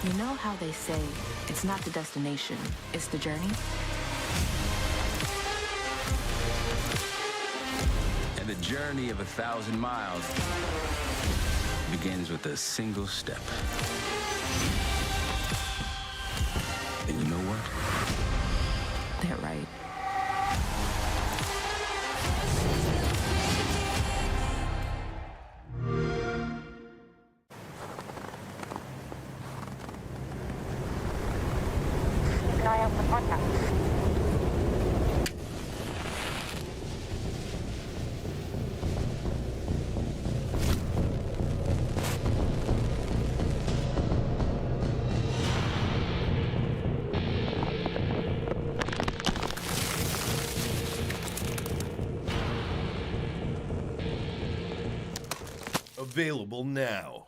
You know how they say, it's not the destination, it's the journey? And the journey of 1,000 miles begins with a single step. And you know what? They're right. Keep an eye out for contacts. Available now.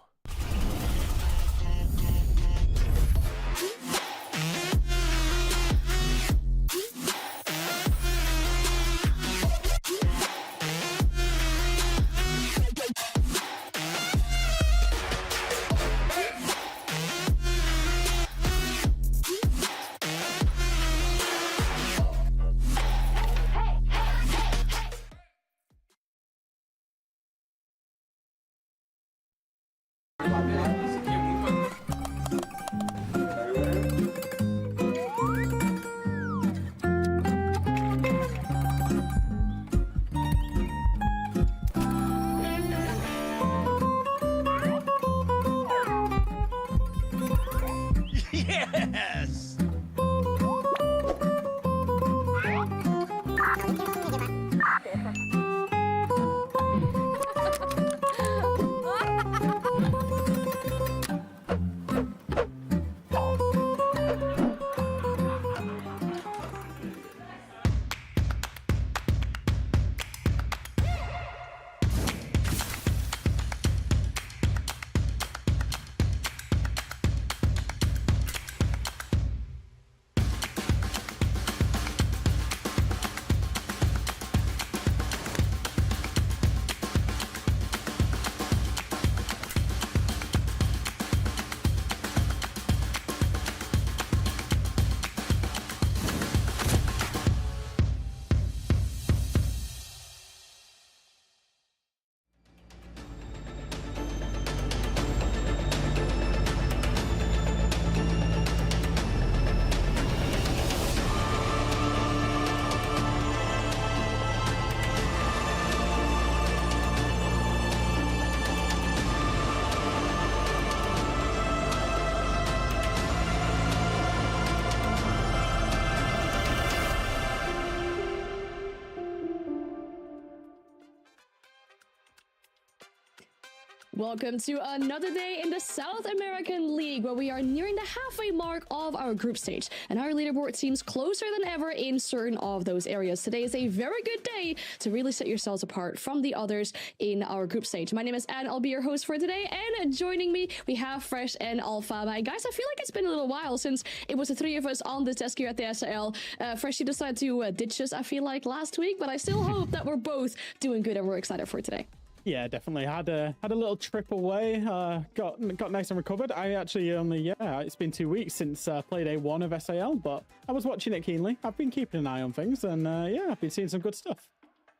Welcome to another day in the South American League, where we are nearing the halfway mark of our group stage, and our leaderboard seems closer than ever in certain of those areas. Today is a very good day to really set yourselves apart from the others in our group stage. My name is Anne, I'll be your host for today, and joining me, we have Fresh and Alpha. Guys, I feel like it's been a little while since it was the three of us on this desk here at the SL. Fresh, you decided to ditch us, I feel like, last week, but I still hope that we're both doing good and we're excited for today. Yeah, definitely had a little trip away. Got nice and recovered. I actually only it's been 2 weeks since play day 1 of SAL, but I was watching it keenly. I've been keeping an eye on things, and I've been seeing some good stuff.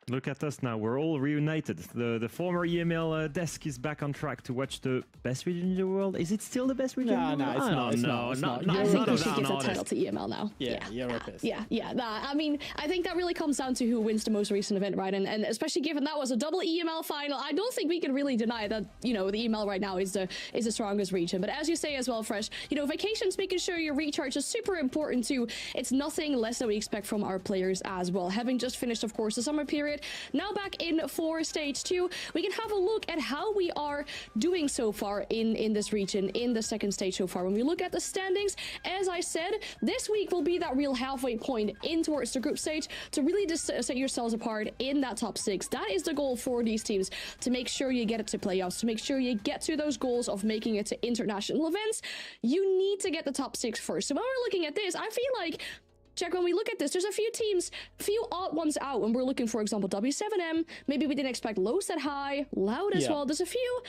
Look at us now. We're all reunited. The former EML desk is back on track to watch the best region in the world. Is it still the best region? No, it's not. I think we should give the title to EML now. Yeah, Europe is. Yeah. I mean, I think that really comes down to who wins the most recent event, right? And especially given that was a double EML final, I don't think we can really deny that, you know, the EML right now is the strongest region. But as you say as well, Fresh, you know, vacations, making sure your recharge is super important too. It's nothing less that we expect from our players as well. Having just finished, of course, the summer period, now back in for stage 2, we can have a look at how we are doing so far in this region, in the second stage so far. When we look at the standings, as I said, this week will be that real halfway point in towards the group stage to really just set yourselves apart in that top 6. That is the goal for these teams, to make sure you get it to playoffs, to make sure you get to those goals of making it to international events. You need to get the top 6 first. So when we're looking at this, I feel like, Jack, when we look at this, there's a few teams, few odd ones out when we're looking, for example, W7M. Maybe we didn't expect Low set high, Loud as well. There's a few,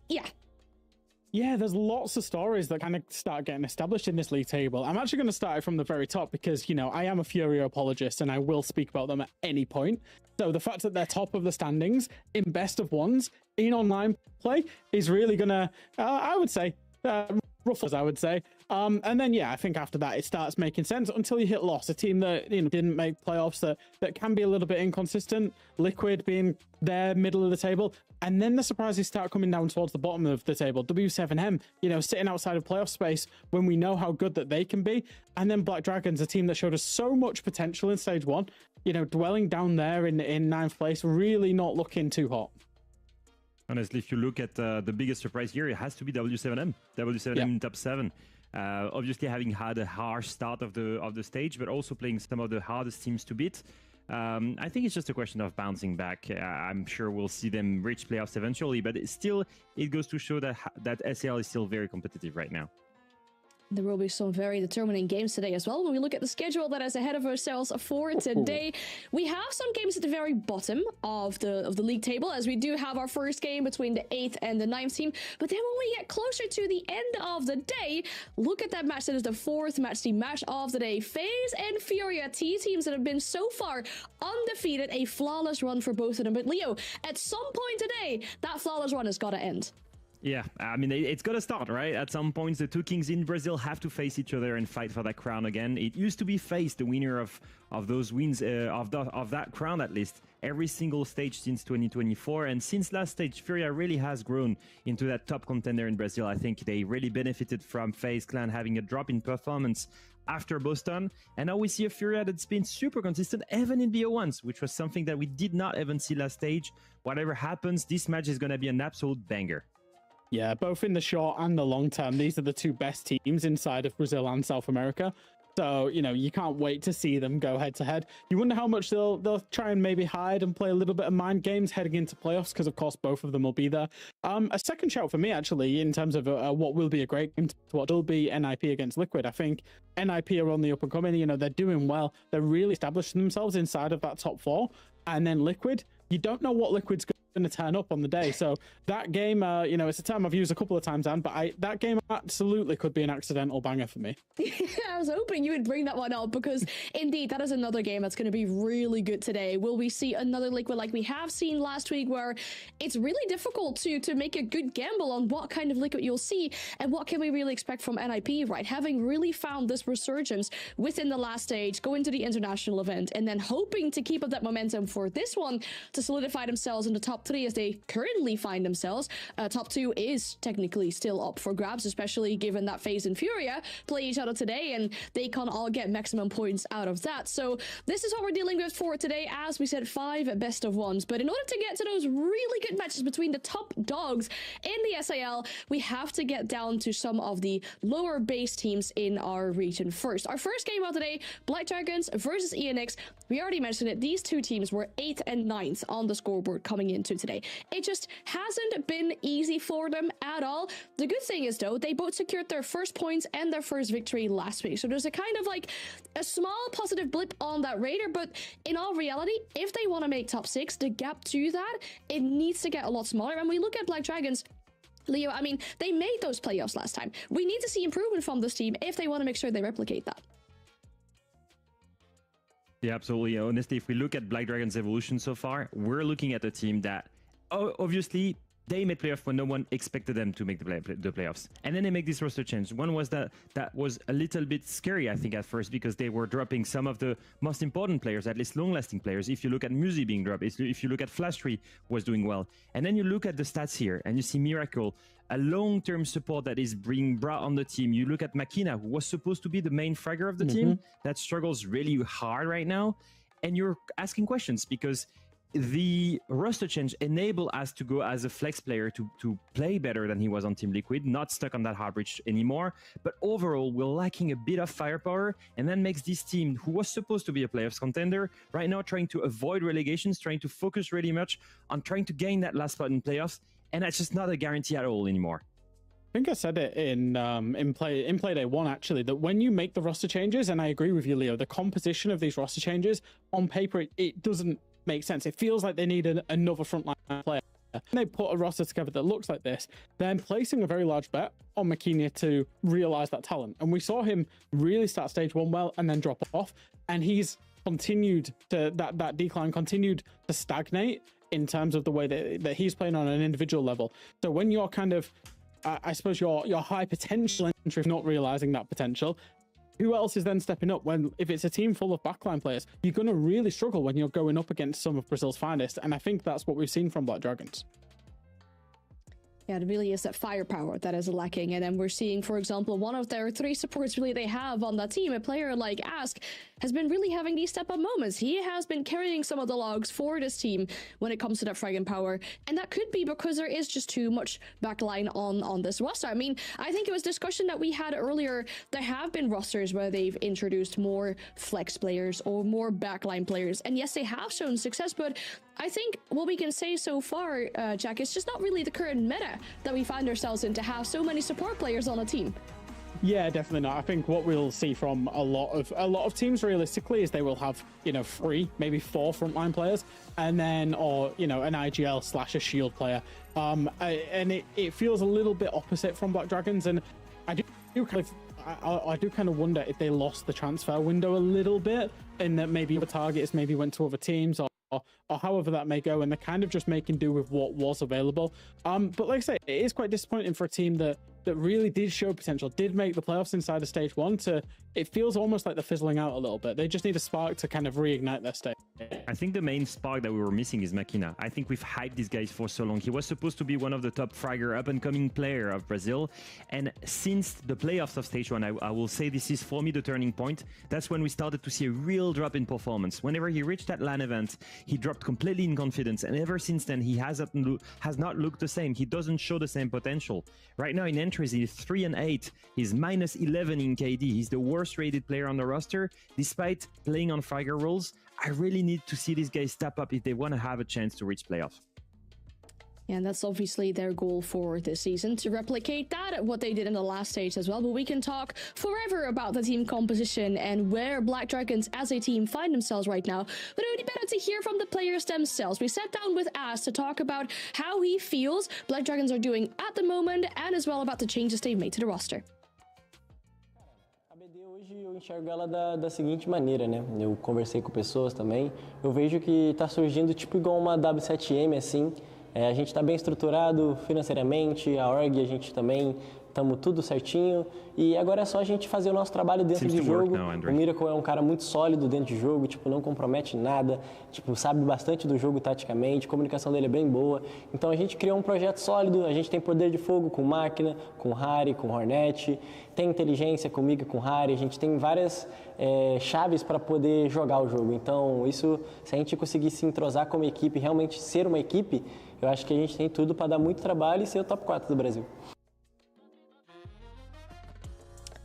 Yeah, there's lots of stories that kind of start getting established in this league table. I'm actually going to start it from the very top because, you know, I am a Furia apologist and I will speak about them at any point. So the fact that they're top of the standings in best of ones in online play is really going to, I would say, ruffles, I would say. And then, I think after that, it starts making sense until you hit Lost, a team that, you know, didn't make playoffs, that can be a little bit inconsistent, Liquid being there, middle of the table. And then the surprises start coming down towards the bottom of the table. W7M, you know, sitting outside of playoff space when we know how good that they can be. And then Black Dragons, a team that showed us so much potential in stage 1, you know, dwelling down there in 9th place, really not looking too hot. Honestly, if you look at the biggest surprise here, it has to be W7M. W7M in top 7. Obviously, having had a harsh start of the stage, but also playing some of the hardest teams to beat. I think it's just a question of bouncing back. I'm sure we'll see them reach playoffs eventually, but it goes to show that SL is still very competitive right now. There will be some very determining games today as well. When we look at the schedule that is ahead of ourselves for today, we have some games at the very bottom of the league table, as we do have our first game between the 8th and the 9th team. But then when we get closer to the end of the day, look at that match. That is the 4th match, the match of the day. FaZe and Furia, teams that have been so far undefeated, a flawless run for both of them. But Leo, at some point today, that flawless run has got to end. Yeah, I mean, it's got to start, right? At some points, the two kings in Brazil have to face each other and fight for that crown again. It used to be FaZe, the winner of those wins, of that crown at least, every single stage since 2024. And since last stage, Furia really has grown into that top contender in Brazil. I think they really benefited from FaZe Clan having a drop in performance after Boston. And now we see a Furia that's been super consistent, even in BO1s, which was something that we did not even see last stage. Whatever happens, this match is going to be an absolute banger. Yeah, both in the short and the long term, these are the two best teams inside of Brazil and South America. So, you know, you can't wait to see them go head to head. You wonder how much they'll try and maybe hide and play a little bit of mind games heading into playoffs, because of course both of them will be there. A second shout for me, actually, in terms of what will be a great game to watch, will be NIP against Liquid. I think NIP are on the up and coming. You know, they're doing well. They're really establishing themselves inside of that top 4. And then Liquid, you don't know what Liquid's going to turn up on the day. So that game, you know, it's a term I've used a couple of times, Anne, but that game absolutely could be an accidental banger for me. I was hoping you would bring that one up, because indeed that is another game that's going to be really good today. Will we see another Liquid like we have seen last week, where it's really difficult to make a good gamble on what kind of Liquid you'll see and what can we really expect from NIP, right? Having really found this resurgence within the last stage, going to the international event, and then hoping to keep up that momentum for this one to solidify themselves in the top 3 as they currently find themselves. Top 2 is technically still up for grabs, especially given that FaZe and Furia play each other today, and they can all get maximum points out of that. So this is what we're dealing with for today. As we said, 5 best of ones. But in order to get to those really good matches between the top dogs in the SAL, we have to get down to some of the lower base teams in our region first. Our first game of the day, Black Dragons versus ENX. We already mentioned it. These two teams were 8th and 9th on the scoreboard coming into today. It just hasn't been easy for them at all. The good thing is, though, they both secured their first points and their first victory last week. So there's a kind of like a small positive blip on that radar. But in all reality, if they want to make top 6, the gap to that, it needs to get a lot smaller. And we look at Black Dragons, Leo, I mean, they made those playoffs last time. We need to see improvement from this team if they want to make sure they replicate that. Yeah, absolutely. Honestly, if we look at Black Dragon's evolution so far, we're looking at a team that obviously they made playoffs when no one expected them to make the playoffs. And then they make this roster change. One was that was a little bit scary, I think, at first, because they were dropping some of the most important players, at least long-lasting players. If you look at Musi being dropped, if you look at Flash3 was doing well. And then you look at the stats here and you see Miracle, a long-term support that is being brought on the team. You look at Makina, who was supposed to be the main fragger of the team, that struggles really hard right now. And you're asking questions because the roster change enable us to go as a flex player to play better than he was on Team Liquid, not stuck on that hard bridge anymore. But overall, we're lacking a bit of firepower, and that makes this team, who was supposed to be a playoffs contender, right now trying to avoid relegations, trying to focus really much on trying to gain that last spot in playoffs, and that's just not a guarantee at all anymore. I think I said it in play day 1 actually, that when you make the roster changes, and I agree with you, Leo, the composition of these roster changes on paper it doesn't make sense. It feels like they need another frontline player. And they put a roster together that looks like this. They're placing a very large bet on Makina to realize that talent, and we saw him really start stage 1 well and then drop off, and he's continued to that decline continued to stagnate in terms of the way that he's playing on an individual level. So when you're kind of I suppose your high potential entry, not realizing that potential, who else is then stepping up? When if it's a team full of backline players, you're going to really struggle when you're going up against some of Brazil's finest, and I think that's what we've seen from Black Dragons. Yeah, it really is that firepower that is lacking. And then we're seeing, for example, one of their 3 supports really they have on that team, a player like Ask, has been really having these step-up moments. He has been carrying some of the logs for this team when it comes to that fragging power. And that could be because there is just too much backline on this roster. I mean, I think it was discussion that we had earlier. There have been rosters where they've introduced more flex players or more backline players. And yes, they have shown success, but I think what we can say so far, Jack, is just not really the current meta that we find ourselves in to have so many support players on a team. Yeah, definitely not. I think what we'll see from a lot of teams realistically is they will have 3, maybe 4 frontline players, and then an IGL / a shield player. And it feels a little bit opposite from Black Dragons, and I do kind of wonder if they lost the transfer window a little bit, and that maybe the targets maybe went to other teams or however that may go, and they're kind of just making do with what was available. But like I say, it is quite disappointing for a team that really did show potential, did make the playoffs inside of stage 1. It feels almost like they're fizzling out a little bit. They just need a spark to kind of reignite their stage. I think the main spark that we were missing is Makina. I think we've hyped these guys for so long. He was supposed to be one of the top fragger, up-and-coming player of Brazil. And since the playoffs of stage 1, I will say this is for me the turning point. That's when we started to see a real drop in performance. Whenever he reached that LAN event, he dropped completely in confidence. And ever since then, he has not looked the same. He doesn't show the same potential. Right now in entries, he's 3 and 8. He's minus 11 in KD. He's the worst rated player on the roster, despite playing on fragger roles. I really need to see these guys step up if they want to have a chance to reach playoffs. And that's obviously their goal for this season, to replicate that, what they did in the last stage as well. But we can talk forever about the team composition and where Black Dragons as a team find themselves right now. But it would be better to hear from the players themselves. We sat down with As to talk about how he feels Black Dragons are doing at the moment, and as well about the changes they've made to the roster. Hoje eu enxergo ela da seguinte maneira, né? Eu conversei com pessoas também. Eu vejo que está surgindo tipo igual uma W7M, assim. A gente está bem estruturado financeiramente, a org a gente também estamos tudo certinho e agora é só a gente fazer o nosso trabalho dentro de jogo. O Miracle é um cara muito sólido dentro de jogo, tipo, não compromete nada, tipo, sabe bastante do jogo taticamente, a comunicação dele é bem boa. Então a gente criou um projeto sólido, a gente tem poder de fogo com máquina, com Harry, com Hornet, tem inteligência comigo, com Harry, a gente tem várias chaves para poder jogar o jogo. Então isso, se a gente conseguir se entrosar como equipe, realmente ser uma equipe, eu acho que a gente tem tudo para dar muito trabalho e ser o top 4 do Brasil.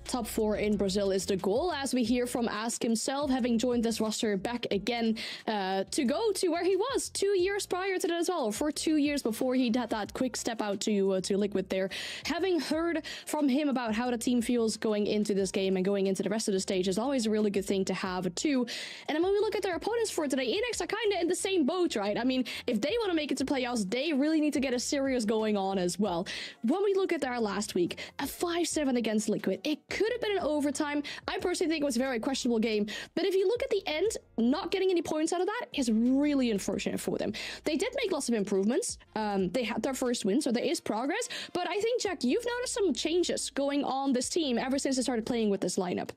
Top 4 in Brazil is the goal, as we hear from Ask himself, having joined this roster back again to go to where he was 2 years prior to that as well, for 2 years before he had that quick step out to Liquid there. Having heard from him about how the team feels going into this game and going into the rest of the stage is always a really good thing to have too. And then when we look at their opponents for today, ENX are kind of in the same boat, right? I mean, if they want to make it to playoffs, they really need to get a series going on as well. When we look at their last week, a 5-7 against Liquid, it could have been an overtime. I personally think it was a very questionable game, but if you look at the end, not getting any points out of that is really unfortunate for them. They did make lots of improvements. They had their first win, so there is progress, but I think, Jack, you've noticed some changes going on this team ever since they started playing with this lineup.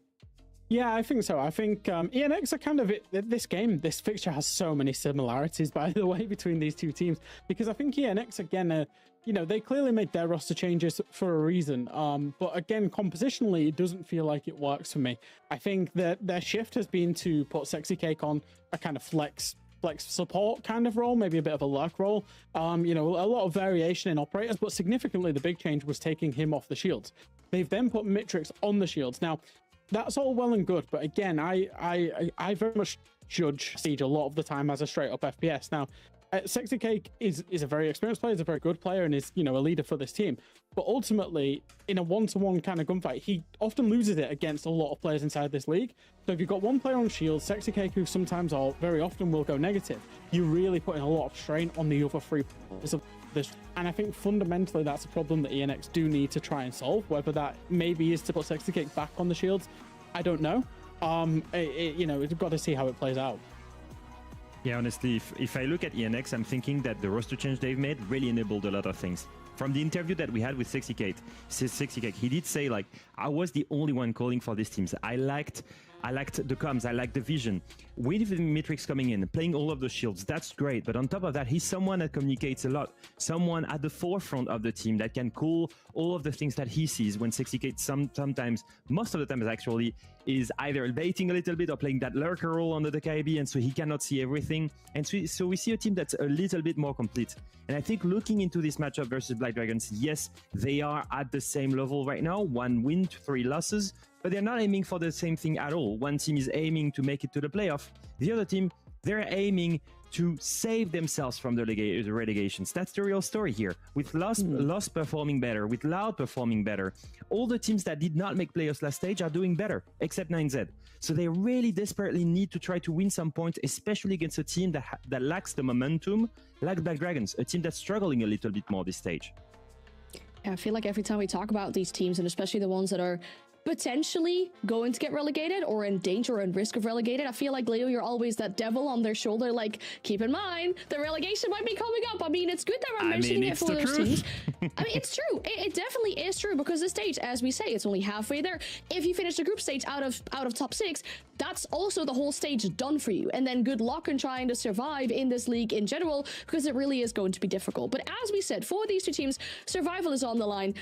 Yeah, I think so. I think ENX are kind of this fixture has so many similarities, by the way, between these two teams, because I think ENX, again, they clearly made their roster changes for a reason. But again, compositionally, it doesn't feel like it works for me. I think that their shift has been to put Sexy Cake on a kind of flex support kind of role, maybe a bit of a lurk role. A lot of variation in operators, but significantly the big change was taking him off the shields. They've then put Mitrix on the shields. Now, that's all well and good, but again, I very much judge Siege a lot of the time as a straight up FPS. Now, Sexy Cake is a very experienced player, is a very good player, and is, a leader for this team. But ultimately, in a one-to-one kind of gunfight, he often loses it against a lot of players inside this league. So if you've got one player on shield, Sexy Cake, who sometimes or very often will go negative, you're really putting a lot of strain on the other three players of this. And I think fundamentally that's a problem that ENX do need to try and solve. Whether that maybe is to put Sexy Cake back on the shields, I don't know. We've got to see how it plays out. Yeah, honestly, if I look at ENX, I'm thinking that the roster change they've made really enabled a lot of things. From the interview that we had with Sexy Cake, he did say, like, I was the only one calling for these teams. I liked the comms, I liked the vision. With Mitrix coming in, playing all of the shields, that's great. But on top of that, he's someone that communicates a lot. Someone at the forefront of the team that can call all of the things that he sees when Sexy Cake sometimes, most of the time actually, is either baiting a little bit or playing that lurker role under the KB, and so he cannot see everything. And so we see a team that's a little bit more complete. And I think looking into this matchup versus Black Dragons, yes, they are at the same level right now, 1 win, 3 losses, but they're not aiming for the same thing at all. One team is aiming to make it to the playoff. The other team, they're aiming to save themselves from the relegations. That's the real story here. With Lost performing better, with Loud performing better, all the teams that did not make playoffs last stage are doing better, except 9Z. So they really desperately need to try to win some points, especially against a team that lacks the momentum, like Black Dragons, a team that's struggling a little bit more this stage. Yeah, I feel like every time we talk about these teams, and especially the ones that are potentially going to get relegated or in danger and risk of relegated, I feel like, Leo, you're always that devil on their shoulder, like, keep in mind, the relegation might be coming up. I mean, it's good that we're mentioning it for those teams. I mean, it's true. It definitely is true, because the stage, as we say, it's only halfway there. If you finish the group stage out of top 6, that's also the whole stage done for you. And then good luck in trying to survive in this league in general, because it really is going to be difficult. But as we said, for these two teams, survival is on the line.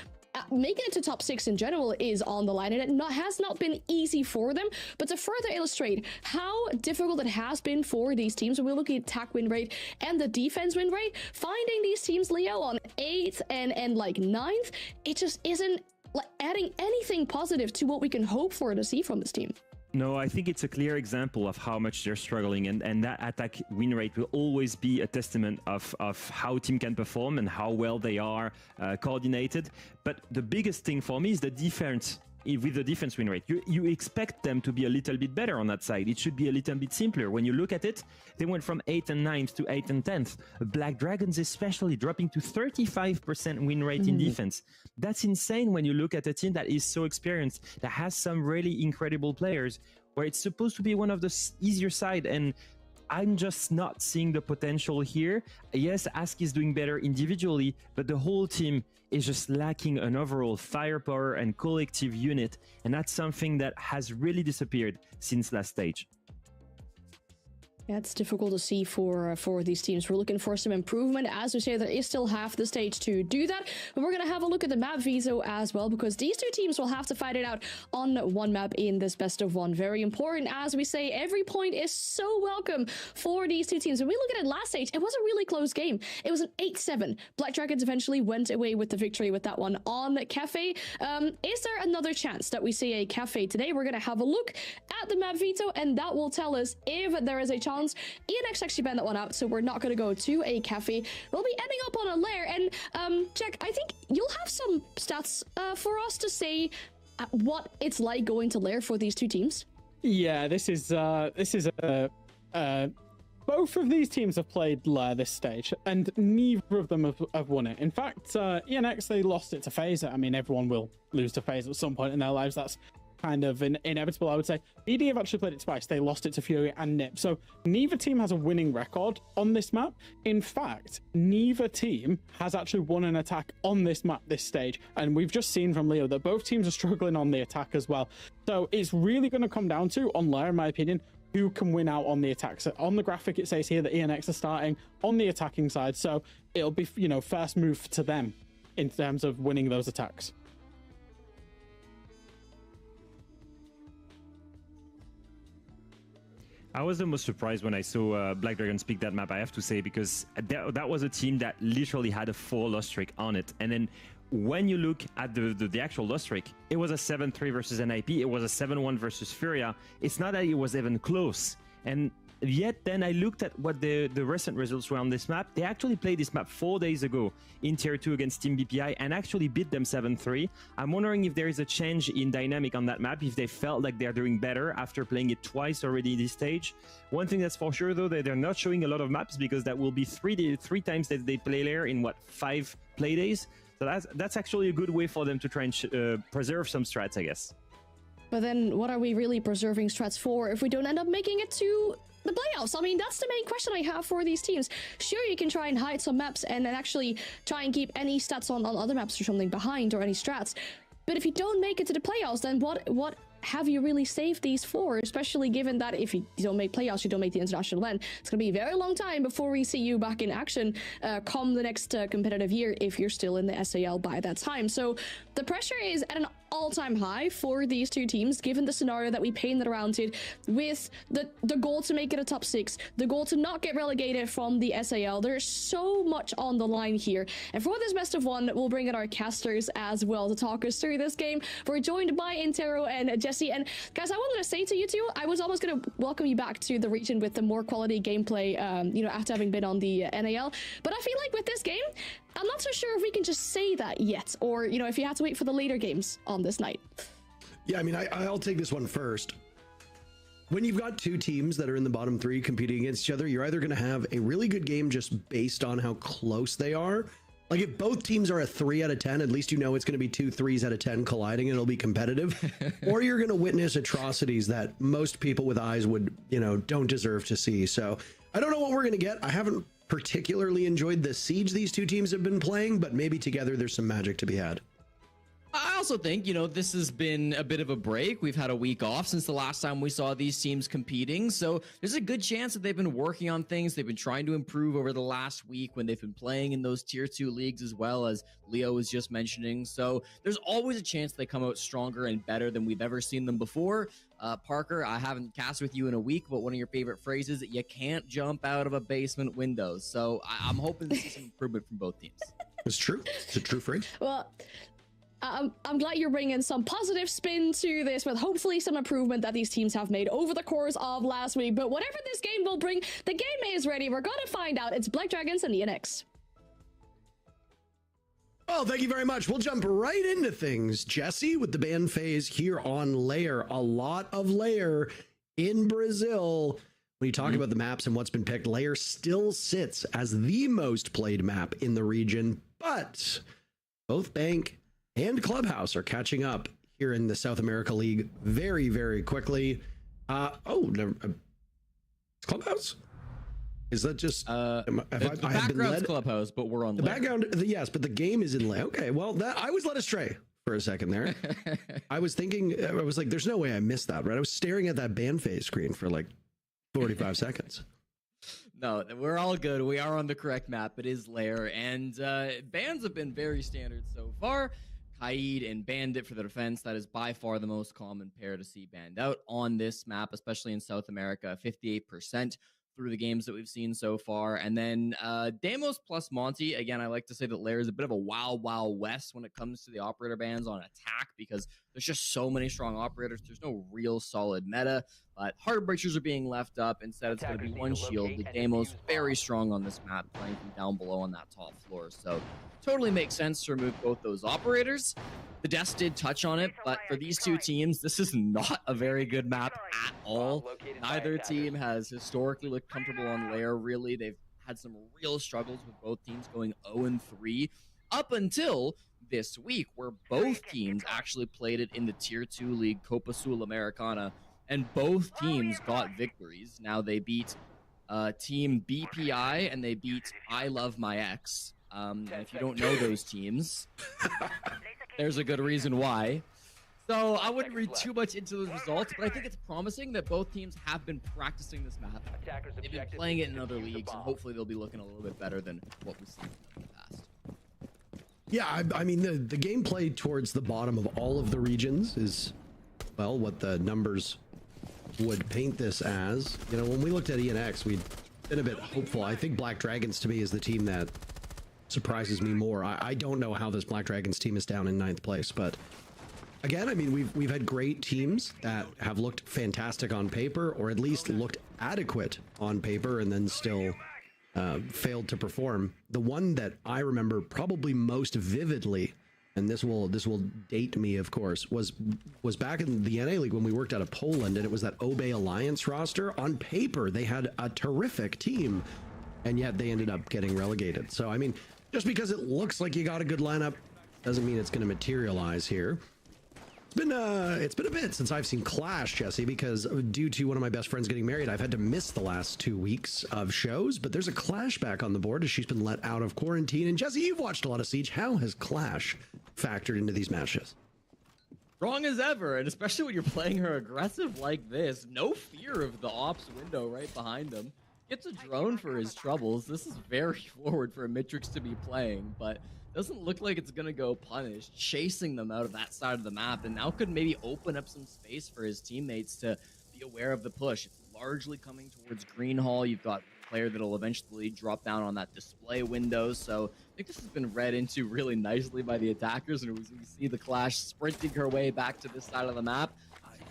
Making it to top 6 in general is on the line, and it has not been easy for them. But to further illustrate how difficult it has been for these teams, when we look at attack win rate and the defense win rate, finding these teams, Leo, on 8th and like 9th, it just isn't like adding anything positive to what we can hope for to see from this team. No, I think it's a clear example of how much they're struggling, and that attack win rate will always be a testament of how team can perform and how well they are coordinated. But the biggest thing for me is the defense. With the defense win rate, you expect them to be a little bit better on that side. It should be a little bit simpler. When you look at it, they went from 8th and 9th to 8th and 10th. Black Dragons especially dropping to 35% win rate in defense. That's insane when you look at a team that is so experienced, that has some really incredible players, where it's supposed to be one of the easier side. And I'm just not seeing the potential here. Yes, Ask is doing better individually, but the whole team is just lacking an overall firepower and collective unit, and that's something that has really disappeared since last stage. Yeah, it's difficult to see for these teams. We're looking for some improvement. As we say, there is still half the stage to do that. But we're going to have a look at the map veto as well, because these two teams will have to fight it out on one map in this best of one. Very important. As we say, every point is so welcome for these two teams. When we look at it last stage, it was a really close game. It was an 8-7. Black Dragons eventually went away with the victory with that one on Cafe. Is there another chance that we see a Cafe today? We're going to have a look at the map veto, and that will tell us if there is a chance. ENX actually banned that one out, so we're not going to go to a Cafe. We'll be ending up on a lair, and Jack, I think you'll have some stats for us to say what it's like going to lair for these two teams. Yeah, this is both of these teams have played lair this stage, and neither of them have won it. In fact, ENX, they lost it to FaZe. I mean, everyone will lose to FaZe at some point in their lives. That's kind of inevitable, I would say. BD have actually played it twice. They lost it to Furia and Nip. So neither team has a winning record on this map. In fact, neither team has actually won an attack on this map this stage. And we've just seen from Leo that both teams are struggling on the attack as well. So it's really going to come down to, on lair, in my opinion, who can win out on the attack. So on the graphic, it says here that ENX are starting on the attacking side. So it'll be, first move to them in terms of winning those attacks. I was the most surprised when I saw Black Dragons pick that map, I have to say, because that was a team that literally had a 4 loss streak on it. And then when you look at the actual loss streak, it was a 7-3 versus NIP. It was a 7-1 versus Furia. It's not that it was even close. And yet then I looked at what the recent results were on this map. They actually played this map 4 days ago in Tier 2 against Team BPI and actually beat them 7-3. I'm wondering if there is a change in dynamic on that map, if they felt like they're doing better after playing it twice already this stage. One thing that's for sure, though, that they're not showing a lot of maps, because that will be three times that they play lair in, 5 play days. So that's actually a good way for them to try and preserve some strats, I guess. But then what are we really preserving strats for if we don't end up making it to the playoffs? I mean, that's the main question I have for these teams. Sure, you can try and hide some maps and actually try and keep any stats on other maps or something behind, or any strats. But if you don't make it to the playoffs, then what have you really saved these for? Especially given that if you don't make playoffs, you don't make the international LAN, it's going to be a very long time before we see you back in action come the next competitive year, if you're still in the SAL by that time. So the pressure is at an all-time high for these two teams, given the scenario that we painted around it, with the goal to make it a top 6, the goal to not get relegated from the SAL. There's so much on the line here. And for this best of one, we'll bring in our casters as well to talk us through this game. We're joined by Intero and Jesse. And guys, I wanted to say to you two, I was almost going to welcome you back to the region with the more quality gameplay, after having been on the NAL. But I feel like with this game, I'm not so sure if we can just say that yet, or, if you have to wait for the later games on this night. Yeah, I mean, I'll take this one first. When you've got two teams that are in the bottom 3 competing against each other, you're either going to have a really good game just based on how close they are. Like, if both teams are a 3 out of 10, at least you know it's going to be 2 3s out of 10 colliding and it'll be competitive. Or you're going to witness atrocities that most people with eyes would, don't deserve to see. So I don't know what we're going to get. I haven't particularly enjoyed the siege these two teams have been playing, but maybe together there's some magic to be had. I also think, this has been a bit of a break. We've had a week off since the last time we saw these teams competing. So there's a good chance that they've been working on things. They've been trying to improve over the last week when they've been playing in those tier 2 leagues, as well, as Leo was just mentioning. So there's always a chance they come out stronger and better than we've ever seen them before. Parker, I haven't cast with you in a week, but one of your favorite phrases, you can't jump out of a basement window. So I'm hoping to see some improvement from both teams. It's true. It's a true phrase. Well, I'm glad you're bringing some positive spin to this, with hopefully some improvement that these teams have made over the course of last week. But whatever this game will bring, the game is ready. We're going to find out. It's Black Dragons and ENX. Oh, thank you very much. We'll jump right into things, Jesse, with the ban phase here on Lair. A lot of Lair in Brazil. When you talk about the maps and what's been picked, Lair still sits as the most played map in the region, but both Bank and Clubhouse are catching up here in the South America League very, very quickly. Clubhouse? Is that just the background's Clubhouse, but we're on the layer. background? Yes, but the game is in layer. Okay, well, that I was led astray for a second there. I was thinking, I was like, there's no way I missed that, right? I was staring at that ban phase screen for like 45 seconds. No, we're all good. We are on the correct map. It is layer, and bans have been very standard so far. Kaid and Bandit for the defense. That is by far the most common pair to see banned out on this map, especially in South America. 58% through the games that we've seen so far. And then Damos plus Monty. Again, I like to say that Lair is a bit of a wild west when it comes to the operator bans on attack, because there's just so many strong operators. There's no real solid meta, but Heartbreakers are being left up. Instead, it's going to be one shield. The Damos very strong on this map, playing from down below on that top floor. So totally makes sense to remove both those operators. The Des did touch on it, but for these two teams, this is not a very good map at all. Neither team has historically looked comfortable on Lair, really. They've had some real struggles with both teams going 0-3 up until this week, where both teams actually played it in the Tier 2 League, Copa Sul-Americana, and both teams got victories. Now they beat Team BPI, and they beat I Love My Ex. And if you don't know those teams, there's a good reason why. So I wouldn't read too much into those results, but I think it's promising that both teams have been practicing this map. They've been playing it in other leagues, and hopefully they'll be looking a little bit better than what we've seen in the past. Yeah, I mean, the gameplay towards the bottom of all of the regions is, well, what the numbers would paint this as. You know, when we looked at ENX, we'd been a bit hopeful. I think Black Dragons, to me, is the team that surprises me more. I don't know how this Black Dragons team is down in 9th place, but again, I mean, we've had great teams that have looked fantastic on paper, or at least looked adequate on paper, and then still failed to perform. The one that I remember probably most vividly, and this will date me, of course, was back in the NA League when we worked out of Poland, and it was that Obey Alliance roster. On paper, they had a terrific team, and yet they ended up getting relegated. So, I mean, just because it looks like you got a good lineup doesn't mean it's going to materialize here. It's been a bit since I've seen Clash, Jesse, because due to one of my best friends getting married, I've had to miss the last 2 weeks of shows, but there's a Clash back on the board as she's been let out of quarantine. And Jesse, you've watched a lot of Siege. How has Clash factored into these matches? Strong as ever, and especially when you're playing her aggressive like this. No fear of the ops window right behind him. Gets a drone for his troubles. This is very forward for Mitrix to be playing, but doesn't look like it's going to go punished, chasing them out of that side of the map, and now could maybe open up some space for his teammates to be aware of the push. It's largely coming towards Green Hall. You've got a player that'll eventually drop down on that display window, so I think this has been read into really nicely by the attackers, and we see the Clash sprinting her way back to this side of the map.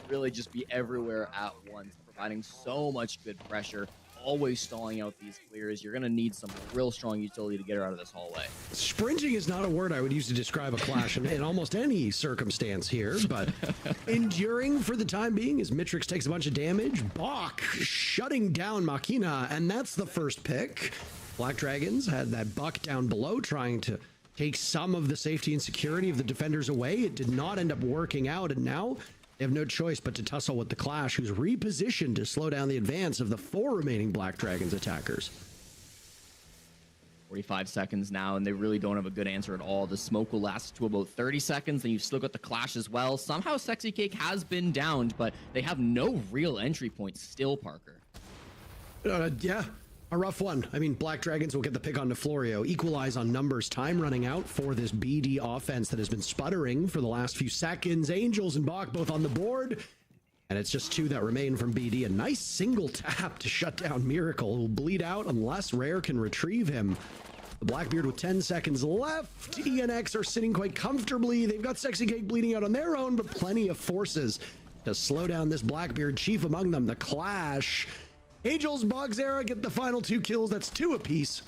Really just be everywhere at once, providing so much good pressure, always stalling out these clears. You're going to need some real strong utility to get her out of this hallway. Sprinting is not a word I would use to describe a Clash in almost any circumstance here, but enduring for the time being as Mitrix takes a bunch of damage. Bach shutting down Machina, and that's the first pick. Black Dragons had that Buck down below trying to take some of the safety and security of the defenders away. It did not end up working out, and now they have no choice but to tussle with the Clash, who's repositioned to slow down the advance of the 4 remaining Black Dragons attackers. 45 seconds now, and they really don't have a good answer at all. The smoke will last to about 30 seconds, and you've still got the Clash as well. Somehow Sexy Cake has been downed, but they have no real entry points still, Parker. Yeah, a rough one. I mean, Black Dragons will get the pick on Florio, equalize on numbers, time running out for this BD offense that has been sputtering for the last few seconds. Angels and Bach both on the board, and it's just 2 that remain from BD. A nice single tap to shut down Miracle, who will bleed out unless Rare can retrieve him. The Blackbeard with 10 seconds left. ENX are sitting quite comfortably. They've got Sexy Cake bleeding out on their own, but plenty of forces to slow down this Blackbeard. Chief among them, the Clash. Angels, Bogzera get the final 2 kills. That's 2 apiece.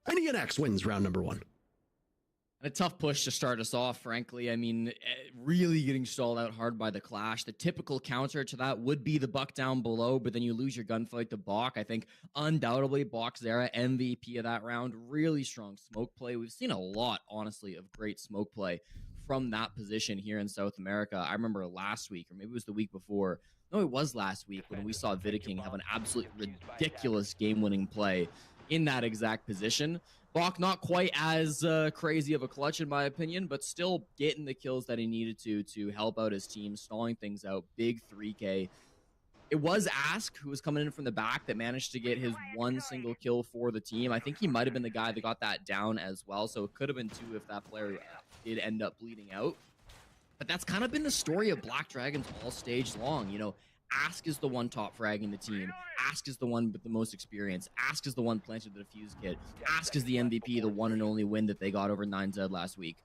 And ENX wins round number 1. And a tough push to start us off, frankly. I mean, really getting stalled out hard by the Clash. The typical counter to that would be the Buck down below, but then you lose your gunfight to Bach. I think undoubtedly Bogzera, MVP of that round. Really strong smoke play. We've seen a lot, honestly, of great smoke play from that position here in South America. I remember last week, or maybe it was the week before. No, it was last week when we saw Vidiking have an absolute ridiculous game-winning play in that exact position. Bach not quite as crazy of a clutch in my opinion, but still getting the kills that he needed to help out his team, stalling things out. Big 3K. It was Ask who was coming in from the back that managed to get his one single kill for the team. I think he might have been the guy that got that down as well, so it could have been two if that player did end up bleeding out. But that's kind of been the story of Black Dragons all stage long. You know, Ask is the one top fragging the team. Ask is the one with the most experience. Ask is the one planted the defuse kit. Ask is the MVP, the one and only win that they got over 9Z last week.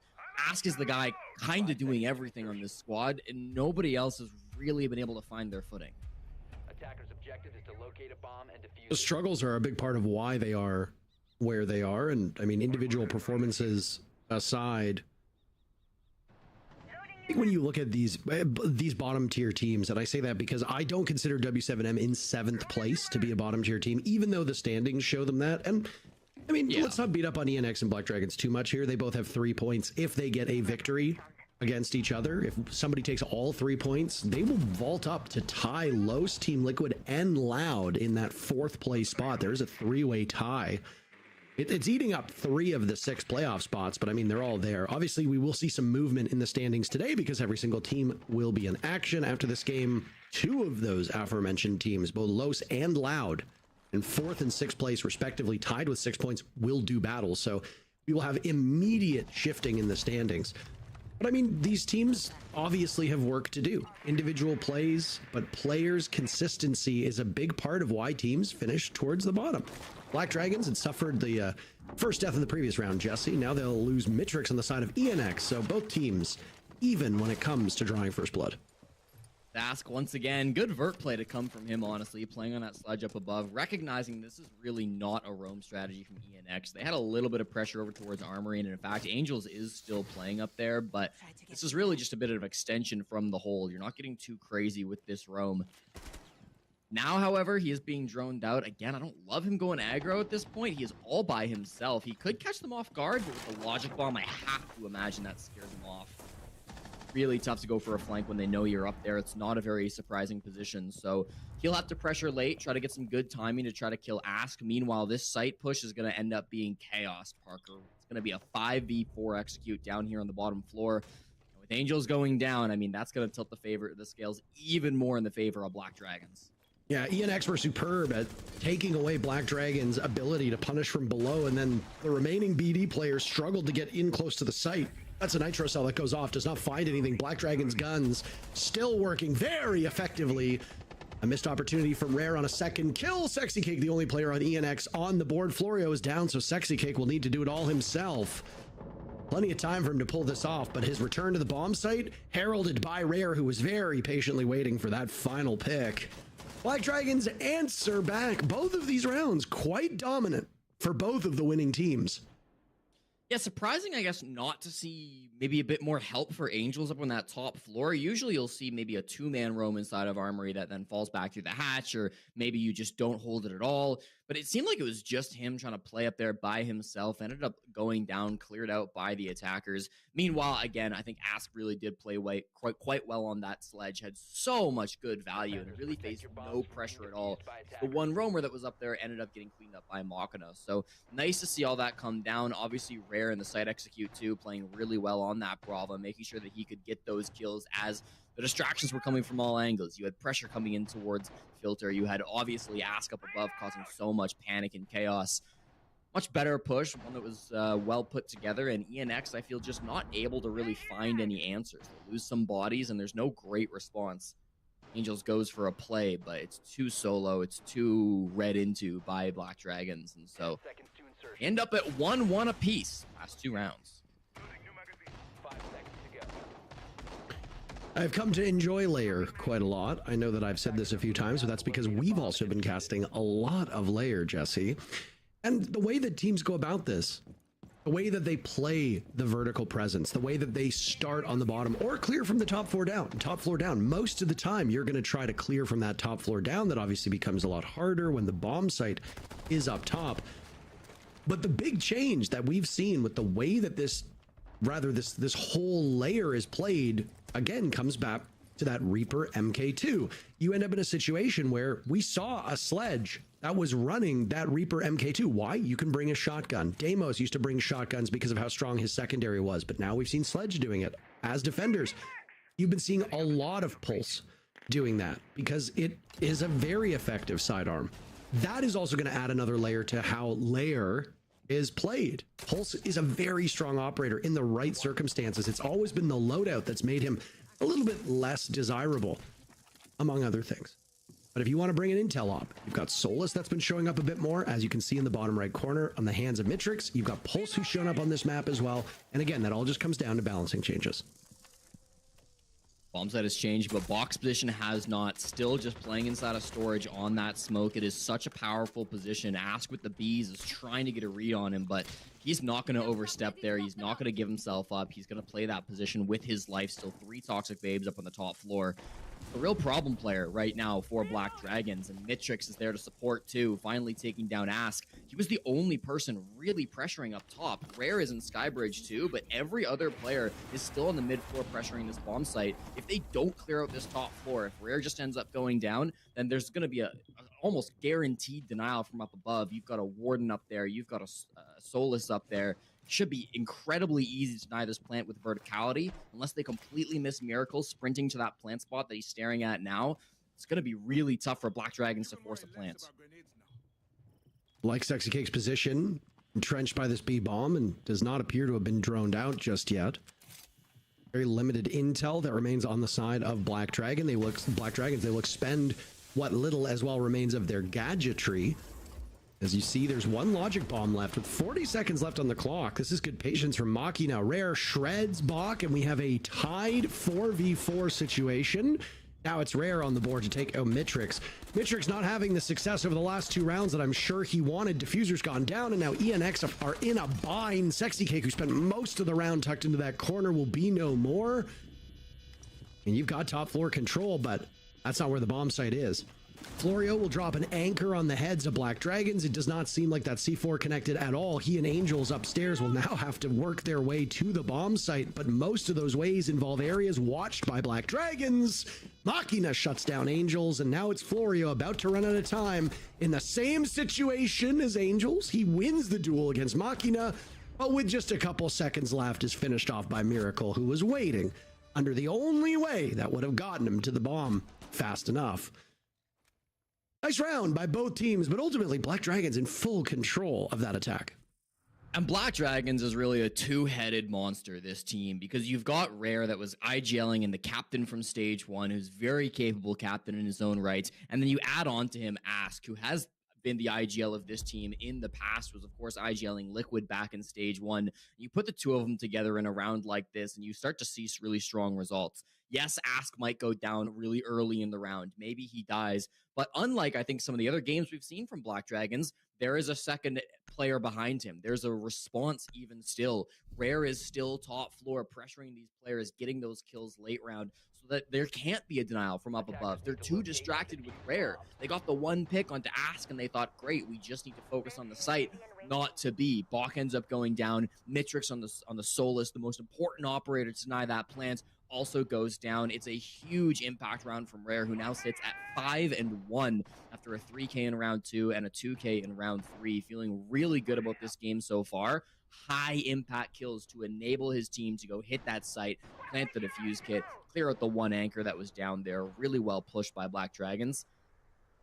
Ask is the guy kind of doing everything on this squad, and nobody else has really been able to find their footing. Attacker's objective is to locate a bomb and defuse. The struggles are a big part of why they are where they are, and I mean, individual performances aside, I think when you look at these bottom tier teams, and I say that because I don't consider W7M in 7th place to be a bottom tier team, even though the standings show them that. And I mean, let's not beat up on ENX and Black Dragons too much here. They both have 3 points. If they get a victory against each other, if somebody takes all 3 points, they will vault up to tie Los, Team Liquid, and Loud in that 4th place spot. There's a 3-way tie. It's eating up 3 of the 6 playoff spots, but I mean, they're all there. Obviously, we will see some movement in the standings today because every single team will be in action after this game. 2 of those aforementioned teams, both Los and Loud, in 4th and 6th place respectively, tied with 6 points, will do battle. So we will have immediate shifting in the standings. But I mean, these teams obviously have work to do. Individual plays, but players' consistency is a big part of why teams finish towards the bottom. Black Dragons had suffered the first death in the previous round, Jesse. Now they'll lose Mitrix on the side of ENX, so both teams even when it comes to drawing first blood. Ask once again, good vert play to come from him, honestly, playing on that sledge up above, recognizing this is really not a roam strategy from ENX. They had a little bit of pressure over towards Armory, and in fact, Angels is still playing up there, but this is really just a bit of extension from the hold. You're not getting too crazy with this roam. Now, however, he is being droned out. Again, I don't love him going aggro at this point. He is all by himself. He could catch them off guard, but with the logic bomb, I have to imagine that scares him off. Really tough to go for a flank when they know you're up there. It's not a very surprising position, so he'll have to pressure late, try to get some good timing to try to kill Ask. Meanwhile, this site push is going to end up being chaos, Parker. It's going to be a 5v4 execute down here on the bottom floor. And with Angels going down, I mean, that's going to tilt the scales even more in the favor of Black Dragons. Yeah, ENX were superb at taking away Black Dragon's ability to punish from below, and then the remaining BD players struggled to get in close to the site. That's a nitro cell that goes off, does not find anything. Black Dragon's guns still working very effectively. A missed opportunity from Rare on a second kill. Sexy Cake, the only player on ENX on the board. Florio is down, so Sexy Cake will need to do it all himself. Plenty of time for him to pull this off, but his return to the bomb site, heralded by Rare, who was very patiently waiting for that final pick. Black Dragons answer back. Both of these rounds quite dominant for both of the winning teams. Yeah, surprising, I guess, not to see maybe a bit more help for Angels up on that top floor. Usually you'll see maybe a 2-man roam inside of Armory that then falls back through the hatch, or maybe you just don't hold it at all. But it seemed like it was just him trying to play up there by himself, ended up going down, cleared out by the attackers. Meanwhile, again, I think Ask really did play quite well on that sledge, had so much good value, and really faced no pressure at all. The one roamer that was up there ended up getting cleaned up by Machina. So nice to see all that come down. Obviously, Rare in the site execute too, playing really well on that Brava, making sure that he could get those kills as the distractions were coming from all angles. You had pressure coming in towards Filter. You had obviously Ask up above causing so much panic and chaos. Much better push, one that was well put together, and ENX, I feel, just not able to really find any answers. They lose some bodies, and there's no great response. Angels goes for a play, but it's too solo. It's too read into by Black Dragons, and so end up at 1-1 apiece last 2 rounds. I've come to enjoy Lair quite a lot. I know that I've said this a few times, but that's because we've also been casting a lot of Lair, Jesse. And the way that teams go about this, the way that they play the vertical presence, the way that they start on the bottom or clear from the top floor down, most of the time you're going to try to clear from that top floor down. That obviously becomes a lot harder when the bomb site is up top. But the big change that we've seen with the way that this rather this whole layer is played, again, comes back to that Reaper MK2. You end up in a situation where we saw a sledge that was running that Reaper MK2. Why? You can bring a shotgun. Deimos used to bring shotguns because of how strong his secondary was, but now we've seen Sledge doing it as defenders. You've been seeing a lot of Pulse doing that because it is a very effective sidearm. That is also going to add another layer to how Lair is played. Pulse is a very strong operator in the right circumstances. It's always been the loadout that's made him a little bit less desirable, among other things. But if you want to bring an intel op, you've got Solus that's been showing up a bit more, as you can see in the bottom right corner on the hands of Mitrix. You've got Pulse who's shown up on this map as well. And again, that all just comes down to balancing changes. Bomb site has changed, but box position has not. Still just playing inside of storage on that smoke. It is such a powerful position. Ask with the bees is trying to get a read on him, but he's not going to overstep there. He's not going to give himself up. He's going to play that position with his life. Still 3 toxic babes up on the top floor. A real problem player right now for Black Dragons, and Mitrix is there to support too, finally taking down Ask. He was the only person really pressuring up top. Rare is in Skybridge too, but every other player is still on the mid-floor pressuring this bomb site. If they don't clear out this top floor, if Rare just ends up going down, then there's going to be a almost guaranteed denial from up above. You've got a Warden up there, you've got a Solus up there. Should be incredibly easy to deny this plant with verticality, unless they completely miss Miracle sprinting to that plant spot that he's staring at now. It's going to be really tough for Black Dragons to force a plant. Like Sexy Cake's position, entrenched by this B bomb, and does not appear to have been droned out just yet. Very limited intel that remains on the side of Black Dragons. They look spend what little as well remains of their gadgetry. As you see, there's one logic bomb left with 40 seconds left on the clock. This is good patience from Maki. Now Rare shreds Bach, and we have a tied 4v4 situation. Now it's Rare on the board to take out Mitrix. Mitrix not having the success over the last 2 rounds that I'm sure he wanted. Diffuser's gone down, and now ENX are in a bind. Sexy Cake, who spent most of the round tucked into that corner, will be no more. And you've got top floor control, but that's not where the bomb site is. Florio will drop an anchor on the heads of Black Dragons. It does not seem like that C4 connected at all. He and Angels upstairs will now have to work their way to the bomb site, but most of those ways involve areas watched by Black Dragons. Machina shuts down Angels, and now it's Florio about to run out of time. In the same situation as Angels, he wins the duel against Machina, but with just a couple seconds left is finished off by Miracle, who was waiting under the only way that would have gotten him to the bomb fast enough. Nice round by both teams, but ultimately Black Dragons in full control of that attack. And Black Dragons is really a two-headed monster, this team, because you've got Rare that was IGLing and the captain from stage 1, who's very capable captain in his own right. And then you add on to him Ask, who has been the IGL of this team in the past, was of course IGLing Liquid back in stage 1. You put the two of them together in a round like this, and you start to see really strong results. Yes, Ask might go down really early in the round. Maybe he dies. But unlike, I think, some of the other games we've seen from Black Dragons, there is a second player behind him. There's a response even still. Rare is still top floor, pressuring these players, getting those kills late round, so that there can't be a denial from up above. They're too distracted with Rare. They got the one pick onto Ask, and they thought, great, we just need to focus on the site. Not to be. Bach ends up going down. Mitrix on the Solus, the most important operator to deny that plant, also goes down. It's a huge impact round from Rare, who now sits at 5-1 after a 3K in round 2 and a 2K in round 3. Feeling really good about this game so far. High impact kills to enable his team to go hit that site, plant the defuse kit, clear out the one anchor that was down there. Really well pushed by Black Dragons.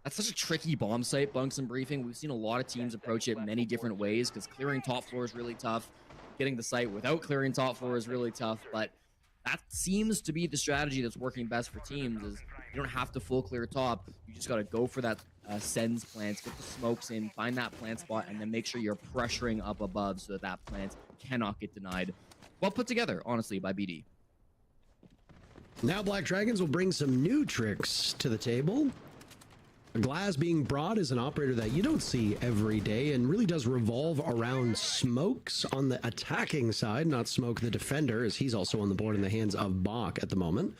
That's such a tricky bomb site, Bunks and Briefing. We've seen a lot of teams approach it many different ways, because clearing top floor is really tough. Getting the site without clearing top floor is really tough, but that seems to be the strategy that's working best for teams. Is you don't have to full clear top. You just got to go for that sends plants, get the smokes in, find that plant spot, and then make sure you're pressuring up above so that that plant cannot get denied. Well put together, honestly, by BD. Now Black Dragons will bring some new tricks to the table. Glass being brought is an operator that you don't see every day, and really does revolve around smokes on the attacking side, not Smoke the defender, as he's also on the board in the hands of Bach at the moment.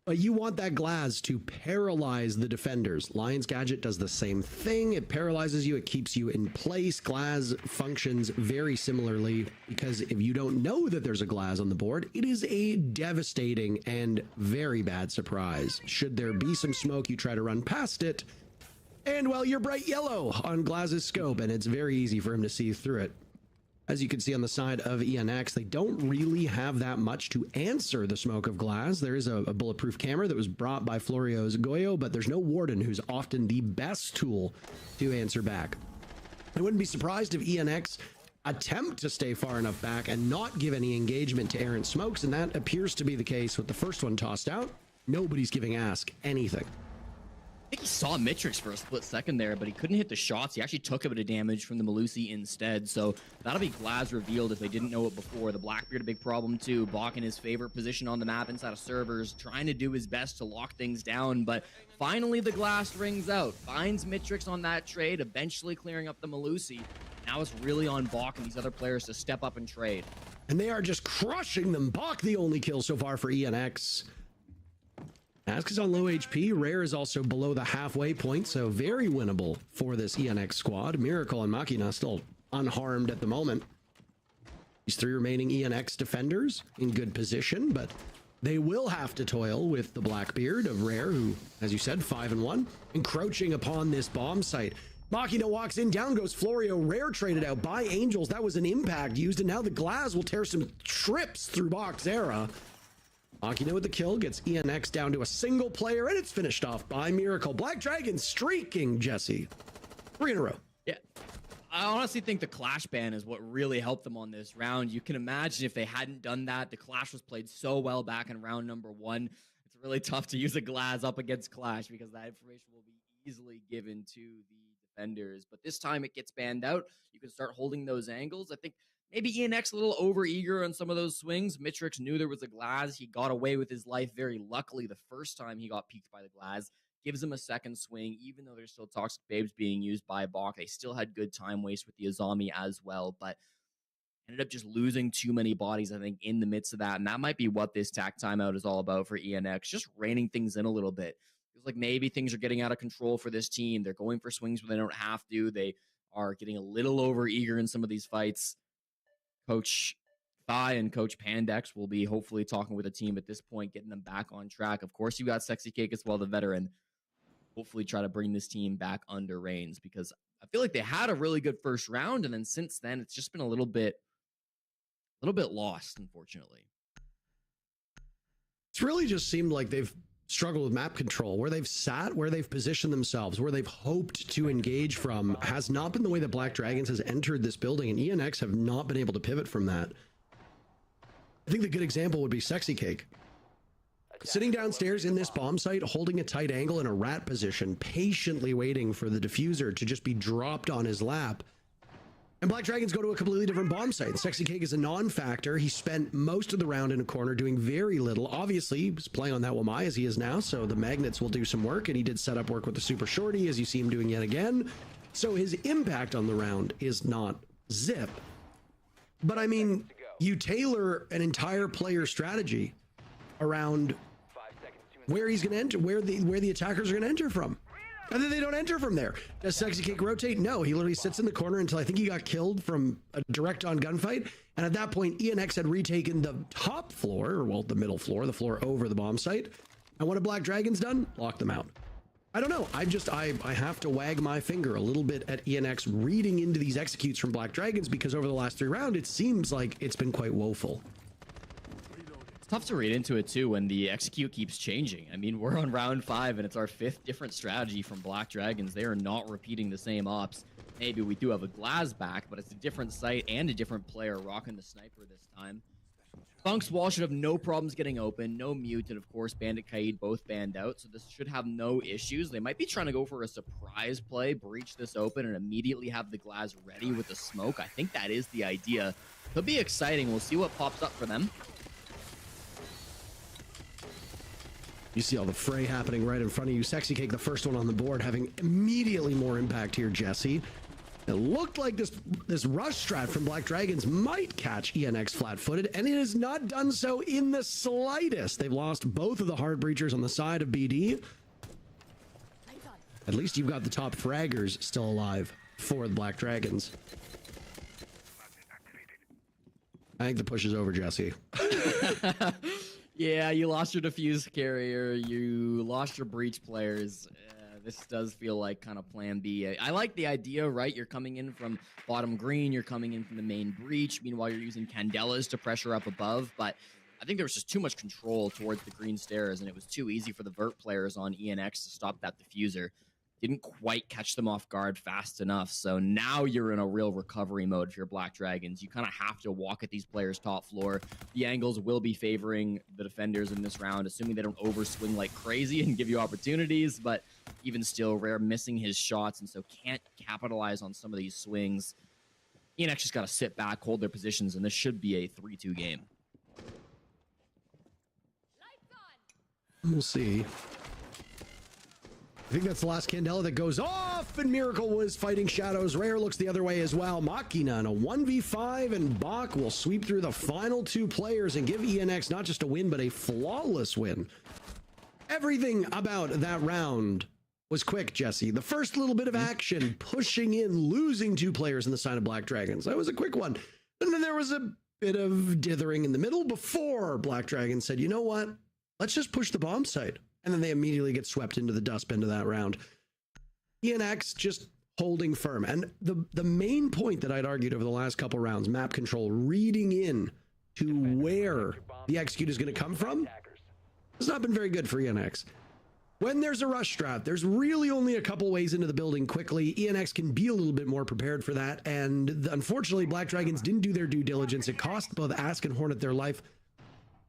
But you want that glass to paralyze the defenders. Lion's Gadget does the same thing. It paralyzes you. It keeps you in place. Glass functions very similarly because if you don't know that there's a glass on the board, it is a devastating and very bad surprise. Should there be some smoke, you try to run past it. And well, you're bright yellow on Glass's scope, and it's very easy for him to see through it. As you can see on the side of ENX, they don't really have that much to answer the smoke of Glass. There is a bulletproof camera that was brought by Florio's Goyo, but there's no Warden, who's often the best tool to answer back. I wouldn't be surprised if ENX attempt to stay far enough back and not give any engagement to errant smokes, and that appears to be the case with the first one tossed out. Nobody's giving Ask anything. I think he saw Mitrix for a split second there, but he couldn't hit the shots. He actually took a bit of damage from the Melusi instead, so that'll be Glass revealed if they didn't know it before. The Blackbeard a big problem too. Bach in his favorite position on the map inside of servers, trying to do his best to lock things down, but finally the Glass rings out, finds Mitrix on that trade, eventually clearing up the Melusi. Now it's really on Bach and these other players to step up and trade. And they are just crushing them. Bach the only kill so far for ENX. Ask is on low HP. Rare is also below the halfway point, so very winnable for this ENX squad. Miracle and Machina still unharmed at the moment. These three remaining ENX defenders in good position, but they will have to toil with the Blackbeard of Rare, who, as you said, 5-1, encroaching upon this bomb site. Machina walks in, down goes Florio. Rare traded out by Angels. That was an impact used, and now the Glass will tear some trips through Bach's era. Machina with the kill, gets ENX down to a single player, and it's finished off by Miracle. Black Dragon streaking, Jesse. 3 in a row. Yeah. I honestly think the Clash ban is what really helped them on this round. You can imagine if they hadn't done that, the Clash was played so well back in round number 1. It's really tough to use a Glass up against Clash because that information will be easily given to the defenders. But this time it gets banned out. You can start holding those angles. I think maybe ENX a little over-eager on some of those swings. Mitrix knew there was a Glass. He got away with his life very luckily the first time he got peeked by the Glass. Gives him a second swing, even though there's still Toxic Babes being used by Bach. They still had good time waste with the Azami as well, but ended up just losing too many bodies, I think, in the midst of that. And that might be what this tack timeout is all about for ENX, just reining things in a little bit. Feels like maybe things are getting out of control for this team. They're going for swings when they don't have to. They are getting a little over-eager in some of these fights. Coach Thai and Coach Pandex will be hopefully talking with the team at this point, getting them back on track. Of course, you got Sexy Cake as well, the veteran. Hopefully try to bring this team back under reins because I feel like they had a really good first round, and then since then it's just been a little bit lost, unfortunately. It's really just seemed like they've struggled with map control. Where they've sat, where they've positioned themselves, where they've hoped to engage from has not been the way that Black Dragons has entered this building, and ENX have not been able to pivot from that. I think the good example would be Sexy Cake. Sitting downstairs in this bomb site, holding a tight angle in a rat position, patiently waiting for the diffuser to just be dropped on his lap. And Black Dragons go to a completely different bomb site. Sexy Cake is a non-factor. He spent most of the round in a corner doing very little. Obviously, he was playing on that Wamai as he is now, so the magnets will do some work, and he did set up work with the Super Shorty, as you see him doing yet again. So his impact on the round is not zip. But I mean, you tailor an entire player strategy around where he's going to enter, where the attackers are going to enter from. And then they don't enter from there. Does Sexy Cake rotate? No, he literally sits in the corner until I think he got killed from a direct on gunfight. And at that point, ENX had retaken the top floor, or well, the middle floor, the floor over the bomb site. And what have Black Dragons done? Lock them out. I don't know. I have to wag my finger a little bit at ENX reading into these executes from Black Dragons because over the last 3 rounds, it seems like it's been quite woeful. It's tough to read into it too when the execute keeps changing. I mean, we're on round 5 and it's our 5th different strategy from Black Dragons. They are not repeating the same ops. Maybe we do have a Glass back, but it's a different site and a different player rocking the sniper this time. Funk's wall should have no problems getting open, no mute, and of course Bandit Kaid both banned out, so this should have no issues. They might be trying to go for a surprise play, breach this open, and immediately have the Glass ready with the smoke. I think that is the idea. Could be exciting. We'll see what pops up for them. You see all the fray happening right in front of you. Sexy Cake, the first one on the board, having immediately more impact here, Jesse. It looked like this rush strat from Black Dragons might catch ENX flat-footed, and it has not done so in the slightest. They've lost both of the hard breachers on the side of BD. At least you've got the top fraggers still alive for the Black Dragons. I think the push is over, Jesse. Yeah, you lost your diffuse carrier. You lost your breach players. This does feel like kind of plan B. I like the idea, right? You're coming in from bottom green. You're coming in from the main breach. Meanwhile, you're using Candelas to pressure up above. But I think there was just too much control towards the green stairs, and it was too easy for the vert players on ENX to stop that diffuser. Didn't quite catch them off guard fast enough. So now you're in a real recovery mode for your Black Dragons. You kind of have to walk at these players' top floor. The angles will be favoring the defenders in this round, assuming they don't overswing like crazy and give you opportunities. But even still, Rare missing his shots and so can't capitalize on some of these swings. ENX just got to sit back, hold their positions, and this should be a 3-2 game. We'll see. I think that's the last Candela that goes off, and Miracle was fighting shadows. Rare looks the other way as well. Machina in a 1v5, and Bach will sweep through the final two players and give ENX not just a win, but a flawless win. Everything about that round was quick, Jesse. The first little bit of action, pushing in, losing two players in the side of Black Dragons. That was a quick one. And then there was a bit of dithering in the middle before Black Dragons said, you know what? Let's just push the bomb site. And then they immediately get swept into the dustbin of that round. ENX just holding firm. And the main point that I'd argued over the last couple rounds, map control, reading in to where the execute is going to come from, has not been very good for ENX. When there's a rush strat, there's really only a couple ways into the building quickly. ENX can be a little bit more prepared for that. And unfortunately, Black Dragons didn't do their due diligence. It cost both Ask and Hornet their life.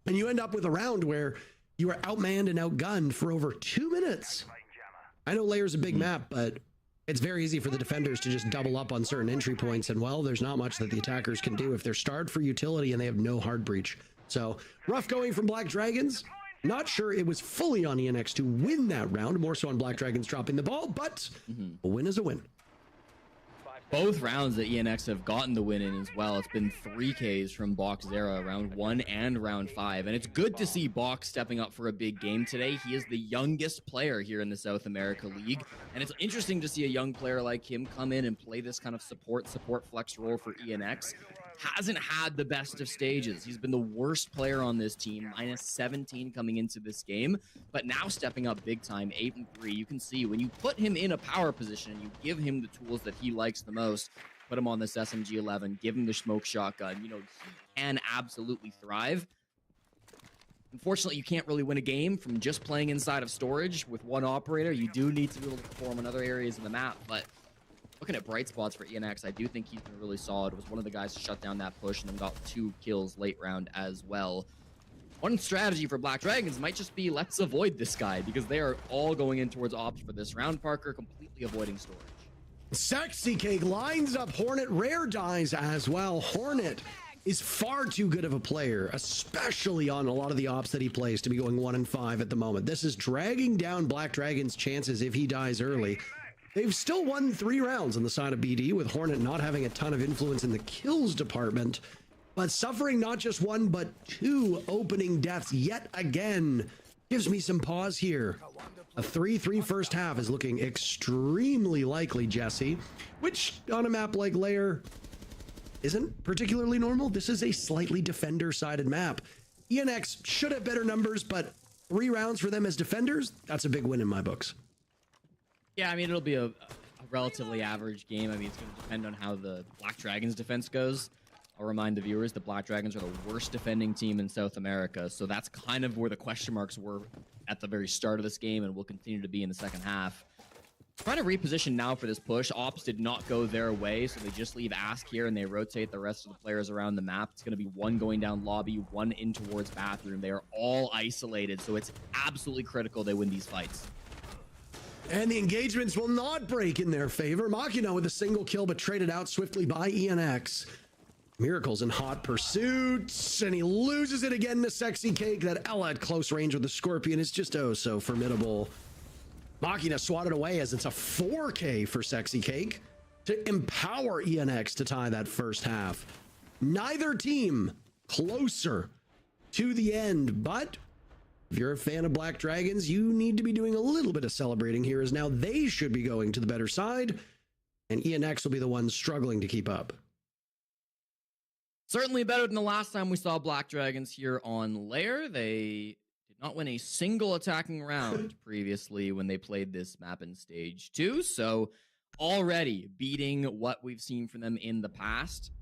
And you end up with a round where you are outmanned and outgunned for over 2 minutes. I know Layer's a big map, but it's very easy for the defenders to just double up on certain entry points. And, well, there's not much that the attackers can do if they're starved for utility and they have no hard breach. So, rough going from Black Dragons. Not sure it was fully on ENX to win that round. More so on Black Dragons dropping the ball, but a win is a win. Both rounds that ENX have gotten the win in as well. It's been 3Ks from Box Zera, round 1 and round 5. And it's good to see Box stepping up for a big game today. He is the youngest player here in the South America League. And it's interesting to see a young player like him come in and play this kind of support flex role for ENX. Hasn't had the best of stages. He's been the worst player on this team, minus 17 coming into this game, but now stepping up big time, 8-3. You can see when you put him in a power position and you give him the tools that he likes the most, put him on this SMG-11, give him the smoke shotgun, you know, he can absolutely thrive. Unfortunately, you can't really win a game from just playing inside of storage with one operator. You do need to be able to perform in other areas of the map, but looking at bright spots for ENX, I do think he's been really solid. Was one of the guys to shut down that push and then got 2 kills late round as well. One strategy for Black Dragons might just be let's avoid this guy because they are all going in towards ops for this round. Parker completely avoiding storage. Sexy Cake lines up Hornet. Rare dies as well. Hornet is far too good of a player, especially on a lot of the ops that he plays, to be going 1-5 at the moment. This is dragging down Black Dragon's chances if he dies early. They've still won 3 rounds on the side of BD, with Hornet not having a ton of influence in the kills department, but suffering not just 1, but 2 opening deaths yet again. Gives me some pause here. A 3-3 first half is looking extremely likely, Jesse, which on a map like Lair isn't particularly normal. This is a slightly defender-sided map. ENX should have better numbers, but 3 rounds for them as defenders, that's a big win in my books. Yeah, I mean, it'll be a relatively average game. I mean, it's going to depend on how the Black Dragons defense goes. I'll remind the viewers the Black Dragons are the worst defending team in South America, so that's kind of where the question marks were at the very start of this game and will continue to be in the second half. Trying to reposition now for this push. Ops did not go their way, so they just leave Ask here and they rotate the rest of the players around the map. It's going to be 1 going down lobby, 1 in towards bathroom. They are all isolated, so it's absolutely critical they win these fights. And the engagements will not break in their favor. Machina with a single kill, but traded out swiftly by ENX. Miracle's in hot pursuit, and he loses it again to Sexy Cake. That Ella at close range with the Scorpion is just oh so formidable. Machina swatted away as it's a 4K for Sexy Cake. to empower ENX to tie that first half. Neither team closer to the end, but if you're a fan of Black Dragons, you need to be doing a little bit of celebrating here, as now they should be going to the better side, and ENX will be the ones struggling to keep up. Certainly better than the last time we saw Black Dragons here on Lair. They did not win a single attacking round previously when they played this map in Stage 2, so already beating what we've seen from them in the past.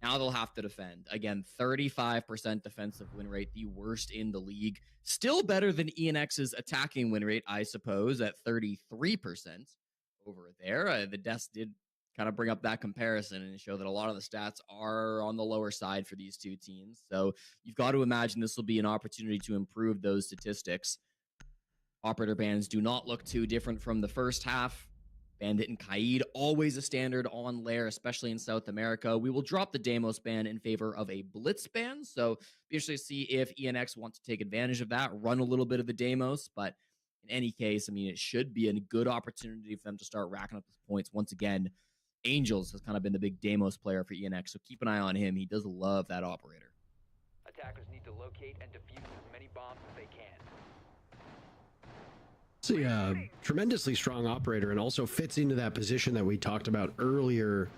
Now they'll have to defend. Again, 35% defensive win rate, the worst in the league. Still better than ENX's attacking win rate, I suppose, at 33% over there. The desk did kind of bring up that comparison and show that a lot of the stats are on the lower side for these two teams. So you've got to imagine this will be an opportunity to improve those statistics. Operator bans do not look too different from the first half. Bandit and Kaid, always a standard on Lair, especially in South America. We will drop the Deimos ban in favor of a Blitz ban, so be interested to see if ENX want to take advantage of that, run a little bit of the Deimos, but in any case, I mean, it should be a good opportunity for them to start racking up those points. Once again, Angels has kind of been the big Deimos player for ENX, so keep an eye on him. He does love that operator. Attackers need to locate and defuse as many bombs as they can. It's a tremendously strong operator, and also fits into that position that we talked about earlier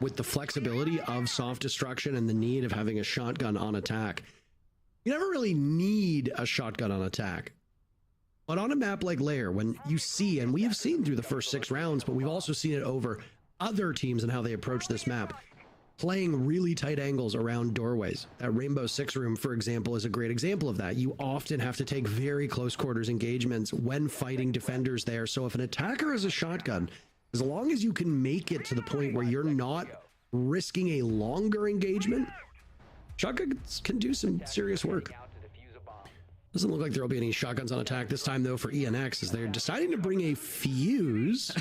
with the flexibility of soft destruction and the need of having a shotgun on attack. You never really need a shotgun on attack. But on a map like Lair, when you see, and we have seen through the first 6 rounds, but we've also seen it over other teams and how they approach this map, playing really tight angles around doorways. That Rainbow Six room, for example, is a great example of that. You often have to take very close quarters engagements when fighting defenders there. So if an attacker has a shotgun, as long as you can make it to the point where you're not risking a longer engagement, shotguns can do some serious work. Doesn't look like there will be any shotguns on attack this time, though, for ENX, as they're deciding to bring a fuse.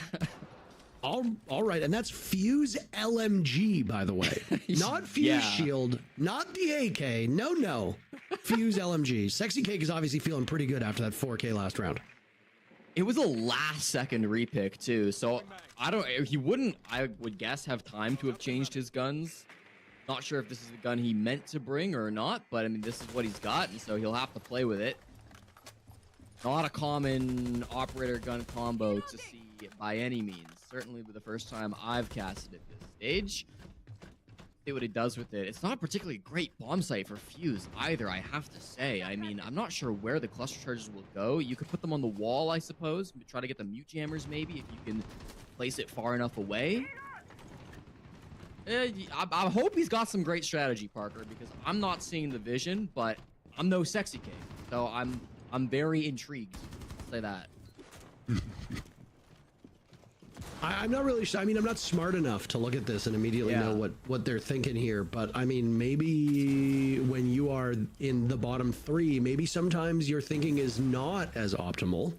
All right, and that's Fuse LMG, by the way. Not Fuse Shield, not the AK. No. Fuse LMG. Sexy Cake is obviously feeling pretty good after that 4K last round. It was a last-second repick, too, so he wouldn't, I would guess, have time to have changed his guns. Not sure if this is the gun he meant to bring or not, but, I mean, this is what he's got, and so he'll have to play with it. Not a common operator gun combo to see by any means. Certainly the first time I've casted at this stage. See what it does with it. It's not a particularly great bomb site for Fuse either, I have to say. I mean, I'm not sure where the cluster charges will go. You could put them on the wall, I suppose. Try to get the mute jammers, maybe, if you can place it far enough away. I hope he's got some great strategy, Parker, because I'm not seeing the vision, but I'm no Sexy Cake. So I'm very intrigued. I'll say that. I'm not really sure. I mean, I'm not smart enough to look at this and immediately know what they're thinking here. But I mean, maybe when you are in the bottom 3, maybe sometimes your thinking is not as optimal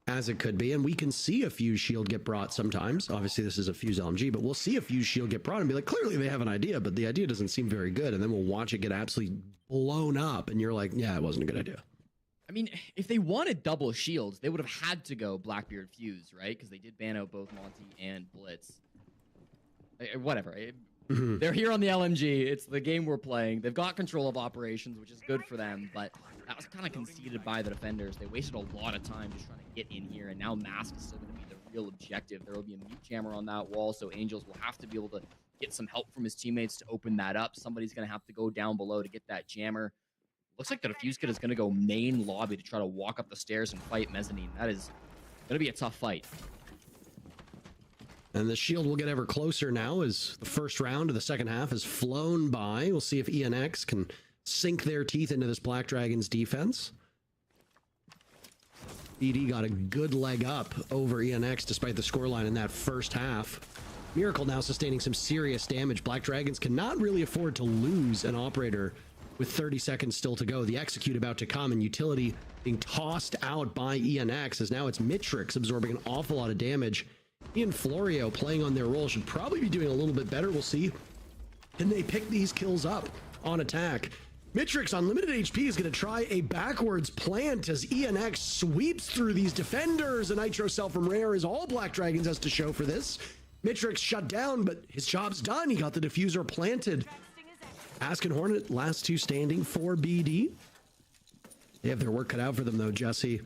as it could be. And we can see a Fuse Shield get brought sometimes. Obviously, this is a Fuse LMG, but we'll see a Fuse Shield get brought and be like, clearly they have an idea, but the idea doesn't seem very good. And then we'll watch it get absolutely blown up. And you're like, yeah, it wasn't a good idea. I mean, if they wanted double shields, they would have had to go Blackbeard Fuse, right? Because they did ban out both Monty and Blitz. Whatever. They're here on the LMG. It's the game we're playing. They've got control of operations, which is good for them, but that was kind of conceded by the defenders. They wasted a lot of time just trying to get in here, and now Mask is still going to be the real objective. There will be a mute jammer on that wall, so Angels will have to be able to get some help from his teammates to open that up. Somebody's going to have to go down below to get that jammer. Looks like the defuse kit is going to go main lobby to try to walk up the stairs and fight Mezzanine. That is going to be a tough fight. And the shield will get ever closer now as the first round of the second half has flown by. We'll see if ENX can sink their teeth into this Black Dragons defense. BD got a good leg up over ENX despite the scoreline in that first half. Miracle now sustaining some serious damage. Black Dragons cannot really afford to lose an operator with 30 seconds still to go. The execute about to come, and utility being tossed out by ENX as now it's Mitrix absorbing an awful lot of damage. He and Florio playing on their role should probably be doing a little bit better. We'll see. Can they pick these kills up on attack? Mitrix on limited HP is going to try a backwards plant as ENX sweeps through these defenders. A Nitro Cell from Rare is all Black Dragons has to show for this. Mitrix shut down, but his job's done. He got the diffuser planted. Ask and Hornet, last two standing for BD. They have their work cut out for them, though, Jesse.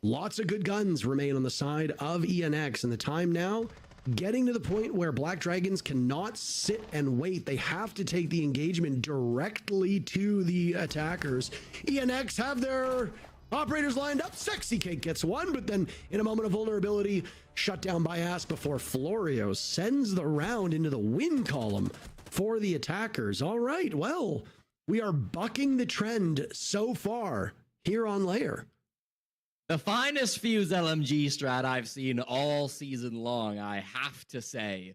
Lots of good guns remain on the side of ENX, and the time now getting to the point where Black Dragons cannot sit and wait. They have to take the engagement directly to the attackers. ENX have their operators lined up. Sexy Cake gets one, but then in a moment of vulnerability, shut down by Ass before Florio sends the round into the win column for the attackers. All right, well, we are bucking the trend so far here on Lair. The finest Fuse LMG strat I've seen all season long, I have to say.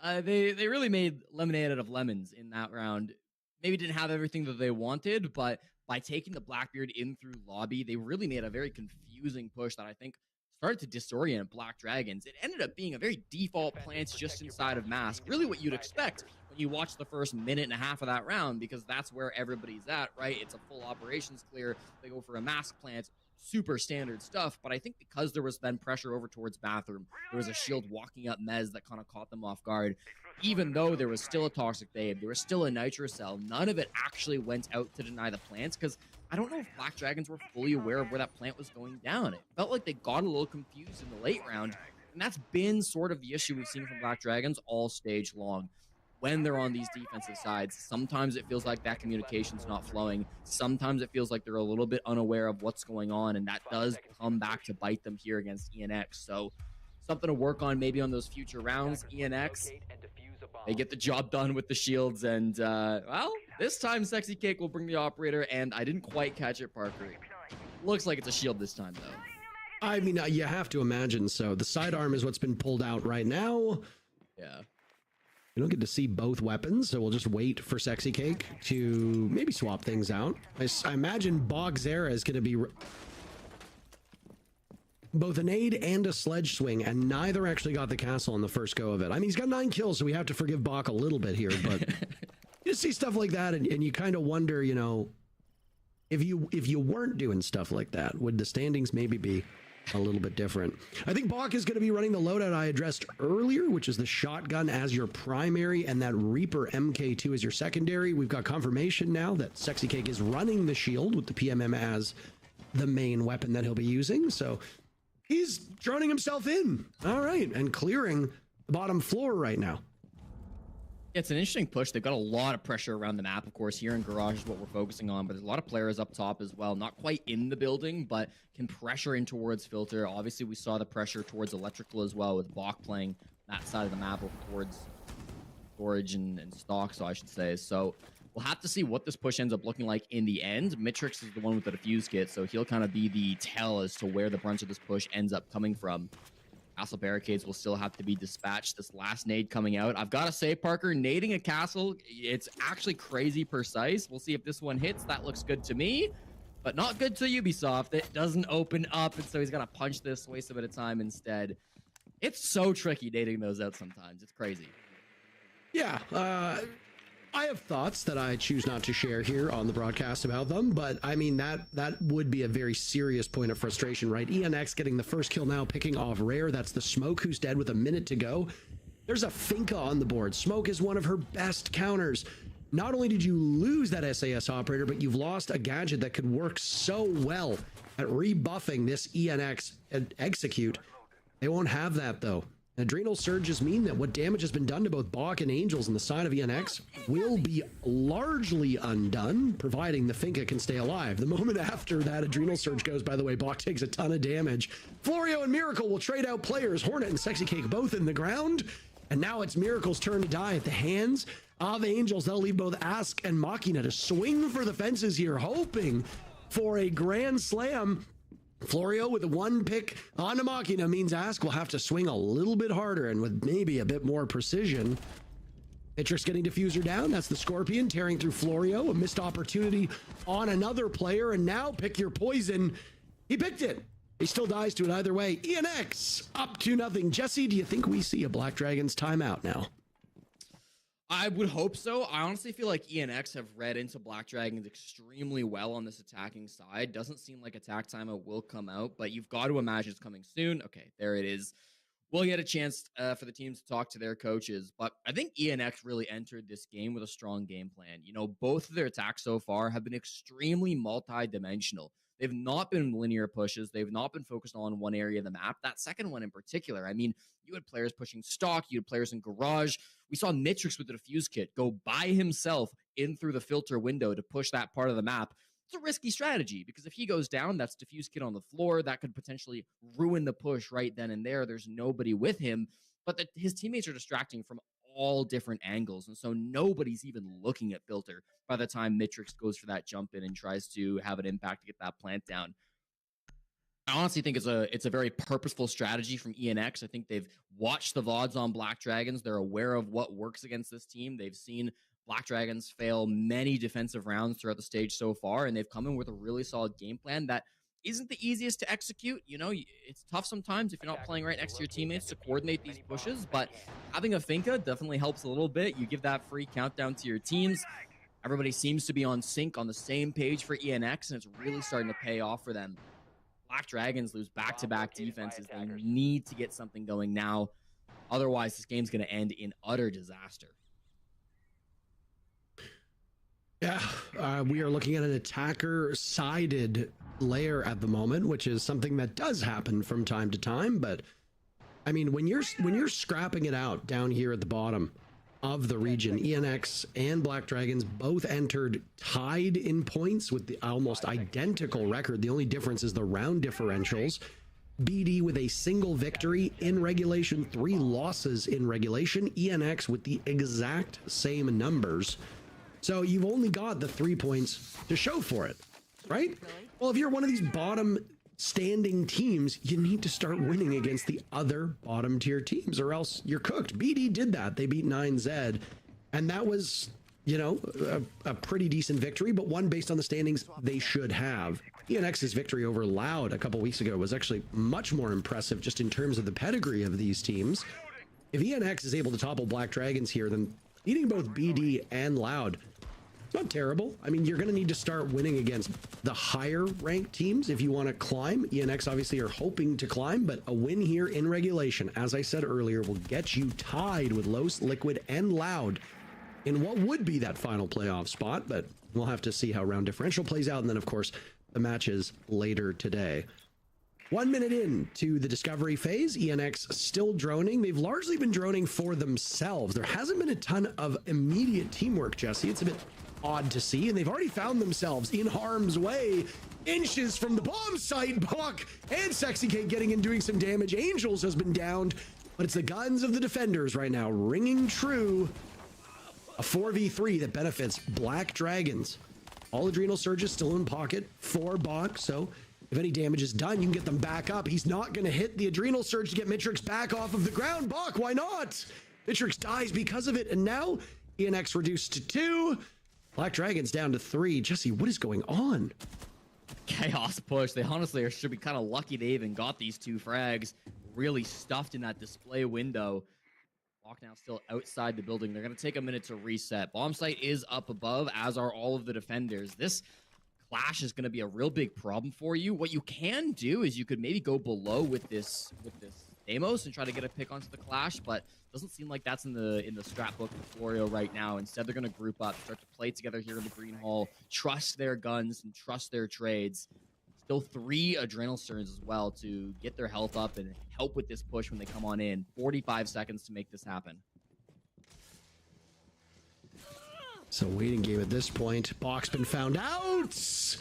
They really made lemonade out of lemons in that round. Maybe didn't have everything that they wanted, but by taking the Blackbeard in through lobby, they really made a very confusing push that I think started to disorient Black Dragons. It ended up being a very default plant just inside of Mask. Really what you'd expect when you watch the first minute and a half of that round, because that's where everybody's at, right? It's a full operations clear. They go for a Mask plant. Super standard stuff, but I think because there was then pressure over towards Bathroom, there was a shield walking up Mez that kind of caught them off guard. Even though there was still a Toxic Babe, there was still a Nitro Cell, none of it actually went out to deny the plants, because I don't know if Black Dragons were fully aware of where that plant was going down. It felt like they got a little confused in the late round, and that's been sort of the issue we've seen from Black Dragons all stage long. When they're on these defensive sides, sometimes it feels like that communication's not flowing. Sometimes it feels like they're a little bit unaware of what's going on, and that does come back to bite them here against ENX. So something to work on maybe on those future rounds. ENX, they get the job done with the shields, and well, this time Sexy Cake will bring the operator, and I didn't quite catch it, Parker. Looks like it's a shield this time, though. I mean, you have to imagine so. The sidearm is what's been pulled out right now. Yeah. We don't get to see both weapons, so we'll just wait for Sexy Cake to maybe swap things out. I imagine Bogzera is going to be both a nade and a sledge swing, and neither actually got the castle on the first go of it. I mean, he's got 9 kills, so we have to forgive Bach a little bit here, but you see stuff like that, and you kind of wonder, you know, if you weren't doing stuff like that, would the standings maybe be a little bit different? I think Bach is going to be running the loadout I addressed earlier, which is the shotgun as your primary and that Reaper MK2 as your secondary. We've got confirmation now that Sexy Cake is running the shield with the PMM as the main weapon that he'll be using. So he's droning himself in. All right. And clearing the bottom floor right now. It's an interesting push. They've got a lot of pressure around the map. Of course, here in Garage is what we're focusing on, but there's a lot of players up top as well. Not quite in the building, but can pressure in towards Filter. Obviously, we saw the pressure towards Electrical as well, with Bach playing that side of the map towards storage and stock, so I should say. So we'll have to see what this push ends up looking like in the end. Mitrix is the one with the defuse kit, so he'll kind of be the tell as to where the brunt of this push ends up coming from. Castle barricades will still have to be dispatched. This last nade coming out. I've got to say, Parker, nading a castle, it's actually crazy precise. We'll see if this one hits. That looks good to me, but not good to Ubisoft. It doesn't open up, and so he's got to punch this, waste a bit of time instead. It's so tricky nading those out sometimes. It's crazy. Yeah, I have thoughts that I choose not to share here on the broadcast about them, but I mean, that would be a very serious point of frustration, right? ENX getting the first kill now, picking off Rare. That's the Smoke who's dead with a minute to go. There's a Finca on the board. Smoke is one of her best counters. Not only did you lose that SAS operator, but you've lost a gadget that could work so well at rebuffing this ENX and execute. They won't have that, though. Adrenal surges mean that what damage has been done to both Bach and Angels on the side of ENX will be largely undone, providing the Finca can stay alive. The moment after that adrenal surge goes, by the way, Bach takes a ton of damage. Florio and Miracle will trade out players. Hornet and Sexy Cake both in the ground. And now it's Miracle's turn to die at the hands of Angels. That'll leave both Ask and Machina to swing for the fences here, hoping for a grand slam. Florio with one pick on the Machina means Ask will have to swing a little bit harder and with maybe a bit more precision. Mitrix getting diffuser down. That's the Scorpion tearing through Florio. A missed opportunity on another player, and now pick your poison. He picked it. He still dies to it either way. ENX up to nothing. Jesse, do you think we see a Black Dragons timeout now? I would hope so. I honestly feel like ENX have read into Black Dragons extremely well on this attacking side. Doesn't seem like attack timer will come out, but you've got to imagine it's coming soon. Okay, there it is. We'll get a chance for the teams to talk to their coaches, but I think ENX really entered this game with a strong game plan. You know, both of their attacks so far have been extremely multi-dimensional. They've not been linear pushes. They've not been focused on one area of the map. That second one in particular, I mean, you had players pushing stock. You had players in garage. We saw Nitrix with the defuse kit go by himself in through the filter window to push that part of the map. It's a risky strategy because if he goes down, that's defuse kit on the floor. That could potentially ruin the push right then and there. There's nobody with him, but his teammates are distracting from all different angles. And so nobody's even looking at filter by the time Nitrix goes for that jump in and tries to have an impact to get that plant down. I honestly think it's a very purposeful strategy from ENX. I think they've watched the VODs on Black Dragons. They're aware of what works against this team. They've seen Black Dragons fail many defensive rounds throughout the stage so far, and they've come in with a really solid game plan that isn't the easiest to execute. You know, it's tough sometimes if you're not playing right next to your teammates to coordinate these pushes, but having a Finka definitely helps a little bit. You give that free countdown to your teams. Everybody seems to be on sync, on the same page for ENX, and it's really starting to pay off for them. Black Dragons lose back-to-back defenses. They need to get something going now. Otherwise, this game's going to end in utter disaster. Yeah, we are looking at an attacker-sided layer at the moment, which is something that does happen from time to time. But I mean, when you're scrapping it out down here at the bottom of the region, ENX and Black Dragons both entered tied in points with the almost identical record. The only difference is the round differentials. BD with a single victory in regulation, 3 losses in regulation. ENX with the exact same numbers. So you've only got the 3 points to show for it, right? Well, if you're one of these bottom standing teams, you need to start winning against the other bottom tier teams or else you're cooked. BD did that. They beat 9Z, and that was, you know, a pretty decent victory, but one based on the standings they should have. ENX's victory over Loud a couple weeks ago was actually much more impressive just in terms of the pedigree of these teams. If ENX is able to topple Black Dragons here, then beating both BD and Loud, it's not terrible. I mean, you're going to need to start winning against the higher ranked teams if you want to climb. ENX obviously are hoping to climb, but a win here in regulation, as I said earlier, will get you tied with Los, Liquid, and Loud in what would be that final playoff spot, but we'll have to see how round differential plays out. And then, of course, the matches later today. 1 minute into the discovery phase, ENX still droning. They've largely been droning for themselves. There hasn't been a ton of immediate teamwork, Jesse. It's a bit odd to see, and they've already found themselves in harm's way, inches from the bomb site. Buck and Sexy Kate getting in, doing some damage. Angels has been downed, but it's the guns of the defenders right now ringing true. A 4v3 that benefits Black Dragons. All Adrenal Surges still in pocket for Bach, so if any damage is done, you can get them back up. He's not going to hit the Adrenal Surge to get Mitrix back off of the ground. Bach, why not? Mitrix dies because of it, and now ENX reduced to 2. Black Dragons down to 3. Jesse, what is going on? Chaos push. They honestly should be kind of lucky they even got these 2 frags really stuffed in that display window. Bach now still outside the building. They're going to take a minute to reset. Bomb site is up above, as are all of the defenders. This clash is going to be a real big problem for you. What you can do is you could maybe go below with this Deimos and try to get a pick onto the clash, but doesn't seem like that's in the strat book for Furia right now. Instead, they're going to group up, start to play together here in the Green Hall, trust their guns and trust their trades. Still 3 Adrenal Surges as well to get their health up and help with this push when they come on in. 45 seconds to make this happen. So waiting game at this point. Bach's been found out.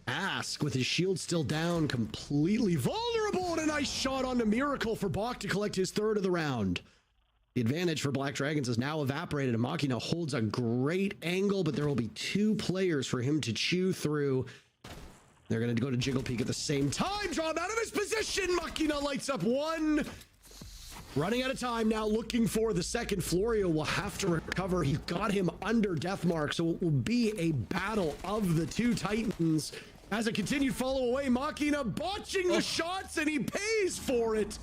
Ask with his shield still down, completely vulnerable, and a nice shot onto Miracle for Bach to collect his 3rd of the round. The advantage for Black Dragons is now evaporated, and Machina holds a great angle, but there will be 2 players for him to chew through. They're going to go to Jiggle Peek at the same time. Draw him out of his position. Machina lights up 1. Running out of time now, looking for the second. Florio will have to recover. He got him under death mark, so it will be a battle of the 2 Titans. As a continued follow away, Machina botching the shots, and he pays for it.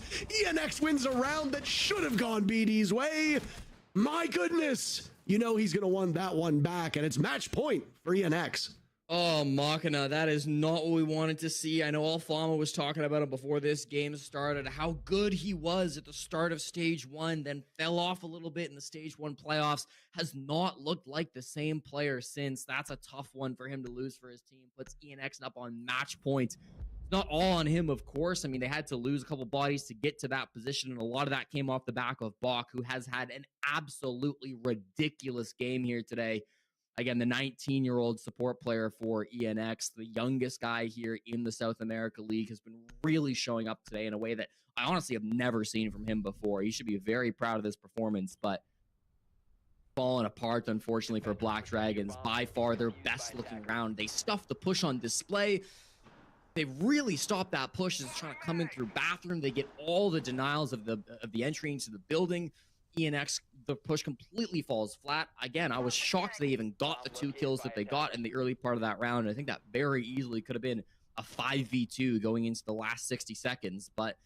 ENX wins a round that should have gone BD's way. My goodness. you know he's going to want that one back, and it's match point for ENX. Oh, Machina, that is not what we wanted to see. I know Alfama was talking about it before this game started, how good he was at the start of Stage 1, then fell off a little bit in the Stage 1 playoffs, has not looked like the same player since. That's a tough one for him to lose for his team. Puts ENX up on match point. It's not all on him, of course. I mean, they had to lose a couple bodies to get to that position, and a lot of that came off the back of Bach, who has had an absolutely ridiculous game here today. Again, the 19-year-old support player for ENX, the youngest guy here in the South America League, has been really showing up today in a way that I honestly have never seen from him before. He should be very proud of this performance, but fallen apart, unfortunately, for Black Dragons. By far their best-looking round. They stuffed the push on display. They really stopped that push as it's trying to come in through bathroom. They get all the denials of the entry into the building. ENX, the push completely falls flat. Again, I was shocked they even got the 2 kills that they got in the early part of that round. I think that very easily could have been a 5v2 going into the last 60 seconds, but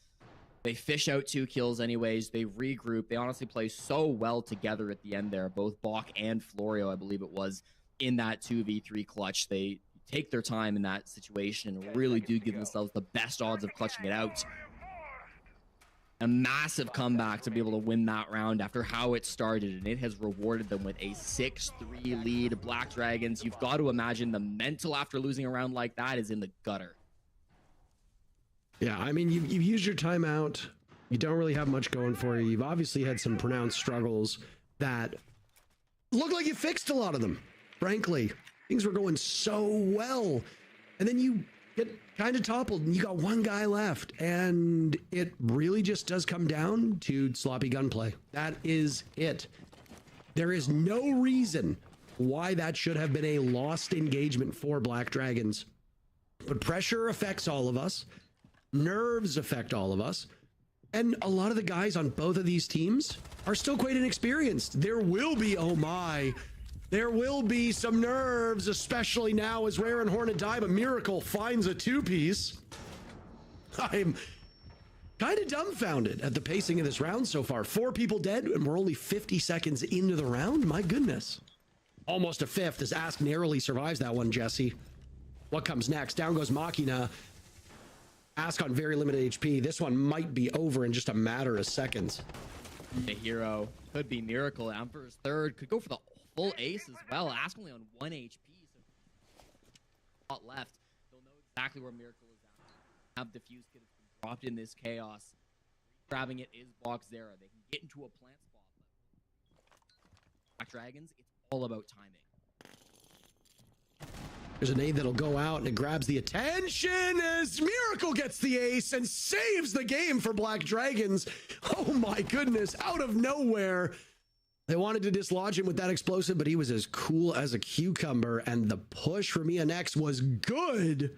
they fish out 2 kills anyways. They regroup. They honestly play so well together at the end there, both Bach and Florio, I believe it was, in that 2v3 clutch. They take their time in that situation and really do give themselves the best odds of clutching it out. A massive comeback to be able to win that round after how it started, and it has rewarded them with a 6-3 lead. Black Dragons, you've got to imagine the mental after losing a round like that is in the gutter. Yeah, I mean, you've used your timeout. You don't really have much going for you. You've obviously had some pronounced struggles that look like you fixed a lot of them, frankly. Things were going so well, and then you get kind of toppled and you got one guy left, and it really just does come down to sloppy gunplay. That is it. There is no reason why that should have been a lost engagement for Black Dragons, but pressure affects all of us, nerves affect all of us, and a lot of the guys on both of these teams are still quite inexperienced. There will be, oh my, there will be some nerves, especially now as Rare and Hornet die, but Miracle finds a 2-piece. I'm kind of dumbfounded at the pacing of this round so far. 4 people dead, and we're only 50 seconds into the round? My goodness. Almost a 5th as Ask narrowly survives that one, Jesse. What comes next? Down goes Machina. Ask on very limited HP. This one might be over in just a matter of seconds. The hero could be Miracle. Emperor's third could go for the full ace as well. Ask only on 1 HP, so not left. They'll know exactly where Miracle is at. Have Diffuse Kid has been dropped in this chaos. Grabbing it is Boxzera. They can get into a plant spot. Black Dragons, it's all about timing. There's a nade that'll go out, and it grabs the attention as Miracle gets the ace and saves the game for Black Dragons. Oh my goodness, out of nowhere. They wanted to dislodge him with that explosive, but he was as cool as a cucumber, and the push from ENX was good.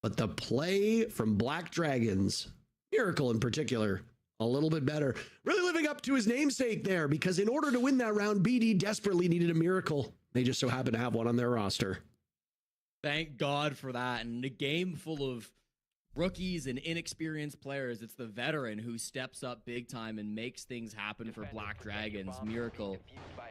But the play from Black Dragons, Miracle in particular, a little bit better. Really living up to his namesake there, because in order to win that round, BD desperately needed a Miracle. They just so happen to have one on their roster. Thank God for that. And a game full of rookies and inexperienced players, it's the veteran who steps up big time and makes things happen for Black Dragons. Miracle,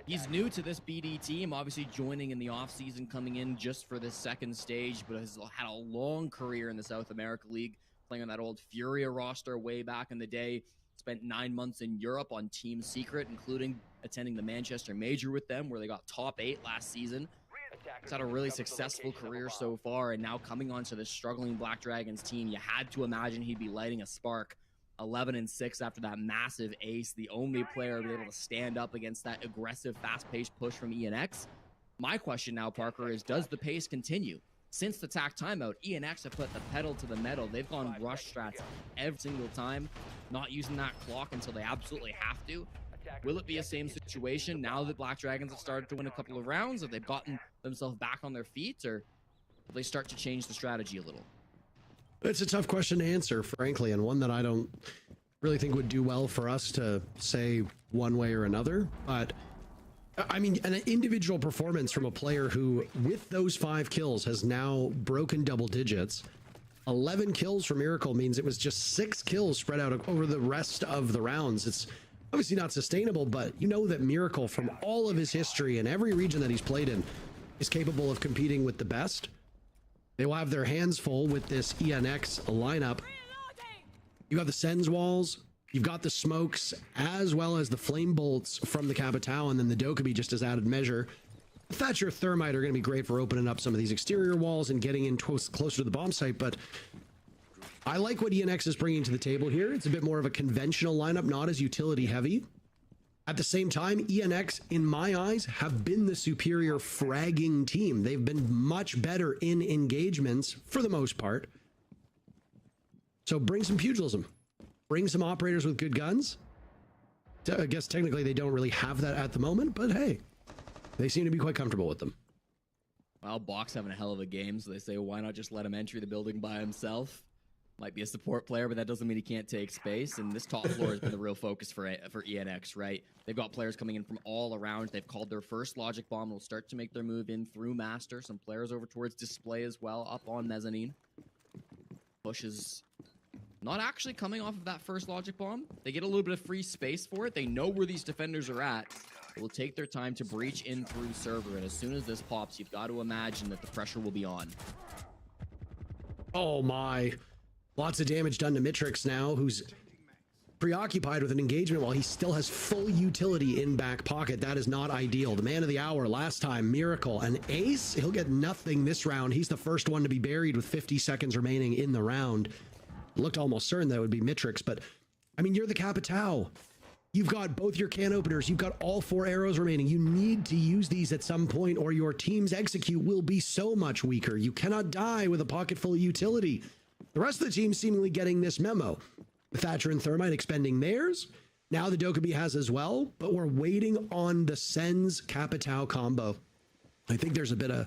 he's new to this BD team, obviously joining in the offseason, coming in just for this second stage, but has had a long career in the South America League, playing on that old Furia roster way back in the day. Spent 9 months in Europe on Team Secret, including attending the Manchester Major with them, where they got top 8 last season. He's had a really successful career so far, and now coming onto this struggling Black Dragons team, you had to imagine he'd be lighting a spark. 11-6 after that massive ace, the only player to be able to stand up against that aggressive, fast-paced push from ENX. My question now, Parker, is does the pace continue? Since the TAC timeout, ENX have put the pedal to the metal. They've gone rush strats every single time, not using that clock until they absolutely have to. Will it be a same situation now that Black Dragons have started to win a couple of rounds? Have they gotten themselves back on their feet, or will they start to change the strategy a little? It's a tough question to answer, frankly, and one that I don't really think would do well for us to say one way or another. But I mean, an individual performance from a player who, with those 5 kills, has now broken double digits. 11 kills for Miracle means it was just 6 kills spread out over the rest of the rounds. It's obviously not sustainable, but you know that Miracle, from all of his history and every region that he's played in, is capable of competing with the best. They will have their hands full with this ENX lineup. You got the Sens walls, you've got the smokes, as well as the flame bolts from the Capitao, and then the Dokkaebi just as added measure. Thatcher Thermite are going to be great for opening up some of these exterior walls and getting in closer to the bomb site, but I like what ENX is bringing to the table here. It's a bit more of a conventional lineup, not as utility heavy. At the same time, ENX, in my eyes, have been the superior fragging team. They've been much better in engagements for the most part. So bring some pugilism. Bring some operators with good guns. I guess technically they don't really have that at the moment, but hey, they seem to be quite comfortable with them. Well, Box having a hell of a game, so they say, why not just let him enter the building by himself? Might be a support player, but that doesn't mean he can't take space. And this top floor has been the real focus for ENX, right? They've got players coming in from all around. They've called their first logic bomb. Will start to make their move in through Master. Some players over towards Display as well, up on Mezzanine. Push is not actually coming off of that first logic bomb. They get a little bit of free space for it. They know where these defenders are at. They will take their time to breach in through server. And as soon as this pops, you've got to imagine that the pressure will be on. Oh my. Lots of damage done to Mitrix now, who's preoccupied with an engagement while he still has full utility in back pocket. That is not ideal. The man of the hour last time, Miracle, an ace. He'll get nothing this round. He's the first one to be buried with 50 seconds remaining in the round. Looked almost certain that would be Mitrix, but I mean, you're the Capitao. You've got both your can openers. You've got all 4 arrows remaining. You need to use these at some point or your team's execute will be so much weaker. You cannot die with a pocket full of utility. The rest of the team seemingly getting this memo. Thatcher and Thermite expending theirs. Now the Dokkaebi has as well, but we're waiting on the Sens Capitao combo. I think there's a bit of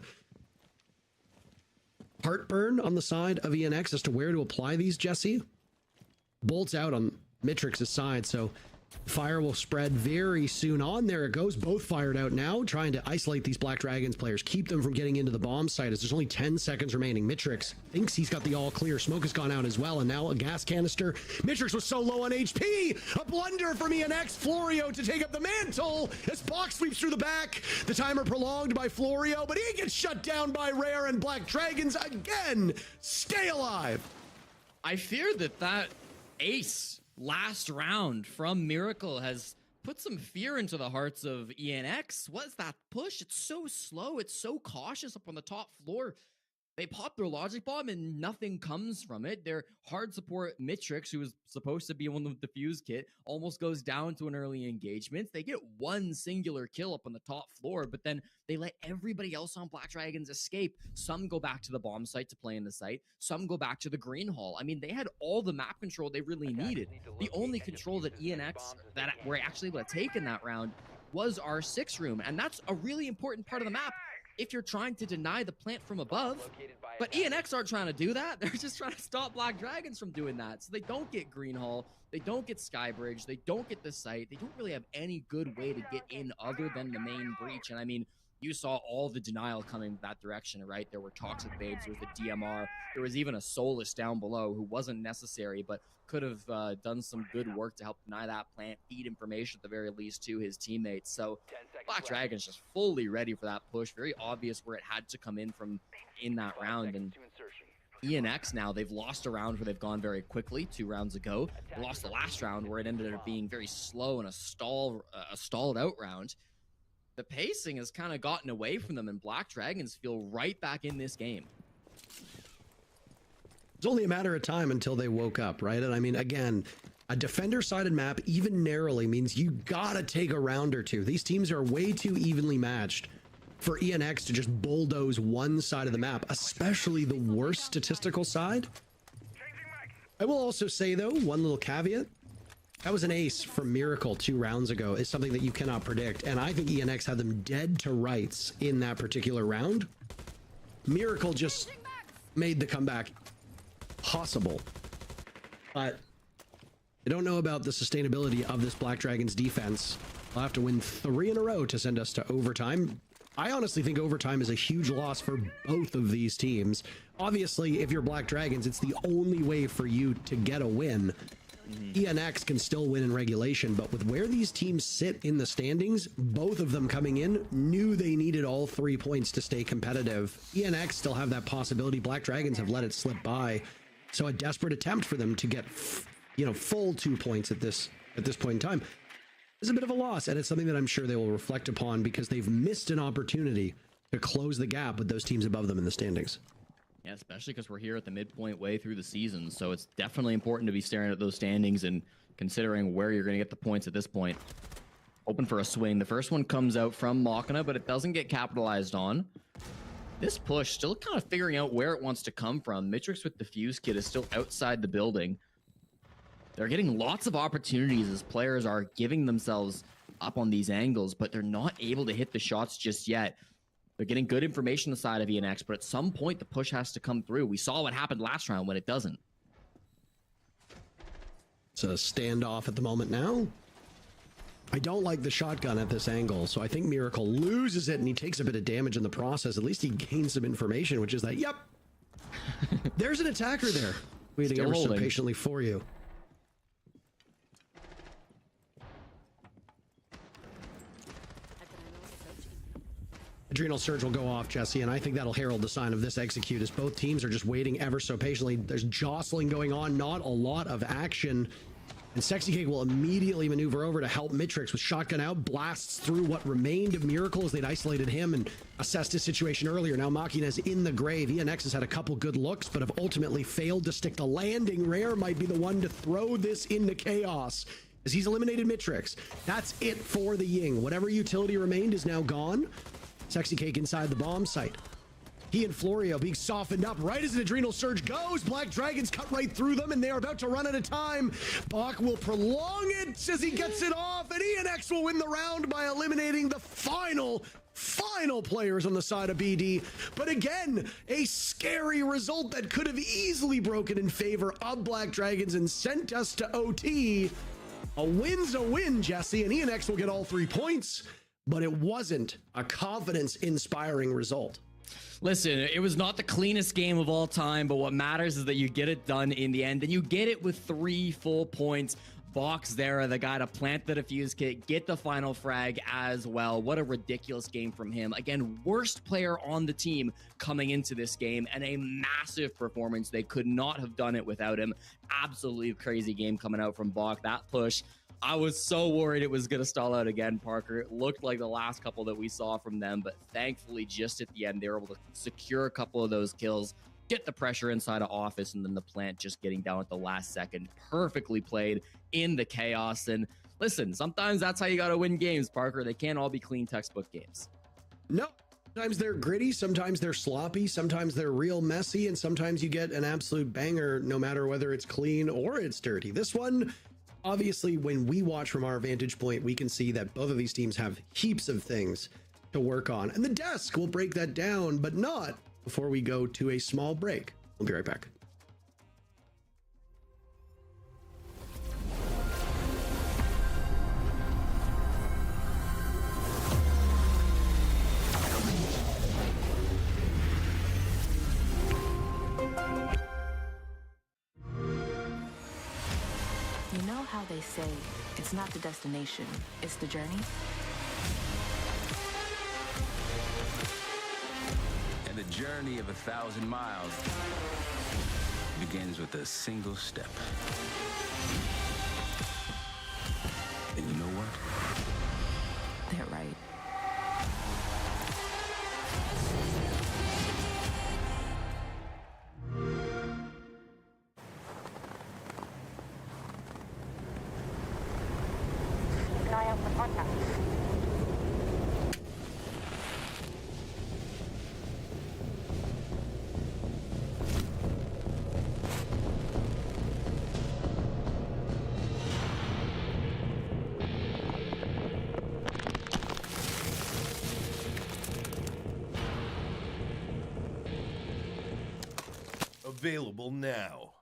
heartburn on the side of ENX as to where to apply these, Jesse. Bolts out on Mitrix's side, so fire will spread very soon on. There it goes. Both fired out now, trying to isolate these Black Dragons players, keep them from getting into the bomb site as there's only 10 seconds remaining. Mitrix thinks he's got the all clear. Smoke has gone out as well, and now a gas canister. Mitrix was so low on HP. A blunder from ENX. Florio to take up the mantle as Box sweeps through the back. The timer prolonged by Florio, but he gets shut down by Rare, and Black Dragons again stay alive. I fear that ace last round from Miracle has put some fear into the hearts of ENX. What's that push? It's so slow. It's so cautious up on the top floor. They pop their logic bomb and nothing comes from it. Their hard support Mitrix, who was supposed to be one with the fuse kit, almost goes down to an early engagement. They get one singular kill up on the top floor, but then they let everybody else on Black Dragons escape. Some go back to the bomb site to play in the site. Some go back to the green hall. I mean, they had all the map control they really needed. The only control that ENX that were actually able to take in that round was our 6 room, and that's a really important part of the map if you're trying to deny the plant from above. But ENX aren't trying to do that. They're just trying to stop Black Dragons from doing that. So they don't get Green Hall, they don't get Skybridge, they don't get the site. They don't really have any good way to get in other than the main breach. And I mean, you saw all the denial coming that direction, right? There were Toxic Babes, there was the DMR, there was even a Soulless down below who wasn't necessary, but could have done some good work to help deny that plant, feed information at the very least to his teammates. So Black Dragon's just fully ready for that push. Very obvious where it had to come in from in that round. And ENX now, they've lost a round where they've gone very quickly 2 rounds ago. They lost the last round where it ended up being very slow and a stalled out round. The pacing has kind of gotten away from them, and Black Dragons feel right back in this game. It's only a matter of time until they woke up, right? And I mean, again, a defender-sided map, even narrowly, means you gotta take a round or two. These teams are way too evenly matched for ENX to just bulldoze one side of the map, especially the worst statistical side. I will also say, though, one little caveat. That was an ace from Miracle 2 rounds ago. Is something that you cannot predict. And I think ENX had them dead to rights in that particular round. Miracle just made the comeback possible. But I don't know about the sustainability of this Black Dragons defense. They'll have to win 3 in a row to send us to overtime. I honestly think overtime is a huge loss for both of these teams. Obviously, if you're Black Dragons, it's the only way for you to get a win. ENX can still win in regulation, but with where these teams sit in the standings, both of them coming in knew they needed all 3 points to stay competitive. ENX still have that possibility. Black Dragons have let it slip by. So a desperate attempt for them to get, full 2 points at this point in time is a bit of a loss. And it's something that I'm sure they will reflect upon because they've missed an opportunity to close the gap with those teams above them in the standings. Yeah, especially because we're here at the midpoint way through the season. So it's definitely important to be staring at those standings and considering where you're going to get the points at this point. Open for a swing. The first one comes out from Machina, but it doesn't get capitalized on. This push, still kind of figuring out where it wants to come from. Mitrix with the Fuse Kit is still outside the building. They're getting lots of opportunities as players are giving themselves up on these angles, but they're not able to hit the shots just yet. They're getting good information on the side of ENX, but at some point the push has to come through. We saw what happened last round when it doesn't. It's a standoff at the moment now. I don't like the shotgun at this angle, so I think Miracle loses it and he takes a bit of damage in the process. At least he gains some information, which is that, yep, there's an attacker there waiting ever so patiently for you. Adrenal Surge will go off, Jesse, and I think that'll herald the sign of this execute as both teams are just waiting ever so patiently. There's jostling going on, not a lot of action. And Sexy Cake will immediately maneuver over to help Mitrix with shotgun out, blasts through what remained of Miracle as they'd isolated him and assessed his situation earlier. Now Machina's in the grave. ENX has had a couple good looks, but have ultimately failed to stick the landing. Rare might be the one to throw this into chaos as he's eliminated Mitrix. That's it for the Ying. Whatever utility remained is now gone. Sexy Cake inside the bomb site. He and Florio being softened up right as an Adrenal Surge goes. Black Dragons cut right through them, and they are about to run out of time. Bach will prolong it as he gets it off, and ENX will win the round by eliminating the final players on the side of BD. But again, a scary result that could have easily broken in favor of Black Dragons and sent us to OT. A win's a win, Jesse, and ENX will get all 3 points. But it wasn't a confidence-inspiring result. Listen, it was not the cleanest game of all time, but what matters is that you get it done in the end, and you get it with 3 full points. Box there, the guy to plant the defuse kit, get the final frag as well. What a ridiculous game from him. Again, worst player on the team coming into this game, and a massive performance. They could not have done it without him. Absolutely crazy game coming out from Bach. That push, I was so worried it was going to stall out again, Parker. It looked like the last couple that we saw from them, but thankfully just at the end, they were able to secure a couple of those kills, get the pressure inside of Office, and then the plant just getting down at the last second. Perfectly played in the chaos. And listen, sometimes that's how you got to win games, Parker. They can't all be clean textbook games. No. Sometimes they're gritty, sometimes they're sloppy, sometimes they're real messy, and sometimes you get an absolute banger no matter whether it's clean or it's dirty. This one, obviously, when we watch from our vantage point, we can see that both of these teams have heaps of things to work on. And the desk will break that down, but not before we go to a small break. We'll be right back. You know how they say, it's not the destination, it's the journey? And the journey of 1,000 miles begins with a single step. And you know what? They're right. Keep an eye out for contact. Available now.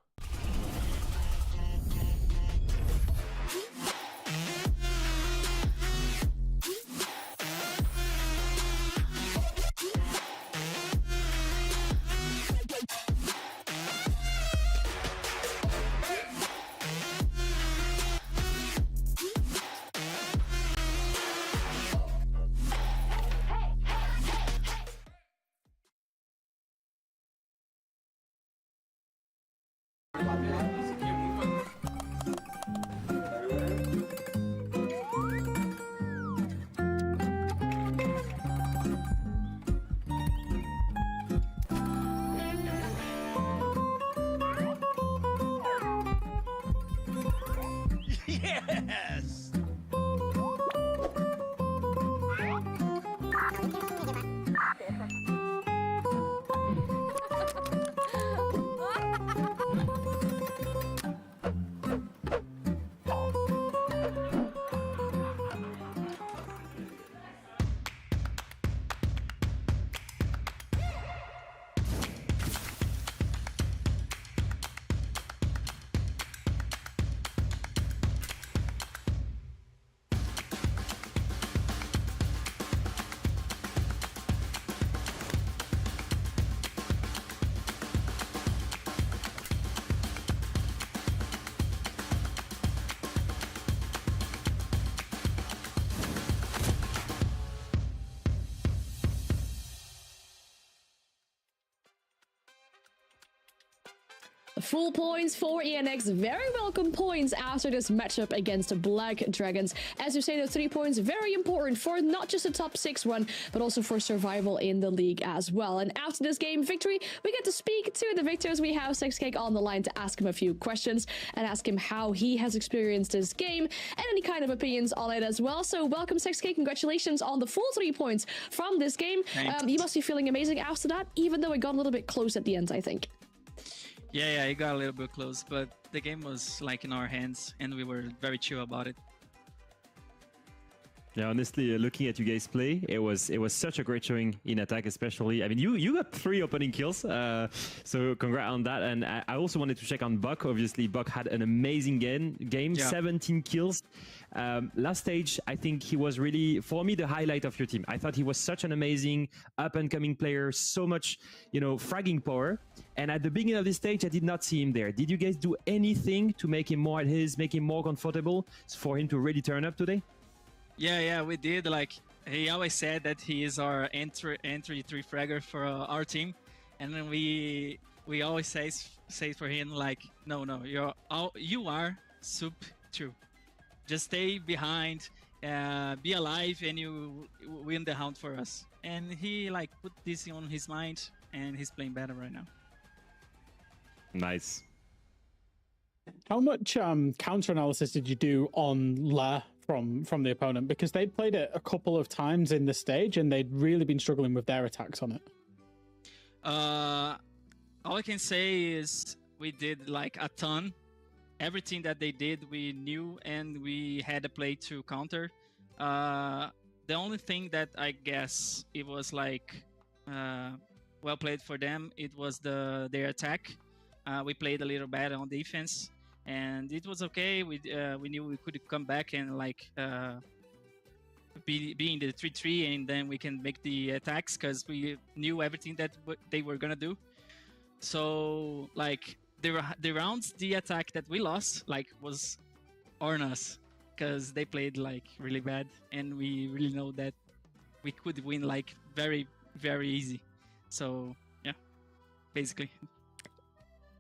full points for ENX. Very welcome points after this matchup against Black Dragons. As you say, the 3 points, very important for not just a top 6 run, but also for survival in the league as well. And after this game victory, we get to speak to the victors. We have Sexcake on the line to ask him a few questions and ask him how he has experienced this game and any kind of opinions on it as well. So welcome, Sexcake. Congratulations on the full 3 points from this game. You must be feeling amazing after that, even though it got a little bit close at the end, I think. Yeah, it got a little bit close, but the game was like in our hands and we were very chill about it. Yeah, honestly, looking at you guys play, it was such a great showing in attack, especially. I mean, you got 3 opening kills, so congrats on that. And I also wanted to check on Buck. Obviously, Buck had an amazing game, yeah. 17 kills. Last stage, I think he was really, for me, the highlight of your team. I thought he was such an amazing up-and-coming player, so much, fragging power. And at the beginning of this stage, I did not see him there. Did you guys do anything to make him more at his, make him more comfortable for him to really turn up today? Yeah, we did. Like, he always said that he is our entry 3 fragger for our team, and then we always say for him like, no, you are soup 2. Just stay behind, be alive, and you win the round for us. And he like put this on his mind, and he's playing better right now. Nice. How much counter analysis did you do on La from the opponent? Because they played it a couple of times in the stage and they'd really been struggling with their attacks on it. All I can say is we did like a ton. Everything that they did, we knew and we had a play to counter. The only thing that I guess it was like well played for them, it was their attack. We played a little better on defense. And it was okay. We knew we could come back and like be in the 3-3, and then we can make the attacks because we knew everything that they were gonna do. So like the rounds, the attack that we lost like was on us because they played like really bad, and we really know that we could win like very, very easy. So yeah, basically.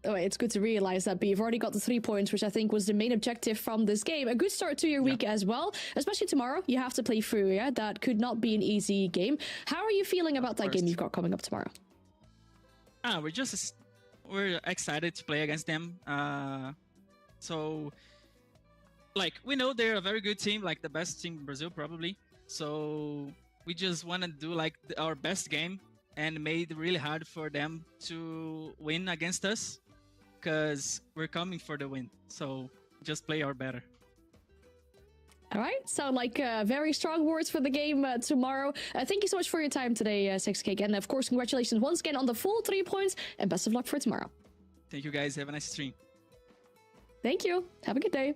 Oh, it's good to realize that, but you've already got the 3 points, which I think was the main objective from this game. A good start to your week as well, especially tomorrow. You have to play Furia. That could not be an easy game. How are you feeling about that game you've got coming up tomorrow? We're excited to play against them. So, like, we know they're a very good team, like the best team in Brazil probably. So we just want to do like our best game and made it really hard for them to win against us, because we're coming for the win. So just play our better. All right, sound like very strong words for the game tomorrow. Thank you so much for your time today, Sexcake. And of course, congratulations once again on the full 3 points, and best of luck for tomorrow. Thank you guys. Have a nice stream. Thank you. Have a good day.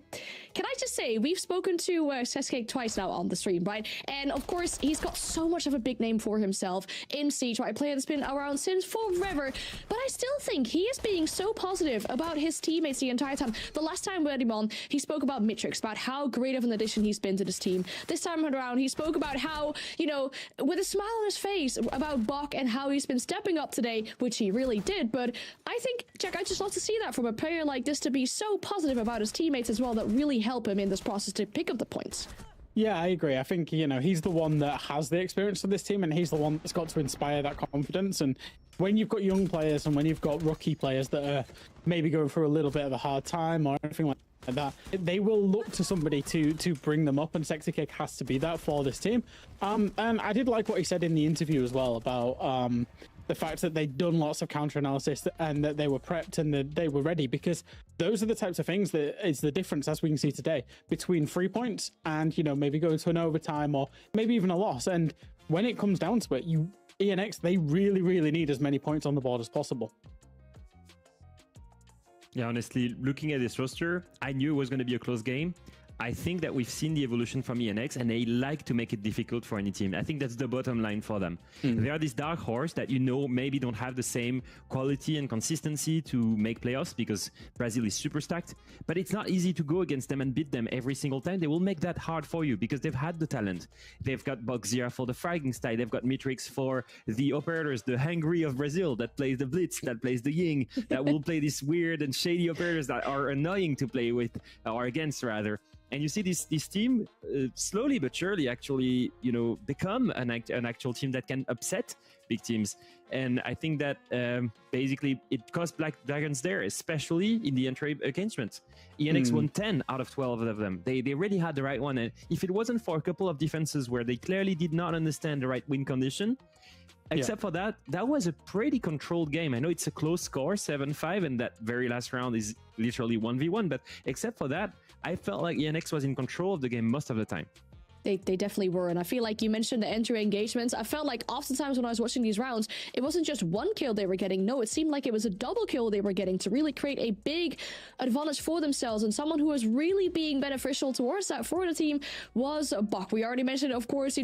Can I just say, we've spoken to Sexcake twice now on the stream, right? And of course, he's got so much of a big name for himself in Siege, right? A player that's been around since forever. But I still think he is being so positive about his teammates the entire time. The last time we had him on, he spoke about Mitrix, about how great of an addition he's been to this team. This time around, he spoke about how, with a smile on his face, about Bach and how he's been stepping up today, which he really did. But I think, Jack, I just love to see that from a player like this, to be so positive about his teammates as well, that really help him in this process to pick up the points. Yeah, I agree. I think, he's the one that has the experience of this team, and he's the one that's got to inspire that confidence. And when you've got young players and when you've got rookie players that are maybe going through a little bit of a hard time or anything like that, they will look to somebody to bring them up, and Sexcake has to be that for this team. And I did like what he said in the interview as well about the fact that they'd done lots of counter analysis and that they were prepped and that they were ready, because those are the types of things that is the difference, as we can see today, between 3 points and, maybe going to an overtime or maybe even a loss. And when it comes down to it, ENX, they really, really need as many points on the board as possible. Yeah, honestly, looking at this roster, I knew it was going to be a close game. I think that we've seen the evolution from ENX, and they like to make it difficult for any team. I think that's the bottom line for them. They are this dark horse that maybe don't have the same quality and consistency to make playoffs because Brazil is super stacked. But it's not easy to go against them and beat them every single time. They will make that hard for you because they've had the talent. They've got Boxia for the fragging style. They've got Mitrix for the operators, the Hungry of Brazil that plays the Blitz, that plays the Ying, that will play these weird and shady operators that are annoying to play with, or against rather. And you see this team slowly but surely actually, become an actual team that can upset big teams. And I think that basically it cost Black Dragons there, especially in the entry engagement. ENX won 10 out of 12 of them. They really had the right one. And if it wasn't for a couple of defenses where they clearly did not understand the right win condition, except for that was a pretty controlled game. I know it's a close score, 7-5, and that very last round is literally 1v1. But except for that, I felt like ENX was in control of the game most of the time. They definitely were, and I feel like you mentioned the entry engagements. I felt like oftentimes when I was watching these rounds, it wasn't just one kill they were getting. No, it seemed like it was a double kill they were getting to really create a big advantage for themselves. And someone who was really being beneficial towards that for the team was Bach. We already mentioned, of course,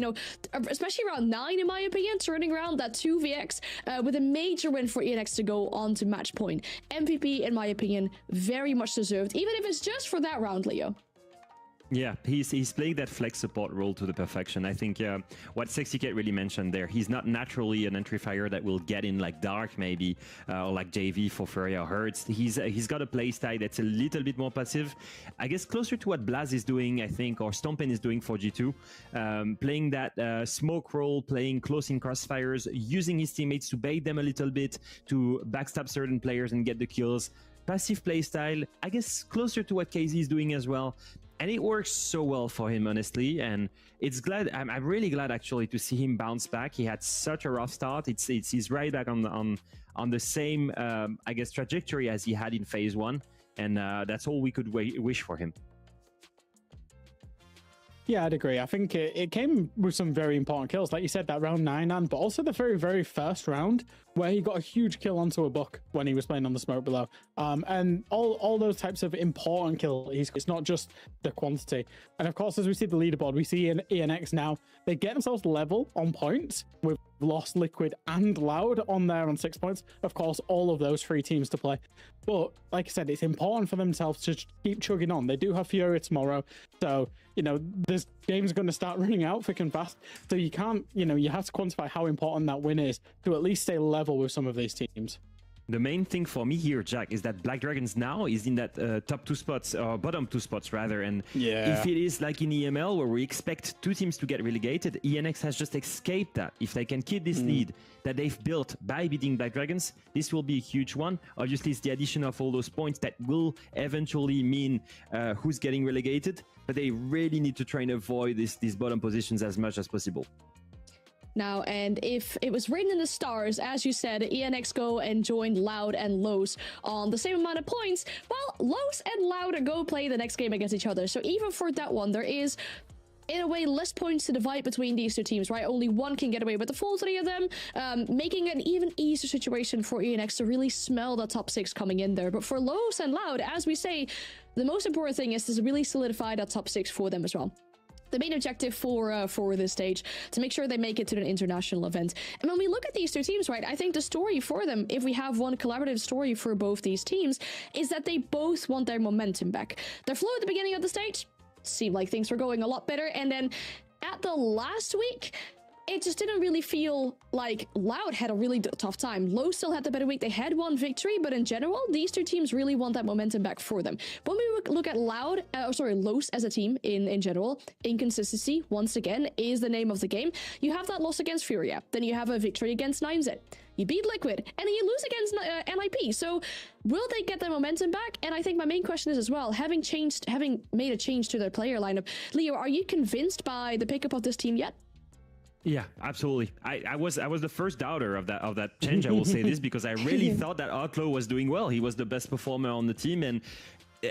especially round 9, in my opinion, turning around that 2vx with a major win for ENX to go on to match point. MVP, in my opinion, very much deserved, even if it's just for that round, Leo. Yeah, he's playing that flex support role to the perfection. I think what SexyCat really mentioned there, he's not naturally an entry fire that will get in like Dark maybe, or like JV for Furia or Hertz. He's got a play style that's a little bit more passive. I guess closer to what Blaz is doing, I think, or Stompen is doing for G2. Playing that smoke role, playing close in crossfires, using his teammates to bait them a little bit, to backstab certain players and get the kills. Passive play style, I guess closer to what KZ is doing as well. And it works so well for him, honestly. And I'm really glad actually to see him bounce back. He had such a rough start. He's right back on the same I guess trajectory as he had in phase 1, and that's all we could wish for him. Yeah, I'd agree. I think it came with some very important kills, like you said, that round 9, but also the very, very first round where he got a huge kill onto a buck when he was playing on the smoke below. And all those types of important kills, it's not just the quantity. And of course, as we see the leaderboard, we see in ENX now, they get themselves level on points with Lost, Liquid, and Loud on there on 6 points. Of course, all of those 3 teams to play. But like I said, it's important for themselves to keep chugging on. They do have Furia tomorrow. So, this game's going to start running out thick and fast. So you can't, you have to quantify how important that win is to at least stay level with some of these teams. The main thing for me here, Jack, is that Black Dragons now is in that top 2 spots, or bottom 2 spots rather. And if it is like in EML where we expect 2 teams to get relegated, ENX has just escaped that. If they can keep this lead that they've built by beating Black Dragons, this will be a huge one. Obviously, it's the addition of all those points that will eventually mean who's getting relegated. But they really need to try and avoid these bottom positions as much as possible. Now, and if it was written in the stars, as you said, ENX go and joined Loud and Los on the same amount of points, well, Los and Loud go play the next game against each other. So even for that one, there is, in a way, less points to divide between these 2 teams, right? Only one can get away with the full 3 of them, making an even easier situation for ENX to really smell the top 6 coming in there. But for Los and Loud, as we say, the most important thing is to really solidify that top 6 for them as well. The main objective for this stage, to make sure they make it to an international event. And when we look at these 2 teams, right, I think the story for them, if we have one collaborative story for both these teams, is that they both want their momentum back. Their flow at the beginning of the stage seemed like things were going a lot better, and then at the last week, it just didn't really feel like Loud had a really tough time. Low still had the better week. They had one victory, but in general, these 2 teams really want that momentum back for them. When we look at Los as a team in general, inconsistency, once again, is the name of the game. You have that loss against Furia. Then you have a victory against 9Z. You beat Liquid, and then you lose against NIP. So will they get their momentum back? And I think my main question is as well, having made a change to their player lineup, Leo, are you convinced by the pickup of this team yet? Yeah, absolutely. I was the first doubter of that change. I will say this because I really thought that Outlaw was doing well. He was the best performer on the team, and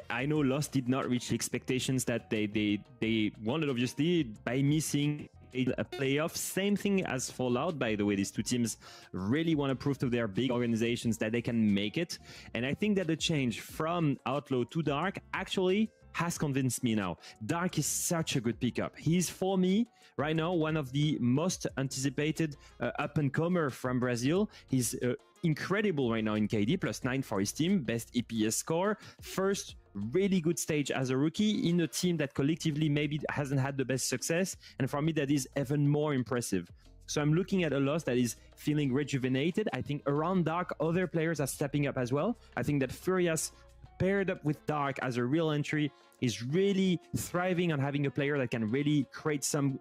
I know Lost did not reach the expectations that they wanted, obviously, by missing a playoff. Same thing as for Loud, by the way. These 2 teams really want to prove to their big organizations that they can make it. And I think that the change from Outlaw to Dark actually has convinced me now. Dark is such a good pickup. He's, for me, right now, one of the most anticipated up-and-comer from Brazil. He's incredible right now in KD, +9 for his team, best EPS score, first really good stage as a rookie in a team that collectively maybe hasn't had the best success. And for me, that is even more impressive. So I'm looking at a loss that is feeling rejuvenated. I think around Dark, other players are stepping up as well. I think that Furia's paired up with Dark as a real entry is really thriving on having a player that can really create some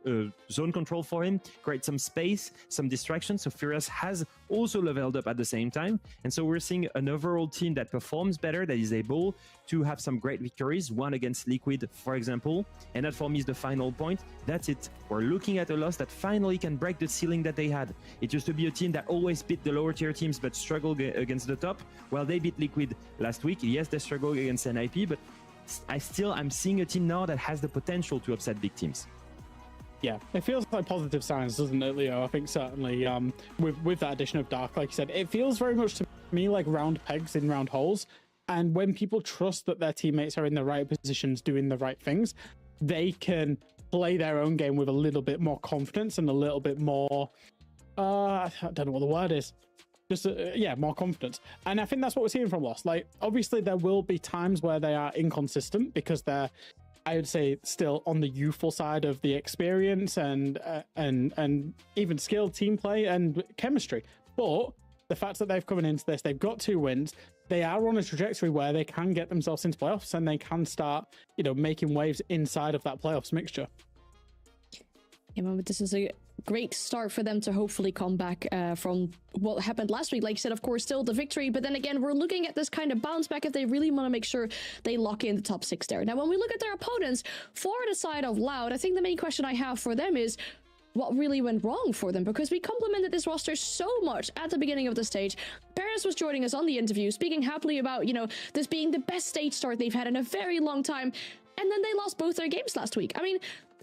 zone control for him, create some space, some distraction. So Furious has also leveled up at the same time. And so we're seeing an overall team that performs better, that is able to have some great victories, one against Liquid, for example. And that for me is the final point. That's it. We're looking at a loss that finally can break the ceiling that they had. It used to be a team that always beat the lower tier teams but struggled against the top. Well, they beat Liquid last week. Yes, they struggled against NIP, but I'm seeing a team now that has the potential to upset big teams. Yeah, it feels like positive signs, doesn't it, Leo? I think certainly with that addition of Dark, like you said, it feels very much to me like round pegs in round holes. And when people trust that their teammates are in the right positions, doing the right things, they can play their own game with a little bit more confidence and a little bit more, I don't know what the word is. Just more confidence. And I think that's what we're seeing from Lost. Like, obviously there will be times where they are inconsistent because they're, I would say, still on the youthful side of the experience and even skilled team play and chemistry. But the fact that they've come into this, they've got 2 wins. They are on a trajectory where they can get themselves into playoffs and they can start, making waves inside of that playoffs mixture. Yeah, but this is a great start for them to hopefully come back from what happened last week. Like you said, of course, still the victory. But then again, we're looking at this kind of bounce back if they really want to make sure they lock in the top 6 there. Now, when we look at their opponents for the side of Loud, I think the main question I have for them is what really went wrong for them, because we complimented this roster so much at the beginning of the stage. Paris was joining us on the interview, speaking happily about, this being the best stage start they've had in a very long time. And then they lost both their games last week. I mean,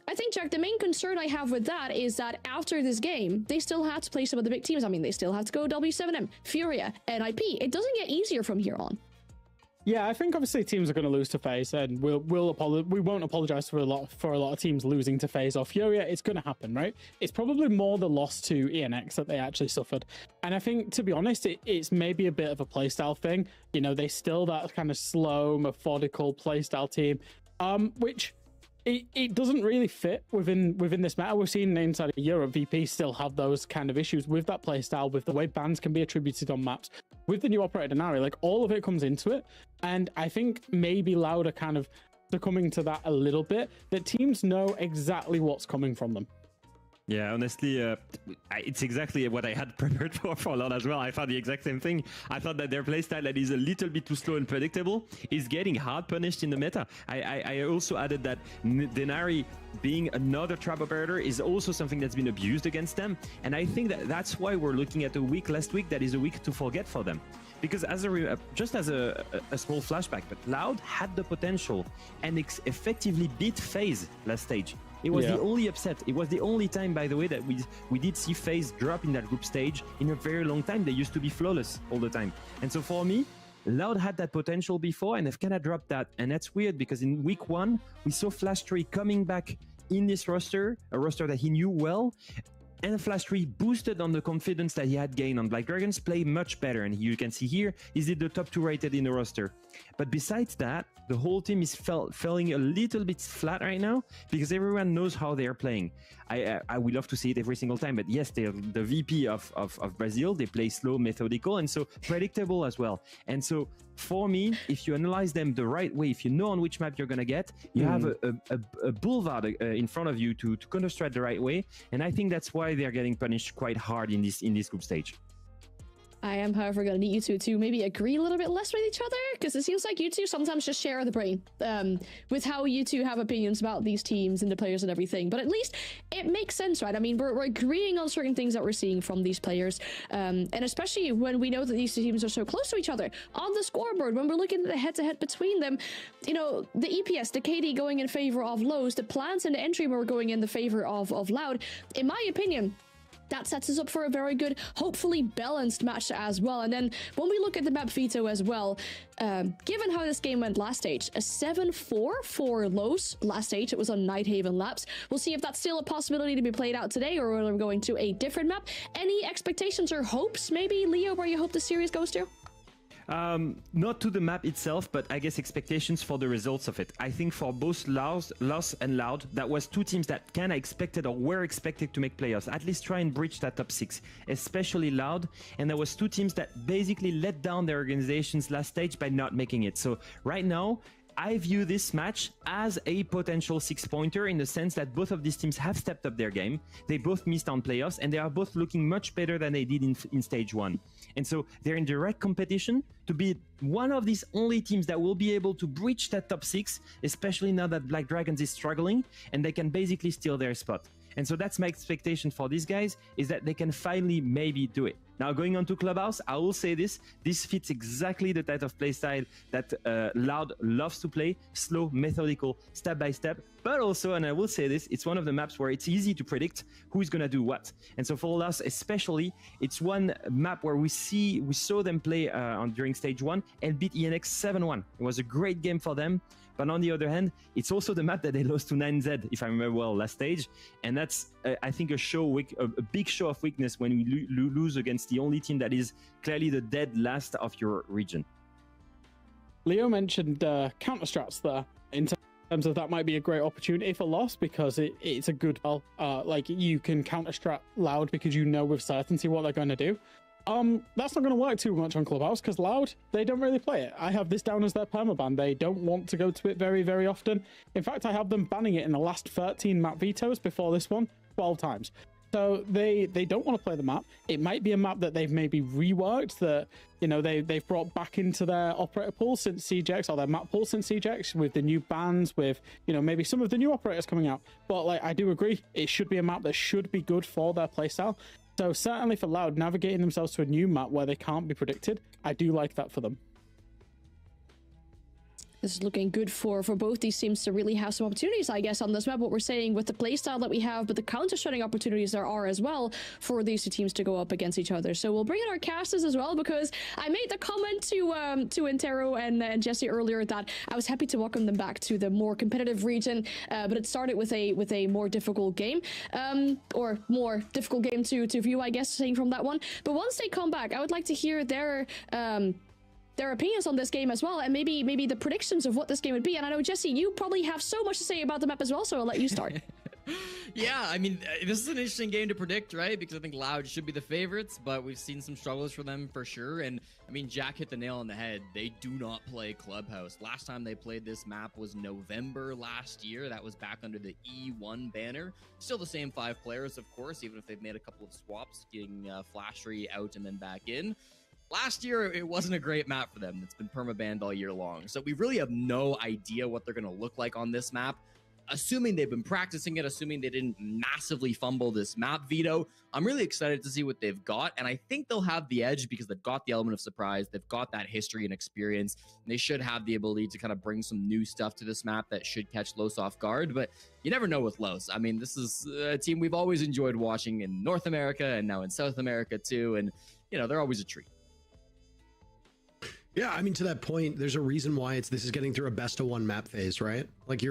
I think, Jack, the main concern I have with that is that after this game, they still had to play some of the big teams. I mean, they still have to go W7M, Furia, NIP. It doesn't get easier from here on. Yeah, I think obviously teams are going to lose to FaZe, and we won't apologize for a lot of teams losing to FaZe or Furia. It's going to happen, right? It's probably more the loss to ENX that they actually suffered, and I think, to be honest, it's maybe a bit of a playstyle thing. They still that kind of slow, methodical playstyle team, which it doesn't really fit within this meta. We've seen inside of Europe, VP still have those kind of issues with that playstyle, with the way bans can be attributed on maps. With the new operator Denari, like all of it comes into it. And I think maybe Loud are kind of succumbing to that a little bit, that teams know exactly what's coming from them. Yeah, honestly, it's exactly what I had prepared for Loud as well. I thought the exact same thing. I thought that their playstyle that is a little bit too slow and predictable is getting hard punished in the meta. I also added that Denari being another trap operator is also something that's been abused against them. And I think that's why we're looking at a week last week that is a week to forget for them. Because just as a small flashback, but Loud had the potential and effectively beat FaZe last stage. It was the only upset. It was the only time, by the way, that we did see FaZe drop in that group stage in a very long time. They used to be flawless all the time. And so for me, Loud had that potential before and they've kind of dropped that. And that's weird because in week 1, we saw Flash 3 coming back in this roster, a roster that he knew well. And Flash 3 boosted on the confidence that he had gained on Black Dragons, play much better. And you can see here, he's the top 2 rated in the roster. But besides that, the whole team is feeling a little bit flat right now because everyone knows how they're playing. I would love to see it every single time, but yes, they're the VP of Brazil. They play slow, methodical, and so predictable as well. And so for me, if you analyze them the right way, if you know on which map you're going to get, you have a boulevard in front of you to counter-strike the right way. And I think that's why they're getting punished quite hard in this group stage. I am, however, going to need you two to maybe agree a little bit less with each other, because it seems like you two sometimes just share the brain with how you two have opinions about these teams and the players and everything. But at least it makes sense, right? I mean, we're agreeing on certain things that we're seeing from these players, and especially when we know that these teams are so close to each other. On the scoreboard, when we're looking at the head-to-head between them, the EPS, the KD going in favor of Lows, the plants and the entry were going in the favor of Loud. In my opinion, that sets us up for a very good, hopefully balanced match as well. And then when we look at the map Veto as well, given how this game went last stage, a 7-4 for Los last stage. It was on Nighthaven Labs. We'll see if that's still a possibility to be played out today, or whether we're going to a different map. Any expectations or hopes, maybe, Leo, where you hope the series goes to? Not to the map itself, but I guess expectations for the results of it. I think for both Loss and Loud, that was two teams that kind of expected or were expected to make playoffs, at least try and breach that top 6, especially Loud. And there was two teams that basically let down their organizations last stage by not making it. So right now, I view this match as a potential 6-pointer in the sense that both of these teams have stepped up their game. They both missed on playoffs, and they are both looking much better than they did in stage 1. And so they're in direct competition to be one of these only teams that will be able to breach that top 6, especially now that Black Dragons is struggling, and they can basically steal their spot. And so that's my expectation for these guys, is that they can finally maybe do it. Now, going on to Clubhouse, I will say this fits exactly the type of playstyle that Loud loves to play, slow, methodical, step by step, but also, and I will say this, it's one of the maps where it's easy to predict who's going to do what. And so for us especially, it's one map where we saw them play during stage 1 and beat ENX 7-1. It was a great game for them. But on the other hand, it's also the map that they lost to 9Z, if I remember well, last stage. And that's, I think, a big show of weakness when we lose against the only team that is clearly the dead last of your region. Leo mentioned counter-strats there, in terms of that might be a great opportunity for Loss, because it's a good, like, you can counter-strat Loud because you know with certainty what they're going to do. That's not going to work too much on Clubhouse, because Loud, they don't really play it. I have this down as their permaban. They don't want to go to it very, very often. In fact, I have them banning it in the last 13 map vetoes before this one, 12 times. So they don't want to play the map. It might be a map that they've maybe reworked, that, you know, they've brought back into their operator pool since CGX, or their map pool since CGX, with the new bans, with, you know, maybe some of the new operators coming out. But, like, I do agree, it should be a map that should be good for their playstyle. So certainly for Loud, navigating themselves to a new map where they can't be predicted, I do like that for them. This is looking good for both these teams to really have some opportunities, I guess, on this map. What we're saying with the playstyle that we have, but the counter-strutting opportunities there are as well for these two teams to go up against each other. So we'll bring in our casters as well, because I made the comment to Intero and Jesse earlier that I was happy to welcome them back to the more competitive region, but it started with a more difficult game, or more difficult game to view, I guess, saying from that one. But once they come back, I would like to hear their opinions on this game as well, and maybe the predictions of what this game would be. And I know, Jesse, you probably have so much to say about the map as well, so I'll let you start. Yeah, I mean, this is an interesting game to predict, right? Because I think Loud should be the favorites, but we've seen some struggles for them for sure. And I mean, Jack hit the nail on the head. They do not play Clubhouse. Last time they played this map was November last year. That was back under the E1 banner. Still the same 5 players, of course, even if they've made a couple of swaps, getting Flashery out and then back in. Last year, it wasn't a great map for them. It's been permabanned all year long. So we really have no idea what they're going to look like on this map. Assuming they've been practicing it, assuming they didn't massively fumble this map veto, I'm really excited to see what they've got. And I think they'll have the edge because they've got the element of surprise. They've got that history and experience. And they should have the ability to kind of bring some new stuff to this map that should catch Los off guard. But you never know with Los. I mean, this is a team we've always enjoyed watching in North America and now in South America too. And, you know, they're always a treat. Yeah, I mean, to that point, there's a reason why this is getting through a best of one map phase, right? Like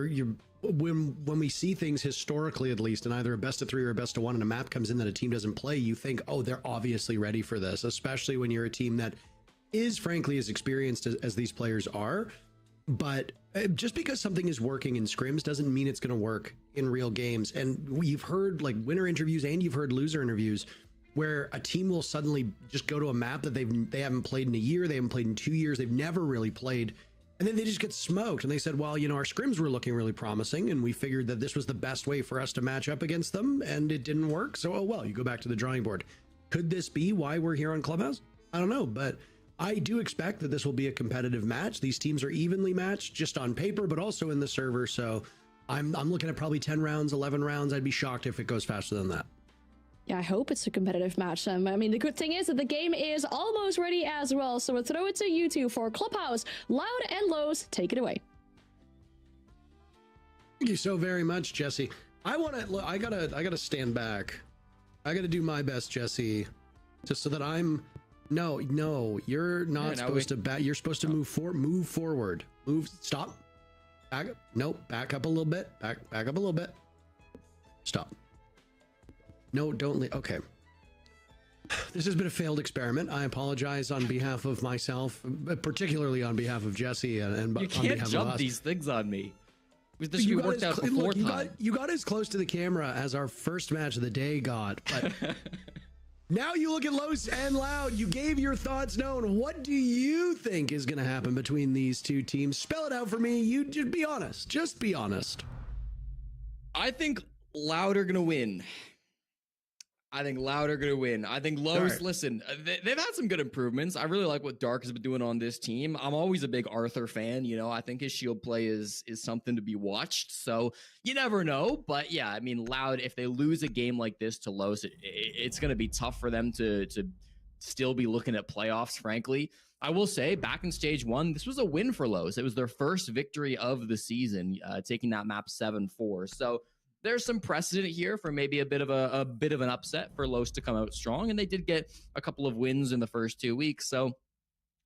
when we see things historically, at least, in either a best of 3 or a best of 1, and a map comes in that a team doesn't play, you think, oh, they're obviously ready for this, especially when you're a team that is frankly as experienced as these players are. But just because something is working in scrims doesn't mean it's going to work in real games. And we've heard like winner interviews and you've heard loser interviews where a team will suddenly just go to a map that they haven't played in a year, they haven't played in 2 years, they've never really played, and then they just get smoked. And they said, well, you know, our scrims were looking really promising, and we figured that this was the best way for us to match up against them, and it didn't work. So, oh well, you go back to the drawing board. Could this be why we're here on Clubhouse? I don't know, but I do expect that this will be a competitive match. These teams are evenly matched, just on paper, but also in the server. So I'm looking at probably 10 rounds, 11 rounds. I'd be shocked if it goes faster than that. Yeah, I hope it's a competitive match. I mean, the good thing is that the game is almost ready as well. So we'll throw it to you two for Clubhouse. Loud and Los, take it away. Thank you so very much, Jesse. I gotta stand back I got to do my best, Jesse, just so that I'm. No, you're not supposed to bat. You're supposed to move forward. Stop. Back up. Nope. Back up a little bit. Back up a little bit. Stop. No, don't leave. Okay. This has been a failed experiment. I apologize on behalf of myself, particularly on behalf of Jesse and you on behalf can't of us. jump these things on me. This should be worked out before time. You got as close to the camera as our first match of the day got, but now you look at Los and Loud. You gave your thoughts known. What do you think is going to happen between these two teams? Spell it out for me. You just be honest. Just be honest. I think Loud are going to win. I think Los, right. Listen, they've had some good improvements. I really like what Dark has been doing on this team. I'm always a big Arthur fan. You know, I think his shield play is something to be watched. So you never know. But yeah, I mean, Loud, if they lose a game like this to Los, it's going to be tough for them to still be looking at playoffs, frankly. I will say, back in stage 1, this was a win for Los. It was their first victory of the season, taking that map 7-4. So there's some precedent here for maybe a bit of an upset for Los to come out strong, and they did get a couple of wins in the first 2 weeks. So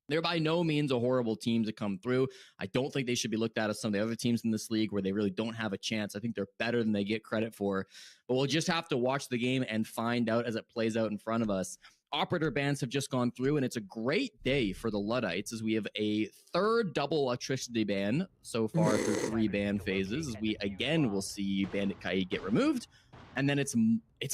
they're by no means a horrible team to come through. I don't think they should be looked at as some of the other teams in this league where they really don't have a chance. I think they're better than they get credit for, but we'll just have to watch the game and find out as it plays out in front of us. Operator bans have just gone through, and it's a great day for the Luddites as we have a third double electricity ban so far through 3 ban phases, as we again will see Bandit Kai get removed, and then it's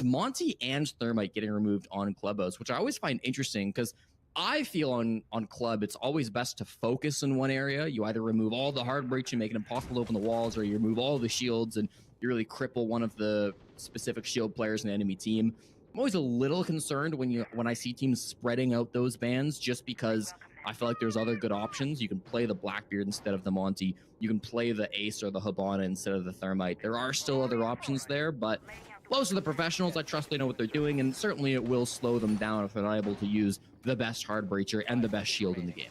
Monty and Thermite getting removed on Clubhouse, which I always find interesting because I feel on Club it's always best to focus in one area. You either remove all the hard breach and make it impossible to open the walls, or you remove all the shields and you really cripple one of the specific shield players in the enemy team. I'm always a little concerned when I see teams spreading out those bans, just because I feel like there's other good options. You can play the Blackbeard instead of the Monty. You can play the Ace or the Hibana instead of the Thermite. There are still other options there, but most of the professionals, I trust they know what they're doing, and certainly it will slow them down if they're not able to use the best hard breacher and the best shield in the game.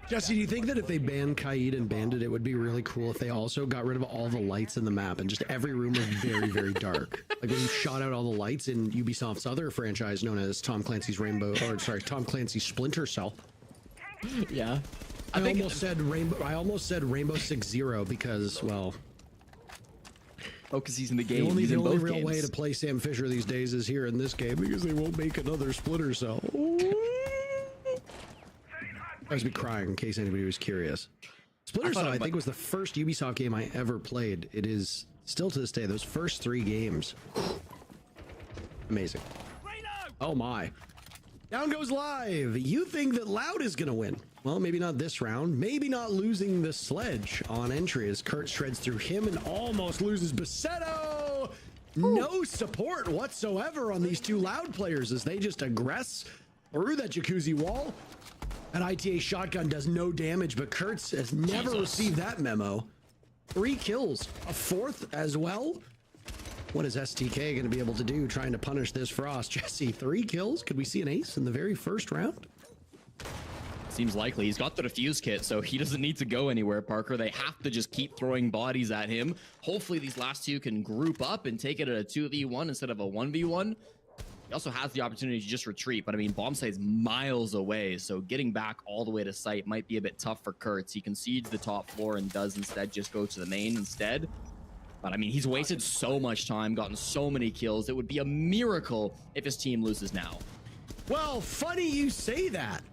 Jesse, do you think that if they banned Kaid and Bandit, it would be really cool if they also got rid of all the lights in the map and just every room was very, very dark? Like when you shot out all the lights in Ubisoft's other franchise known as Tom Clancy's Tom Clancy's Splinter Cell. Yeah. I almost said Rainbow Six Zero because, well... Oh, because he's in the game. The only real way to play Sam Fisher these days is here in this game because they won't make another Splinter Cell. I was crying in case anybody was curious. Splinter Cell, I think, was the first Ubisoft game I ever played. It is still to this day, those first 3 games. Amazing. Oh my. Down goes Live. You think that Loud is going to win? Well, maybe not this round. Maybe not losing the sledge on entry as Kurt shreds through him and almost loses Basetto. No support whatsoever on these 2 Loud players as they just aggress through that jacuzzi wall. An ITA shotgun does no damage, but Kurtz has never received that memo. 3 kills, a 4th as well. What is STK going to be able to do trying to punish this Frost? Jesse, 3 kills? Could we see an ace in the very first round? Seems likely. He's got the defuse kit, so he doesn't need to go anywhere, Parker. They have to just keep throwing bodies at him. Hopefully these last 2 can group up and take it at a 2v1 instead of a 1v1. He also has the opportunity to just retreat, but I mean, bomb site's miles away, so getting back all the way to site might be a bit tough for Kurtz. He concedes the top floor and does instead just go to the main instead. But I mean, he's wasted so much time, gotten so many kills. It would be a miracle if his team loses now. Well, funny you say that,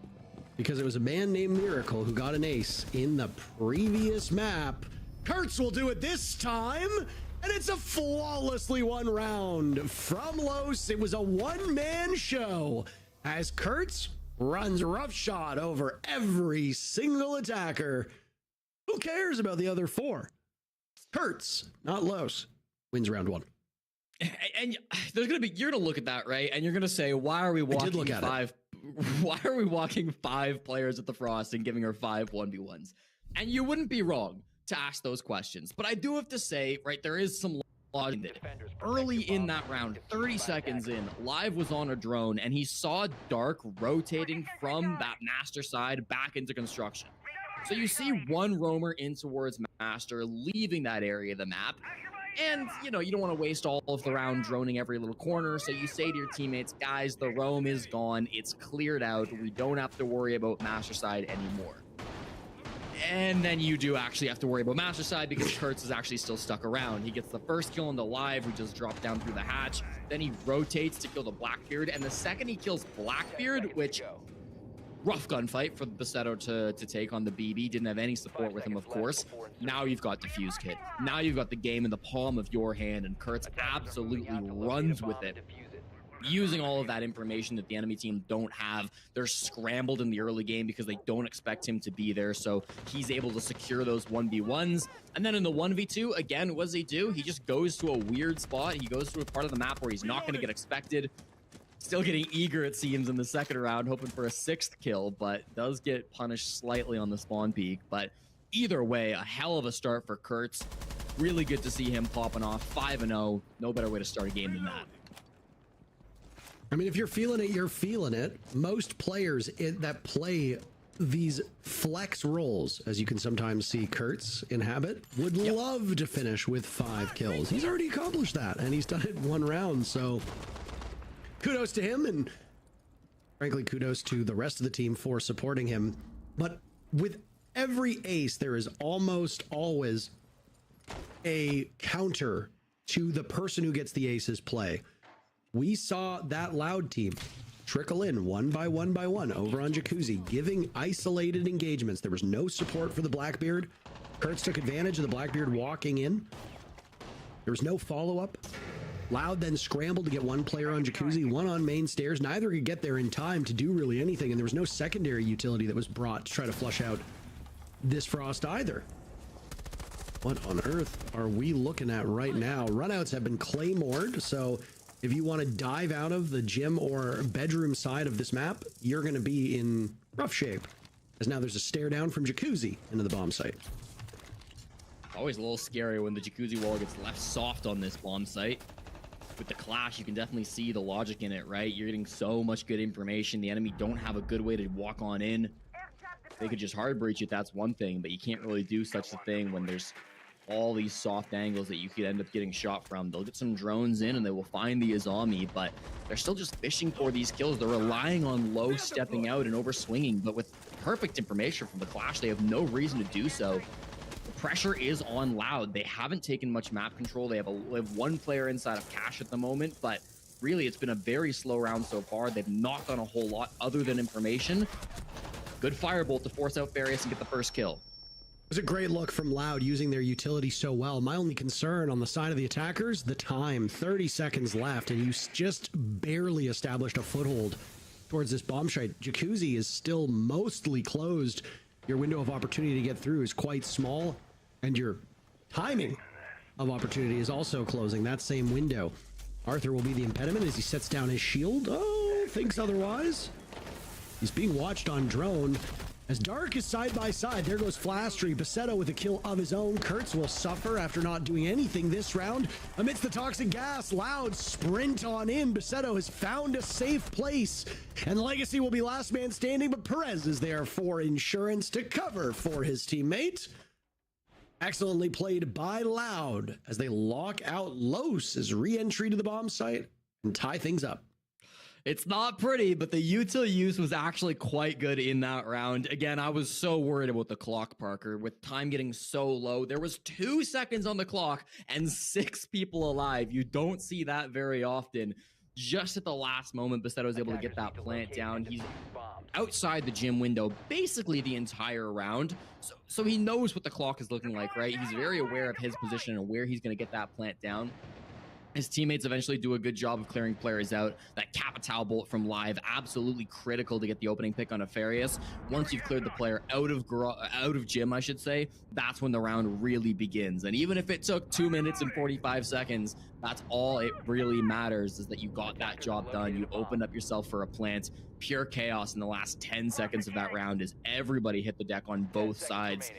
because it was a man named Miracle who got an ace in the previous map. Kurtz will do it this time. And it's a flawlessly won round from Los. It was a one-man show as Kurtz runs roughshod over every single attacker. Who cares about the other 4? Kurtz, not Los, wins round 1. And there's gonna be, you're gonna look at that, right? And you're gonna say, why are we walking 5? Why are we walking 5 players at the Frost and giving her 5 1v1s? And you wouldn't be wrong to ask those questions, but I do have to say, right, there is some logic that early in that round, 30 seconds in, Live was on a drone and he saw Dark rotating from that Master side back into construction. So you see one roamer in towards Master, leaving that area of the map. And, you know, you don't want to waste all of the round droning every little corner, so you say to your teammates, guys, the roam is gone, it's cleared out, we don't have to worry about Master Side anymore. And then you do actually have to worry about Master Side because Kurtz is actually still stuck around. He gets the first kill on the live, who just dropped down through the hatch, then he rotates to kill the Blackbeard, and the second he kills Blackbeard, which... rough gunfight for Basetto to take on the BB. Didn't have any support with him, of course. Now you've got Diffuse Kit. Now you've got the game in the palm of your hand, and Kurtz absolutely runs with it. Using all of that information that the enemy team don't have. They're scrambled in the early game because they don't expect him to be there, so he's able to secure those 1v1s. And then in the 1v2, again, what does he do? He just goes to a weird spot. He goes to a part of the map where he's not going to get expected. Still getting eager, it seems, in the second round, hoping for a 6th kill, but does get punished slightly on the spawn peak. But either way, a hell of a start for Kurtz. Really good to see him popping off 5-0. No better way to start a game than that. I mean, if you're feeling it, you're feeling it. Most players that play these flex roles, as you can sometimes see Kurtz inhabit, would love to finish with 5 kills. He's already accomplished that, and he's done it in 1 round, so... kudos to him, and frankly, kudos to the rest of the team for supporting him. But with every ace, there is almost always a counter to the person who gets the aces play. We saw that Loud team trickle in one by one over on Jacuzzi, giving isolated engagements. There was no support for the Blackbeard. Kurtz took advantage of the Blackbeard walking in. There was no follow-up. Loud then scrambled to get 1 player on Jacuzzi, 1 on main stairs. Neither could get there in time to do really anything, and there was no secondary utility that was brought to try to flush out this Frost either. What on earth are we looking at right now? Runouts have been claymored, so if you want to dive out of the gym or bedroom side of this map, you're going to be in rough shape, as now there's a stare down from Jacuzzi into the bomb site. Always a little scary when the Jacuzzi wall gets left soft on this bomb site. With the clash, you can definitely see the logic in it, right? You're getting so much good information. The enemy don't have a good way to walk on in. They could just hard breach it, that's one thing, but you can't really do such a thing when there's all these soft angles that you could end up getting shot from. They'll get some drones in and they will find the Azami, but they're still just fishing for these kills. They're relying on low stepping out and over swinging, but with perfect information from the clash, they have no reason to do so. The pressure is on Loud. They haven't taken much map control. They have 1 player inside of Cash at the moment, but really it's been a very slow round so far. They've not done a whole lot other than information. Good firebolt to force out Farius and get the first kill. It was a great look from Loud using their utility so well. My only concern on the side of the attackers, the time. 30 seconds left, and you just barely established a foothold towards this bomb site. Jacuzzi is still mostly closed. Your window of opportunity to get through is quite small, and your timing of opportunity is also closing that same window. Arthur will be the impediment as he sets down his shield. Oh, thinks otherwise. He's being watched on drone. As Dark is side by side, there goes Flastry. Basetto with a kill of his own. Kurtz will suffer after not doing anything this round. Amidst the toxic gas, Loud sprint on in. Basetto has found a safe place. And Legacy will be last man standing, but Perez is there for insurance to cover for his teammate. Excellently played by Loud as they lock out Los' re-entry to the bomb site and tie things up. It's not pretty, but the util use was actually quite good in that round. Again, I was so worried about the clock, Parker, with time getting so low. There was 2 seconds on the clock and 6 people alive. You don't see that very often. Just at the last moment, Basetto was able to get that plant down. He's outside the gym window basically the entire round. So he knows what the clock is looking like, right? He's very aware of his position and where he's going to get that plant down. His teammates eventually do a good job of clearing players out. That Capital bolt from Live, absolutely critical to get the opening pick on Nefarious. Once you've cleared the player out of gym, I should say, that's when the round really begins. And even if it took 2 minutes and 45 seconds, that's all it really matters, is that you got that job done. You opened up yourself for a plant. Pure chaos in the last 10 seconds of that round as everybody hit the deck on both sides.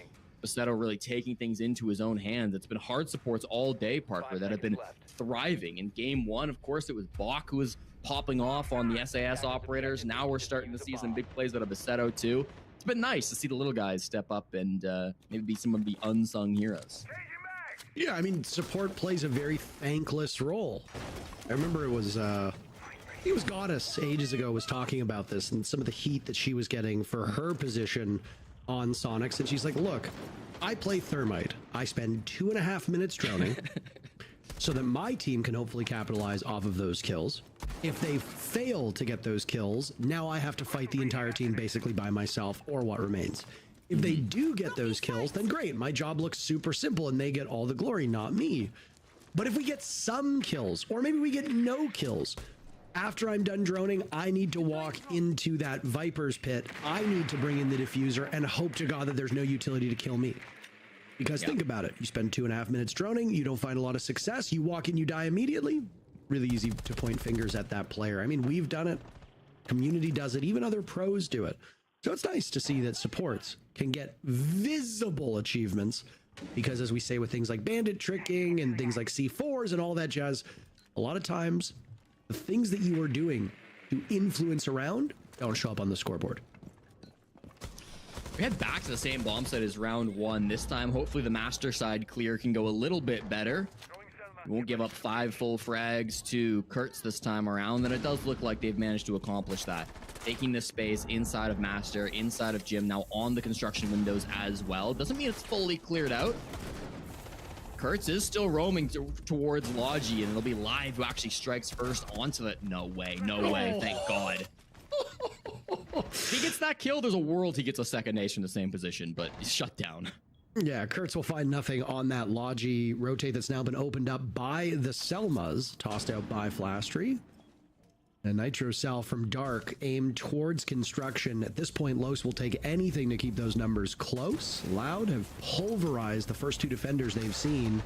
Basetto really taking things into his own hands. It's been hard supports all day, Parker, that have been thriving. In game 1, of course, it was Bach who was popping off on the SAS operators. Now we're starting to see some big plays out of Basetto too. It's been nice to see the little guys step up and maybe be some of the unsung heroes. Yeah, I mean, support plays a very thankless role. I remember it was Goddess ages ago was talking about this and some of the heat that she was getting for her position on Sonics. And she's like, look, I play Thermite. I spend 2.5 minutes drowning so that my team can hopefully capitalize off of those kills. If they fail to get those kills, now I have to fight the entire team basically by myself or what remains. If they do get those kills, then great. My job looks super simple and they get all the glory, not me. But if we get some kills, or maybe we get no kills, after I'm done droning, I need to walk into that Viper's pit. I need to bring in the diffuser and hope to God that there's no utility to kill me. Because think about it. You spend 2.5 minutes droning. You don't find a lot of success. You walk in, you die immediately. Really easy to point fingers at that player. I mean, we've done it. Community does it. Even other pros do it. So it's nice to see that supports can get visible achievements because, as we say with things like bandit tricking and things like C4s and all that jazz, a lot of times the things that you are doing to influence around don't show up on the scoreboard. We head back to the same bomb site as round one. This time, hopefully the master side clear can go a little bit better. We won't give up 5 full frags to Kurtz this time around, and it does look like they've managed to accomplish that. Taking this space inside of Master, inside of Gym, now on the construction windows as well. Doesn't mean it's fully cleared out. Kurtz is still roaming towards Logi, and it'll be Live who actually strikes first onto the... No way, thank God. If he gets that kill, there's a world he gets a second nation in the same position, but he's shut down. Yeah, Kurtz will find nothing on that Logi rotate that's now been opened up by the Selmas, tossed out by Flastry. A Nitro Cell from Dark aimed towards construction. At this point, Los will take anything to keep those numbers close. Loud have pulverized the first 2 defenders they've seen.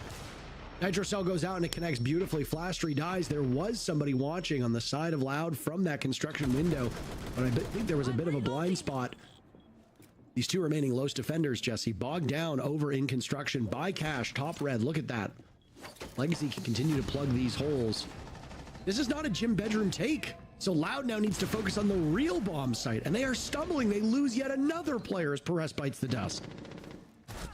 Nitro Cell goes out and it connects beautifully. Flastry dies. There was somebody watching on the side of Loud from that construction window, but I think there was a bit of a blind spot. These 2 remaining Los defenders, Jesse, bogged down over in construction by Cash. Top red, look at that. Legacy can continue to plug these holes. This is not a gym bedroom take. So Loud now needs to focus on the real bomb site, and they are stumbling. They lose yet another player as Perez bites the dust.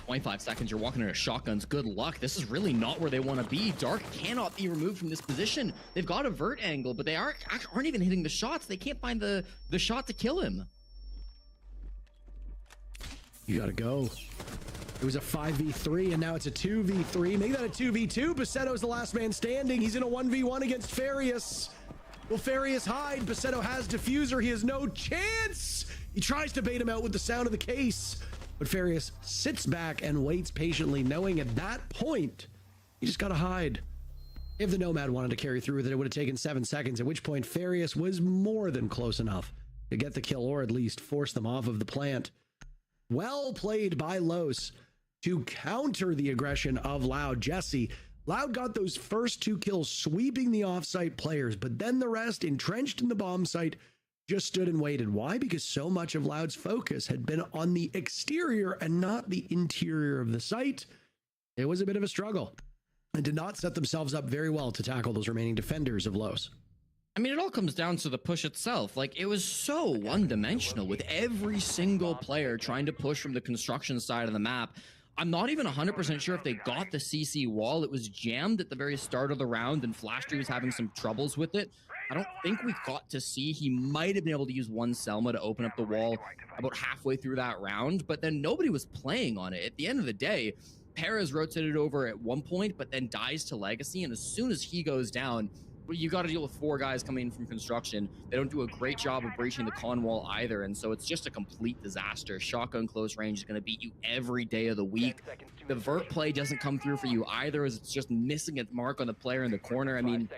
25 seconds, you're walking into shotguns. Good luck. This is really not where they want to be. Dark cannot be removed from this position. They've got a vert angle, but they aren't even hitting the shots. They can't find the shot to kill him. You gotta go. It was a 5v3 and now it's a 2v3. Make that a 2v2. Bassetto's the last man standing. He's in a 1v1 against Farius. Will Farius hide? Bassetto has diffuser. He has no chance. He tries to bait him out with the sound of the case, but Farius sits back and waits patiently, knowing at that point you just gotta hide. If the Nomad wanted to carry through with it, it would have taken 7 seconds, at which point Farius was more than close enough to get the kill or at least force them off of the plant. Well played by Los to counter the aggression of Loud. Jesse, Loud got those first 2 kills sweeping the offsite players, but then the rest, entrenched in the bomb site, just stood and waited. Why? Because so much of Loud's focus had been on the exterior and not the interior of the site. It was a bit of a struggle and did not set themselves up very well to tackle those remaining defenders of Los. I mean, it all comes down to the push itself. Like, it was so one-dimensional with every single player trying to push from the construction side of the map. I'm not even 100% sure if they got the CC wall. It was jammed at the very start of the round, and Flastry was having some troubles with it. I don't think we got to see. He might have been able to use one Selma to open up the wall about halfway through that round, but then nobody was playing on it. At the end of the day, Perez rotated over at one point, but then dies to Legacy, and as soon as he goes down, you got to deal with 4 guys coming in from construction. They don't do a great job of breaching the con wall either, and so it's just a complete disaster. Shotgun close range is going to beat you every day of the week. The vert play doesn't come through for you either, as it's just missing its mark on the player in the corner. I mean,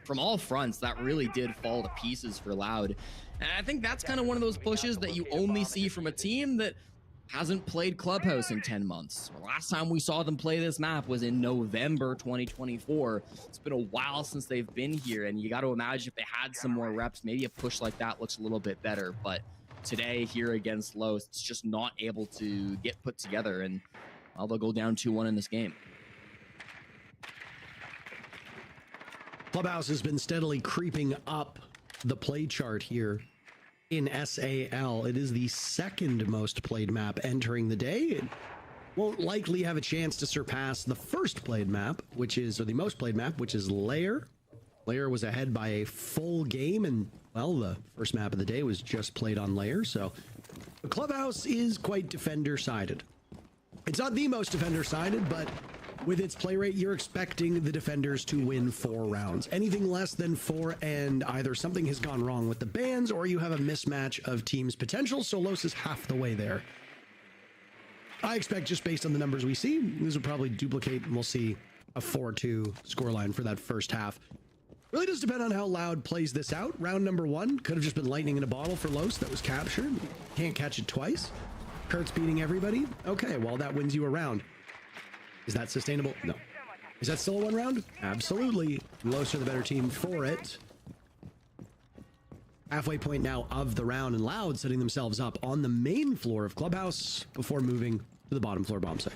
from all fronts, that really did fall to pieces for Loud. And I think that's kind of one of those pushes that you only see from a team that hasn't played Clubhouse in 10 months. The last time we saw them play this map was in November 2024. It's been a while since they've been here, and you got to imagine if they had some more reps, maybe a push like that looks a little bit better. But today here against Los, it's just not able to get put together, and well, they'll go down 2-1 in this game. Clubhouse has been steadily creeping up the play chart here in SAL. It is the 2nd most played map entering the day. won't likely have a chance to surpass the first played map, which is, or the most played map, which is Lair. Lair was ahead by a full game, and, well, the first map of the day was just played on Lair, so the Clubhouse is quite defender-sided. It's not the most defender-sided, but with its play rate, you're expecting the defenders to win 4 rounds. Anything less than 4, and either something has gone wrong with the bans, or you have a mismatch of teams' potential, so Los is half the way there. I expect, just based on the numbers we see, this will probably duplicate, and we'll see a 4-2 scoreline for that first half. Really does depend on how Loud plays this out. Round number 1 could have just been lightning in a bottle for Los that was captured. Can't catch it twice. Kurt's beating everybody. Okay, well, that wins you a round. Is that sustainable? No. Is that still a 1 round? Absolutely. Los are the better team for it. Halfway point now of the round, and Loud setting themselves up on the main floor of Clubhouse before moving to the bottom floor bomb site.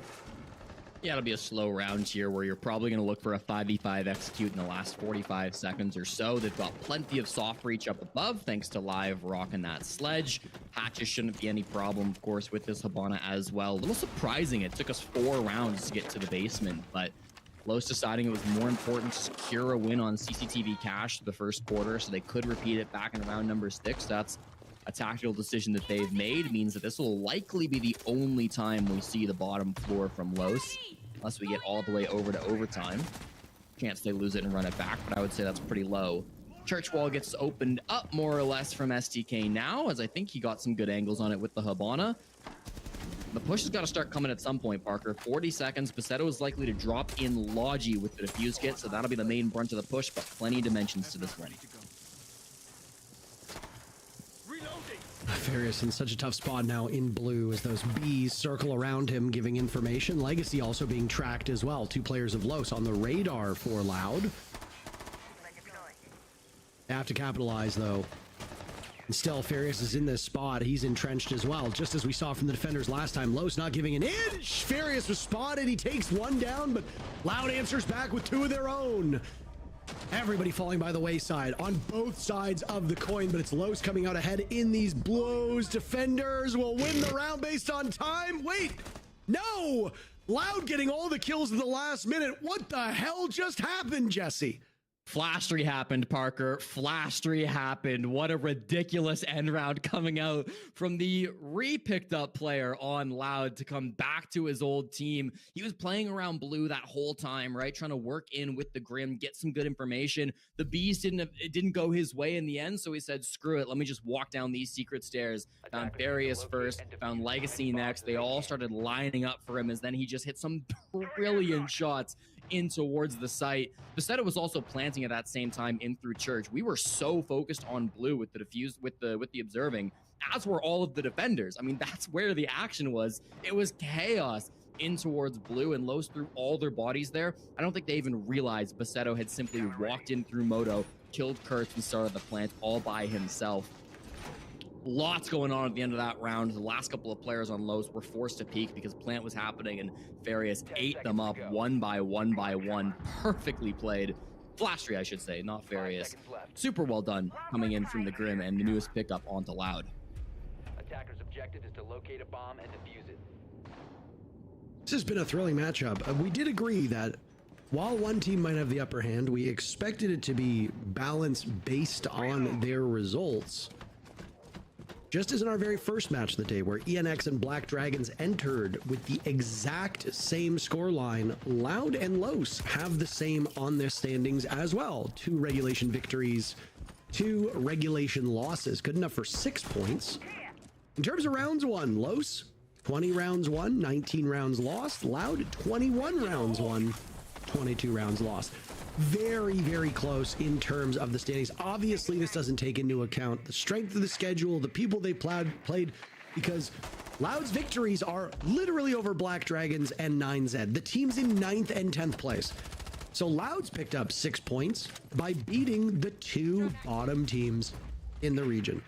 Yeah, it'll be a slow round here where you're probably going to look for a 5v5 execute in the last 45 seconds or so. They've got plenty of soft reach up above thanks to Live rocking that sledge. Hatches shouldn't be any problem, of course, with this Hibana as well. A little surprising. It took us 4 rounds to get to the basement, but Los deciding it was more important to secure a win on CCTV cash for the first quarter so they could repeat it back in round number 6. That's a tactical decision that they've made. It means that this will likely be the only time we see the bottom floor from Los, unless we get all the way over to overtime. Chance they lose it and run it back, but I would say that's pretty low. Church wall gets opened up more or less from STK now, as I think he got some good angles on it with the Hibana. The push has got to start coming at some point, Parker. 40 seconds. Basetto is likely to drop in Logi with the defuse kit, so that'll be the main brunt of the push, but plenty of dimensions to this one. Farius in such a tough spot now in blue as those bees circle around him, giving information. Legacy also being tracked as well. 2 players of Los on the radar for Loud. They have to capitalize, though. And still, Farius is in this spot. He's entrenched as well, just as we saw from the defenders last time. Los not giving an inch. Farius was spotted. He takes 1 down, but Loud answers back with 2 of their own. Everybody falling by the wayside on both sides of the coin, but it's Los coming out ahead in these blows. Defenders will win the round based on time. Wait, no! Loud getting all the kills in the last minute. What the hell just happened, Jesse? Flashtree happened, Parker. Flashtree happened. What a ridiculous end round coming out from the re-picked up player on Loud to come back to his old team. He was playing around blue that whole time, right? Trying to work in with the Grim, get some good information. The bees didn't go his way in the end, so he said, screw it. Let me just walk down these secret stairs. Found Darius first, found Legacy next. They all started lining up for him as then he just hit some brilliant shots in towards the site. Basetto was also planting at that same time in through Church. We were so focused on blue with the diffuse, with the observing, as were all of the defenders. I mean, that's where the action was. It was chaos in towards blue, and Los threw all their bodies there. I don't think they even realized Basetto had simply walked in through Moto, killed Kurtz, and started the plant all by himself. Lots going on at the end of that round. The last couple of players on Los were forced to peek because plant was happening, and Farius ate them up one by one. Perfectly played. Flashtree, I should say, not Farius. Super well done coming in from the Grim and the newest pickup onto Loud. Attacker's objective is to locate a bomb and defuse it. This has been a thrilling matchup. We did agree that while one team might have the upper hand, we expected it to be balanced based on their results. Just as in our very first match of the day, where ENX and Black Dragons entered with the exact same scoreline, Loud and Los have the same on their standings as well. 2 regulation victories, 2 regulation losses. Good enough for 6 points. In terms of rounds won, Los, 20 rounds won, 19 rounds lost. Loud, 21 rounds won, 22 rounds lost. Very, very close in terms of the standings. Obviously, this doesn't take into account the strength of the schedule, the people they played, because Loud's victories are literally over Black Dragons and 9Z, the teams in 9th and 10th place. So Loud's picked up 6 points by beating the 2 bottom teams in the region.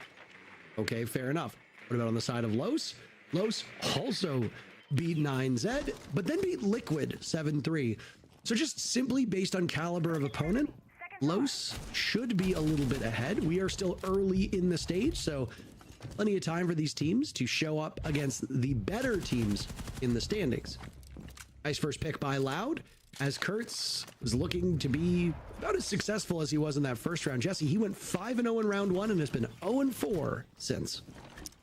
Okay, fair enough. What about on the side of Los? Los also beat 9Z, but then beat Liquid 7-3. So just simply based on caliber of opponent, Los should be a little bit ahead. We are still early in the stage, so plenty of time for these teams to show up against the better teams in the standings. Nice first pick by Loud, as Kurtz was looking to be about as successful as he was in that first round. Jesse, he went 5-0 in round 1 and has been 0-4 since.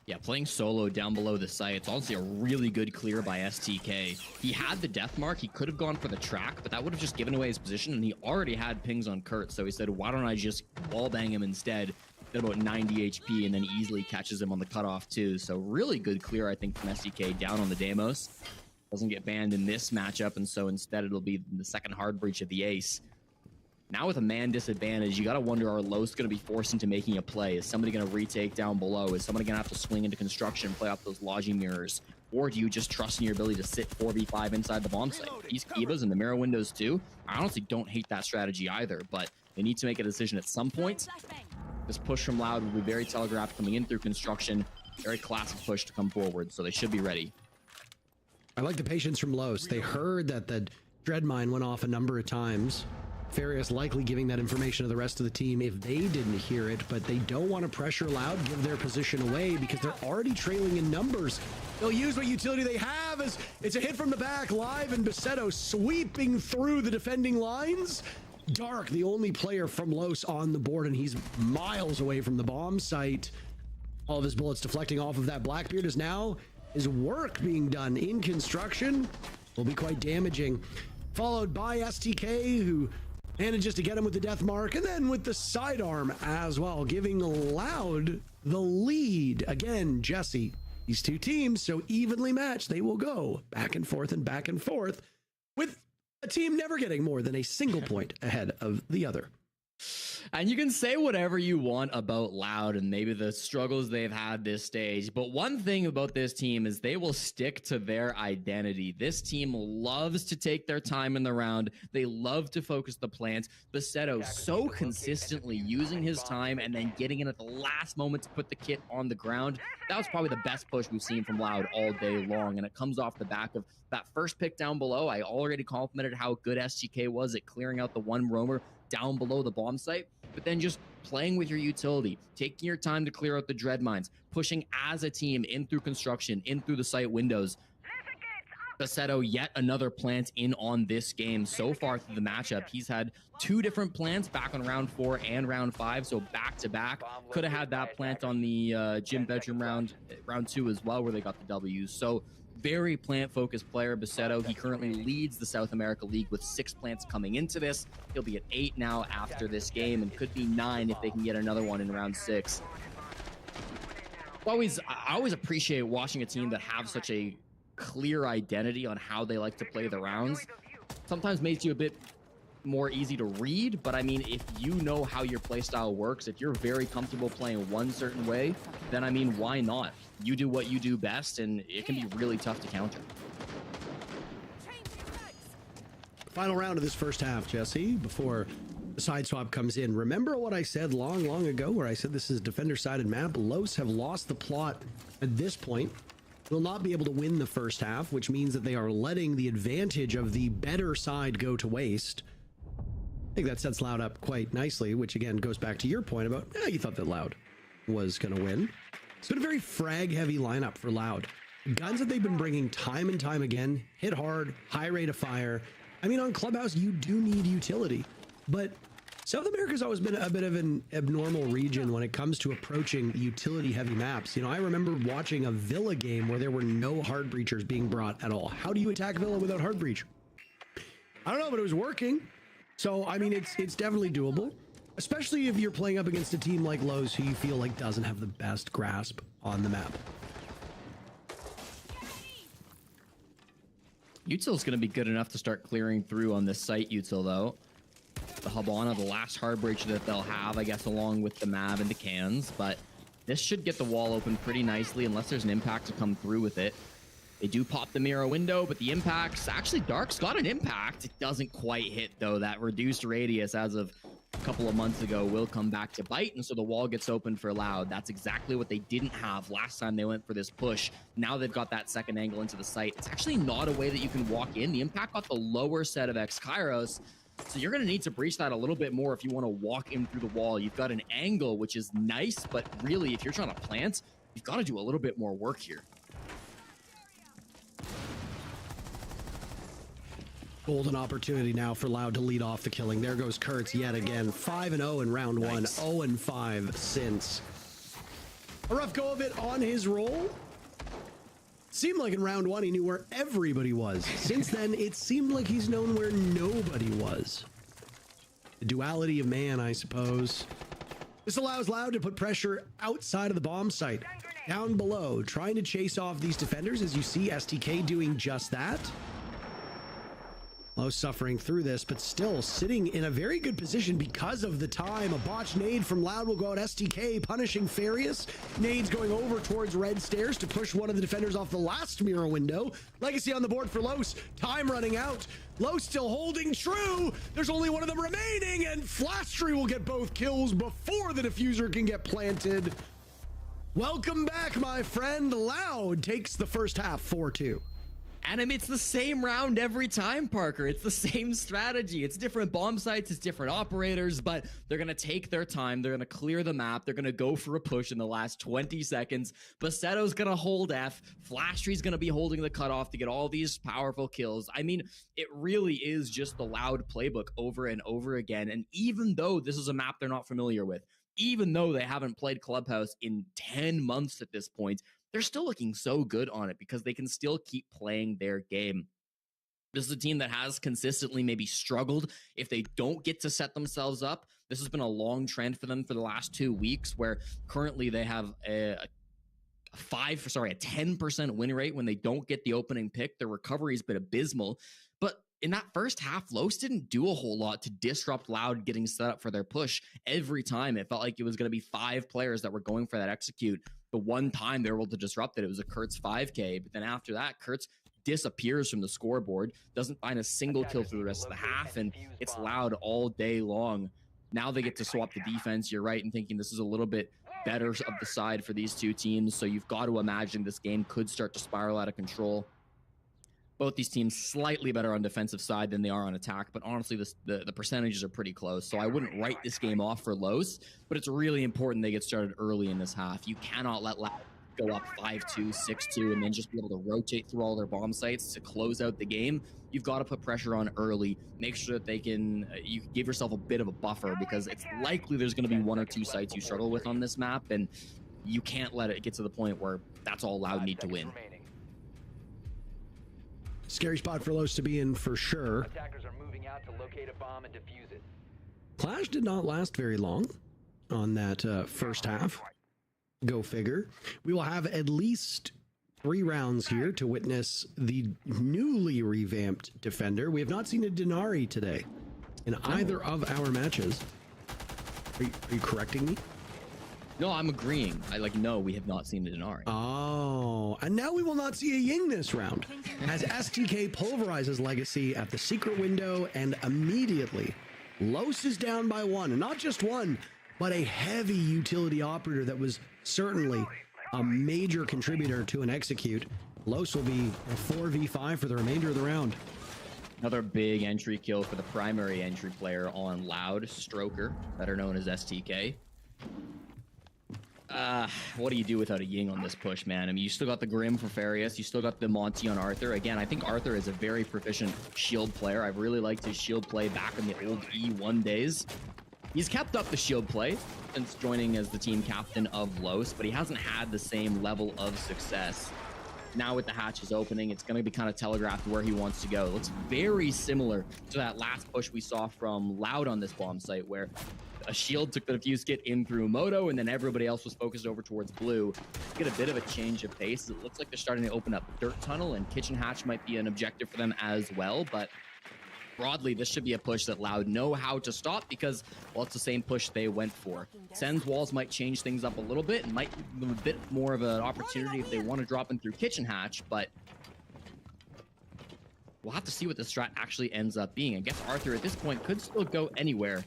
Yeah, playing solo down below the site, it's honestly a really good clear by STK. He had the death mark, he could have gone for the track, but that would have just given away his position, and he already had pings on Kurt, so he said, why don't I just wall bang him instead? At about 90 HP, and then easily catches him on the cutoff too. So really good clear, I think, from STK down on the Deimos. Doesn't get banned in this matchup, and so instead it'll be the second hard breach of the ace. Now with a man disadvantage, you gotta wonder, are Los gonna be forced into making a play? Is somebody gonna retake down below? Is somebody gonna have to swing into construction and play off those lodging mirrors? Or do you just trust in your ability to sit 4v5 inside the bomb site? These Kivas and the mirror windows too, I honestly don't hate that strategy either, but they need to make a decision at some point. This push from Loud will be very telegraphed coming in through construction. Very classic push to come forward, so they should be ready. I like the patience from Los. They heard that the dread mine went off a number of times. Farius likely giving that information to the rest of the team if they didn't hear it, but they don't want to pressure Loud, give their position away because they're already trailing in numbers. They'll use what utility they have as it's a hit from the back, Live and Besetto sweeping through the defending lines. Dark, the only player from Los on the board, and he's miles away from the bomb site. All of his bullets deflecting off of that Blackbeard is now his work being done in construction will be quite damaging. Followed by STK, who manages to get him with the death mark, and then with the sidearm as well, giving Loud the lead. Again, Jesse, these two teams so evenly matched, they will go back and forth, with a team never getting more than a single point ahead of the other. And you can say whatever you want about Loud and maybe the struggles they've had this stage, but one thing about this team is they will stick to their identity. This team loves to take their time in the round. They love to focus the plants. Besetto so consistently using his time and then getting in at the last moment to put the kit on the ground. That was probably the best push we've seen from Loud all day long, and it comes off the back of that first pick down below. I already complimented how good SGK was at clearing out the one roamer down below the bomb site, but then just playing with your utility, taking your time to clear out the dread mines, pushing as a team in through construction, in through the site windows. Besetto, yet another plant in on this game. So far through the matchup, he's had 2 different plants back on round 4 and round 5, so back to back. Could have had that plant on the gym bedroom round 2 as well, where they got the W's. So very plant-focused player, Besetto. He currently leads the South America League with 6 plants coming into this. He'll be at 8 now after this game, and could be 9 if they can get another one in round 6. I always appreciate watching a team that have such a clear identity on how they like to play the rounds. Sometimes makes you a bit more easy to read, but I mean, if you know how your playstyle works, if you're very comfortable playing one certain way, then I mean, why not? You do what you do best, and it can be really tough to counter. Final round of this first half, Jesse, before the side swap comes in. Remember what I said long ago, where I said this is a defender-sided map? Los have lost the plot at this point. Will not be able to win the first half, which means that they are letting the advantage of the better side go to waste. I think that sets Loud up quite nicely, which again goes back to your point about, you thought that Loud was going to win. It's been a very frag-heavy lineup for Loud. Guns that they've been bringing time and time again, hit hard, high rate of fire. I mean, on Clubhouse, you do need utility, but South America's always been a bit of an abnormal region when it comes to approaching utility-heavy maps. You know, I remember watching a Villa game where there were no hard breachers being brought at all. How do you attack Villa without hard breach? I don't know, but it was working. So, I mean, it's definitely doable, especially if you're playing up against a team like Los, who you feel like doesn't have the best grasp on the map. Util's going to be good enough to start clearing through on this site, Util, though. The Habana, the last hard breach that they'll have, I guess, along with the Mav and the cans, but this should get the wall open pretty nicely unless there's an impact to come through with it. They do pop the mirror window, but the impacts, actually Dark's got an impact. It doesn't quite hit though. That reduced radius as of a couple of months ago will come back to bite, and so the wall gets open for Loud. That's exactly what they didn't have last time they went for this push. Now they've got that second angle into the site. It's actually not a way that you can walk in. The impact got the lower set of X-Kairos, so you're going to need to breach that a little bit more if you want to walk in through the wall. You've got an angle, which is nice, but really, if you're trying to plant, you've got to do a little bit more work here. Golden opportunity now for Loud to lead off the killing. There goes Kurtz yet again. 5-0 in round one. 0-5 since. A rough go of it on his roll. Seemed like in round one he knew where everybody was. Since then, it seemed like he's known where nobody was. The duality of man, I suppose. This allows Loud to put pressure outside of the bomb site. Down below, trying to chase off these defenders, as you see STK doing just that. Low suffering through this, but still sitting in a very good position because of the time. A botched nade from Loud will go out. STK punishing Farius. Nades going over towards red stairs to push one of the defenders off the last mirror window. Legacy on the board for Los. Time running out. Los still holding true. There's only one of them remaining, and Flastry will get both kills before the diffuser can get planted. Welcome back, my friend. Loud takes the first half 4-2. And I mean, it's the same round every time, Parker. It's the same strategy. It's different bomb sites, it's different operators, but they're going to take their time. They're going to clear the map. They're going to go for a push in the last 20 seconds. Bassetto's going to hold F. Flastry's going to be holding the cutoff to get all these powerful kills. I mean, it really is just the Loud playbook over and over again. And even though this is a map they're not familiar with, even though they haven't played Clubhouse in 10 months at this point, they're still looking so good on it because they can still keep playing their game. This is a team that has consistently maybe struggled if they don't get to set themselves up. This has been a long trend for them for the last 2 weeks, where currently they have a 10% win rate when they don't get the opening pick. Their recovery has been abysmal. But in that first half, Los didn't do a whole lot to disrupt Loud getting set up for their push. Every time it felt like it was going to be 5 players that were going for that execute. The one time they were able to disrupt it, it was a Kurtz 5K. But then after that, Kurtz disappears from the scoreboard, doesn't find a single kill through the rest of the half, and it's Loud all day long. Now they get to swap the defense. You're right in thinking this is a little bit better of the side for these two teams. So you've got to imagine this game could start to spiral out of control. Both these teams slightly better on defensive side than they are on attack, but honestly, the percentages are pretty close. So I wouldn't write this game off for Los, but it's really important they get started early in this half. You cannot let Loud go up 5-2, 6-2, and then just be able to rotate through all their bomb sites to close out the game. You've got to put pressure on early. Make sure that they can, you give yourself a bit of a buffer, because it's likely there's going to be 1 or 2 sites you struggle with on this map, and you can't let it get to the point where that's all Loud need to win. Scary spot for Los to be in for sure. Attackers are moving out to locate a bomb and defuse it. Clash did not last very long on that first half. Go figure. We will have at least 3 rounds here to witness the newly revamped Defender. We have not seen a Denari today in either of our matches. Are you correcting me? No, I'm agreeing. No, we have not seen the Denari. Oh, and now we will not see a Ying this round, as STK pulverizes Legacy at the secret window, and immediately Los is down by 1, and not just 1, but a heavy utility operator that was certainly a major contributor to an execute. Los will be a 4v5 for the remainder of the round. Another big entry kill for the primary entry player on Loud, Stroker, better known as STK. What do you do without a Ying on this push, man? I mean, you still got the Grim for Farius. You still got the Monty on Arthur. Again, I think Arthur is a very proficient shield player. I've really liked his shield play back in the old E1 days. He's kept up the shield play since joining as the team captain of Los, but he hasn't had the same level of success. Now with the hatches opening, it's going to be kind of telegraphed where he wants to go. It looks very similar to that last push we saw from Loud on this bomb site, where a shield took the defuse kit in through Moto, and then everybody else was focused over towards blue. Get a bit of a change of pace. It looks like they're starting to open up Dirt Tunnel, and Kitchen Hatch might be an objective for them as well, but broadly, this should be a push that Loud know how to stop, because, well, it's the same push they went for. Sen's walls might change things up a little bit, and might give them a bit more of an opportunity if they want to drop in through Kitchen Hatch, but we'll have to see what the strat actually ends up being. I guess Arthur at this point could still go anywhere.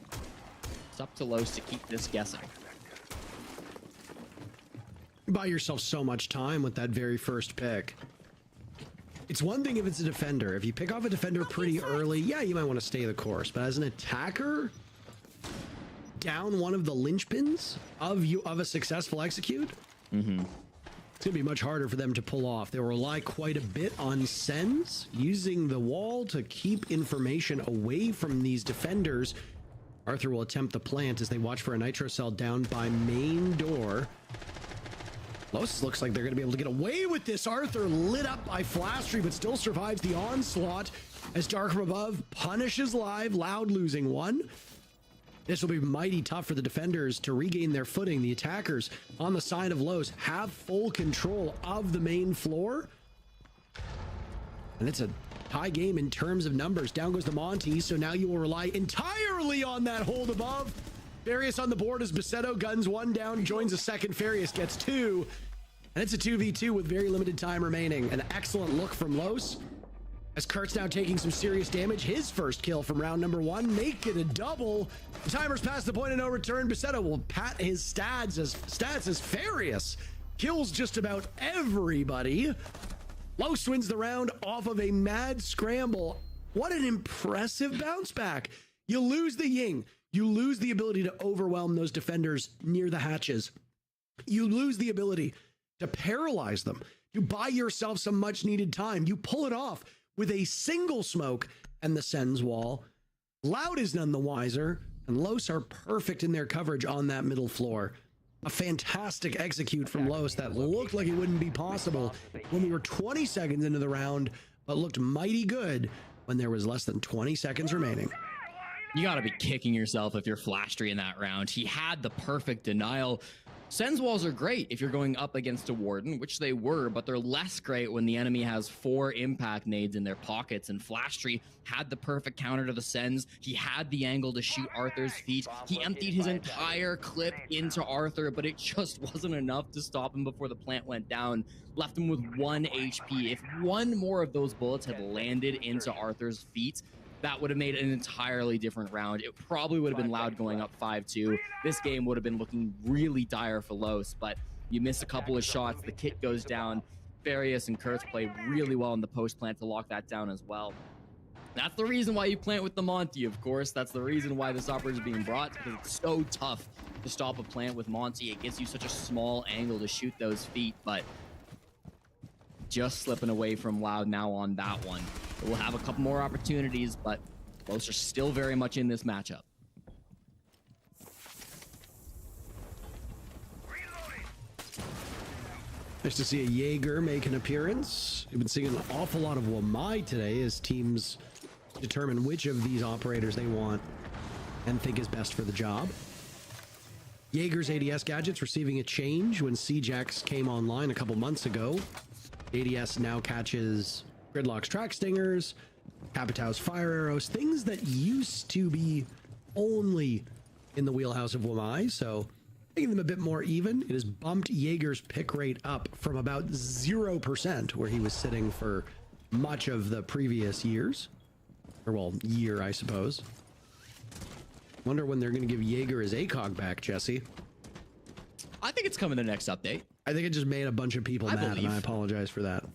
It's up to Los to keep this guessing. You buy yourself so much time with that very first pick. It's one thing if it's a defender. If you pick off a defender pretty early, yeah, you might want to stay the course. But as an attacker, down one of the linchpins of a successful execute, It's going to be much harder for them to pull off. They will rely quite a bit on Sens, using the wall to keep information away from these defenders. Arthur will attempt the plant as they watch for a nitro cell down by main door. Los looks like they're going to be able to get away with this. Arthur lit up by Flastry, but still survives the onslaught as Dark from above punishes live. Loud losing one. This will be mighty tough for the defenders to regain their footing. The attackers on the side of Los have full control of the main floor. And it's a tie game in terms of numbers. Down goes the Monty, so now you will rely entirely on that hold above. Farius on the board as Basetto guns one down, joins a second. Farius gets two, and it's a 2v2 with very limited time remaining. An excellent look from Los, as Kurt's now taking some serious damage. His first kill from round number one, make it a double. The timer's past the point of no return. Basetto will pat his stats as Farius kills just about everybody. Los wins the round off of a mad scramble. What an impressive bounce back. You lose the Ying. You lose the ability to overwhelm those defenders near the hatches. You lose the ability to paralyze them. You buy yourself some much needed time. You pull it off with a single smoke and the Sens wall. Loud is none the wiser, and Los are perfect in their coverage on that middle floor. A fantastic execute from Los that looked like it wouldn't be possible when we were 20 seconds into the round, but looked mighty good when there was less than 20 seconds remaining. You got to be kicking yourself if you're Flastry in that round. He had the perfect denial. Sens walls are great if you're going up against a Warden, which they were, but they're less great when the enemy has 4 impact nades in their pockets. And Flastry had the perfect counter to the Sens. He had the angle to shoot Arthur's feet. He emptied his entire clip into Arthur, but it just wasn't enough to stop him before the plant went down. Left him with 1 HP. If one more of those bullets had landed into Arthur's feet, that would have made an entirely different round. It probably would have been Loud going up 5-2. This game would have been looking really dire for Los, but you miss a couple of shots, the kit goes down. Farius and Kurtz play really well in the post plant to lock that down as well. That's the reason why you plant with the Monty, of course. That's the reason why this operator is being brought, because it's so tough to stop a plant with Monty. It gives you such a small angle to shoot those feet, but just slipping away from Loud now on that one. We'll have a couple more opportunities, but Los are still very much in this matchup. Nice to see a Jaeger make an appearance. We've been seeing an awful lot of Wamai today as teams determine which of these operators they want and think is best for the job. Jaeger's ADS gadgets receiving a change when C-Jax came online a couple months ago. ADS now catches Gridlock's track stingers, Capitau's fire arrows, things that used to be only in the wheelhouse of Wamai, so making them a bit more even. It has bumped Jaeger's pick rate up from about 0%, where he was sitting for much of the previous years. Or, well, year, I suppose. Wonder when they're going to give Jaeger his ACOG back, Jesse. I think it's coming the next update. I think it just made a bunch of people mad, and I apologize for that.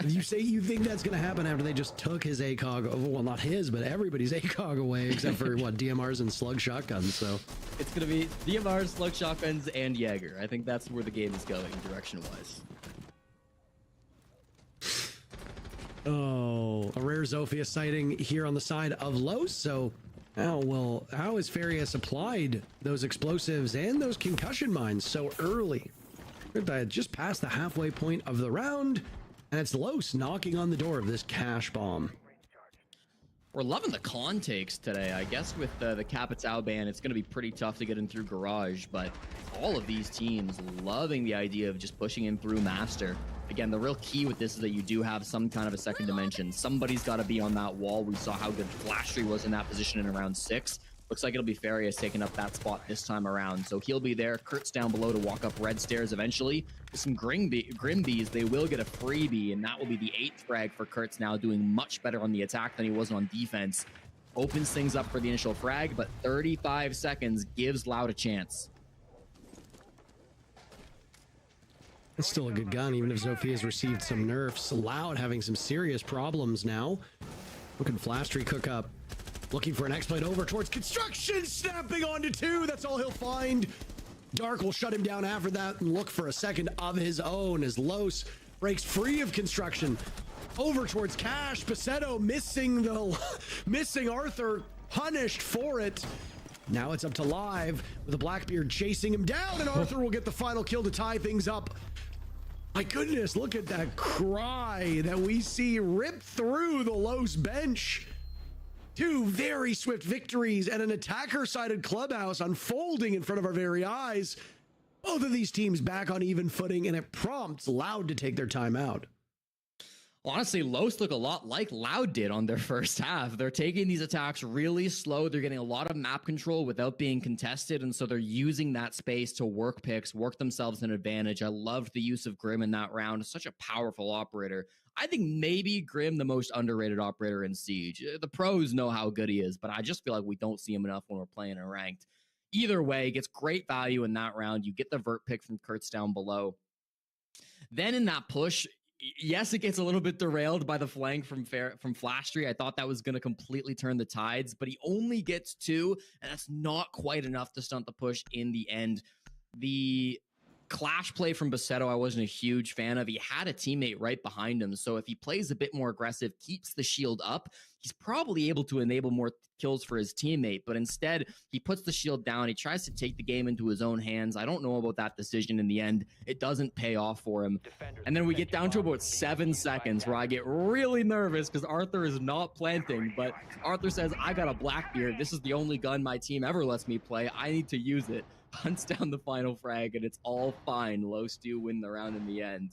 You say you think that's going to happen after they just took his ACOG, well, not his, but everybody's ACOG away, except for, what, DMRs and slug shotguns, so. It's going to be DMRs, slug shotguns, and Jaeger. I think that's where the game is going, direction-wise. Oh, a rare Zofia sighting here on the side of Los, so how has Farius applied those explosives and those concussion mines so early? Just past the halfway point of the round, and it's Los knocking on the door of this cash bomb. We're loving the con takes today. I guess with the Capitao ban, it's going to be pretty tough to get in through Garage, but all of these teams loving the idea of just pushing in through Master. Again, the real key with this is that you do have some kind of a second dimension. Somebody's got to be on that wall. We saw how good Flastry was in that position in round 6. Looks like it'll be Farius taking up that spot this time around. So he'll be there. Kurt's down below to walk up red stairs eventually. With some Grimbees, they will get a freebie, and that will be the 8th frag for Kurt's now, doing much better on the attack than he was on defense. Opens things up for the initial frag, but 35 seconds gives Loud a chance. It's still a good gun, even if Zofia's received some nerfs. Loud having some serious problems now. Looking Flastry cook up. Looking for an exploit over towards construction, snapping onto 2. That's all he'll find. Dark will shut him down after that and look for a second of his own as Los breaks free of construction. Over towards Cash. Basetto missing Arthur, punished for it. Now it's up to Live with a Blackbeard chasing him down, and Arthur will get the final kill to tie things up. My goodness, look at that cry that we see rip through the Los bench. Two very swift victories and an attacker-sided clubhouse unfolding in front of our very eyes. Both of these teams back on even footing, and it prompts Loud to take their time out. Honestly, Los look a lot like Loud did on their first half. They're taking these attacks really slow. They're getting a lot of map control without being contested, and so they're using that space to work picks, work themselves an advantage. I loved the use of Grim in that round. Such a powerful operator. I think maybe Grim the most underrated operator in Siege. The pros know how good he is, but I just feel like we don't see him enough when we're playing in ranked. Either way, gets great value in that round. You get the vert pick from Kurtz down below. Then in that push, yes, it gets a little bit derailed by the flank from Flash Tree. I thought that was going to completely turn the tides, but he only gets 2, and that's not quite enough to stunt the push in the end. The clash play from Basetto I wasn't a huge fan of. He had a teammate right behind him, so if he plays a bit more aggressive, keeps the shield up, he's probably able to enable more kills for his teammate, but instead he puts the shield down. He tries to take the game into his own hands. I don't know about that decision in the end. It doesn't pay off for him. And then we get down to about 7 seconds where I get really nervous because Arthur is not planting, but Arthur says, I got a Blackbeard. This is the only gun my team ever lets me play. I need to use it. Hunts down the final frag, and it's all fine. Los do win the round in the end.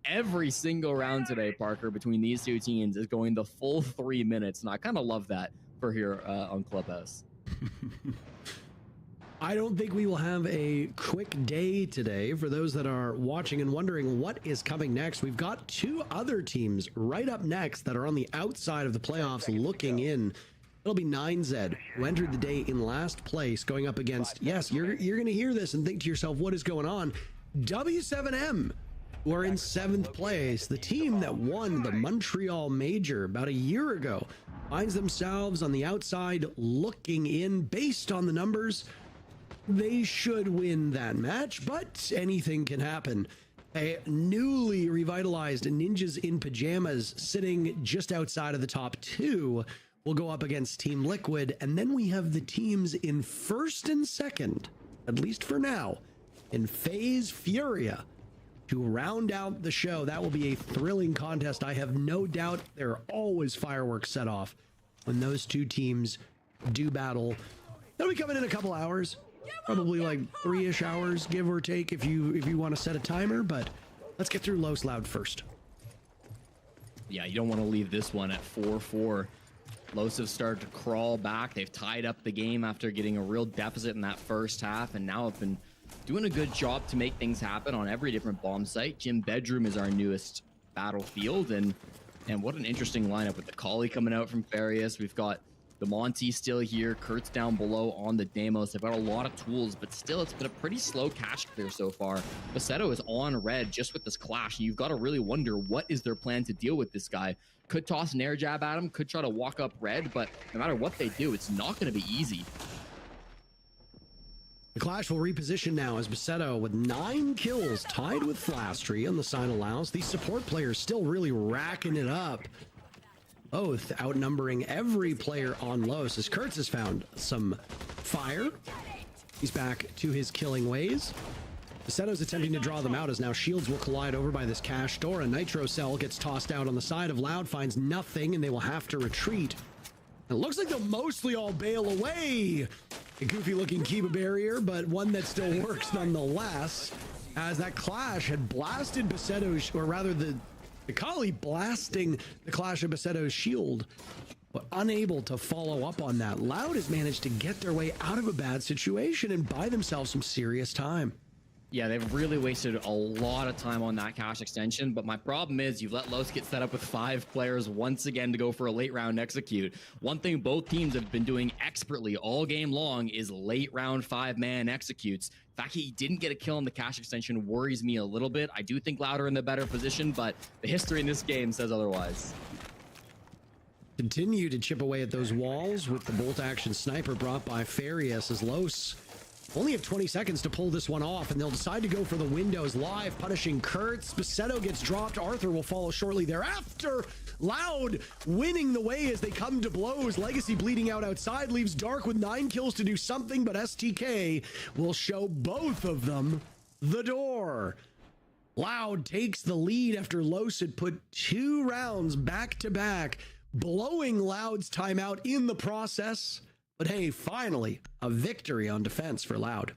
Every single round today, Parker, between these two teams is going the full 3 minutes, and I kind of love that for here on Clubhouse. I don't think we will have a quick day today. For those that are watching and wondering what is coming next, we've got 2 other teams right up next that are on the outside of the playoffs looking in. It'll be 9Z, who entered the day in last place, going up against, yes, you're going to hear this and think to yourself, what is going on? W7M, who are in 7th place, the team that won the Montreal Major about a year ago, finds themselves on the outside looking in. Based on the numbers, they should win that match, but anything can happen. A newly revitalized Ninjas in Pajamas sitting just outside of the top 2 will go up against Team Liquid, and then we have the teams in 1st and 2nd, at least for now, in FaZe Furia to round out the show. That will be a thrilling contest. I have no doubt there are always fireworks set off when those 2 teams do battle. That'll be coming in a couple hours, probably like 3-ish hours, give or take, if you want to set a timer, but let's get through Los Loud first. Yeah, you don't want to leave this one at 4-4. Los have started to crawl back. They've tied up the game after getting a real deficit in that first half, and now have been doing a good job to make things happen on every different bomb site. Gym Bedroom is our newest battlefield, and what an interesting lineup with the Collie coming out from Farius. We've got the Monty still here, Kurt's down below on the Deimos. They've got a lot of tools, but still it's been a pretty slow cash clear so far. Basetto is on red just with this clash, and you've got to really wonder what is their plan to deal with this guy. Could toss an air jab at him, could try to walk up red, but no matter what they do, it's not going to be easy. The clash will reposition now as Basetto with 9 kills tied with Flastry on the side allows. These support players still really racking it up, both outnumbering every player on Los as Kurtz has found some fire. He's back to his killing ways. Basetto's attempting to draw them out as now shields will collide over by this cash door. A nitro cell gets tossed out on the side of Loud, finds nothing, and they will have to retreat. It looks like they'll mostly all bail away. A goofy looking Kiba barrier, but one that still works nonetheless, as that clash had blasted Basetto's, or rather the Kali blasting the clash of Basetto's shield, but unable to follow up on that. Loud has managed to get their way out of a bad situation and buy themselves some serious time. Yeah, they've really wasted a lot of time on that cash extension, but my problem is you've let Los get set up with 5 players once again to go for a late round execute. One thing both teams have been doing expertly all game long is late round 5-man executes. The fact he didn't get a kill on the cash extension worries me a little bit. I do think Loud are in the better position, but the history in this game says otherwise. Continue to chip away at those walls with the bolt action sniper brought by Farius as Los only have 20 seconds to pull this one off, and they'll decide to go for the windows live, punishing Kurtz. Basetto gets dropped. Arthur will follow shortly thereafter. Loud winning the way as they come to blows. Legacy bleeding out outside, leaves Dark with 9 kills to do something, but STK will show both of them the door. Loud takes the lead after Los had put 2 rounds back to back, blowing Loud's timeout in the process. But hey, finally, a victory on defense for Loud.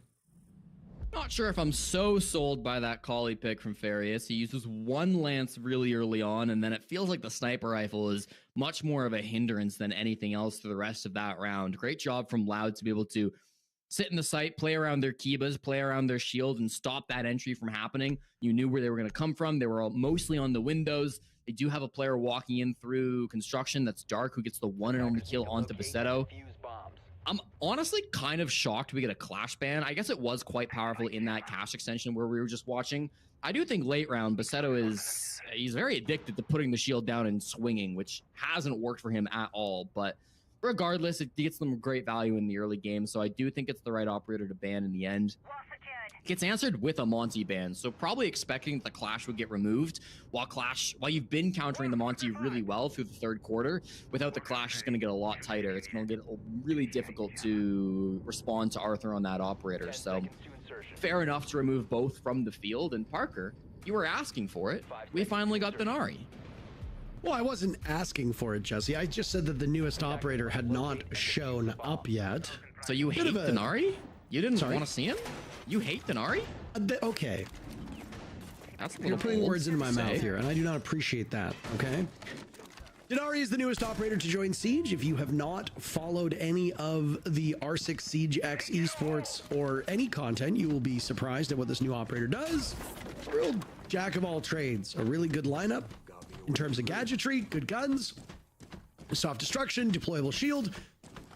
Not sure if I'm so sold by that collie pick from Farius. He uses 1 lance really early on, and then it feels like the sniper rifle is much more of a hindrance than anything else for the rest of that round. Great job from Loud to be able to sit in the site, play around their Kibas, play around their shield, and stop that entry from happening. You knew where they were going to come from. They were all mostly on the windows. They do have a player walking in through construction. That's Dark, who gets the one and only kill onto Basetto. I'm honestly kind of shocked we get a clash ban. I guess it was quite powerful in that cash extension where we were just watching. I do think late round, Basetto he's very addicted to putting the shield down and swinging, which hasn't worked for him at all. But regardless, it gets them great value in the early game. So I do think it's the right operator to ban in the end. Gets answered with a Monty ban, so probably expecting the Clash would get removed. While you've been countering the Monty really well through the 3rd quarter, without the Clash, it's going to get a lot tighter. It's going to get really difficult to respond to Arthur on that operator. So fair enough to remove both from the field. And Parker, you were asking for it. We finally got Denari. Well, I wasn't asking for it, Jesse. I just said that the newest operator had not shown up yet. So you hate Denari? You didn't want to see him? You hate Denari? Okay. That's You're putting words into my mouth here, and I do not appreciate that, okay? Denari is the newest operator to join Siege. If you have not followed any of the R6 Siege X esports or any content, you will be surprised at what this new operator does. A real jack of all trades. A really good lineup in terms of gadgetry, good guns, soft destruction, deployable shield,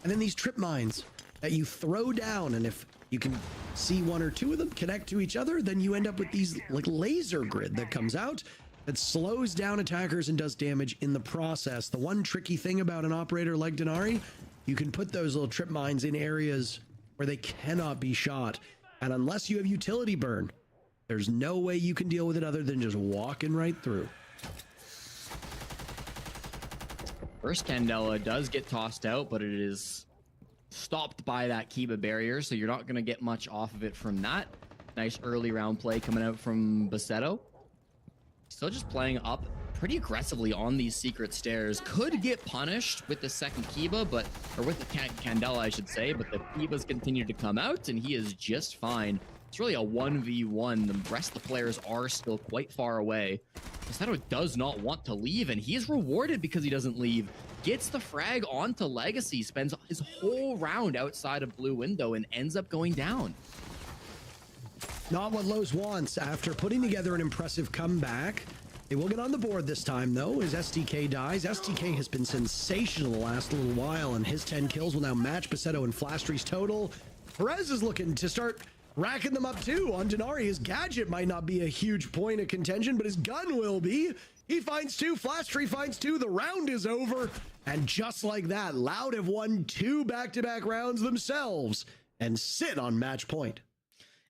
and then these trip mines that you throw down, and if you can see 1 or 2 of them connect to each other, then you end up with these like laser grid that comes out that slows down attackers and does damage in the process. The one tricky thing about an operator like Denari, you can put those little trip mines in areas where they cannot be shot. And unless you have utility burn, there's no way you can deal with it other than just walking right through. First Candela does get tossed out, but it is stopped by that Kiba barrier, so you're not going to get much off of it from that. Nice early round play coming out from Basetto. Still just playing up pretty aggressively on these secret stairs. Could get punished with the second Kiba, or with the Candela, I should say, but the Kibas continue to come out, and he is just fine. It's really a 1v1. The rest of the players are still quite far away. Basetto does not want to leave, and he is rewarded because he doesn't leave. Gets the frag onto Legacy, spends his whole round outside of blue window, and ends up going down. Not what Lowe's wants. After putting together an impressive comeback, they will get on the board this time, though, as STK dies. STK has been sensational the last little while, and his 10 kills will now match Basetto and Flashtree's total. Perez is looking to start racking them up too on Denari. His gadget might not be a huge point of contention, but his gun will be. He finds 2, Flashtree finds 2, the round is over. And just like that, Loud have won 2 back-to-back rounds themselves and sit on match point.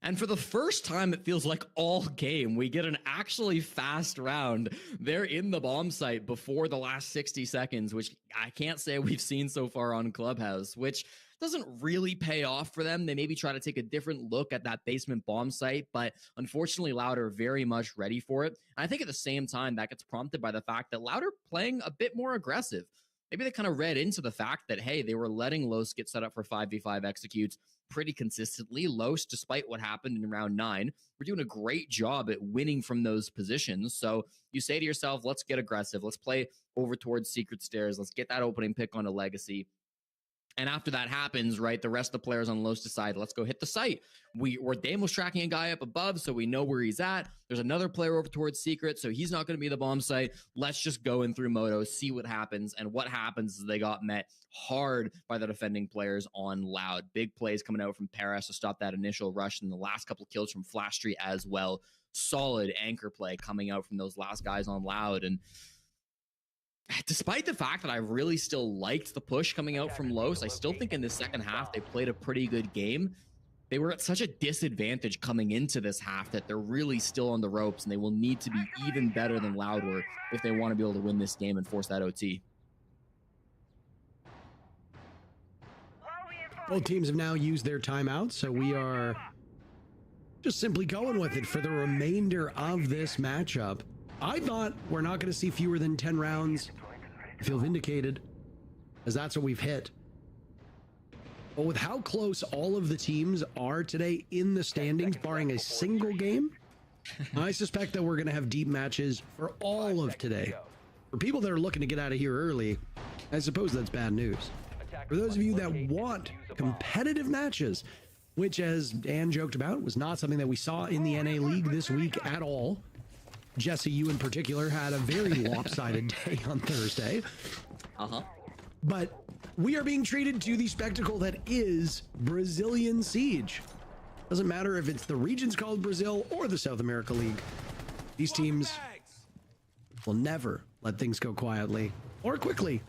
And for the first time, it feels like all game, we get an actually fast round. They're in the bomb site before the last 60 seconds, which I can't say we've seen so far on Clubhouse, which doesn't really pay off for them. They maybe try to take a different look at that basement bomb site, but unfortunately Loud are very much ready for it. And I think at the same time that gets prompted by the fact that Loud are playing a bit more aggressive. Maybe they kind of read into the fact that, hey, they were letting Los get set up for 5v5 executes pretty consistently. Los, despite what happened in round 9, we're doing a great job at winning from those positions. So you say to yourself, let's get aggressive. Let's play over towards secret stairs. Let's get that opening pick on a Legacy. And after that happens, right, the rest of the players on Los decide, let's go hit the site. We're Damos tracking a guy up above, so we know where he's at. There's another player over towards secret, so he's not going to be the bomb site. Let's just go in through Moto, see what happens. And what happens is they got met hard by the defending players on Loud. Big plays coming out from Paris to stop that initial rush, and the last couple of kills from Flashtreet as well. Solid anchor play coming out from those last guys on Loud. And despite the fact that I really still liked the push coming out from Los, I still think in the second half they played a pretty good game. they were at such a disadvantage coming into this half that they're really still on the ropes, and they will need to be even better than Loud were if they want to be able to win this game and force that OT. Both teams have now used their timeouts, so we are just simply going with it for the remainder of this matchup. I thought we're not going to see fewer than 10 rounds. I feel vindicated, as that's what we've hit. But with how close all of the teams are today in the standings, barring a single game, I suspect that we're going to have deep matches for all of today. For people that are looking to get out of here early, I suppose that's bad news. For those of you that want competitive matches, which, as Dan joked about, was not something that we saw in the NA League this week at all. Jesse, you in particular, had a very lopsided day on Thursday. But we are being treated to the spectacle that is Brazilian Siege. Doesn't matter if it's the regions called Brazil or the South America League. These teams will never let things go quietly or quickly.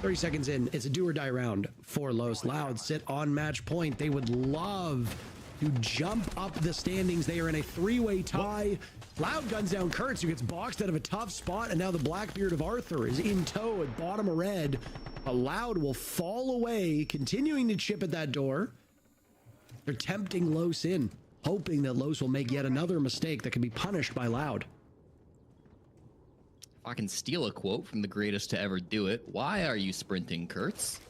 30 seconds in, it's a do or die round for Los. Loud sit on match point. They would love to jump up the standings. They are in a three-way tie. Loud guns down Kurtz, who gets boxed out of a tough spot, and now the Blackbeard of Arthur is in tow at bottom of red. But Loud will fall away, continuing to chip at that door. They're tempting Los in, hoping that Los will make yet another mistake that can be punished by Loud. If I can steal a quote from the greatest to ever do it, why are you sprinting, Kurtz?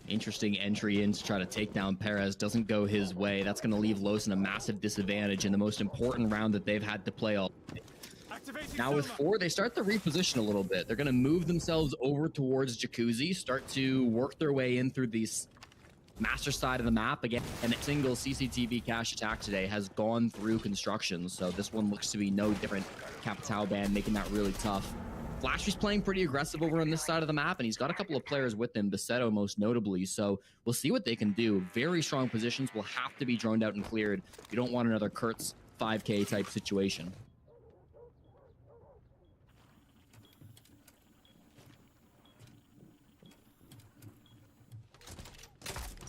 Interesting entry in to try to take down Perez. Doesn't go his way. That's going to leave Los in a massive disadvantage in the most important round that they've had to play all day. Now with 4, they start to reposition a little bit. They're going to move themselves over towards Jacuzzi, start to work their way in through these master side of the map again. And a single CCTV cache attack today has gone through construction, so this one looks to be no different. Capital Band making that really tough. Flashy's playing pretty aggressive over on this side of the map, and he's got a couple of players with him, Besetto most notably, so we'll see what they can do. Very strong positions will have to be droned out and cleared. You don't want another Kurtz 5K type situation.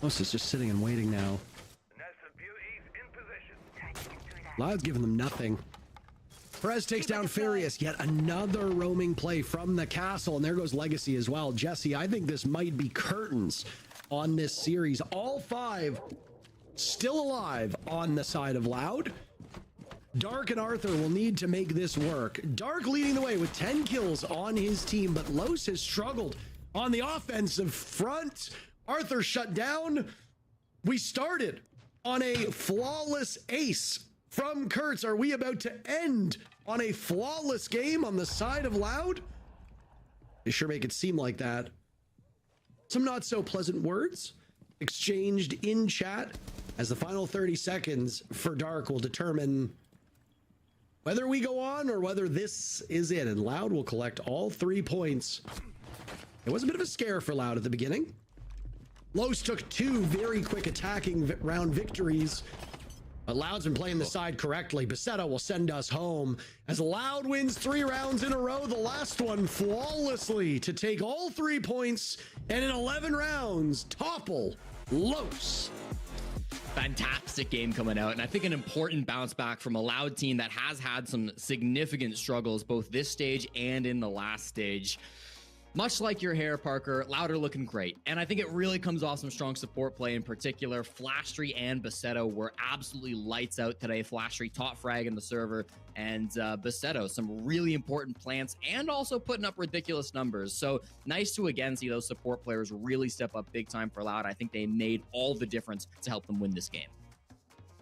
Los is just sitting and waiting now. Loud's giving them nothing. Perez takes down Furious, yet another roaming play from the castle, and there goes Legacy as well. Jesse, I think this might be curtains on this series. All 5 still alive on the side of Loud. Dark and Arthur will need to make this work. Dark leading the way with 10 kills on his team, but Los has struggled on the offensive front. Arthur shut down. We started on a flawless ace from Kurtz. Are we about to end on a flawless game on the side of Loud? They sure make it seem like that. Some not so pleasant words exchanged in chat as the final 30 seconds for Dark will determine whether we go on or whether this is it. And Loud will collect all 3 points. It was a bit of a scare for Loud at the beginning. Los took 2 very quick attacking round victories. But Loud's been playing the side correctly. Besetto will send us home as Loud wins 3 rounds in a row. The last one flawlessly to take all 3 points and in 11 rounds topple Los. Fantastic game coming out, and I think an important bounce back from a Loud team that has had some significant struggles both this stage and in the last stage. Much like your hair, Parker, Loud are looking great. And I think it really comes off some strong support play in particular. Flashtree and Besetto were absolutely lights out today. Flashtree top frag in the server, and Besetto some really important plants and also putting up ridiculous numbers. So nice to again see those support players really step up big time for Loud. I think they made all the difference to help them win this game.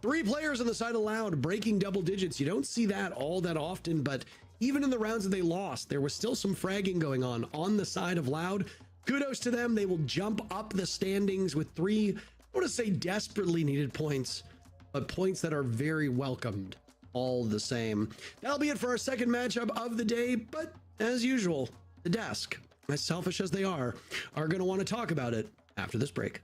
3 players on the side of Loud breaking double digits. You don't see that all that often, but even in the rounds that they lost, there was still some fragging going on the side of Loud. Kudos to them. They will jump up the standings with 3, I want to say desperately needed points, but points that are very welcomed all the same. That'll be it for our second matchup of the day, but as usual, the desk, as selfish as they are going to want to talk about it after this break.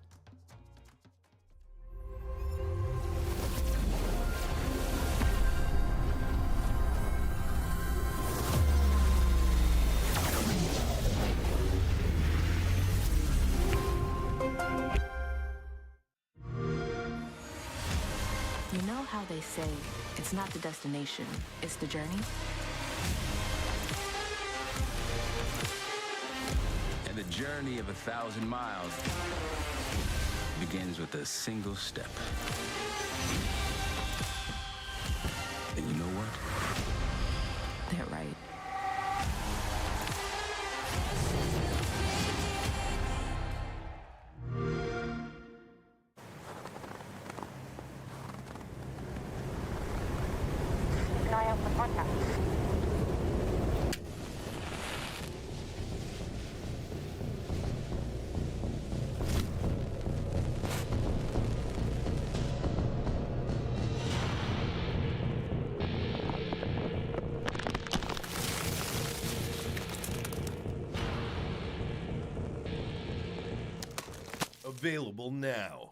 know how they say it's not the destination, it's the journey? And the journey of 1,000 miles begins with a single step. And you know what? They're right. Keep an eye out for contact. Available now.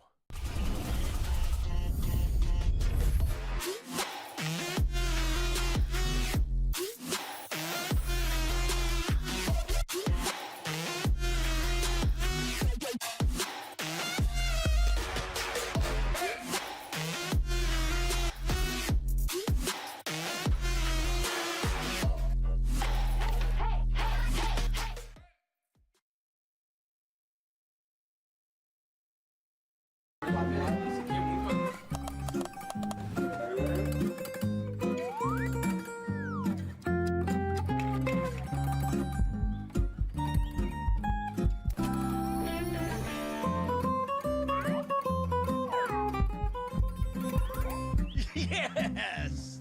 Yes!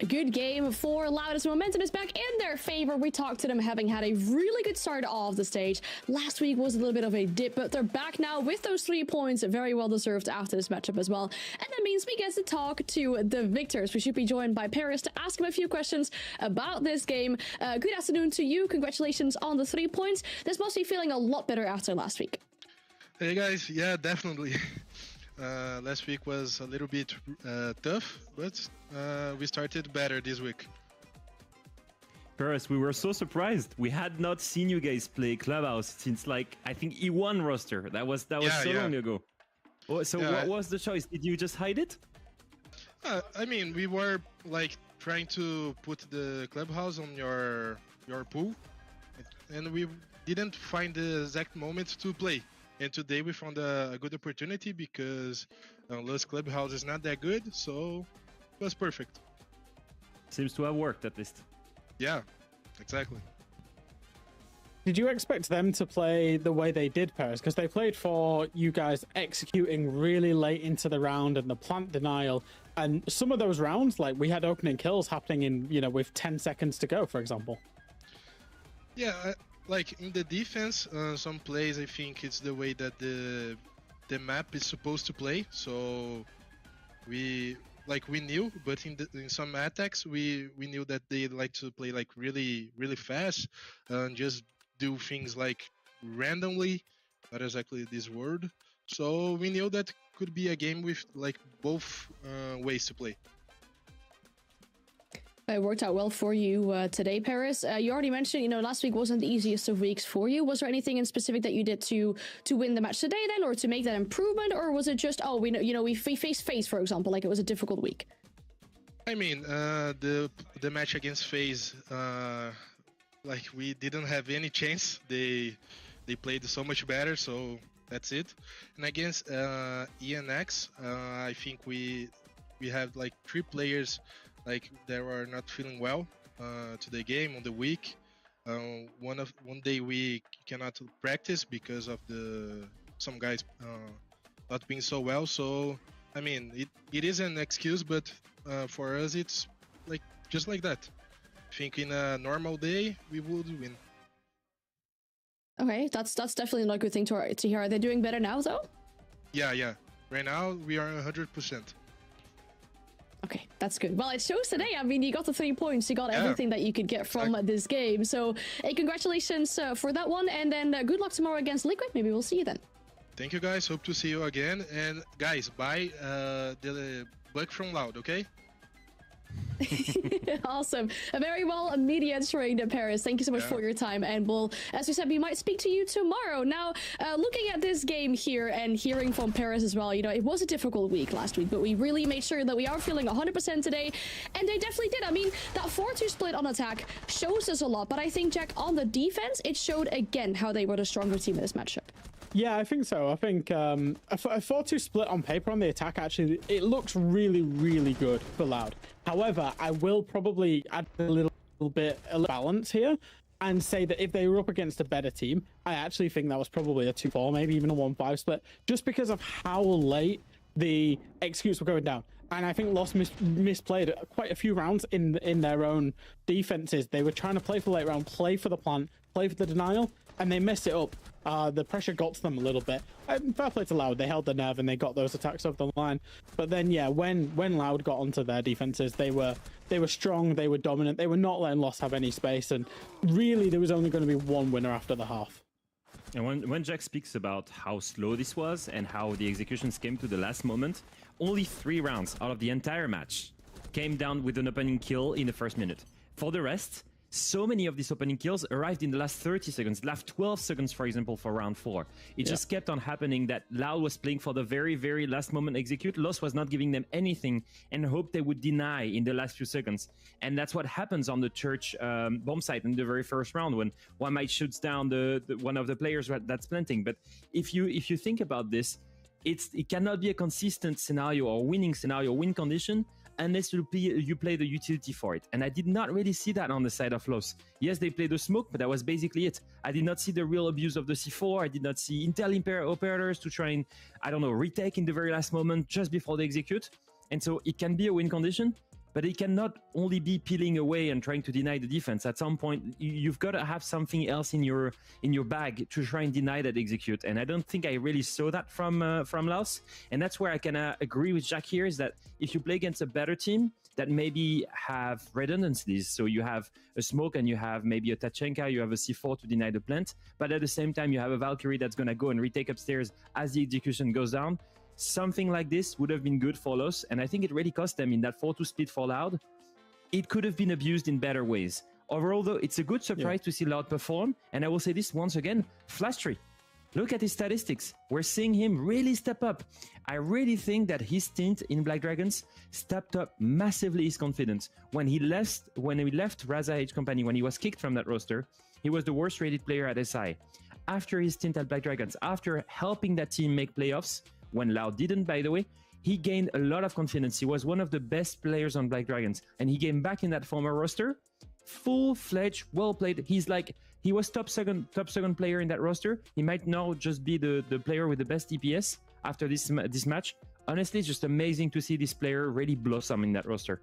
A good game for Loudest. Momentum is back in their favor. We talked to them having had a really good start off the stage. Last week was a little bit of a dip, but they're back now with those 3 points. Very well deserved after this matchup as well. And that means we get to talk to the victors. We should be joined by Paris to ask him a few questions about this game. Good afternoon to you. Congratulations on the 3 points. This must be feeling a lot better after last week. Hey guys, yeah, definitely. Last week was a little bit tough, but we started better this week. Paris, we were so surprised. We had not seen you guys play Clubhouse since, like, I think E1 roster. That was long ago. Oh, so what was the choice? Did you just hide it? I mean, we were like trying to put the Clubhouse on your pool, and we didn't find the exact moment to play. And today we found a good opportunity because Lost Clubhouse is not that good, so it was perfect. Seems to have worked at least. Yeah, exactly. Did you expect them to play the way they did, Paris? Because they played for you guys executing really late into the round and the plant denial. And some of those rounds, like we had opening kills happening in, with 10 seconds to go, for example. Yeah, like in the defense, some plays I think it's the way that the map is supposed to play. So we knew, but in some attacks we knew that they like to play like really fast and just do things like randomly, not exactly this word. So we knew that could be a game with like both ways to play. It worked out well for you today, Paris. You already mentioned, last week wasn't the easiest of weeks for you. Was there anything in specific that you did to win the match today, then, or to make that improvement, or was it just, we faced FaZe, for example, like it was a difficult week? I mean, the match against FaZe, like we didn't have any chance. They played so much better, so that's it. And against ENX, I think we have like 3 players like they were not feeling well to the game on the week, One day we cannot practice because of some guys not being so well. So I mean, it is an excuse, but for us it's like just like that. I think in a normal day we would win. Okay, that's definitely not a good thing to hear. Are they doing better now though? Yeah. Right now we are 100%. Okay, that's good. Well, it shows today. I mean, you got the 3 points. You got everything that you could get from this game. So, hey, congratulations for that one. And then good luck tomorrow against Liquid. Maybe we'll see you then. Thank you, guys. Hope to see you again. And guys, buy the book from Loud, okay? Awesome. A very well media trained Paris. Thank you so much for your time, and we'll, as we said, we might speak to you tomorrow. Now, looking at this game here and hearing from Paris as well, you know, it was a difficult week last week, but we really made sure that we are feeling 100% today, and they definitely did. I mean, that 4-2 split on attack shows us a lot, but I think, Jack, on the defense, it showed again how they were the stronger team in this matchup. Yeah, I think so. I think a 4-2 split on paper on the attack, actually, it looks really, really good for Loud. However, I will probably add a little bit of balance here and say that if they were up against a better team, I actually think that was probably a 2-4, maybe even a 1-5 split, just because of how late the executes were going down. And I think Lost misplayed quite a few rounds in their own defenses. They were trying to play for the late round, play for the plant, play for the denial, and they messed it up. The pressure got to them a little bit. Fair play to Loud, they held the nerve and they got those attacks over the line. But then, yeah, when Loud got onto their defenses, they were strong, they were dominant, they were not letting Lost have any space, and really there was only going to be one winner after the half. And when Jack speaks about how slow this was and how the executions came to the last moment, only 3 rounds out of the entire match came down with an opening kill in the first minute. For the rest, so many of these opening kills arrived in the last 30 seconds, last 12 seconds, for example, for round 4. It just kept on happening that Loud was playing for the very, very last moment execute. Lost was not giving them anything and hoped they would deny in the last few seconds. And that's what happens on the church bomb site in the very first round when one might shoots down one of the players that's planting. But if you think about this, it cannot be a consistent scenario or winning scenario, win condition, unless you play the utility for it. And I did not really see that on the side of Lost. Yes, they played the smoke, but that was basically it. I did not see the real abuse of the C4. I did not see Intel operators to try and, I don't know, retake in the very last moment just before they execute. And so it can be a win condition, but it cannot only be peeling away and trying to deny the defense. At some point, you've got to have something else in your bag to try and deny that execute. And I don't think I really saw that from Laos. And that's where I can agree with Jack here, is that if you play against a better team that maybe have redundancies, so you have a smoke and you have maybe a Tachenka, you have a C4 to deny the plant, but at the same time you have a Valkyrie that's going to go and retake upstairs as the execution goes down. Something like this would have been good for Los, and I think it really cost them in that 4-2 split for Loud. It could have been abused in better ways. Overall, though, it's a good surprise to see Loud perform, and I will say this once again, Flashtree. Look at his statistics. We're seeing him really step up. I really think that his stint in Black Dragons stepped up massively his confidence. When he left Raza H Company, when he was kicked from that roster, he was the worst rated player at SI. After his stint at Black Dragons, after helping that team make playoffs, when Loud didn't, by the way, he gained a lot of confidence. He was one of the best players on Black Dragons, and he came back in that former roster, full-fledged, well-played. He was top second player in that roster. He might now just be the player with the best DPS after this match. Honestly, it's just amazing to see this player really blossom in that roster.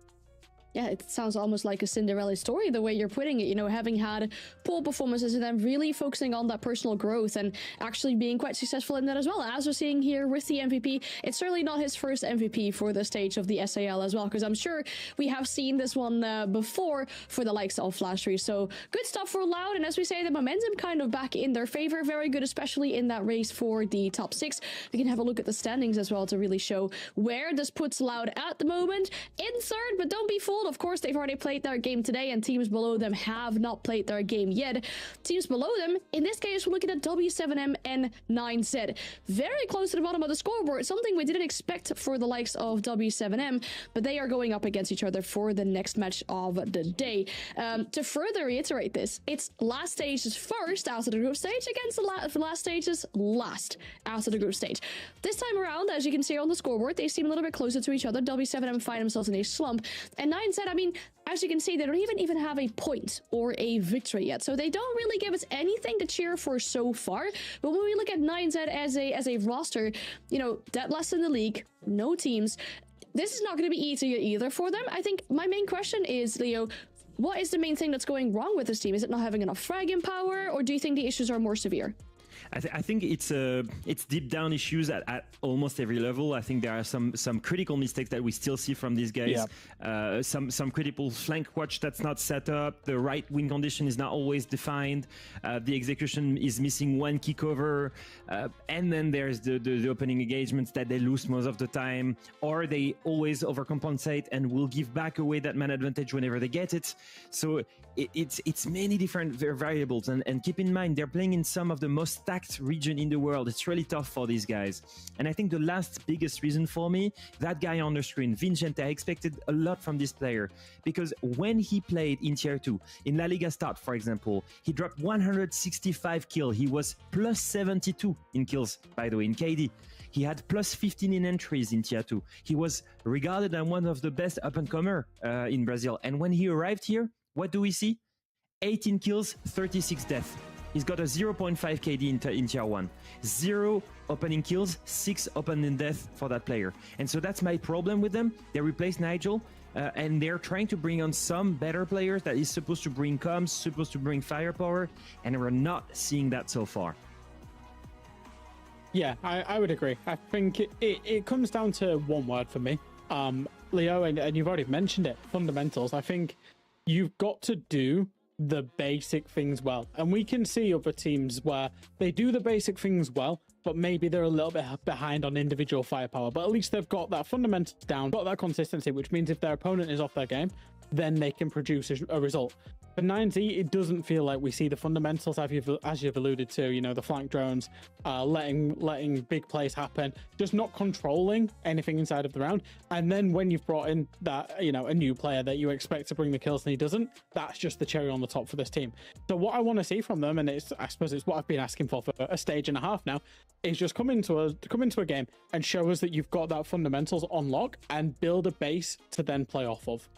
Yeah, it sounds almost like a Cinderella story, the way you're putting it, you know, having had poor performances and then really focusing on that personal growth and actually being quite successful in that as well. As we're seeing here with the MVP, it's certainly not his first MVP for the stage of the SAL as well, because I'm sure we have seen this one before for the likes of Flashtree. So good stuff for Loud, and as we say, the momentum kind of back in their favor. Very good, especially in that race for the top 6. We can have a look at the standings as well to really show where this puts Loud at the moment. In third, but don't be fooled. Of course, they've already played their game today, and teams below them have not played their game yet. Teams below them, in this case, we're looking at W7M and 9Z. Very close to the bottom of the scoreboard, something we didn't expect for the likes of W7M, but they are going up against each other for the next match of the day. To further reiterate this, it's last stage's first after the group stage against the last stage's last after the group stage. This time around, as you can see on the scoreboard, they seem a little bit closer to each other. W7M find themselves in a slump, and 9Z Mindset, I mean, as you can see, they don't even have a point or a victory yet. So they don't really give us anything to cheer for so far. But when we look at Mindset as a roster, you know, dead last in the league, no teams, this is not going to be easy either for them. I think my main question is, Leo, what is the main thing that's going wrong with this team? Is it not having enough fragging power, or do you think the issues are more severe? I think it's deep down issues at almost every level. I think there are some critical mistakes that we still see from these guys. Yeah. Some critical flank watch that's not set up. The right wing condition is not always defined. The execution is missing one key cover, and then there's the opening engagements that they lose most of the time, or they always overcompensate and will give back away that man advantage whenever they get it. So it's many different variables, and keep in mind they're playing in some of the most stacked region in the world. It's really tough for these guys. And I think the last biggest reason for me, that guy on the screen, Vincente, I expected a lot from this player, because when he played in tier 2 in La Liga Start, for example, he dropped 165 kills. He was plus 72 in kills, by the way, in KD. He had plus 15 in entries in tier 2. He was regarded as one of the best up-and-comer in Brazil. And when he arrived here, what do we see? 18 kills, 36 deaths. He's got a 0.5 KD in tier 1. 0 opening kills, 6 opening deaths for that player. And so that's my problem with them. They replaced Nigel, and they're trying to bring on some better players that is supposed to bring comms, supposed to bring firepower, and we're not seeing that so far. Yeah, I would agree. I think it comes down to one word for me. Leo, and you've already mentioned it, fundamentals. I think you've got to do the basic things well, and we can see other teams where they do the basic things well, but maybe they're a little bit behind on individual firepower, but at least they've got that fundamentals down, got that consistency, which means if their opponent is off their game, then they can produce a result. For 9Z, it doesn't feel like we see the fundamentals as you've alluded to, you know, the flank drones, letting big plays happen, just not controlling anything inside of the round. And then when you've brought in that, you know, a new player that you expect to bring the kills and he doesn't, that's just the cherry on the top for this team. So what I want to see from them, and I suppose it's what I've been asking for a stage and a half now, is just come into a game and show us that you've got that fundamentals on lock and build a base to then play off of.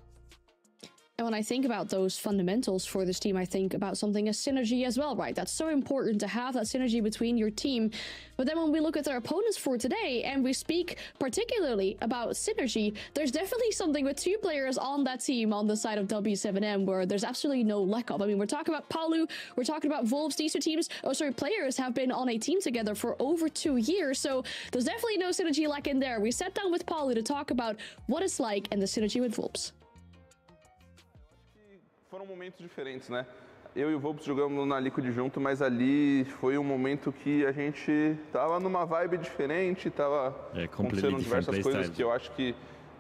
And when I think about those fundamentals for this team, I think about something as synergy as well, right? That's so important to have that synergy between your team. But then when we look at their opponents for today, and we speak particularly about synergy, there's definitely something with 2 players on that team on the side of W7M where there's absolutely no lack of. I mean, we're talking about Palu, we're talking about Wolves. These 2 players have been on a team together for over 2 years. So there's definitely no synergy lack in there. We sat down with Palu to talk about what it's like and the synergy with Wolves. Foram momentos diferentes, né? Eu e o Volps jogamos na Liquid junto, mas ali foi um momento que a gente tava numa vibe diferente, tava acontecendo diversas coisas que eu acho que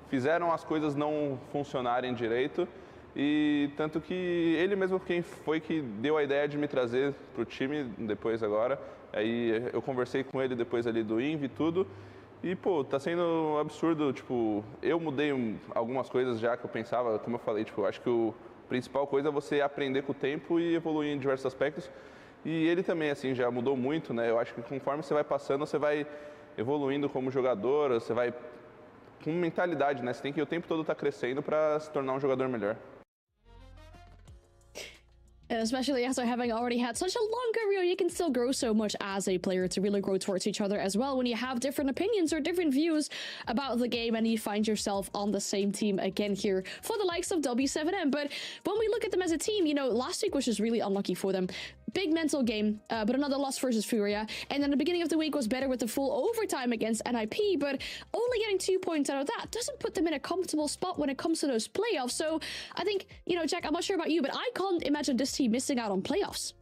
fizeram as coisas não funcionarem direito. E tanto que ele mesmo quem foi que deu a ideia de me trazer pro time depois agora. Aí eu conversei com ele depois ali do Invi e tudo. E, pô, tá sendo absurdo, tipo, eu mudei algumas coisas já que eu pensava, como eu falei, tipo, acho que a principal coisa é você aprender com o tempo e evoluir em diversos aspectos. E ele também, assim, já mudou muito, né? Eu acho que conforme você vai passando, você vai evoluindo como jogador, você vai com mentalidade, né? Você tem que o tempo todo estar crescendo para se tornar um jogador melhor. Especially after having already had such a long career, you can still grow so much as a player to really grow towards each other as well when you have different opinions or different views about the game and you find yourself on the same team again here for the likes of W7M. But when we look at them as a team, you know, last week was just really unlucky for them. Big mental game, but another loss versus Furia. And then the beginning of the week was better with the full overtime against NIP, but only getting 2 points out of that doesn't put them in a comfortable spot when it comes to those playoffs. So I think, you know, Jack, I'm not sure about you, but I can't imagine this team missing out on playoffs.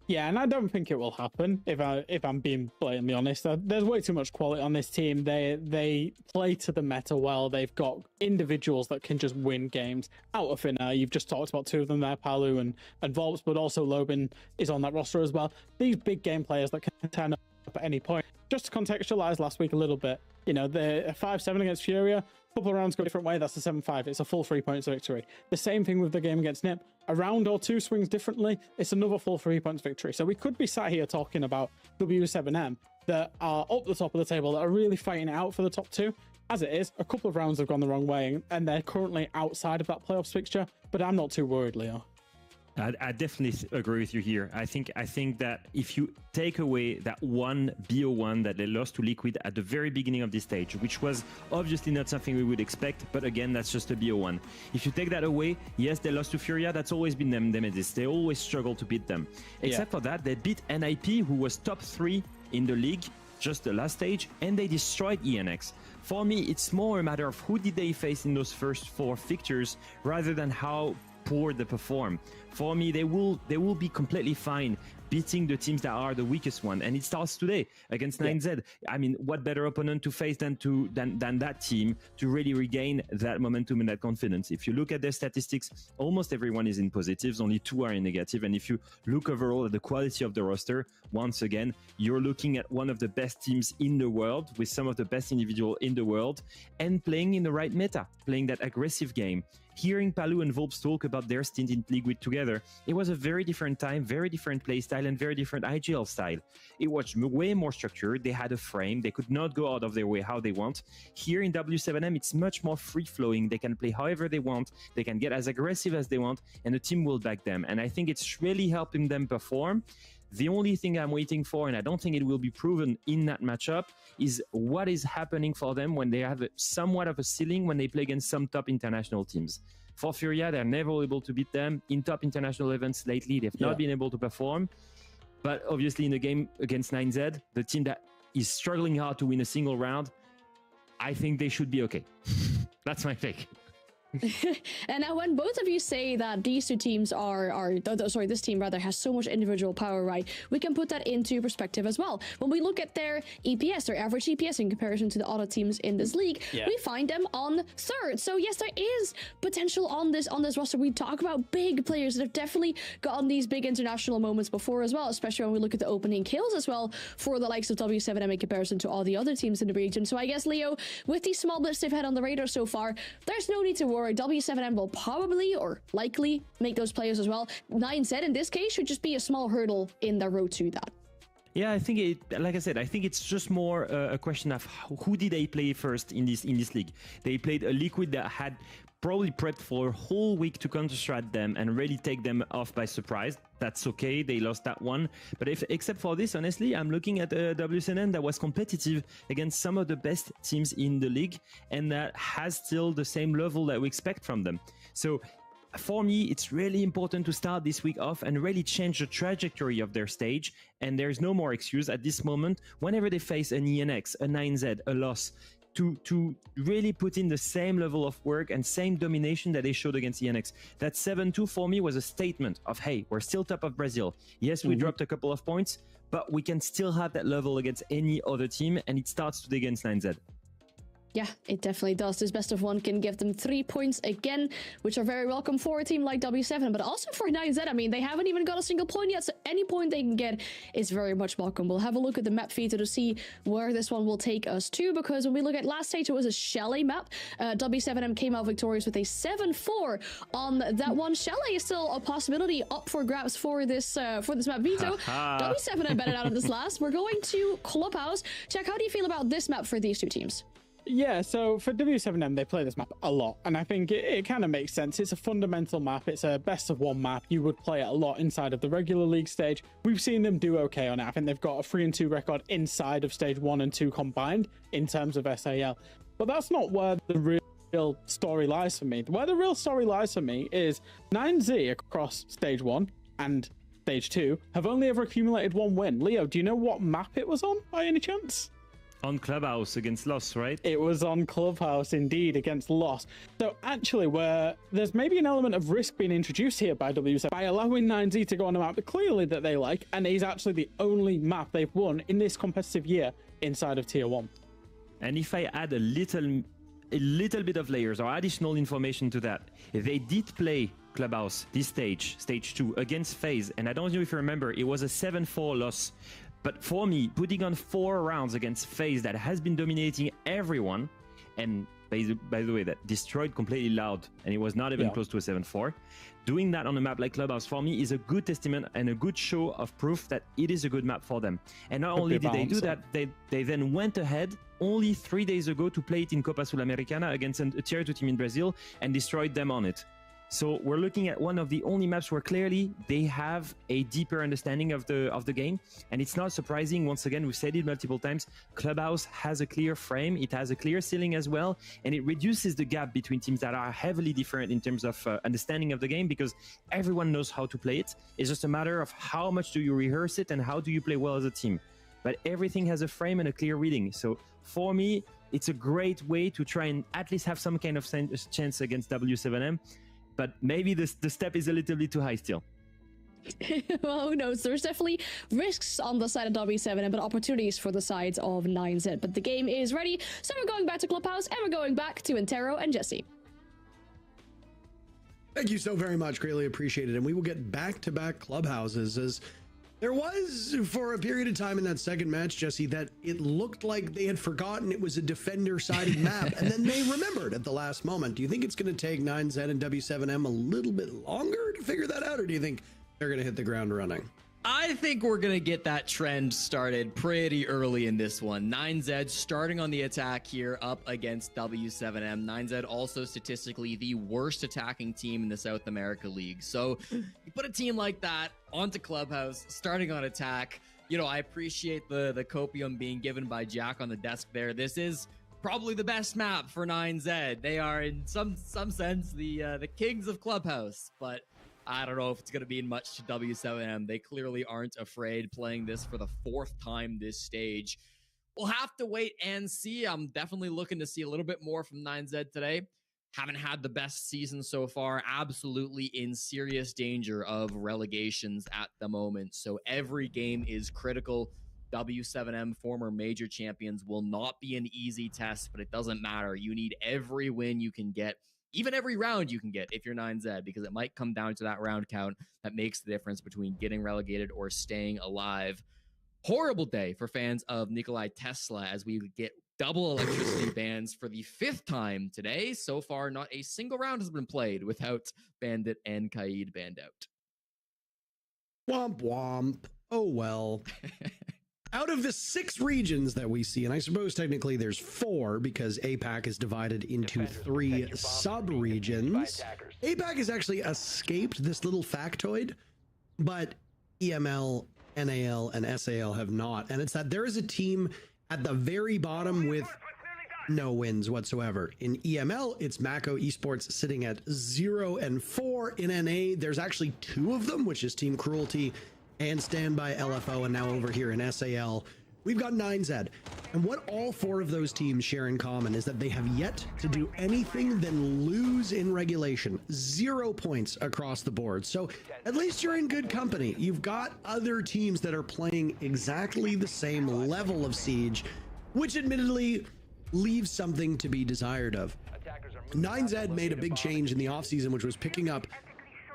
Yeah, and I don't think it will happen, if I'm being blatantly honest. There's way too much quality on this team. They play to the meta well. They've got individuals that can just win games out of thin air. You've just talked about 2 of them there, Palu and Volps, but also Lobin is on that roster as well. These big game players that can turn up at any point. Just to contextualize last week a little bit, you know, the 5-7 against Furia, couple of rounds go a different way. That's a 7-5. It's a full 3 points victory. The same thing with the game against NIP. A round or 2 swings differently, it's another full 3 points victory. So we could be sat here talking about W7M that are up the top of the table, that are really fighting it out for the top 2. As it is, a couple of rounds have gone the wrong way, and they're currently outside of that playoffs fixture, but I'm not too worried, Leo. I definitely agree with you here. I think that if you take away that one BO1 that they lost to Liquid at the very beginning of this stage, which was obviously not something we would expect, but again, that's just a BO1. If you take that away, yes, they lost to Furia. That's always been them nemesis. They always struggle to beat them. Except for that, they beat NIP, who was top 3 in the league just the last stage, and they destroyed ENX. For me, it's more a matter of who did they face in those first 4 fixtures rather than how poor they perform. For me, they will be completely fine beating the teams that are the weakest one, and it starts today against 9Z. I mean, what better opponent to face than that team to really regain that momentum and that confidence? If you look at their statistics, almost everyone is in positives, only 2 are in negative. And if you look overall at the quality of the roster, once again, you're looking at one of the best teams in the world with some of the best individuals in the world and playing in the right meta, playing that aggressive game. Hearing Palu and Volps talk about their stint in Liquid together, it was a very different time, very different play style, and very different IGL style. It was way more structured. They had a frame. They could not go out of their way how they want. Here in W7M, it's much more free-flowing. They can play however they want. They can get as aggressive as they want, and the team will back them. And I think it's really helping them perform. The only thing I'm waiting for, and I don't think it will be proven in that matchup, is what is happening for them when they have somewhat of a ceiling when they play against some top international teams. For Furia, they're never able to beat them. In top international events lately, they've not been able to perform. But obviously in the game against 9Z, the team that is struggling hard to win a single round, I think they should be okay. That's my pick. And now when both of you say that these two teams this team rather has so much individual power, right, we can put that into perspective as well. When we look at their EPS, their average EPS in comparison to the other teams in this league, we find them on 3rd. So yes, there is potential on this roster. We talk about big players that have definitely gotten these big international moments before as well, especially when we look at the opening kills as well for the likes of W7M in comparison to all the other teams in the region. So I guess, Leo, with these small blips they've had on the radar so far, there's no need to worry. W7M will probably or likely make those players as well. 9Z in this case should just be a small hurdle in the road to that. Yeah, I think like I said, I think it's just more a question of who did they play first in this league. They played a Liquid that had probably prepped for a whole week to counter-strat them and really take them off by surprise. That's okay, they lost that one. But except for this, honestly, I'm looking at WSNN that was competitive against some of the best teams in the league and that has still the same level that we expect from them. So for me, it's really important to start this week off and really change the trajectory of their stage. And there's no more excuse at this moment. Whenever they face an ENX, a 9Z, a loss, to really put in the same level of work and same domination that they showed against ENX. That 7-2 for me was a statement of, hey, we're still top of Brazil. Yes, we dropped a couple of points, but we can still have that level against any other team, and it starts today against 9Z. Yeah, it definitely does. This best of 1 can give them 3 points again, which are very welcome for a team like W7, but also for 9Z. I mean, they haven't even got a single point yet, so any point they can get is very much welcome. We'll have a look at the map feature to see where this one will take us to, because when we look at last stage, it was a Chalet map. W7M came out victorious with a 7-4 on that one. Chalet is still a possibility up for grabs for this map. Veto, W7M betted out of this last. We're going to Clubhouse. Jack, how do you feel about this map for these two teams? Yeah, so for W7M, they play this map a lot, and I think it kind of makes sense. It's a fundamental map. It's a best of 1 map. You would play it a lot inside of the regular league stage. We've seen them do okay on it. I think they've got a 3-2 record inside of stage 1 and 2 combined in terms of SAL. But that's not where the real story lies for me. Where the real story lies for me is 9Z across stage 1 and stage 2 have only ever accumulated 1 win. Leo, do you know what map it was on by any chance? On Clubhouse against Loss, right? It was on Clubhouse, indeed, against Loss. So actually, where there's maybe an element of risk being introduced here by W7 by allowing 9Z to go on a map clearly that they like, and is actually the only map they've won in this competitive year inside of Tier 1. And if I add a little bit of layers or additional information to that, they did play Clubhouse this stage 2 against FaZe, and I don't know if you remember, it was a 7-4 loss. But for me, putting on 4 rounds against FaZe that has been dominating everyone, and by the way, that destroyed completely Loud, and it was not even close to a 7-4. Doing that on a map like Clubhouse for me is a good testament and a good show of proof that it is a good map for them. And not only did they do that, they then went ahead only 3 days ago to play it in Copa Sul-Americana against a tier 2 team in Brazil and destroyed them on it. So we're looking at one of the only maps where clearly they have a deeper understanding of the game. And it's not surprising. Once again, we've said it multiple times, Clubhouse has a clear frame. It has a clear ceiling as well. And it reduces the gap between teams that are heavily different in terms of understanding of the game, because everyone knows how to play it. It's just a matter of how much do you rehearse it and how do you play well as a team. But everything has a frame and a clear reading. So for me, it's a great way to try and at least have some kind of chance against W7M. But maybe the step is a little bit too high still. Well, who knows? There's definitely risks on the side of W7M, but opportunities for the sides of 9Z. But the game is ready, so we're going back to Clubhouse, and we're going back to Intero and Jesse. Thank you so very much. Greatly appreciated. And we will get back-to-back Clubhouses, as there was, for a period of time in that second match, Jesse, that it looked like they had forgotten it was a defender-sided map, and then they remembered at the last moment. Do you think it's going to take 9Z and W7M a little bit longer to figure that out, or do you think they're going to hit the ground running? I think we're going to get that trend started pretty early in this one. 9Z starting on the attack here up against W7M. 9Z also statistically the worst attacking team in the South America League. So you put a team like that onto Clubhouse, starting on attack. You know, I appreciate the copium being given by Jack on the desk there. This is probably the best map for 9Z. They are in some sense the kings of Clubhouse, but I don't know if it's going to mean much to W7M. They clearly aren't afraid, playing this for the 4th time this stage. We'll have to wait and see. I'm definitely looking to see a little bit more from 9Z today. Haven't had the best season so far. Absolutely in serious danger of relegations at the moment. So every game is critical. W7M, former major champions, will not be an easy test, but it doesn't matter. You need every win you can get. Even every round you can get if you're 9Z, because it might come down to that round count that makes the difference between getting relegated or staying alive. Horrible day for fans of Nikolai Tesla as we get double electricity bans for the 5th time today. So far, not a single round has been played without Bandit and Kaid banned out. Womp womp. Oh well. Out of the 6 regions that we see, and I suppose technically there's 4 because APAC is divided into 3 sub-regions, APAC has actually escaped this little factoid, but EML, NAL, and SAL have not. And it's that there is a team at the very bottom with no wins whatsoever. In EML, it's Mako Esports sitting at 0-4. In NA, there's actually 2 of them, which is Team Cruelty and Standby LFO, and now over here in SAL, we've got 9Z. And what all 4 of those teams share in common is that they have yet to do anything than lose in regulation. 0 points across the board. So at least you're in good company. You've got other teams that are playing exactly the same level of Siege, which admittedly leaves something to be desired of. 9Z made a big change in the offseason, which was picking up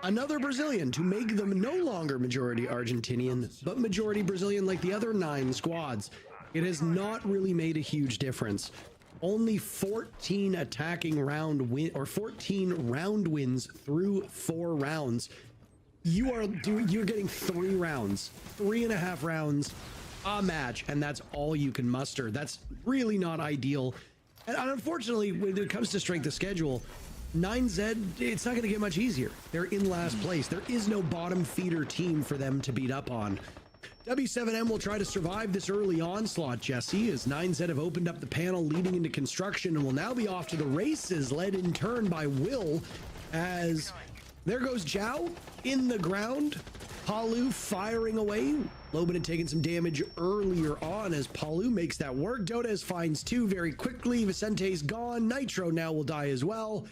another Brazilian to make them no longer majority Argentinian, but majority Brazilian like the other 9 squads. It has not really made a huge difference. Only 14 attacking round win, or 14 round wins through 4 rounds. You're getting 3 rounds, 3.5 rounds a match, and that's all you can muster. That's really not ideal. And unfortunately, when it comes to strength of schedule, 9Z, it's not going to get much easier. They're in last place. There is no bottom feeder team for them to beat up on. W7M will try to survive this early onslaught, Jesse, as 9Z have opened up the panel leading into construction and will now be off to the races, led in turn by Will, as there goes Zhao in the ground. Palu firing away. Loban had taken some damage earlier on as Palu makes that work. Dotez finds 2 very quickly. Vicente's gone. Nitro now will die as well.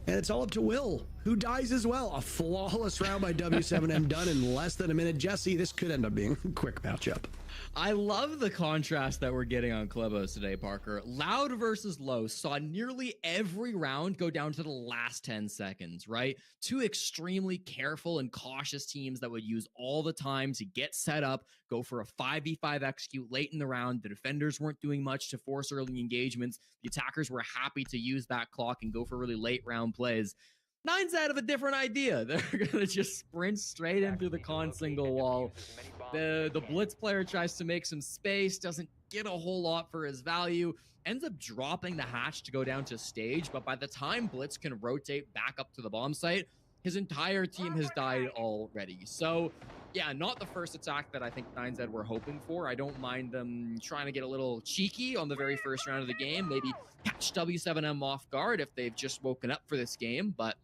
And it's all up to Will who dies as well. A flawless round by W7M done in less than a minute. Jesse, this could end up being a quick matchup. I love the contrast that we're getting on Clubhouse today, Parker. Loud versus low saw nearly every round go down to the last 10 seconds, right? Two extremely careful and cautious teams that would use all the time to get set up, go for a 5v5 execute late in the round. The defenders weren't doing much to force early engagements. The attackers were happy to use that clock and go for really late round plays. 9Z have a different idea. They're going to just sprint straight in through the con single wall. The Blitz player tries to make some space, doesn't get a whole lot for his value, ends up dropping the hatch to go down to stage, but by the time Blitz can rotate back up to the bomb site, his entire team has died already. So, yeah, not the first attack that I think 9Z were hoping for. I don't mind them trying to get a little cheeky on the very first round of the game, maybe catch W7M off guard if they've just woken up for this game, but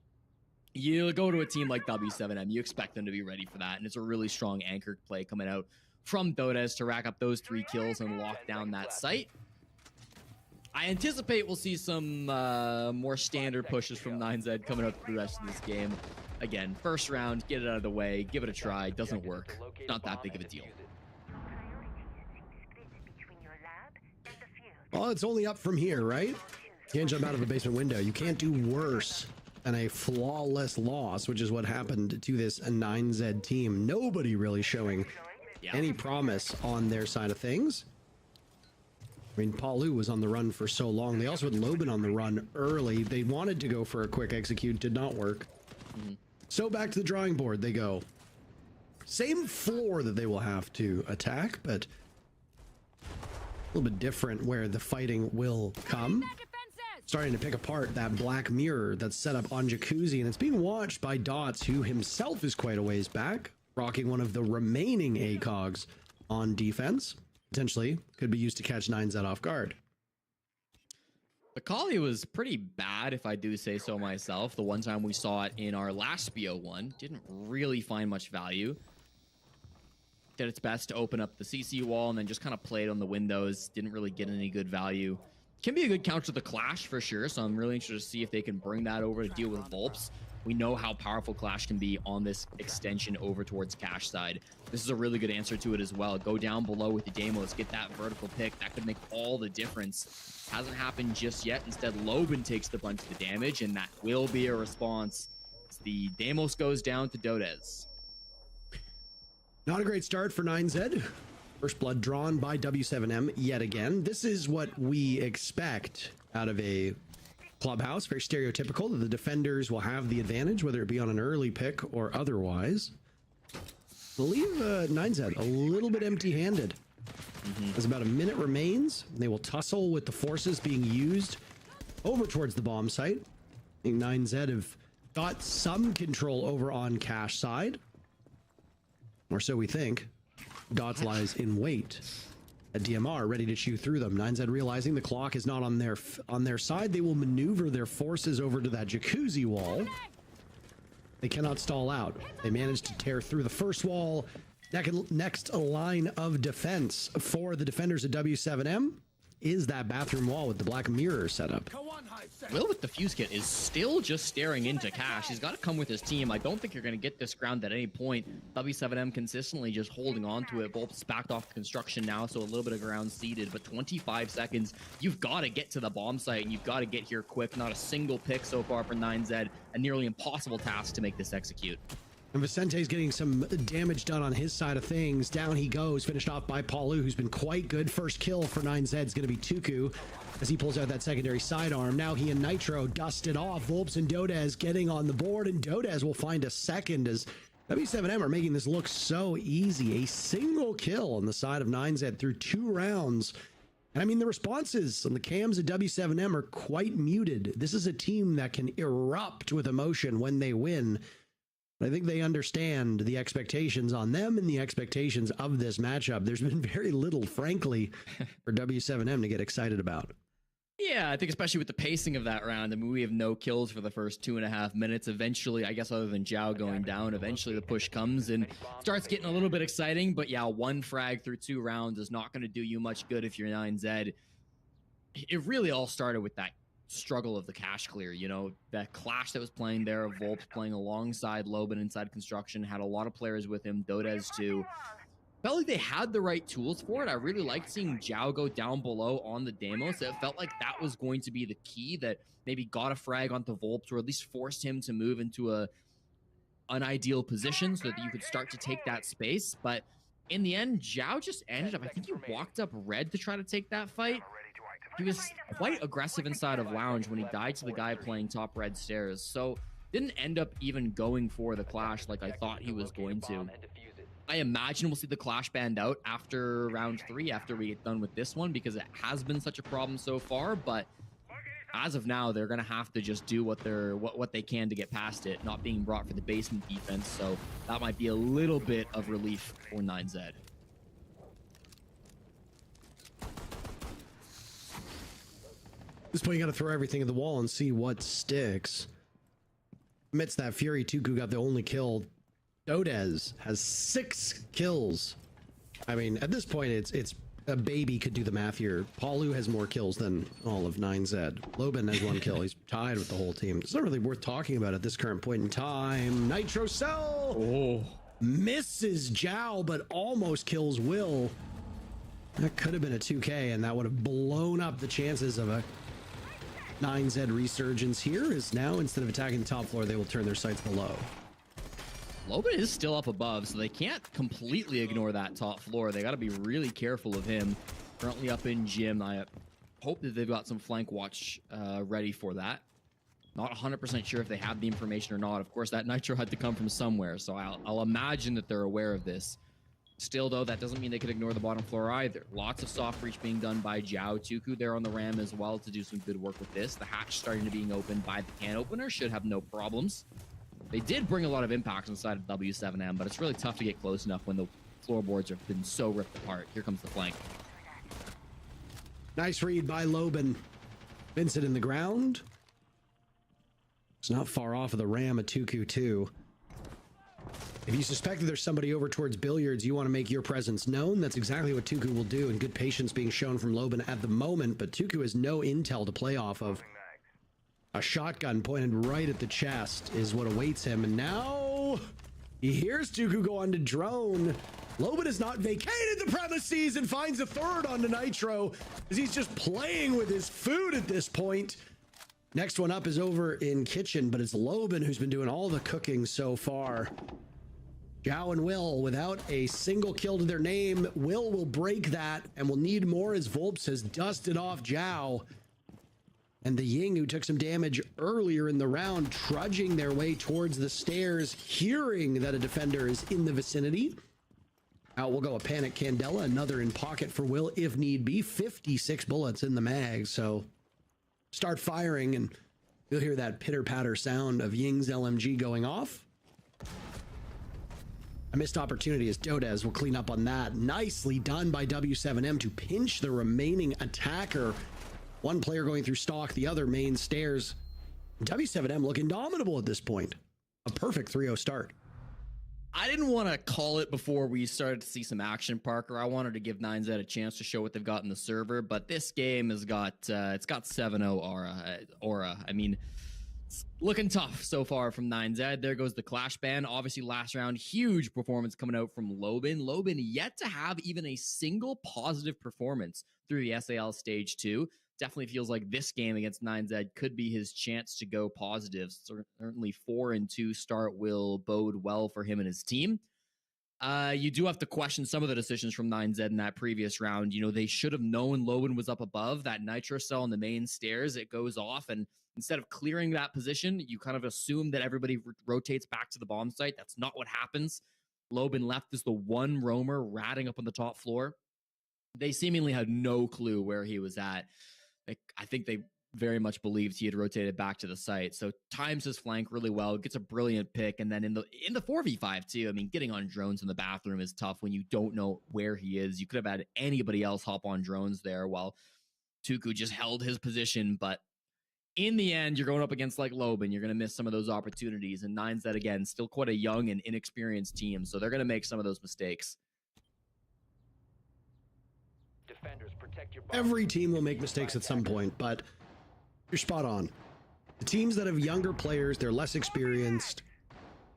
you go to a team like W7M, you expect them to be ready for that, and it's a really strong anchored play coming out from Dodes to rack up those 3 kills and lock down that site. I anticipate we'll see some more standard pushes from 9Z coming out through the rest of this game. Again, first round, get it out of the way, give it a try, doesn't work. Not that big of a deal. Well, it's only up from here, right? Can't jump out of a basement window. You can't do worse than a flawless loss, which is what happened to this 9Z team. Nobody really showing any promise on their side of things. I mean, Palu was on the run for so long. They also had Loban on the run early. They wanted to go for a quick execute, did not work. So back to the drawing board they go. Same floor that they will have to attack, but a little bit different where the fighting will come. Starting to pick apart that black mirror that's set up on Jacuzzi, and it's being watched by Dots, who himself is quite a ways back, rocking one of the remaining ACOGs on defense. Potentially could be used to catch 9Z off guard. The Kali was pretty bad, if I do say so myself. The one time we saw it in our last BO1, didn't really find much value. Did its best to open up the CC wall and then just kind of played on the windows. Didn't really get any good value. Can be a good counter to the Clash for sure, so I'm really interested to see if they can bring that over to deal with Volps. We know how powerful Clash can be on this extension over towards Cash side. This is a really good answer to it as well. Go down below with the Deimos, get that vertical pick. That could make all the difference. Hasn't happened just yet. Instead, Loban takes the bunch of the damage, and that will be a response. The Deimos goes down to Dodes. Not a great start for 9Z. First blood drawn by W7M yet again. This is what we expect out of a clubhouse. Very stereotypical that the defenders will have the advantage, whether it be on an early pick or otherwise. I believe 9Z a little bit empty-handed. As about a minute remains, they will tussle with the forces being used over towards the bomb site. I think 9Z have got some control over on Cash side, or so we think. Dots lies in wait at DMR, ready to chew through them. 9Z realizing the clock is not on their side. They will maneuver their forces over to that Jacuzzi wall. They cannot stall out. They managed to tear through the first wall. Next line of defense for the defenders at W7M is that bathroom wall with the black mirror set up. Will with the fuse kit is still just staring into Cash. He's got to come with his team. I don't think you're going to get this ground at any point. W7M consistently just holding on to it. Volp's backed off construction now, so a little bit of ground ceded, but 25 seconds. You've got to get to the bomb site, and you've got to get here quick. Not a single pick so far for 9Z. A nearly impossible task to make this execute. And Vicente's getting some damage done on his side of things. Down he goes, finished off by Paulu, who's been quite good. First kill for 9Z is going to be Tuku as he pulls out that secondary sidearm. Now he and Nitro dusted off. Volps and Dodes getting on the board, and Dodes will find a second as W7M are making this look so easy. A single kill on the side of 9Z through 2 rounds. And I mean, the responses on the cams at W7M are quite muted. This is a team that can erupt with emotion when they win. I think they understand the expectations on them and the expectations of this matchup. There's been very little, frankly, for W7M to get excited about. Yeah, I think especially with the pacing of that round. I mean, we have no kills for the first 2.5 minutes. Eventually, I guess other than Zhao going down, eventually the push comes and starts getting a little bit exciting. But yeah, 1 frag through 2 rounds is not going to do you much good if you're 9Z. It really all started with that struggle of the cash clear. You know, that clash that was playing there, Volps playing alongside Loban inside construction, had a lot of players with him, Dodez too. Felt like they had the right tools for it. I really liked seeing Zhao go down below on the Demos. It felt like that was going to be the key that maybe got a frag onto Volps, or at least forced him to move into a unideal position so that you could start to take that space. But in the end, Zhao just ended up, I think he walked up red to try to take that fight. He was quite aggressive inside of Lounge when he died to the guy playing top red stairs. So didn't end up even going for the clash like I thought he was going to. I imagine we'll see the clash banned out after round 3, after we get done with this one, because it has been such a problem so far. But as of now, they're gonna have to just do what they can to get past it, not being brought for the basement defense. So that might be a little bit of relief for 9Z. At this point, you got to throw everything at the wall and see what sticks. Amidst that fury, Tuku got the only kill. Dodez has 6 kills. I mean, at this point, it's a baby could do the math here. Paulu has more kills than all of 9Z. Loban has 1 kill. He's tied with the whole team. It's not really worth talking about at this current point in time. Nitro Cell misses Zhao, but almost kills Will. That could have been a 2K, and that would have blown up the chances of a 9Z resurgence here. Is now, instead of attacking the top floor, they will turn their sights below. Loban is still up above, so they can't completely ignore that top floor. They got to be really careful of him. Currently up in gym. I hope that they've got some flank watch ready for that. Not 100% sure if they have the information or not. Of course, that nitro had to come from somewhere, so I'll imagine that they're aware of this. Still, though, that doesn't mean they could ignore the bottom floor either. Lots of soft breach being done by Zhao. Tuku there on the ram as well to do some good work with this. The hatch starting to being opened by the can opener. Should have no problems. They did bring a lot of impacts inside of W7M, but it's really tough to get close enough when the floorboards have been so ripped apart. Here comes the flank. Nice read by Loban. Vincent in the ground. It's not far off of the ram at Tuku too. If you suspect that there's somebody over towards billiards, you want to make your presence known. That's exactly what Tuku will do, and good patience being shown from Loban at the moment, but Tuku has no intel to play off of. A shotgun pointed right at the chest is what awaits him, and now he hears Tuku go onto drone. Loban has not vacated the premises and finds a third onto Nitro as he's just playing with his food at this point. Next one up is over in kitchen, but it's Loban who's been doing all the cooking so far. Zhao and Will without a single kill to their name. Will break that and will need more as Volps has dusted off Zhao. And the Ying, who took some damage earlier in the round, trudging their way towards the stairs, hearing that a defender is in the vicinity. Out will go a Panic Candela, another in pocket for Will if need be. 56 bullets in the mag, so start firing and you'll hear that pitter-patter sound of Ying's LMG going off. A missed opportunity as Dodez will clean up on that. Nicely done by W7M to pinch the remaining attacker. One player going through stock, the other main stairs. W7M looking dominable at this point. A perfect 3-0 start. I didn't want to call it before we started to see some action, Parker. I wanted to give 9Z a chance to show what they've got in the server, but this game has got it's got 7-0 aura. I mean, it's looking tough so far from 9Z. There goes the clash ban. Obviously, last round, huge performance coming out from Loban. Loban yet to have even a single positive performance through the SAL stage 2. Definitely feels like this game against 9Z could be his chance to go positive. Certainly 4-2 start will bode well for him and his team. You do have to question some of the decisions from 9Z in that previous round. You know, they should have known Loban was up above. That nitro cell on the main stairs, it goes off, and instead of clearing that position, you kind of assume that everybody rotates back to the bomb site. That's not what happens. Loban left as the one roamer ratting up on the top floor. They seemingly had no clue where he was at. I think they very much believed he had rotated back to the site. So times his flank really well, gets a brilliant pick. And then in the 4v5 too, I mean, getting on drones in the bathroom is tough when you don't know where he is. You could have had anybody else hop on drones there while Tuku just held his position. But in the end, you're going up against like Loban. You're going to miss some of those opportunities. And 9Z, again, still quite a young and inexperienced team. So they're going to make some of those mistakes. Defenders, protect your Every team will make mistakes at some point, but You're spot on. The teams that have younger players, they're less experienced.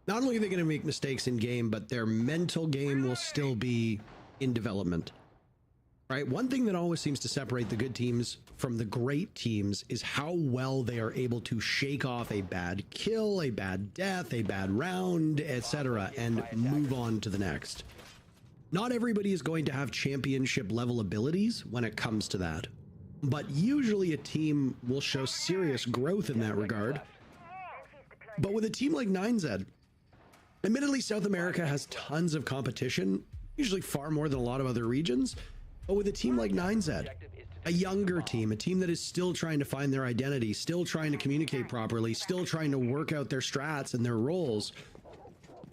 Not only are they going to make mistakes in game, but their mental game will still be in development. Right? One thing that always seems to separate the good teams from the great teams is how well they are able to shake off a bad kill, a bad death, a bad round, etc., and move on to the next. Not everybody is going to have championship level abilities when it comes to that, but usually a team will show serious growth in that regard. But with a team like 9Z, admittedly, South America has tons of competition, usually far more than a lot of other regions. But with a team like 9Z, a younger team, a team that is still trying to find their identity, still trying to communicate properly, still trying to work out their strats and their roles,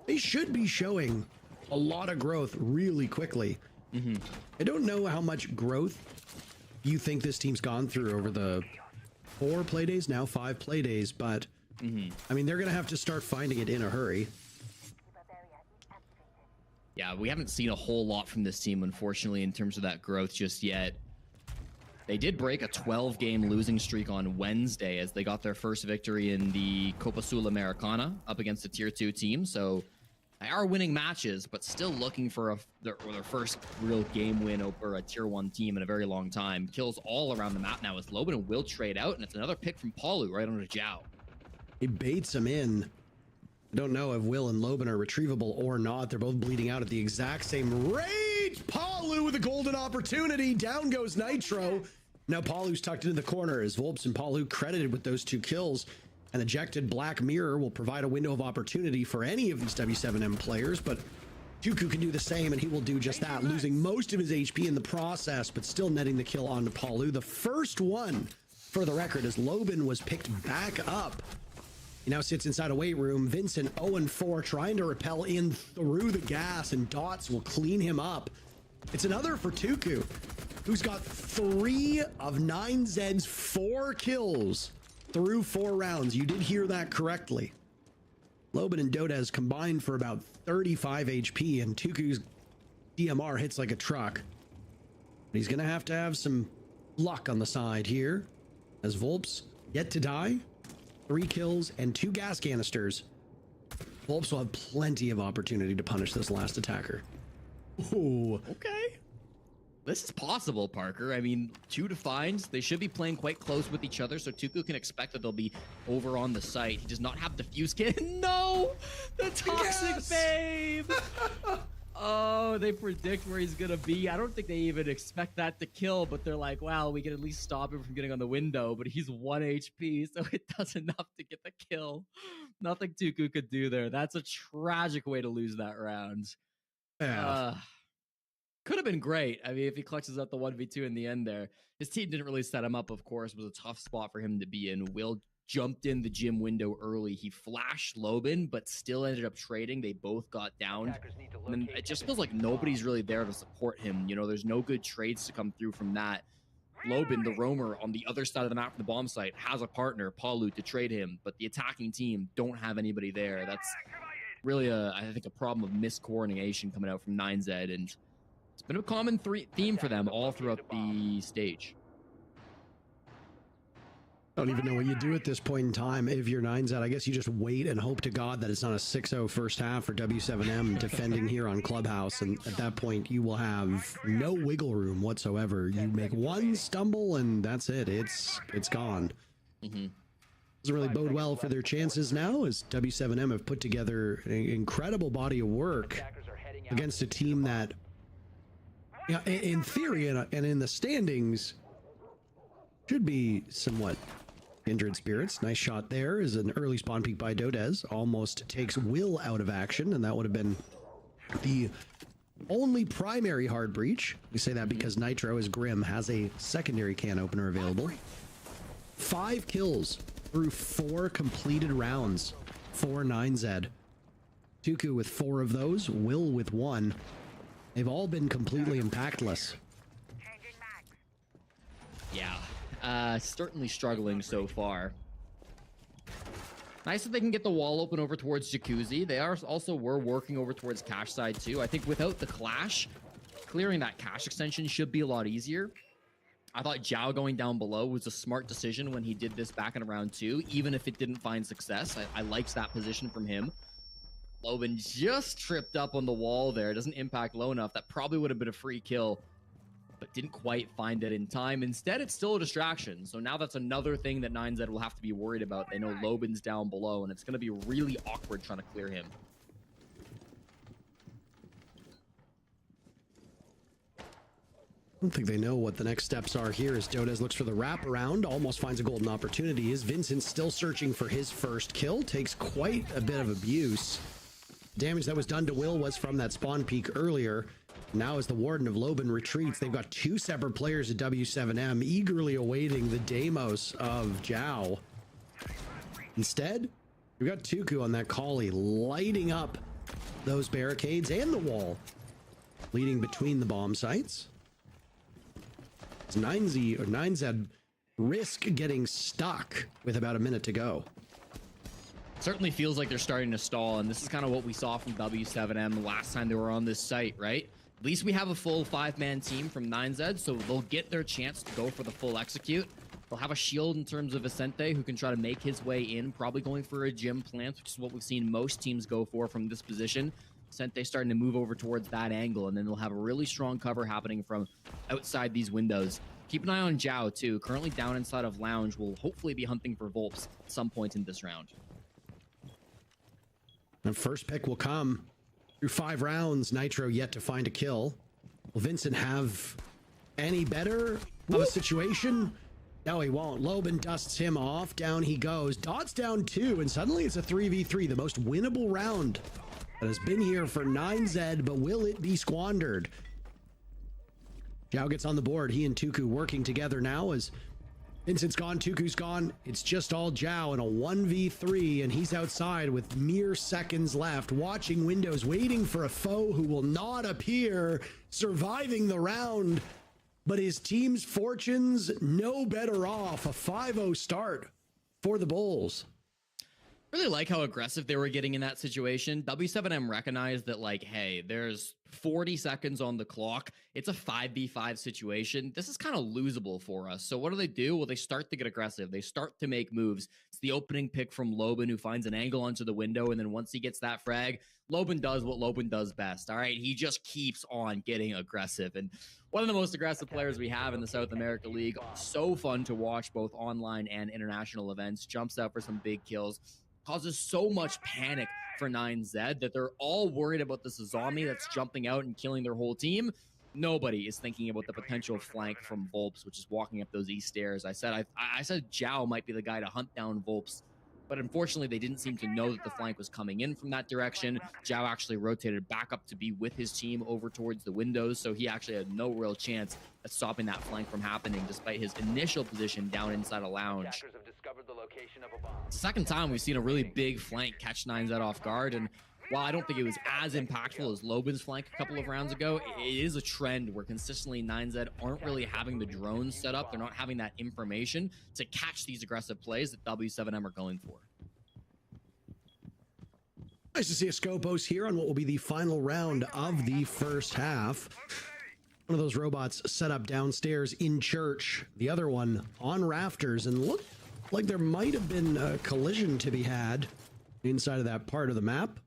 they should be showing a lot of growth really quickly. I don't know how much growth you think this team's gone through over the 4 play days, now 5 play days, but I mean, they're going to have to start finding it in a hurry. Yeah, we haven't seen a whole lot from this team, unfortunately, in terms of that growth just yet. They did break a 12-game losing streak on Wednesday as they got their first victory in the Copa Sul-Americana up against a Tier 2 team. So they are winning matches, but still looking for their first real game win over a Tier 1 team in a very long time. Kills all around the map now as Loban will trade out, and it's another pick from Palu right on the Jiao. He baits him in. I don't know if Will and Loban are retrievable or not. They're both bleeding out at the exact same rate. Palu with a golden opportunity. Down goes Nitro. Now Palu's tucked into the corner as Volps and Palu credited with those 2 kills. An ejected Black Mirror will provide a window of opportunity for any of these W7M players, but Dooku can do the same, and he will do just that, losing most of his HP in the process, but still netting the kill onto Palu. The first one, for the record, as Loban was picked back up. He now sits inside a weight room. Vincent 0-4 trying to rappel in through the gas, and Dots will clean him up. It's another for Tuku, who's got 3 of 9Z's 4 kills through 4 rounds. You did hear that correctly. Loban and Dodez combined for about 35 HP, and Tuku's DMR hits like a truck. But he's going to have some luck on the side here, as Volps yet to die. 3 kills and 2 gas canisters. Volps will have plenty of opportunity to punish this last attacker. Ooh. Okay. This is possible, Parker. I mean, 2 defines. They should be playing quite close with each other, so Tuku can expect that they'll be over on the site. He does not have the fuse kit. No! The toxic babe! Oh, they predict where he's gonna be. I don't think they even expect that to kill, but they're like, wow, we can at least stop him from getting on the window, but he's 1 HP, so it does enough to get the kill. Nothing Tuku could do there. That's a tragic way to lose that round. Yeah. Could have been great. I mean, if he clutches out the 1v2 in the end there. His team didn't really set him up, of course. It was a tough spot for him to be in. Will jumped in the gym window early. He flashed Loban, but still ended up trading. They both got downed. And it just feels like nobody's really there to support him. You know, there's no good trades to come through from that. Loban, the roamer on the other side of the map from the bomb site, has a partner, Palu, to trade him, but the attacking team don't have anybody there. That's really, I think, a problem of miscoordination coming out from 9Z, and it's been a common theme for them all throughout the stage. I don't even know what you do at this point in time if you're 9Z. I guess you just wait and hope to God that it's not a 6-0 first half for W7M defending here on Clubhouse, and at that point you will have no wiggle room whatsoever. You make one stumble and that's it. It's gone. Doesn't really bode well for their chances now, as W7M have put together an incredible body of work against a team that, you know, in theory and in the standings should be somewhat kindred spirits. Nice shot there is an early spawn peek by Dodez. Almost takes Will out of action, and that would have been the only primary hard breach. We say that because Nitro, as Grim, has a secondary can opener available. 5 kills through 4 completed rounds for 9Z. Tuku with 4 of those, Will with 1. They've all been completely impactless. Yeah. Certainly struggling so far. Nice that they can get the wall open over towards Jacuzzi. They were working over towards cache side too. I think without the clash, clearing that cache extension should be a lot easier. I thought Zhao going down below was a smart decision when he did this back in round 2, even if it didn't find success. I liked that position from him. Loban just tripped up on the wall there. It doesn't impact low enough. That probably would have been a free kill, but didn't quite find it in time. Instead, it's still a distraction. So now that's another thing that 9Z will have to be worried about. They know Loban's down below, and it's going to be really awkward trying to clear him. I don't think they know what the next steps are here as Dodez looks for the wraparound, almost finds a golden opportunity. Is Vincent still searching for his first kill? Takes quite a bit of abuse. Damage that was done to Will was from that spawn peak earlier. Now as the Warden of Loban retreats, they've got 2 separate players at W7M eagerly awaiting the Deimos of Zhao. Instead, we've got Tuku on that collie lighting up those barricades and the wall leading between the bomb sites. 9Z risk getting stuck with about a minute to go. Certainly feels like they're starting to stall, and this is kind of what we saw from W7M the last time they were on this site, right? At least we have a full 5-man team from 9Z, so they'll get their chance to go for the full execute. They'll have a shield in terms of Vicente, who can try to make his way in, probably going for a gym plant, which is what we've seen most teams go for from this position. Vicente starting to move over towards that angle, and then they'll have a really strong cover happening from outside these windows. Keep an eye on Zhao, too. Currently down inside of Lounge, will hopefully be hunting for Volps at some point in this round. The first pick will come through 5 rounds. Nitro yet to find a kill. Will Vincent have any better of a situation? No, he won't. Loban dusts him off. Down he goes. Dot's down 2, and suddenly it's a 3v3, the most winnable round that has been here for 9Z, but will it be squandered? Zhao gets on the board. He and Tuku working together now as Vincent's gone, Tuku's gone. It's just all Zhao in a 1v3, and he's outside with mere seconds left, watching windows, waiting for a foe who will not appear, surviving the round. But his team's fortunes no better off. A 5-0 start for the Bulls. Really like how aggressive they were getting in that situation. W7M recognized that, like, hey, there's 40 seconds on the clock. It's a 5v5 situation. This is kind of losable for us. So what do? Well, they start to get aggressive. They start to make moves. It's the opening pick from Loban, who finds an angle onto the window, and then once he gets that frag, Loban does what Loban does best. All right, he just keeps on getting aggressive. And one of the most aggressive players we have in the South America League. So fun to watch both online and international events. Jumps out for some big kills. Causes so much panic for 9Z that they're all worried about this zombie that's jumping out and killing their whole team. Nobody is thinking about the potential flank from Volps, which is walking up those east stairs. I said Zhao might be the guy to hunt down Volps, but unfortunately they didn't seem to know that the flank was coming in from that direction. Zhao actually rotated back up to be with his team over towards the windows, so he actually had no real chance at stopping that flank from happening, despite his initial position down inside a lounge. Second time we've seen a really big flank catch 9Z off guard, and while I don't think it was as impactful as Loban's flank a couple of rounds ago, it is a trend where consistently 9Z aren't really having the drones set up. They're not having that information to catch these aggressive plays that W7M are going for. Nice to see a Scopos here on what will be the final round of the first half. One of those robots set up downstairs in church, the other one on rafters, and looked like there might have been a collision to be had inside of that part of the map.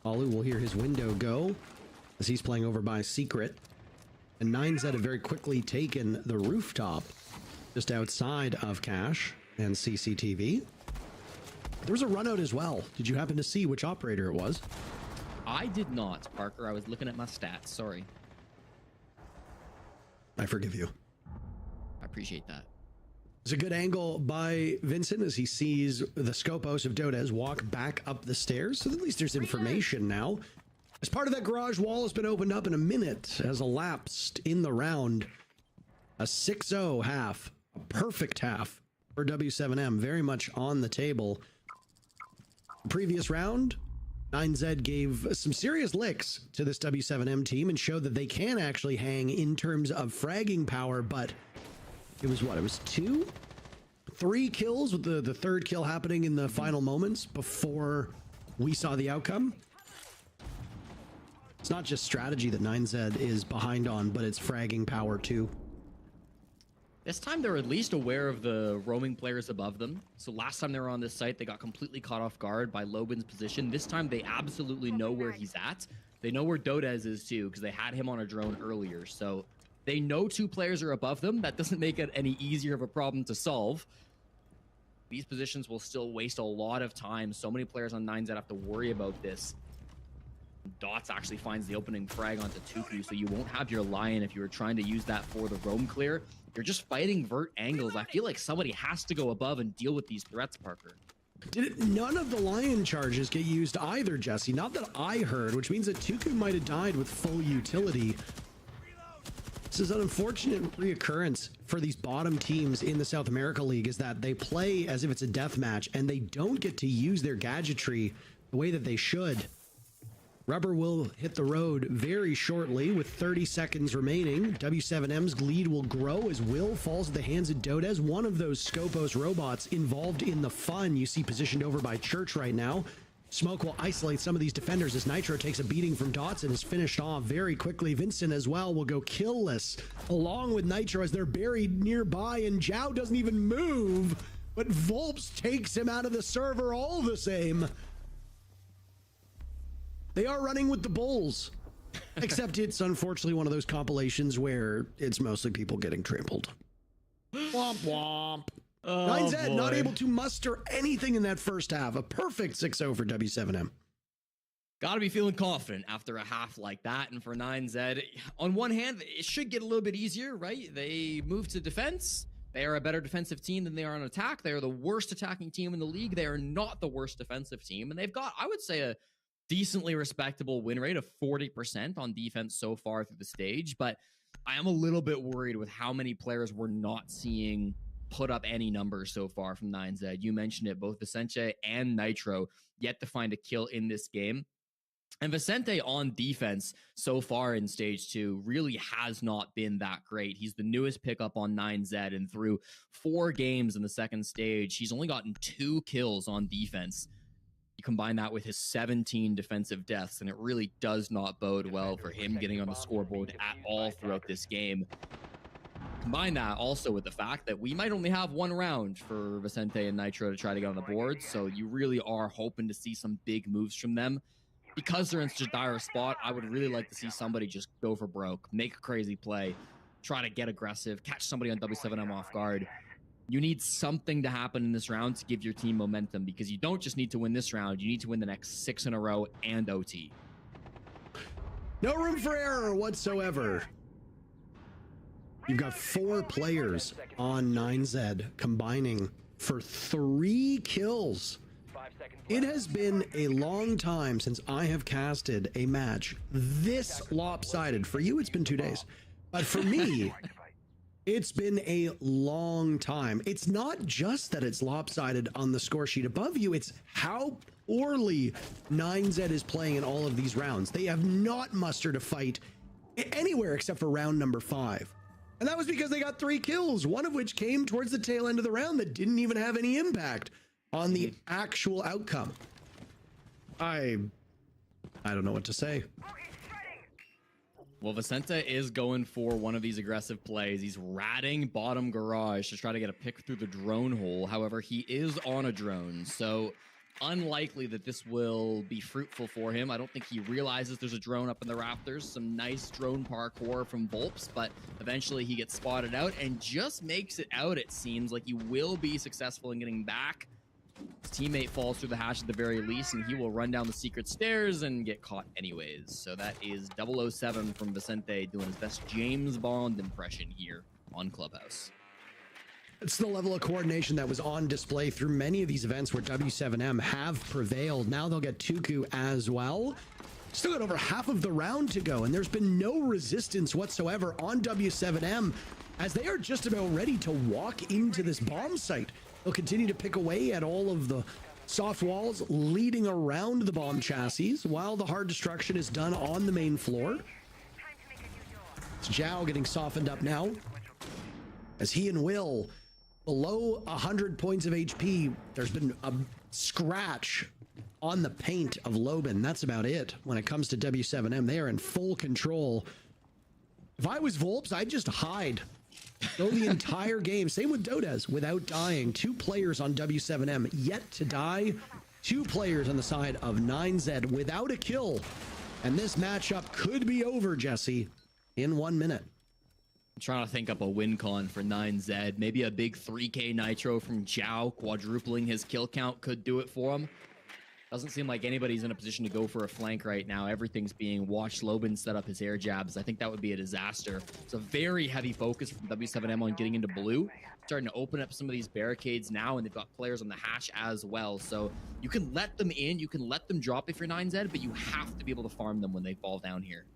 Alu will hear his window go as he's playing over by Secret. And 9Z have very quickly taken the rooftop just outside of Cash and CCTV. There was a run out as well. Did you happen to see which operator it was? I did not, Parker. I was looking at my stats. Sorry. I forgive you. I appreciate that. It's a good angle by Vincent as he sees the Scopos of Dodez walk back up the stairs. So at least there's information now. As part of that garage wall has been opened up, in a minute has elapsed in the round. A 6-0 half, a perfect half for W7M, very much on the table. Previous round, 9Z gave some serious licks to this W7M team and showed that they can actually hang in terms of fragging power, but it was what? It was 3 kills, with the third kill happening in the final moments before we saw the outcome. It's not just strategy that 9Z is behind on, but it's fragging power too. This time they're at least aware of the roaming players above them. So last time they were on this site, they got completely caught off guard by Loban's position. This time they absolutely know where he's at. They know where Dodez is too, because they had him on a drone earlier. So they know 2 players are above them. That doesn't make it any easier of a problem to solve. These positions will still waste a lot of time. So many players on 9Z have to worry about this. Dots actually finds the opening frag onto Tuku, so you won't have your Lion if you were trying to use that for the roam clear. You're just fighting vert angles. I feel like somebody has to go above and deal with these threats, Parker. None of the Lion charges get used either, Jesse. Not that I heard, which means that Tuku might have died with full utility. This is an unfortunate reoccurrence for these bottom teams in the South America League, is that they play as if it's a death match and they don't get to use their gadgetry the way that they should. Rubber will hit the road very shortly with 30 seconds remaining. W7M's lead will grow as Will falls at the hands of Dodez, one of those Scopos robots involved in the fun you see positioned over by Church right now. Smoke will isolate some of these defenders as Nitro takes a beating from Dots and is finished off very quickly. Vincent as well will go killless along with Nitro as they're buried nearby, and Zhao doesn't even move, but Volps takes him out of the server all the same. They are running with the Bulls, except it's unfortunately one of those compilations where it's mostly people getting trampled. Womp womp. Oh, 9Z not able to muster anything in that first half. A perfect 6-0 for W7M. Gotta be feeling confident after a half like that. And for 9Z, on one hand, it should get a little bit easier, right? They move to defense. They are a better defensive team than they are on attack. They are the worst attacking team in the league. They are not the worst defensive team. And they've got, I would say, a decently respectable win rate of 40% on defense so far through the stage. But I am a little bit worried with how many players we're not seeing put up any numbers so far from 9Z. You mentioned it, both Vicente and Nitro yet to find a kill in this game. And Vicente on defense so far in stage 2 really has not been that great. He's the newest pickup on 9Z, and through 4 games in the second stage, he's only gotten 2 kills on defense. You combine that with his 17 defensive deaths, and it really does not bode well for him getting on the scoreboard at all throughout this game. Combine that also with the fact that we might only have 1 round for Vicente and Nitro to try to get on the board, so you really are hoping to see some big moves from them. Because they're in such a dire spot, I would really like to see somebody just go for broke, make a crazy play, try to get aggressive, catch somebody on W7M off guard. You need something to happen in this round to give your team momentum, because you don't just need to win this round, you need to win the next 6 in a row and OT. No room for error whatsoever. You've got 4 players on 9Z combining for 3 kills. It has been a long time since I have casted a match this lopsided. For you, it's been 2 days. But for me, it's been a long time. It's not just that it's lopsided on the score sheet above you, it's how poorly 9Z is playing in all of these rounds. They have not mustered a fight anywhere except for round number 5. And that was because they got 3 kills, one of which came towards the tail end of the round that didn't even have any impact on the actual outcome. I don't know what to say. Well, Vicente is going for one of these aggressive plays. He's ratting bottom garage to try to get a pick through the drone hole. However, he is on a drone, so unlikely that this will be fruitful for him. I don't think he realizes there's a drone up in the rafters. Some nice drone parkour from Volps, but eventually he gets spotted out and just makes it out, it seems like he will be successful in getting back. His teammate falls through the hatch at the very least, and he will run down the secret stairs and get caught anyways. So that is 007 from Vicente doing his best James Bond impression here on Clubhouse. It's the level of coordination that was on display through many of these events where W7M have prevailed. Now they'll get Tuku as well. Still got over half of the round to go, and there's been no resistance whatsoever on W7M as they are just about ready to walk into this bomb site. They'll continue to pick away at all of the soft walls leading around the bomb chassis while the hard destruction is done on the main floor. It's Zhao getting softened up now as he and Will below 100 points of HP. There's been a scratch on the paint of Loban. That's about it. When it comes to W7M, they are in full control. If I was Volps, I'd just hide. Go the entire game. Same with Dodez, without dying. 2 players on W7M yet to die. 2 players on the side of 9Z without a kill. And this matchup could be over, Jesse, in 1 minute. I'm trying to think up a win con for 9Z. Maybe a big 3K Nitro from Zhao, quadrupling his kill count could do it for him. Doesn't seem like anybody's in a position to go for a flank right now. Everything's being watched. Lobin set up his air jabs. I think that would be a disaster. It's a very heavy focus from W7M on getting into blue. Starting to open up some of these barricades now, and they've got players on the hash as well. So you can let them in, you can let them drop if you're 9Z, but you have to be able to farm them when they fall down here.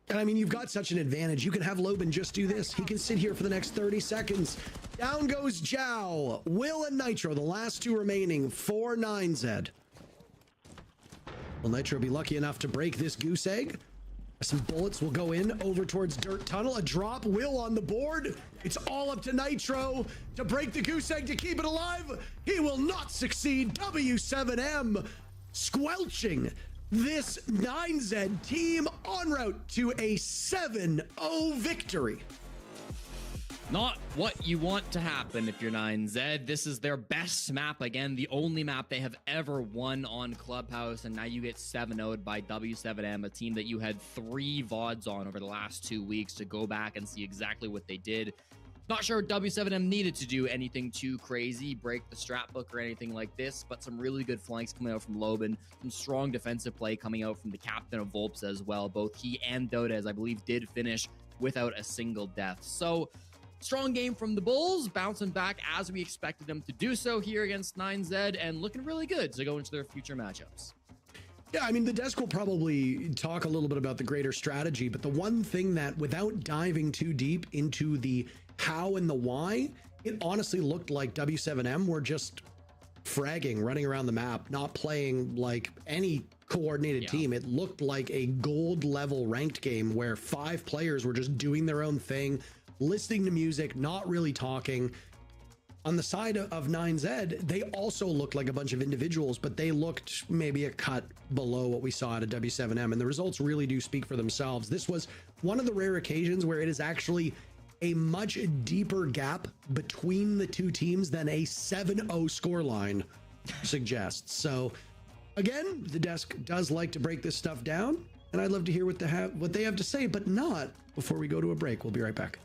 And I mean, you've got such an advantage. You can have Lobin just do this. He can sit here for the next 30 seconds. Down goes Zhao. Will and Nitro, the last 2 remaining for 9Z. Will Nitro be lucky enough to break this goose egg? Some bullets will go in over towards Dirt Tunnel. A drop, Will on the board. It's all up to Nitro to break the goose egg to keep it alive. He will not succeed. W7M squelching this 9Z team en route to a 7-0 victory. Not what you want to happen if you're 9Z. This is their best map. Again, the only map they have ever won on Clubhouse, and now you get 7-0'd by W7M, a team that you had 3 VODs on over the last 2 weeks to go back and see exactly what they did. Not sure W7M needed to do anything too crazy, break the strat book or anything like this, but some really good flanks coming out from Lobin, some strong defensive play coming out from the captain of Volps as well. Both he and Dodez, I believe, did finish without a single death. So strong game from the Bulls, bouncing back as we expected them to do so here against 9Z, and looking really good to go into their future matchups. Yeah, I mean, the desk will probably talk a little bit about the greater strategy, but the one thing that, without diving too deep into the how and the why, it honestly looked like W7M were just fragging, running around the map, not playing like any coordinated team. It looked like a gold level ranked game where 5 players were just doing their own thing, listening to music, not really talking. On the side of 9Z, they also looked like a bunch of individuals, but they looked maybe a cut below what we saw at a W7M, and the results really do speak for themselves. This was one of the rare occasions where it is actually a much deeper gap between the 2 teams than a 7-0 scoreline suggests. So again, the desk does like to break this stuff down, and I'd love to hear what they have to say, but not before we go to a break. We'll be right back.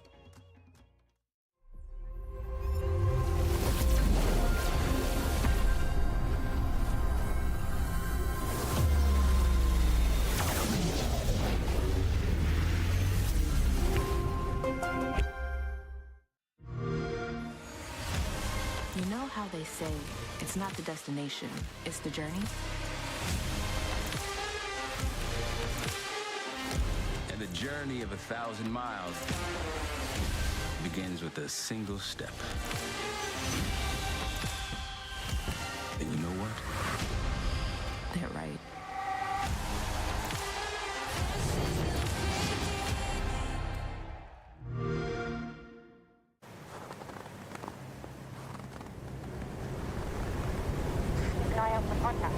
You know how they say, it's not the destination, it's the journey? And the journey of 1,000 miles begins with a single step. And you know what? They're right. An eye out for contact.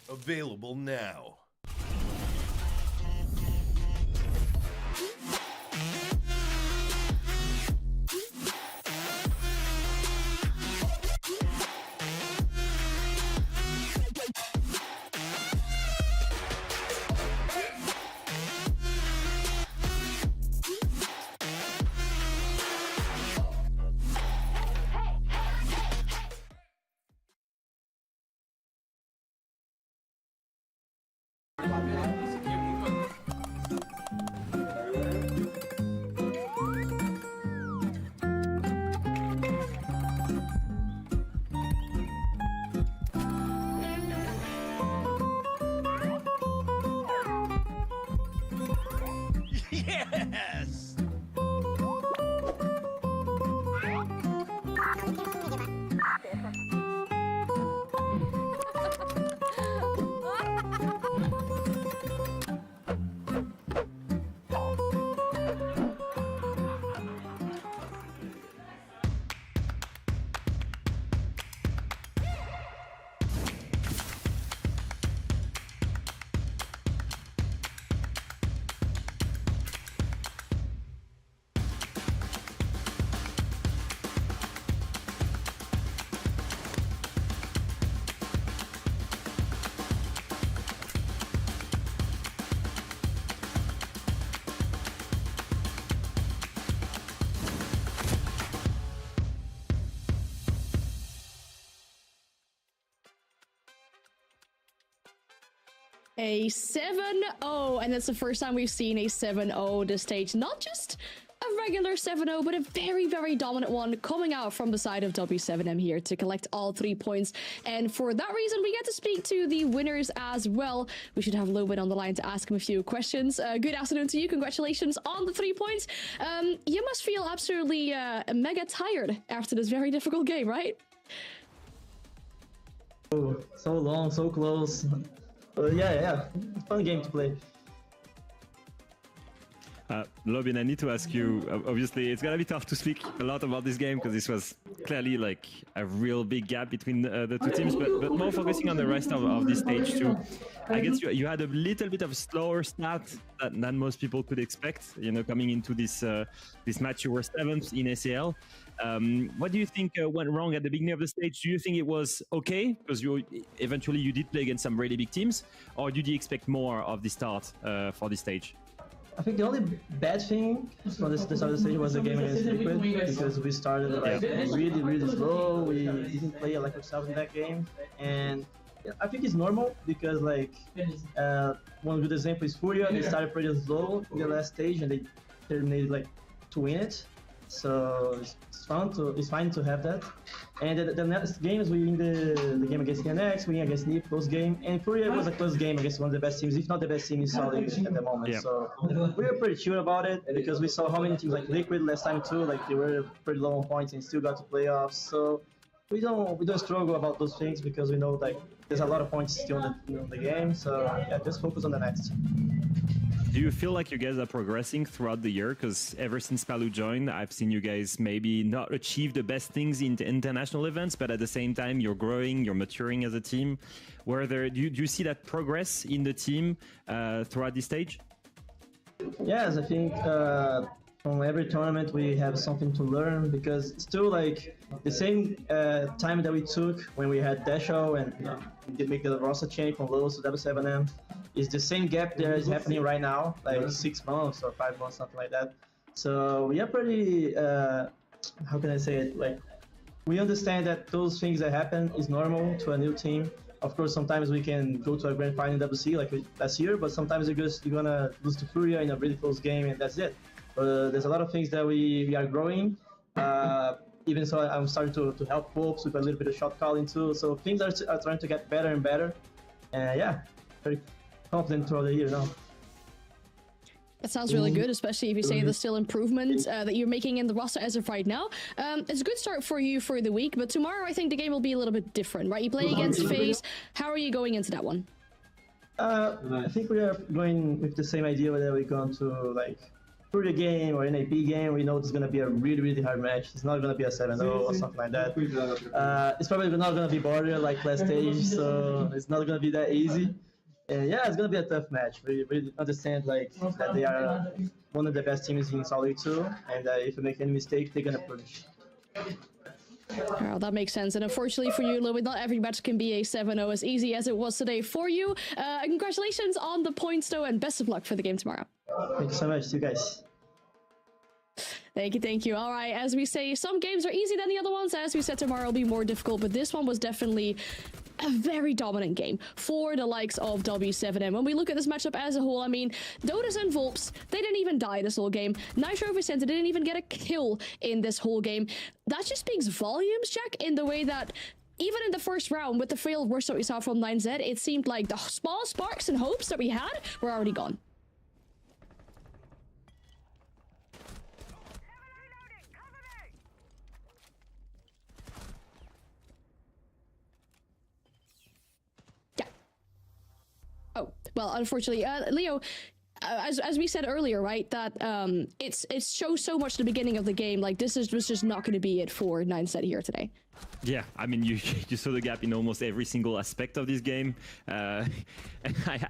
Available now. A 7-0, and that's the first time we've seen a 7-0 this stage. Not just a regular 7-0, but a very, very dominant one coming out from the side of W7M here to collect all 3 points. And for that reason, we get to speak to the winners as well. We should have Lobin on the line to ask him a few questions. Good afternoon to you. Congratulations on the 3 points. You must feel absolutely mega tired after this very difficult game, right? Oh, so long, so close. Yeah, fun game to play. Lobin, I need to ask you, obviously it's gonna be tough to speak a lot about this game because this was clearly like a real big gap between the two teams, but more focusing on the rest of this stage too. I guess you had a little bit of a slower start than most people could expect, you know, coming into this this match. You were 7th in ACL. What do you think went wrong at the beginning of the stage? Do you think it was okay because you eventually did play against some really big teams, or did you expect more of the start for this stage? I think the only bad thing from the start of the stage was the game against Liquid, because we started like really slow. We didn't play like ourselves in that game, and I think it's normal because like one good example is Furia. They started pretty slow in the last stage and they terminated like to win it. So it's fine to have that. And the next games we win the game against NX, we win against NIP, close game. And Furia was a close game against one of the best teams, if not the best team in Solid at the moment. Yeah. So we were pretty sure about it because we saw how many teams like Liquid last time too, like they were pretty low on points and still got to playoffs. So we don't struggle about those things because we know like there's a lot of points still in the game. So yeah, just focus on the next. Do you feel like you guys are progressing throughout the year? Because ever since Palu joined, I've seen you guys maybe not achieve the best things in the international events, but at the same time, you're growing, you're maturing as a team. Do you see that progress in the team throughout this stage? Yes, I think from every tournament we have something to learn because still like the same time that we took when we had Dasho and we did make the roster change from lows to W7M. Is the same gap that is happening right now, like 6 months or 5 months, something like that. So we are pretty, how can I say it? Like, we understand that those things that happen is normal to a new team. Of course, sometimes we can go to a grand final in WC like last year, but sometimes you're gonna lose to Furia in a really close game and that's it. But there's a lot of things that we are growing. Even so, I'm starting to help folks with a little bit of shot calling too. So things are trying to get better and better. And yeah, very confident throughout the year now. That sounds really good, especially if you say there's still improvements that you're making in the roster as of right now. It's a good start for you for the week, but tomorrow I think the game will be a little bit different, right? You play against FaZe. How are you going into that one? I think we are going with the same idea that we're going to like Furia game or NAP game. We know it's going to be a really hard match. It's not going to be a 7-0 or something like that. It's probably not going to be border like last stage, so it's not going to be that easy. And yeah, it's gonna be a tough match. We understand like that they are one of the best teams in Solid 2, and if you make any mistake, they're gonna punish. Well, that makes sense. And unfortunately for you, Louis, not every match can be a 7-0 as easy as it was today for you. Congratulations on the points, though, and best of luck for the game tomorrow. Thank you so much. See you guys. Thank you. All right, as we say, some games are easy than the other ones. As we said, tomorrow will be more difficult, but this one was definitely a very dominant game for the likes of W7M. When we look at this matchup as a whole, I mean, Dotas and Volps, they didn't even die this whole game. Nitro Vicente didn't even get a kill in this whole game. That just speaks volumes, Jack, in the way that even in the first round, with the failed worst that we saw from 9Z, it seemed like the small sparks and hopes that we had were already gone. Oh, well, unfortunately, Leo, as we said earlier, right, that it shows so much at the beginning of the game, like this was just not going to be it for 9Z here today. Yeah, I mean, you saw the gap in almost every single aspect of this game. I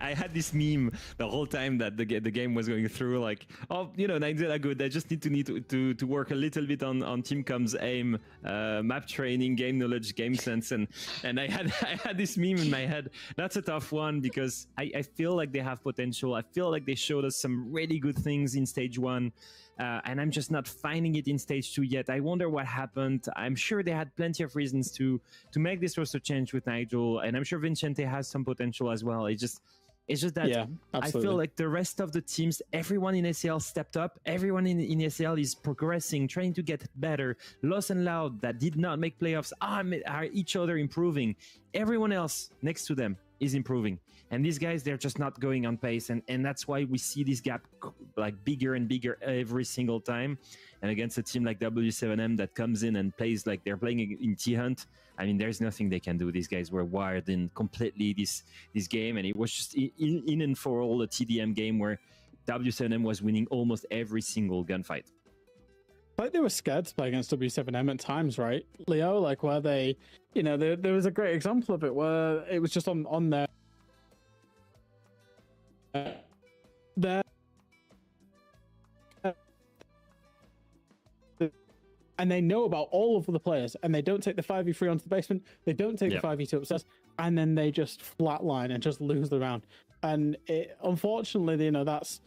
had this meme the whole time that the game was going through, like, oh, you know, 9Z are good. They just need to work a little bit on team comms, aim, map training, game knowledge, game sense, and I had this meme in my head. That's a tough one because I feel like they have potential. I feel like they showed us some really good things in stage 1. And I'm just not finding it in stage 2 yet. I wonder what happened. I'm sure they had plenty of reasons to make this roster change with Nigel, and I'm sure Vicente has some potential as well. It just, It's just that I feel like the rest of the teams, everyone in ACL stepped up. Everyone in ACL is progressing, trying to get better. Lost and Loud that did not make playoffs are each other improving. Everyone else next to them is improving. And these guys, they're just not going on pace. And that's why we see this gap like bigger and bigger every single time. And against a team like W7M that comes in and plays like they're playing in T-Hunt, I mean, there's nothing they can do. These guys were wired in completely this game, and it was just in and for all a TDM game where W7M was winning almost every single gunfight. Like they were scared to play against W7M at times, right, Leo? Like where they, you know, there was a great example of it where it was just on their and they know about all of the players, and they don't take the 5v3 onto the basement, they don't take the 5v2 upstairs, and then they just flatline and just lose the round. And unfortunately, you know, that's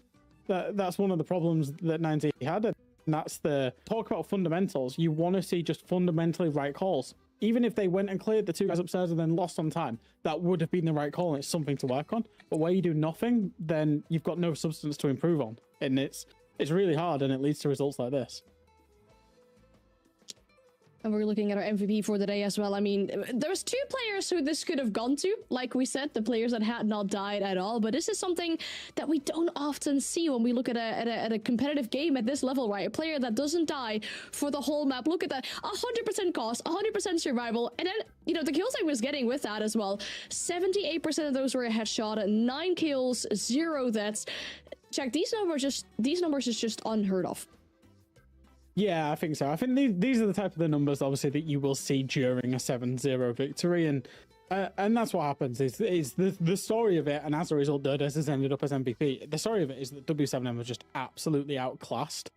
one of the problems that 9Z had, and that's the talk about fundamentals. You want to see just fundamentally right calls. Even if they went and cleared the 2 guys upstairs and then lost on time, that would have been the right call, and it's something to work on. But where you do nothing, then you've got no substance to improve on, and it's really hard, and it leads to results like this. And we're looking at our MVP for the day as well. I mean, there's 2 players who this could have gone to. Like we said, the players that had not died at all. But this is something that we don't often see when we look at a competitive game at this level, right? A player that doesn't die for the whole map. Look at that. 100% cost, 100% survival. And then, you know, the kills I was getting with that as well. 78% of those were a headshot, 9 kills, 0 deaths. Check, these numbers is just unheard of. Yeah, I think so. I think these are the type of the numbers, obviously, that you will see during a 7-0 victory, and that's what happens. Is the story of it, and as a result, Dodes has ended up as MVP. The story of it is that W7M was just absolutely outclassed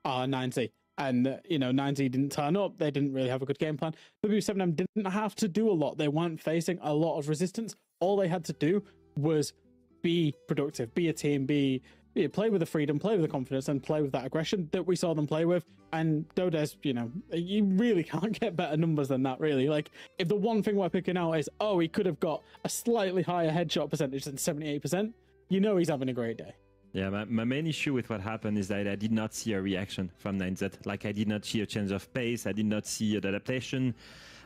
9Z, and you know 9Z didn't turn up. They didn't really have a good game plan. W7M didn't have to do a lot. They weren't facing a lot of resistance. All they had to do was be productive, be a team, play with the freedom, play with the confidence, and play with that aggression that we saw them play with. And Dodes, you know, you really can't get better numbers than that, really. Like, if the one thing we're picking out is, oh, he could have got a slightly higher headshot percentage than 78%, you know he's having a great day. Yeah, my main issue with what happened is that I did not see a reaction from 9Z. Like, I did not see a change of pace. I did not see an adaptation.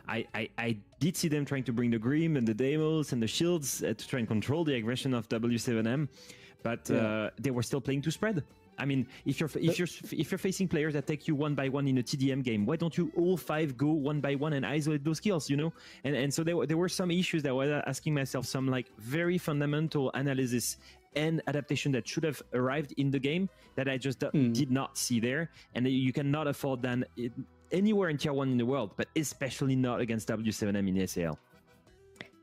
I did see them trying to bring the Grim and the Demos and the Shields to try and control the aggression of W7M. But they were still playing to spread. I mean, if you're facing players that take you 1 by 1 in a TDM game, why don't you all 5 go 1 by 1 and isolate those kills? You know, and so there were some issues that I was asking myself, some like very fundamental analysis and adaptation that should have arrived in the game that I just did not see there, and you cannot afford that anywhere in Tier 1 in the world, but especially not against W7M in ACL.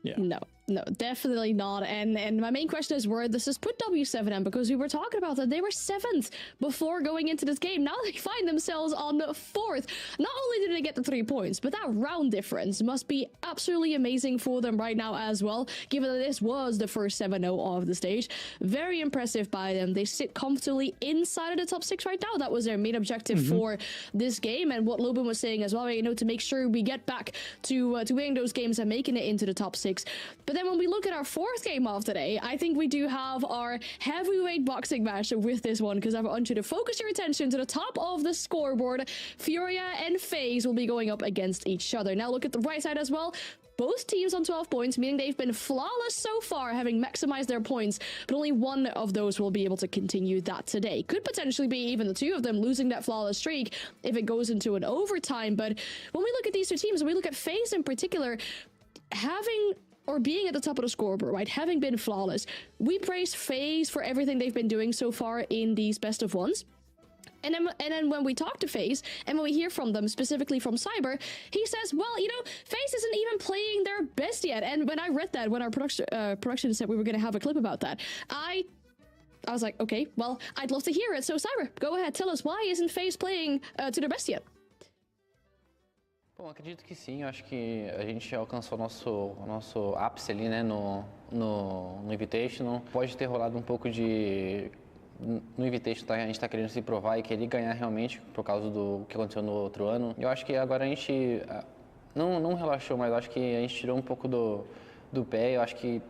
Yeah. No, definitely not. And my main question is where does this put W7M? Because we were talking about that they were 7th before going into this game. Now they find themselves on 4th. Not only did they get the 3 points, but that round difference must be absolutely amazing for them right now as well, given that this was the first 7-0 of the stage. Very impressive by them. They sit comfortably inside of the top 6 right now. That was their main objective for this game. And what Lobin was saying as well, you know, to make sure we get back to winning those games and making it into the top 6. But then when we look at our 4th game of the day, I think we do have our heavyweight boxing match with this one, because I want you to focus your attention to the top of the scoreboard. Furia and FaZe will be going up against each other. Now look at the right side as well. Both teams on 12 points, meaning they've been flawless so far, having maximized their points, but only one of those will be able to continue that today. Could potentially be even the 2 of them losing that flawless streak if it goes into an overtime. But when we look at these 2 teams, when we look at FaZe in particular, being at the top of the scoreboard, right, having been flawless, we praise FaZe for everything they've been doing so far in these best of ones. And then when we talk to FaZe and when we hear from them, specifically from Cyber, he says, well, you know, FaZe isn't even playing their best yet. And when I read that, when our production said we were going to have a clip about that, I was like, okay, well, I'd love to hear it. So Cyber, go ahead, tell us, why isn't FaZe playing to their best yet? Bom, acredito que sim. Eu acho que a gente alcançou o nosso ápice ali, né, no Invitational. Pode ter rolado um pouco de... No Invitational a gente está querendo se provar e querer ganhar realmente por causa do que aconteceu no outro ano. Eu acho que agora a gente não relaxou, mas acho que a gente tirou um pouco do pé. Eu acho que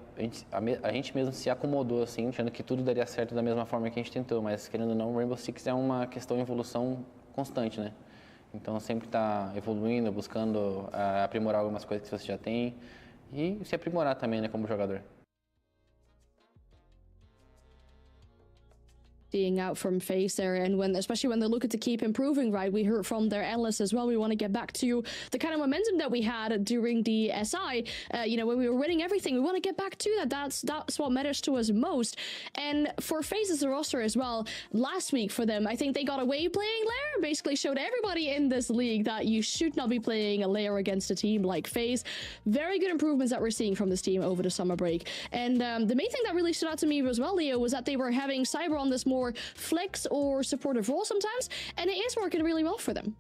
a gente mesmo se acomodou, assim, achando que tudo daria certo da mesma forma que a gente tentou. Mas, querendo ou não, o Rainbow Six é uma questão de evolução constante, né? Então, sempre tá evoluindo, buscando aprimorar algumas coisas que você já tem e se aprimorar também, né, como jogador. Seeing out from FaZe there, and especially when they're looking to keep improving, right? We heard from their analysts as well. We want to get back to the kind of momentum that we had during the SI. When we were winning everything, we want to get back to that. That's what matters to us most. And for FaZe's roster as well, last week for them, I think they got away playing Lair. Basically showed everybody in this league that you should not be playing a Lair against a team like FaZe. Very good improvements that we're seeing from this team over the summer break. And the main thing that really stood out to me as well, Leo, was that they were having Cyber on this more flex or supportive role sometimes, and it is working really well for them.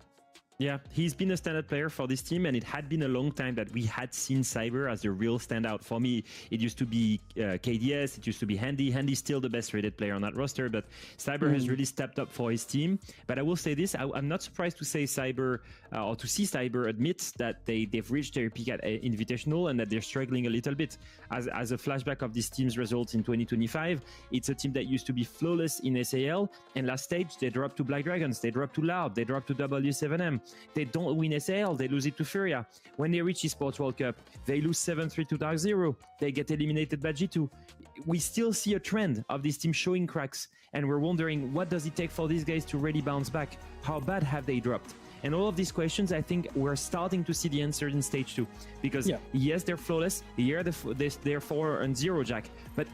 Yeah, he's been a standout player for this team, and it had been a long time that we had seen Cyber as the real standout. For me, it used to be KDS, it used to be Handy. Handy's still the best rated player on that roster, but Cyber has really stepped up for his team. But I will say this, I'm not surprised to say Cyber, or to see Cyber admit that they've reached their peak at Invitational and that they're struggling a little bit. As a flashback of this team's results in 2025, it's a team that used to be flawless in SAL, and last stage they dropped to Black Dragons, they dropped to Loud, they dropped to W7M. They don't win SAL, they lose it to Furia. When they reach Esports World Cup, they lose 7-3 to Dark Zero. They get eliminated by G2. We still see a trend of this team showing cracks, and we're wondering, what does it take for these guys to really bounce back? How bad have they dropped? And all of these questions, I think we're starting to see the answer in stage 2. Because yes, they're flawless. They're 4-0, Jack. But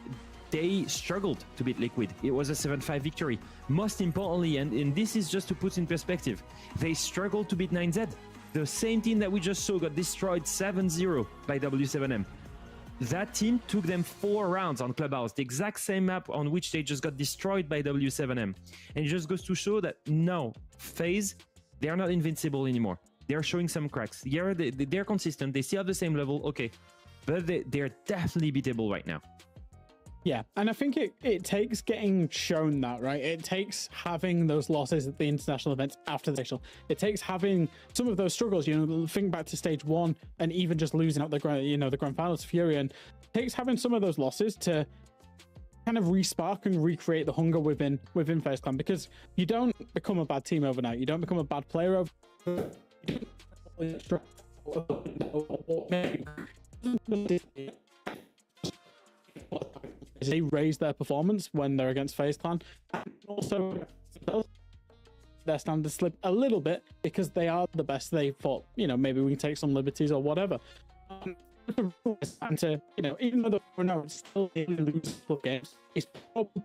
they struggled to beat Liquid. It was a 7-5 victory. Most importantly, and this is just to put in perspective, they struggled to beat 9Z. The same team that we just saw got destroyed 7-0 by W7M. That team took them 4 rounds on Clubhouse, the exact same map on which they just got destroyed by W7M. And it just goes to show that no, FaZe, they are not invincible anymore. They're showing some cracks. Yeah, they're consistent. They still have the same level, okay. But they're definitely beatable right now. Yeah, and I think it takes getting shown that, right? It takes having those losses at the international events after the national. It takes having some of those struggles, think back to stage 1 and even just losing out the grand finals to Furia. And it takes having some of those losses to kind of respark and recreate the hunger within FaZe Clan, because you don't become a bad team overnight. You don't become a bad player overnight. They raise their performance when they're against FaZe Clan, and also their standards slip a little bit because they are the best. They thought, maybe we can take some liberties or whatever. And to, even though we're not still in losing games, it's probably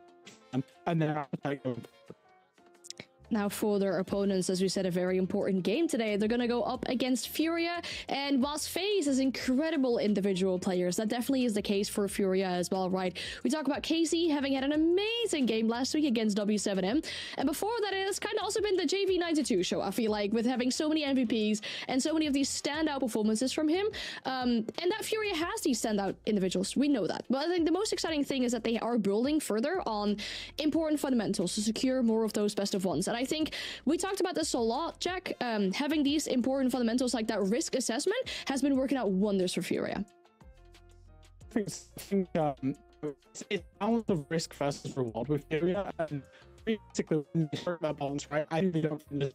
and their appetite. Now for their opponents, as we said, a very important game today. They're going to go up against Furia, and whilst FaZe has incredible individual players, that definitely is the case for Furia as well, right? We talk about KC having had an amazing game last week against W7M, and before that it has kind of also been the JV92 show, I feel like, with having so many MVPs and so many of these standout performances from him, and that Furia has these standout individuals, we know that. But I think the most exciting thing is that they are building further on important fundamentals to secure more of those best of ones. And I think we talked about this a lot, Jack. Having these important fundamentals like that risk assessment has been working out wonders for Furia. I think it's a balance of risk versus reward with Furia, and basically when you start that balance right, I really don't think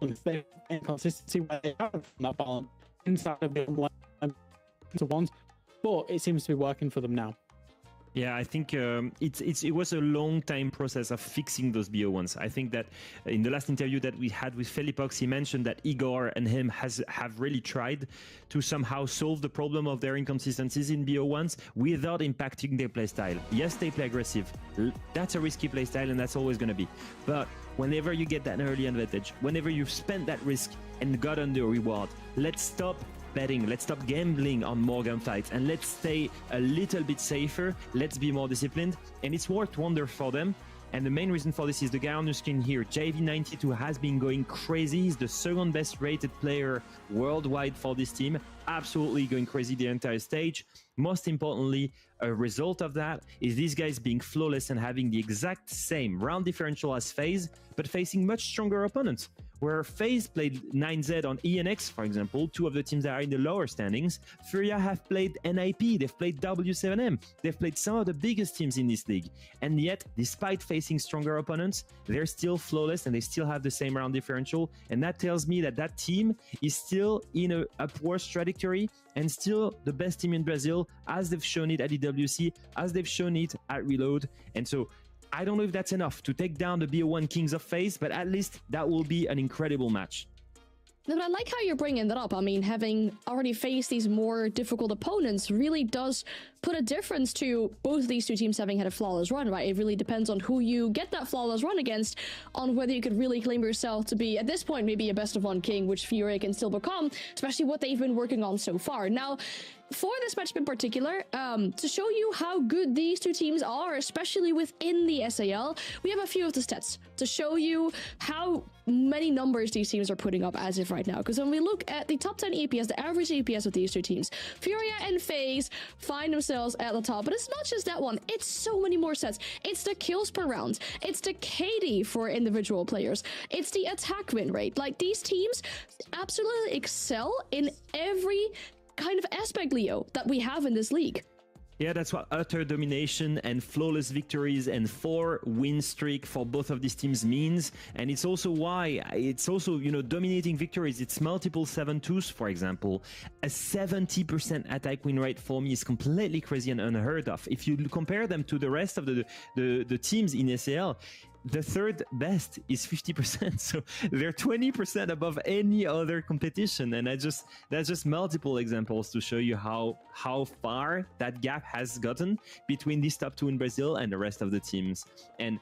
there's inconsistency where they have that balance inside of the ones, but it seems to be working for them now. Yeah, I think it was a long time process of fixing those BO1s. I think that in the last interview that we had with Felipox, he mentioned that Igor and him have really tried to somehow solve the problem of their inconsistencies in BO1s without impacting their playstyle. Yes, they play aggressive. That's a risky playstyle, and that's always going to be. But whenever you get that early advantage, whenever you've spent that risk and gotten the reward, let's stop betting, let's stop gambling on more gunfights, and let's stay a little bit safer. Let's be more disciplined, and it's worked wonders for them. And the main reason for this is the guy on the screen here, JV92, has been going crazy. He's the second best rated player worldwide for this team, absolutely going crazy the entire stage. Most importantly, a result of that is these guys being flawless and having the exact same round differential as FaZe, but facing much stronger opponents. where FaZe played 9Z on ENX, for example, two of the teams that are in the lower standings, Furia have played NIP, they've played W7M, they've played some of the biggest teams in this league. And yet, despite facing stronger opponents, they're still flawless and they still have the same round differential. And that tells me that that team is still in an upwards trajectory and still the best team in Brazil, as they've shown it at EWC, as they've shown it at Reload. And so I don't know if that's enough to take down the BO1 Kings of FaZe, but at least that will be an incredible match. No, but I like how you're bringing that up. I mean, having already faced these more difficult opponents really does put a difference to both these two teams having had a flawless run, right? It really depends on who you get that flawless run against, on whether you could really claim yourself to be, at this point, maybe a best of one king, which Furia can still become, especially what they've been working on so far. Now, for this matchup in particular, to show you how good these two teams are, especially within the SAL, we have a few of the stats to show you how many numbers these teams are putting up as of right now. Because when we look at the top 10 EPS, the average EPS of these two teams, Furia and FaZe find themselves at the top. But it's not just that one. It's so many more stats. It's the kills per round. It's the KD for individual players. It's the attack win rate. Like, these teams absolutely excel in every kind of aspect, Leo, that we have in this league. Yeah, that's what utter domination and flawless victories and 4-win streak for both of these teams means. And it's also why it's also, you know, dominating victories. It's multiple 7-2s, for example. A 70% attack win rate for me is completely crazy and unheard of. If you compare them to the rest of the teams in SAL, the third best is 50%, so they're 20% above any other competition, and that's just multiple examples to show you how far that gap has gotten between these top two in Brazil and the rest of the teams. And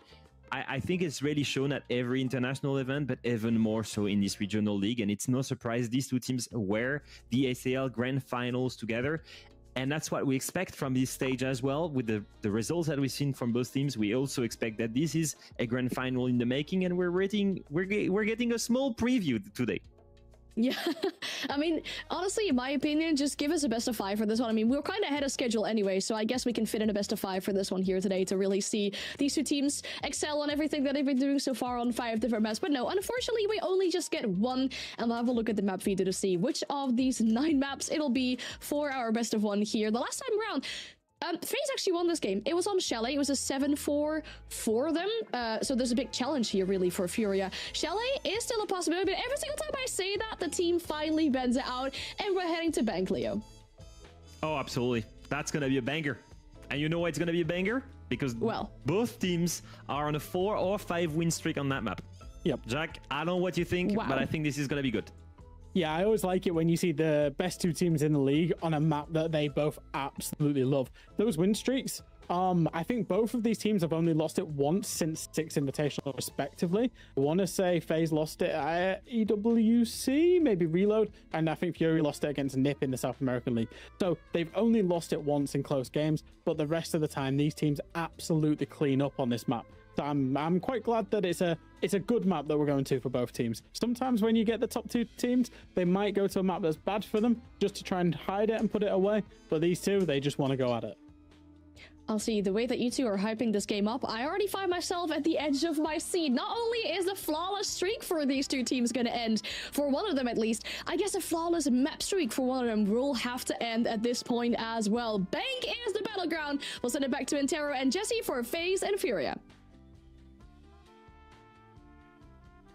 I think it's really shown at every international event, but even more so in this regional league. And it's no surprise these two teams were the SAL Grand Finals together. And that's what we expect from this stage as well. With the results that we've seen from both teams, we also expect that this is a grand final in the making, and we're getting a small preview today. Yeah, I mean, honestly, in my opinion, just give us a best of 5 for this one. I mean, we're kind of ahead of schedule anyway, so I guess we can fit in a best of 5 for this one here today to really see these two teams excel on everything that they've been doing so far on 5 different maps. But no, unfortunately, we only just get one, and we'll have a look at the map feed to see which of these 9 maps it'll be for our best of 1 here. The last time around, FaZe actually won this game. It was on Chalet. It was a 7-4 for them. So there's a big challenge here, really, for Furia. Chalet is still a possibility, but every single time I say that, the team finally bends it out, and we're heading to Bank, Leo. Oh, absolutely. That's going to be a banger. And you know why it's going to be a banger? Because both teams are on a 4 or 5 win streak on that map. Yep. Jack, I don't know what you think, but I think this is going to be good. Yeah, I always like it when you see the best two teams in the league on a map that they both absolutely love. Those win streaks, I think both of these teams have only lost it once since 6 Invitational, respectively. I want to say FaZe lost it at EWC, maybe Reload, and I think Fury lost it against NIP in the South American League. So they've only lost it once in close games, but the rest of the time, these teams absolutely clean up on this map. So I'm quite glad that it's a good map that we're going to for both teams. Sometimes when you get the top 2 teams, they might go to a map that's bad for them just to try and hide it and put it away. But these two, they just want to go at it. I'll see, the way that you two are hyping this game up, I already find myself at the edge of my seat. Not only is the flawless streak for these two teams going to end, for one of them at least, I guess a flawless map streak for one of them will have to end at this point as well. Bank is the battleground. We'll send it back to Intero and Jesse for FaZe and Furia.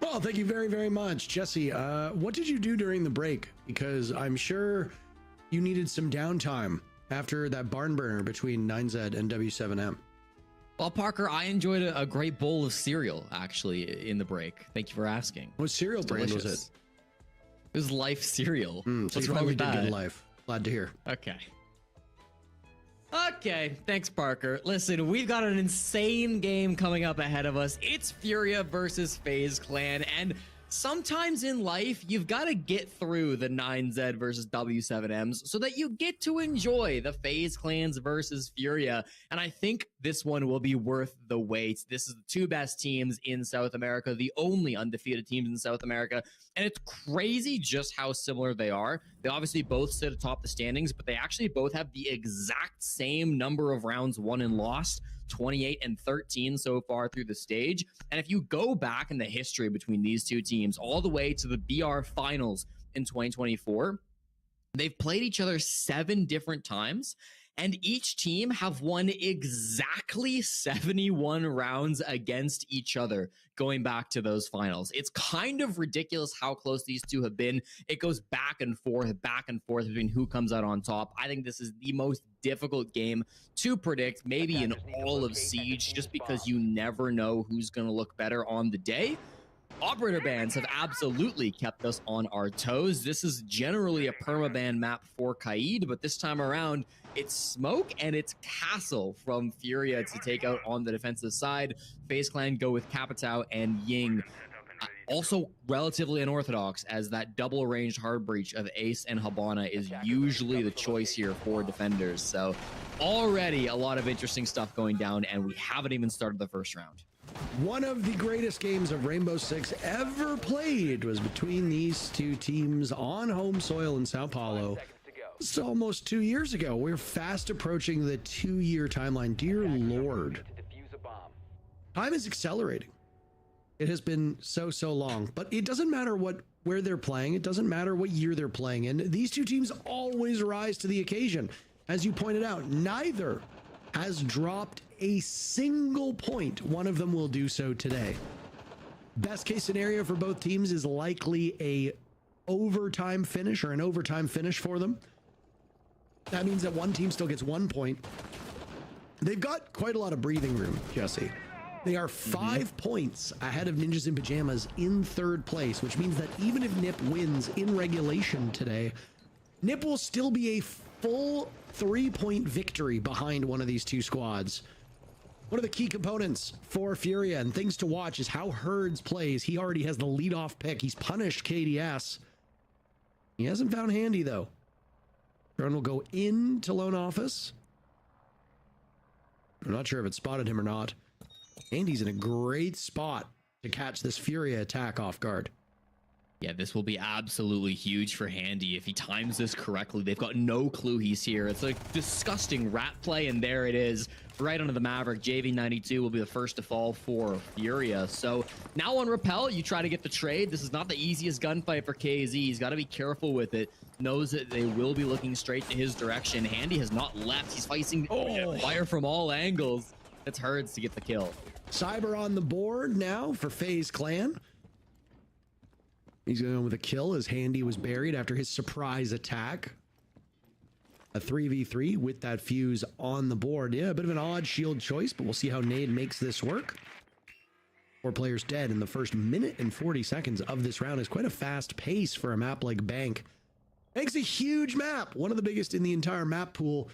Well, thank you very, very much. Jesse, what did you do during the break? Because I'm sure you needed some downtime after that barn burner between 9Z and W7M. Well, Parker, I enjoyed a great bowl of cereal, actually, in the break. Thank you for asking. What cereal brand was it? It was Life cereal. So What's you wrong with did that? Good Life. Glad to hear. Okay, thanks, Parker. Listen, we've got an insane game coming up ahead of us. It's Furia versus FaZe Clan, and sometimes in life, you've got to get through the 9Z versus W7Ms so that you get to enjoy the FaZe Clans versus Furia. And I think this one will be worth the wait. This is the 2 best teams in South America, the only undefeated teams in South America. And it's crazy just how similar they are. They obviously both sit atop the standings, but they actually both have the exact same number of rounds won and lost. 28 and 13 so far through the stage. And if you go back in the history between these two teams all the way to the BR finals in 2024, they've played each other 7 different times, and each team have won exactly 71 rounds against each other going back to those finals. It's kind of ridiculous how close these two have been. It goes back and forth between who comes out on top. I think this is the most difficult game to predict, maybe in all of Siege, just because you never know who's going to look better on the day. Operator bans have absolutely kept us on our toes. This is generally a permaban map for Kaid, but this time around, it's Smoke and it's Castle from Furia to take out on the defensive side. FaZe Clan go with Capitao and Ying. Also relatively unorthodox, as that double ranged hard breach of Ace and Habana is usually the choice here for defenders. So already a lot of interesting stuff going down, and we haven't even started the first round. One of the greatest games of Rainbow Six ever played was between these two teams on home soil in Sao Paulo. It's almost 2 years ago. We're fast approaching the 2-year timeline. Dear Lord. Time is accelerating. It has been so long, but it doesn't matter where they're playing. It doesn't matter what year they're playing in. These two teams always rise to the occasion. As you pointed out, neither has dropped a single point. One of them will do so today. Best case scenario for both teams is likely a overtime finish or an overtime finish for them. That means that one team still gets 1 point. They've got quite a lot of breathing room, Jesse. They are 5 points ahead of Ninjas in Pajamas in 3rd place, which means that even if NIP wins in regulation today, NIP will still be a full 3-point victory behind one of these two squads. One of the key components for Furia and things to watch is how Herds plays. He already has the leadoff pick. He's punished KDS. He hasn't found Handy, though. Drone will go into Lone Office. I'm not sure if it spotted him or not. Handy's in a great spot to catch this Furia attack off guard. Yeah, this will be absolutely huge for Handy if he times this correctly. They've got no clue he's here. It's like disgusting rat play, and there it is. Right under the Maverick. JV92 will be the first to fall for Furia. So now on Repel, you try to get the trade. This is not the easiest gunfight for KZ. He's got to be careful with it. Knows that they will be looking straight to his direction. Handy has not left. He's facing fire from all angles. It's Herds to get the kill. Cyber on the board now for FaZe Clan. He's going with a kill as Handy was buried after his surprise attack. A 3v3 with that fuse on the board. Yeah, a bit of an odd shield choice, but we'll see how Nade makes this work. 4 players dead in the first minute and 40 seconds of this round is quite a fast pace for a map like Bank. Bank's a huge map, one of the biggest in the entire map pool.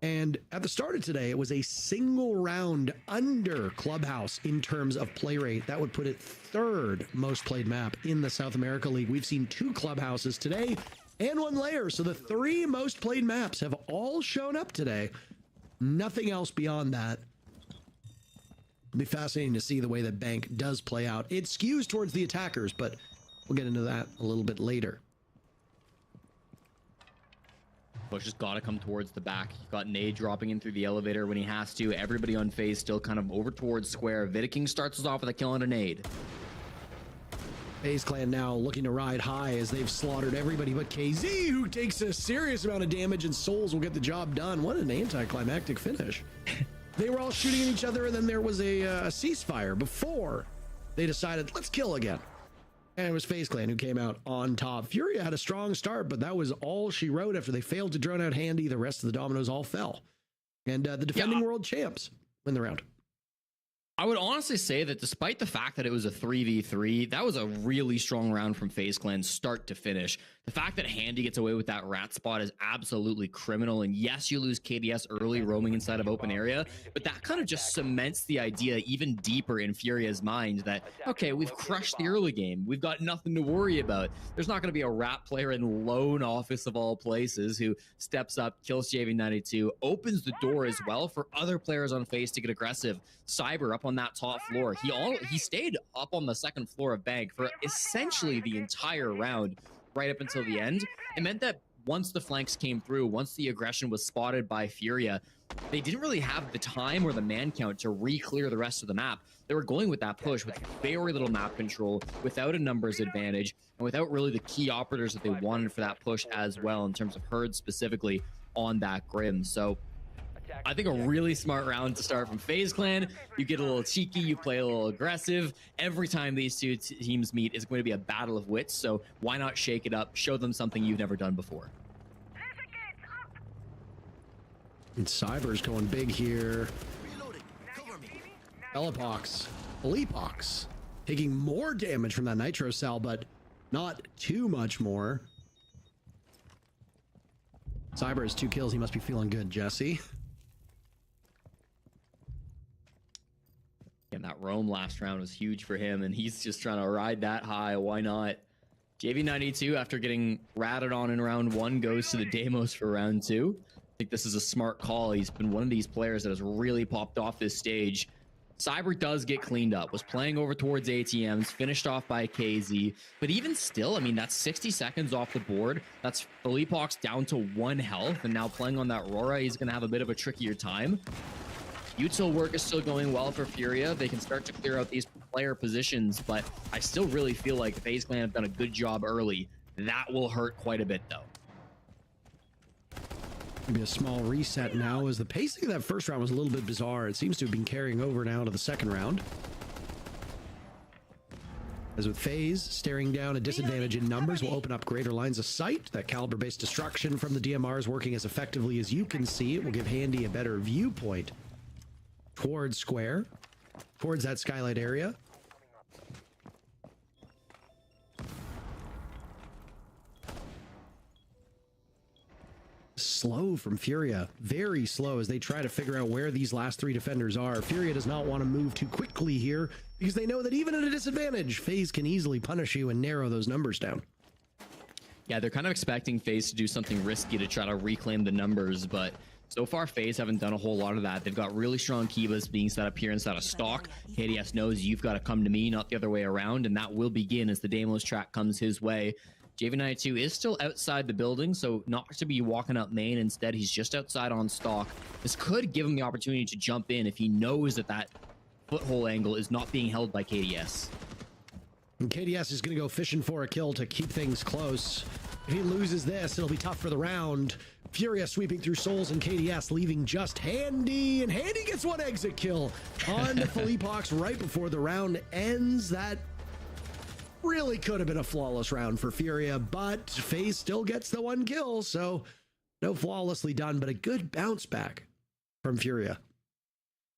And at the start of today, it was a single round under Clubhouse in terms of play rate. That would put it 3rd most played map in the South America League. We've seen 2 Clubhouses today and 1 layer. So the 3 most played maps have all shown up today. Nothing else beyond that. It'll be fascinating to see the way that Bank does play out. It skews towards the attackers, but we'll get into that a little bit later. Bush has got to come towards the back. You've got Nade dropping in through the elevator when he has to. Everybody on FaZe still kind of over towards square. Vidiking starts us off with a kill and a nade. FaZe Clan now looking to ride high as they've slaughtered everybody but KZ, who takes a serious amount of damage, and Souls will get the job done. What an anticlimactic finish. They were all shooting at each other, and then there was a ceasefire before they decided, let's kill again. And it was FaZe Clan who came out on top. Furia had a strong start, but that was all she wrote after they failed to drone out Handy. The rest of the dominoes all fell. And the defending world champs win the round. I would honestly say that despite the fact that it was a 3v3, that was a really strong round from FaZe Clan start to finish. The fact that Handy gets away with that rat spot is absolutely criminal. And yes, you lose KDS early roaming inside of open area, but that kind of just cements the idea even deeper in Furia's mind that, okay, we've crushed the early game. We've got nothing to worry about. There's not going to be a rat player in Lone Office of all places who steps up, kills JV92, opens the door as well for other players on FaZe to get aggressive. Cyber up on that top floor. He stayed up on the 2nd floor of Bank for essentially the entire round, right up until the end. It meant that once the flanks came through, once the aggression was spotted by Furia, they didn't really have the time or the man count to re-clear the rest of the map. They were going with that push with very little map control, without a numbers advantage, and without really the key operators that they wanted for that push as well, in terms of herds specifically on that Grim. So I think a really smart round to start from FaZe Clan. You get a little cheeky, you play a little aggressive. Every time these two teams meet, it's going to be a battle of wits, so why not shake it up, show them something you've never done before. And Cyber's going big here. Felipox taking more damage from that Nitro Cell, but not too much more. Cyber has 2 kills. He must be feeling good, Jesse. And that roam last round was huge for him, and he's just trying to ride that high. Why not? JV92, after getting ratted on in round 1, goes to the Deimos for round 2. I think this is a smart call. He's been one of these players that has really popped off this stage. Cyber does get cleaned up, was playing over towards ATMs, finished off by KZ, but even still, I mean, that's 60 seconds off the board. That's Felipox down to 1 health, and now playing on that Aurora, he's going to have a bit of a trickier time. Util work is still going well for Furia. They can start to clear out these player positions, but I still really feel like FaZe Clan have done a good job early. That will hurt quite a bit, though. Maybe a small reset now, as the pacing of that first round was a little bit bizarre. It seems to have been carrying over now to the second round. As with FaZe staring down, a disadvantage in numbers will open up greater lines of sight. That caliber-based destruction from the DMR is working as effectively as you can see. It will give Handy a better viewpoint towards Square, towards that skylight area. Slow from Furia, very slow as they try to figure out where these last 3 defenders are. Furia does not want to move too quickly here because they know that even at a disadvantage, FaZe can easily punish you and narrow those numbers down. Yeah, they're kind of expecting FaZe to do something risky to try to reclaim the numbers, but so far FaZe haven't done a whole lot of that. They've got really strong Kivas being set up here inside of stock. KDS knows you've got to come to me, not the other way around, and that will begin as the Deimos track comes his way. JV92 is still outside the building, so not to be walking up main. Instead, he's just outside on stock. This could give him the opportunity to jump in if he knows that that foothold angle is not being held by KDS. And KDS is going to go fishing for a kill to keep things close. If he loses this, it'll be tough for the round. Furia sweeping through souls and KDS leaving just Handy, and Handy gets 1 exit kill on Felipox right before the round ends. That really could have been a flawless round for Furia, but FaZe still gets the 1 kill, so no flawlessly done, but a good bounce back from Furia.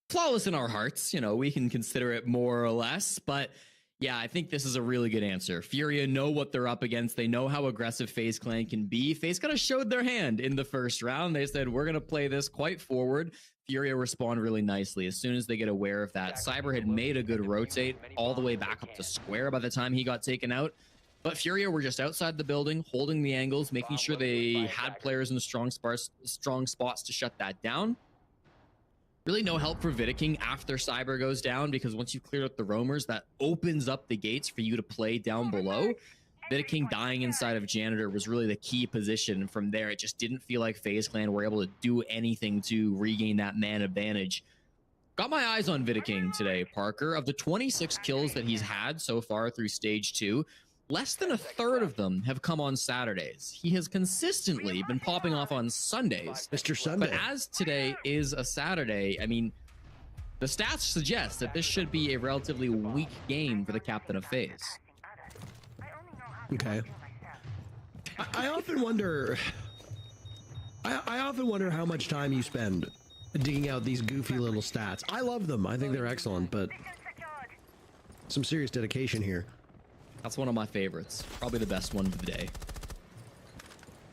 Flawless in our hearts, you know, we can consider it more or less, but yeah, I think this is a really good answer. Furia know what they're up against. They know how aggressive FaZe Clan can be. FaZe kind of showed their hand in the first round. They said, we're going to play this quite forward. Furia respond really nicely as soon as they get aware of that. Cyber had made a good rotate all the way back up to Square by the time he got taken out. But Furia were just outside the building, holding the angles, making sure they had players in the strong spots to shut that down. Really no help for Vidiking after Cyber goes down, because once you clear up the roamers, that opens up the gates for you to play down below. Vidiking dying inside of Janitor was really the key position. From there, it just didn't feel like FaZe Clan were able to do anything to regain that man advantage. Got my eyes on Vidiking today, Parker. Of the 26 kills that he's had so far through stage 2, less than a third of them have come on Saturdays. He has consistently been popping off on Sundays. Mr. Sunday. But as today is a Saturday, I mean, the stats suggest that this should be a relatively weak game for the captain of FaZe. Okay. I often wonder... I often wonder how much time you spend digging out these goofy little stats. I love them. I think they're excellent, but some serious dedication here. That's one of my favorites. Probably the best one of the day.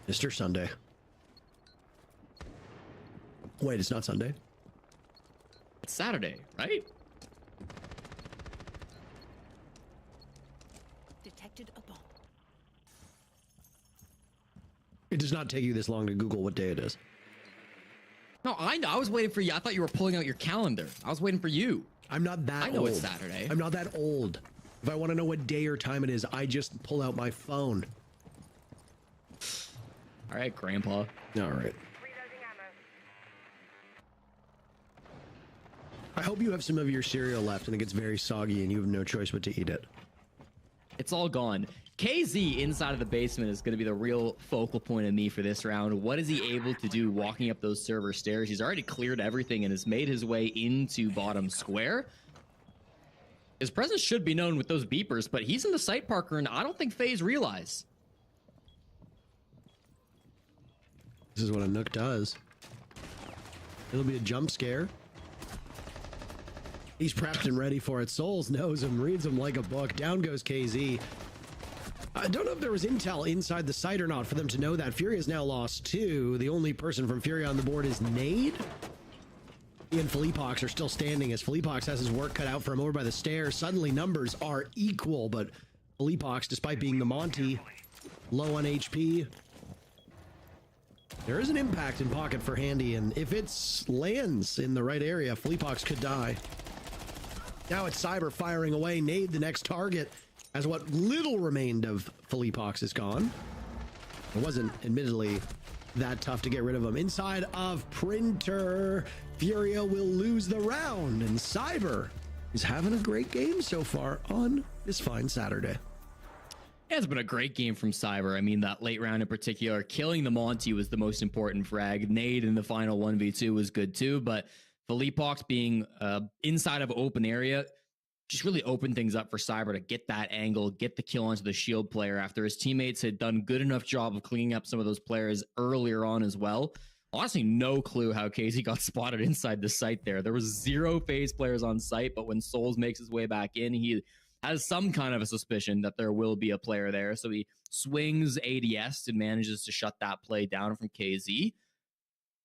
Mr. Sunday. Wait, it's not Sunday? It's Saturday, right? Detected a bomb. It does not take you this long to Google what day it is. No, I know. I was waiting for you. I thought you were pulling out your calendar. I was waiting for you. I'm not that old. I know it's Saturday. I'm not that old. If I want to know what day or time it is, I just pull out my phone. All right, Grandpa. All right. I hope you have some of your cereal left and it gets very soggy and you have no choice but to eat it. It's all gone. KZ inside of the basement is going to be the real focal point of me for this round. What is he able to do walking up those server stairs? He's already cleared everything and has made his way into bottom square. His presence should be known with those beepers, but he's in the site, Parker, and I don't think FaZe realize. This is what a Nook does. It'll be a jump scare. He's prepped and ready for it. Souls knows him, reads him like a book. Down goes KZ. I don't know if there was intel inside the site or not for them to know that. Furia has now lost 2. The only person from Furia on the board is Nade. He and Felipox are still standing as Felipox has his work cut out for him over by the stairs. Suddenly numbers are equal, but Felipox, despite being the Monty, low on HP. There is an impact in pocket for Handy, and if it lands in the right area, Felipox could die. Now it's Cyber firing away. Nade the next target as what little remained of Felipox is gone. It wasn't admittedly that tough to get rid of him. Inside of Printer, Furia will lose the round, and Cyber is having a great game so far on this fine Saturday. Yeah, it's been a great game from Cyber. I mean, that late round in particular, killing the Monty was the most important frag. Nade in the final 1v2 was good too, but Felipox being inside of open area just really opened things up for Cyber to get that angle, get the kill onto the shield player after his teammates had done good enough job of cleaning up some of those players earlier on as well. Honestly, no clue how Casey got spotted inside the site there. There was 0 FaZe players on site, but when Souls makes his way back in, he has some kind of a suspicion that there will be a player there. So he swings ADS and manages to shut that play down from KZ.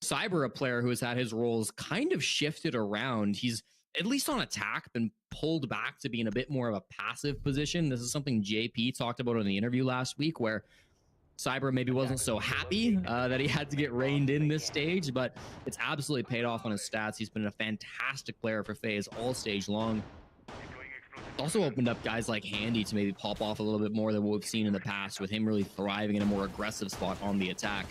Cyber, a player who has had his roles kind of shifted around. He's, at least on attack, been pulled back to be in a bit more of a passive position. This is something JP talked about in the interview last week, where Cyber maybe wasn't so happy that he had to get reined in this stage, but it's absolutely paid off on his stats. He's been a fantastic player for FaZe all stage long. Also opened up guys like Handy to maybe pop off a little bit more than what we've seen in the past, with him really thriving in a more aggressive spot on the attack.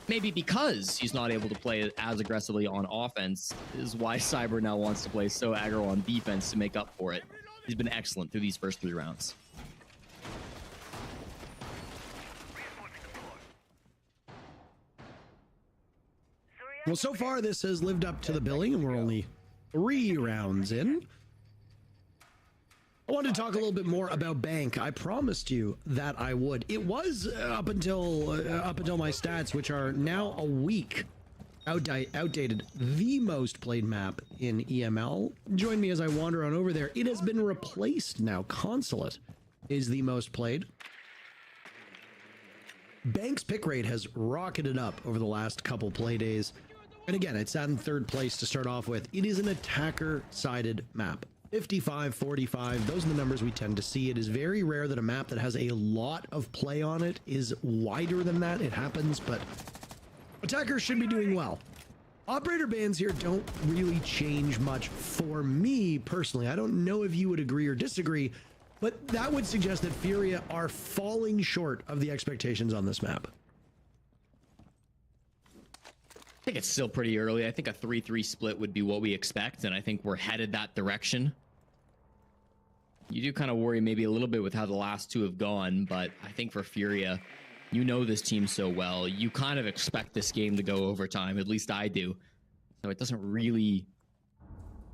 Maybe because he's not able to play as aggressively on offense is why Cyber now wants to play so aggro on defense to make up for it. He's been excellent through these first 3 rounds. Well, so far this has lived up to the billing, and we're only 3 rounds in. I wanted to talk a little bit more about Bank. I promised you that I would. It was up until my stats, which are now a week outdated, the most played map in EML. Join me as I wander on over there. It has been replaced now. Consulate is the most played. Bank's pick rate has rocketed up over the last couple play days. And again, it's at in 3rd place to start off with. It is an attacker-sided map. 55, 45, those are the numbers we tend to see. It is very rare that a map that has a lot of play on it is wider than that. It happens, but attackers should be doing well. Operator bans here don't really change much for me personally. I don't know if you would agree or disagree, but that would suggest that Furia are falling short of the expectations on this map. I think it's still pretty early. I think a 3-3 split would be what we expect, and I think we're headed that direction. You do kind of worry maybe a little bit with how the last 2 have gone, but I think for Furia, you know this team so well. You kind of expect this game to go overtime, at least I do. So it doesn't really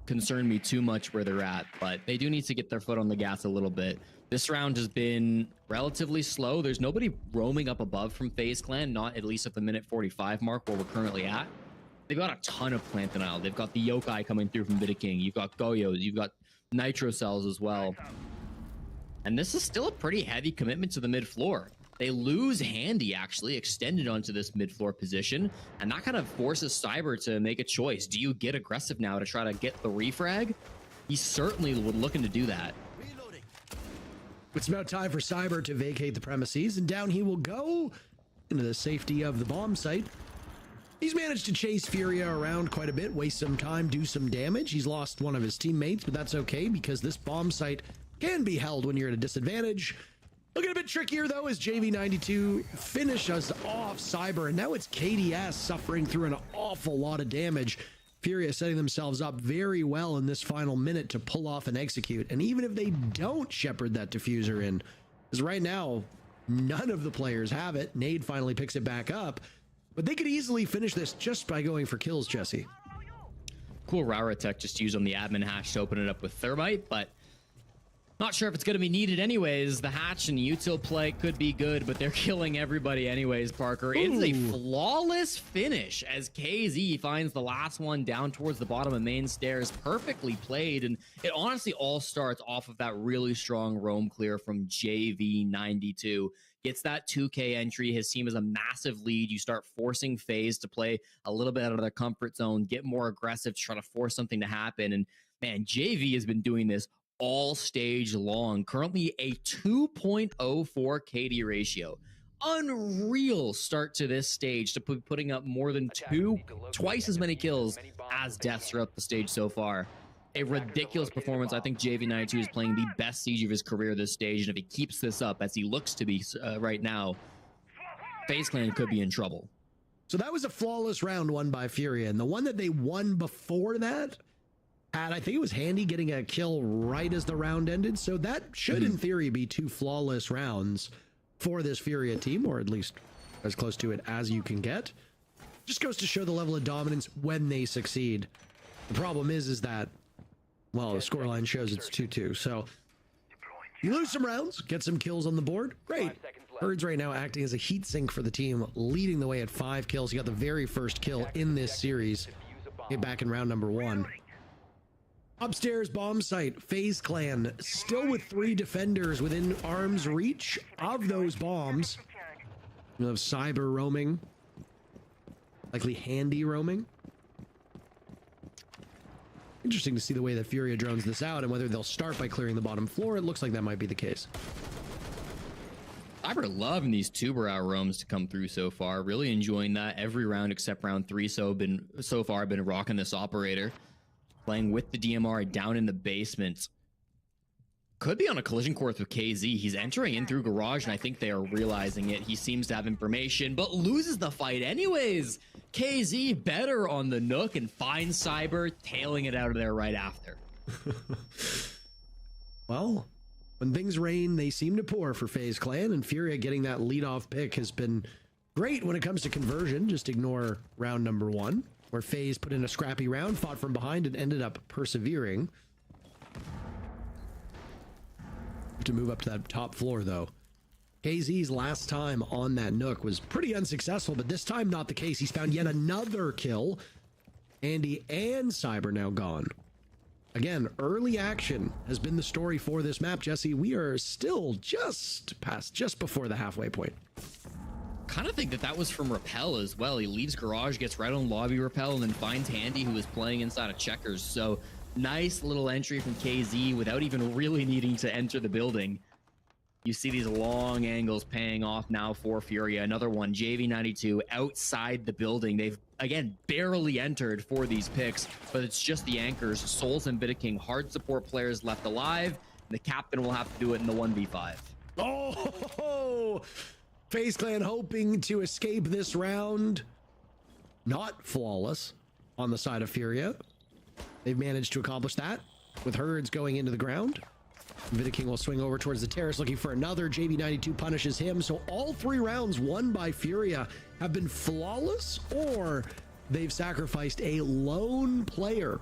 concern me too much where they're at, but they do need to get their foot on the gas a little bit. This round has been relatively slow. There's nobody roaming up above from FaZe Clan, not at least at the minute 45 mark where we're currently at. They've got a ton of plant denial. They've got the Yokai coming through from Vita King. You've got Goyos. You've got Nitro Cells as well. And this is still a pretty heavy commitment to the mid floor. They lose Handy, actually, extended onto this mid-floor position, and that kind of forces Cyber to make a choice. Do you get aggressive now to try to get the refrag? He certainly would looking to do that. It's about time for Cyber to vacate the premises, and down he will go into the safety of the bomb site. He's managed to chase Furia around quite a bit, waste some time, do some damage. He's lost one of his teammates, but that's okay because this bomb site can be held when you're at a disadvantage. Looking a bit trickier, though, as JV92 finishes off Cyber, and now it's KDS suffering through an awful lot of damage. Furia setting themselves up very well in this final minute to pull off and execute. And even if they don't shepherd that diffuser in, because right now, none of the players have it. Nade finally picks it back up, but they could easily finish this just by going for kills, Jesse. Cool Rara tech just used on the admin hatch to open it up with Thermite, but not sure if it's going to be needed anyways. The hatch and util play could be good, but they're killing everybody anyways, Parker. It's a flawless finish as KZ finds the last one down towards the bottom of main stairs. Perfectly played, and it honestly all starts off of that really strong roam clear from JV92. Gets that 2K entry. His team is a massive lead. You start forcing FaZe to play a little bit out of their comfort zone, get more aggressive to try to force something to happen. And man, JV has been doing this all stage long. Currently a 2.04 KD ratio. Unreal start to this stage to putting up more than twice as many kills as deaths throughout the stage so far. A ridiculous performance. I think JV92 is playing the best siege of his career this stage, and if he keeps this up as he looks to be right now, FaZe Clan could be in trouble. So that was a flawless round won by Furia, and the one that they won before that had, I think it was Handy getting a kill right as the round ended, so that should in theory be 2 flawless rounds for this Furia team, or at least as close to it as you can get. Just goes to show the level of dominance when they succeed. The problem is that, well, the scoreline shows it's 2-2, so you lose some rounds, get some kills on the board, great. Herd's right now acting as a heat sink for the team, leading the way at 5 kills. He got the very first kill in this series, get back in round number 1. Upstairs bomb site, FaZe Clan still with 3 defenders within arm's reach of those bombs. You'll have Cyber roaming, likely Handy roaming. Interesting to see the way that Furia drones this out and whether they'll start by clearing the bottom floor. It looks like that might be the case. Cyber loving these tuber roams to come through so far. Really enjoying that every round except round 3. So far been rocking this operator. Playing with the DMR down in the basement. Could be on a collision course with KZ. He's entering in through garage, and I think they are realizing it. He seems to have information, but loses the fight anyways. KZ better on the Nook and finds Cyber, tailing it out of there right after. Well, when things rain, they seem to pour for FaZe Clan, and Furia getting that leadoff pick has been great when it comes to conversion. Just ignore round number 1, where FaZe put in a scrappy round, fought from behind, and ended up persevering. To move up to that top floor, though. KZ's last time on that Nook was pretty unsuccessful, but this time not the case. He's found yet another kill. Andy and Cyber now gone. Again, early action has been the story for this map, Jesse. We are still just before the halfway point. Kind of think that was from Repel as well. He leaves garage, gets right on lobby Repel, and then finds Handy, who is playing inside of checkers. So nice little entry from KZ without even really needing to enter the building. You see these long angles paying off now for Furia. Another one, JV92 outside the building. They've, again, barely entered for these picks, but it's just the anchors. Souls and King, hard support players left alive. The captain will have to do it in the 1v5. Oh, FaZe Clan hoping to escape this round. Not flawless on the side of Furia. They've managed to accomplish that with Herds going into the ground. King will swing over towards the terrace looking for another. JB92 punishes him. So all 3 rounds won by Furia have been flawless, or they've sacrificed a lone player.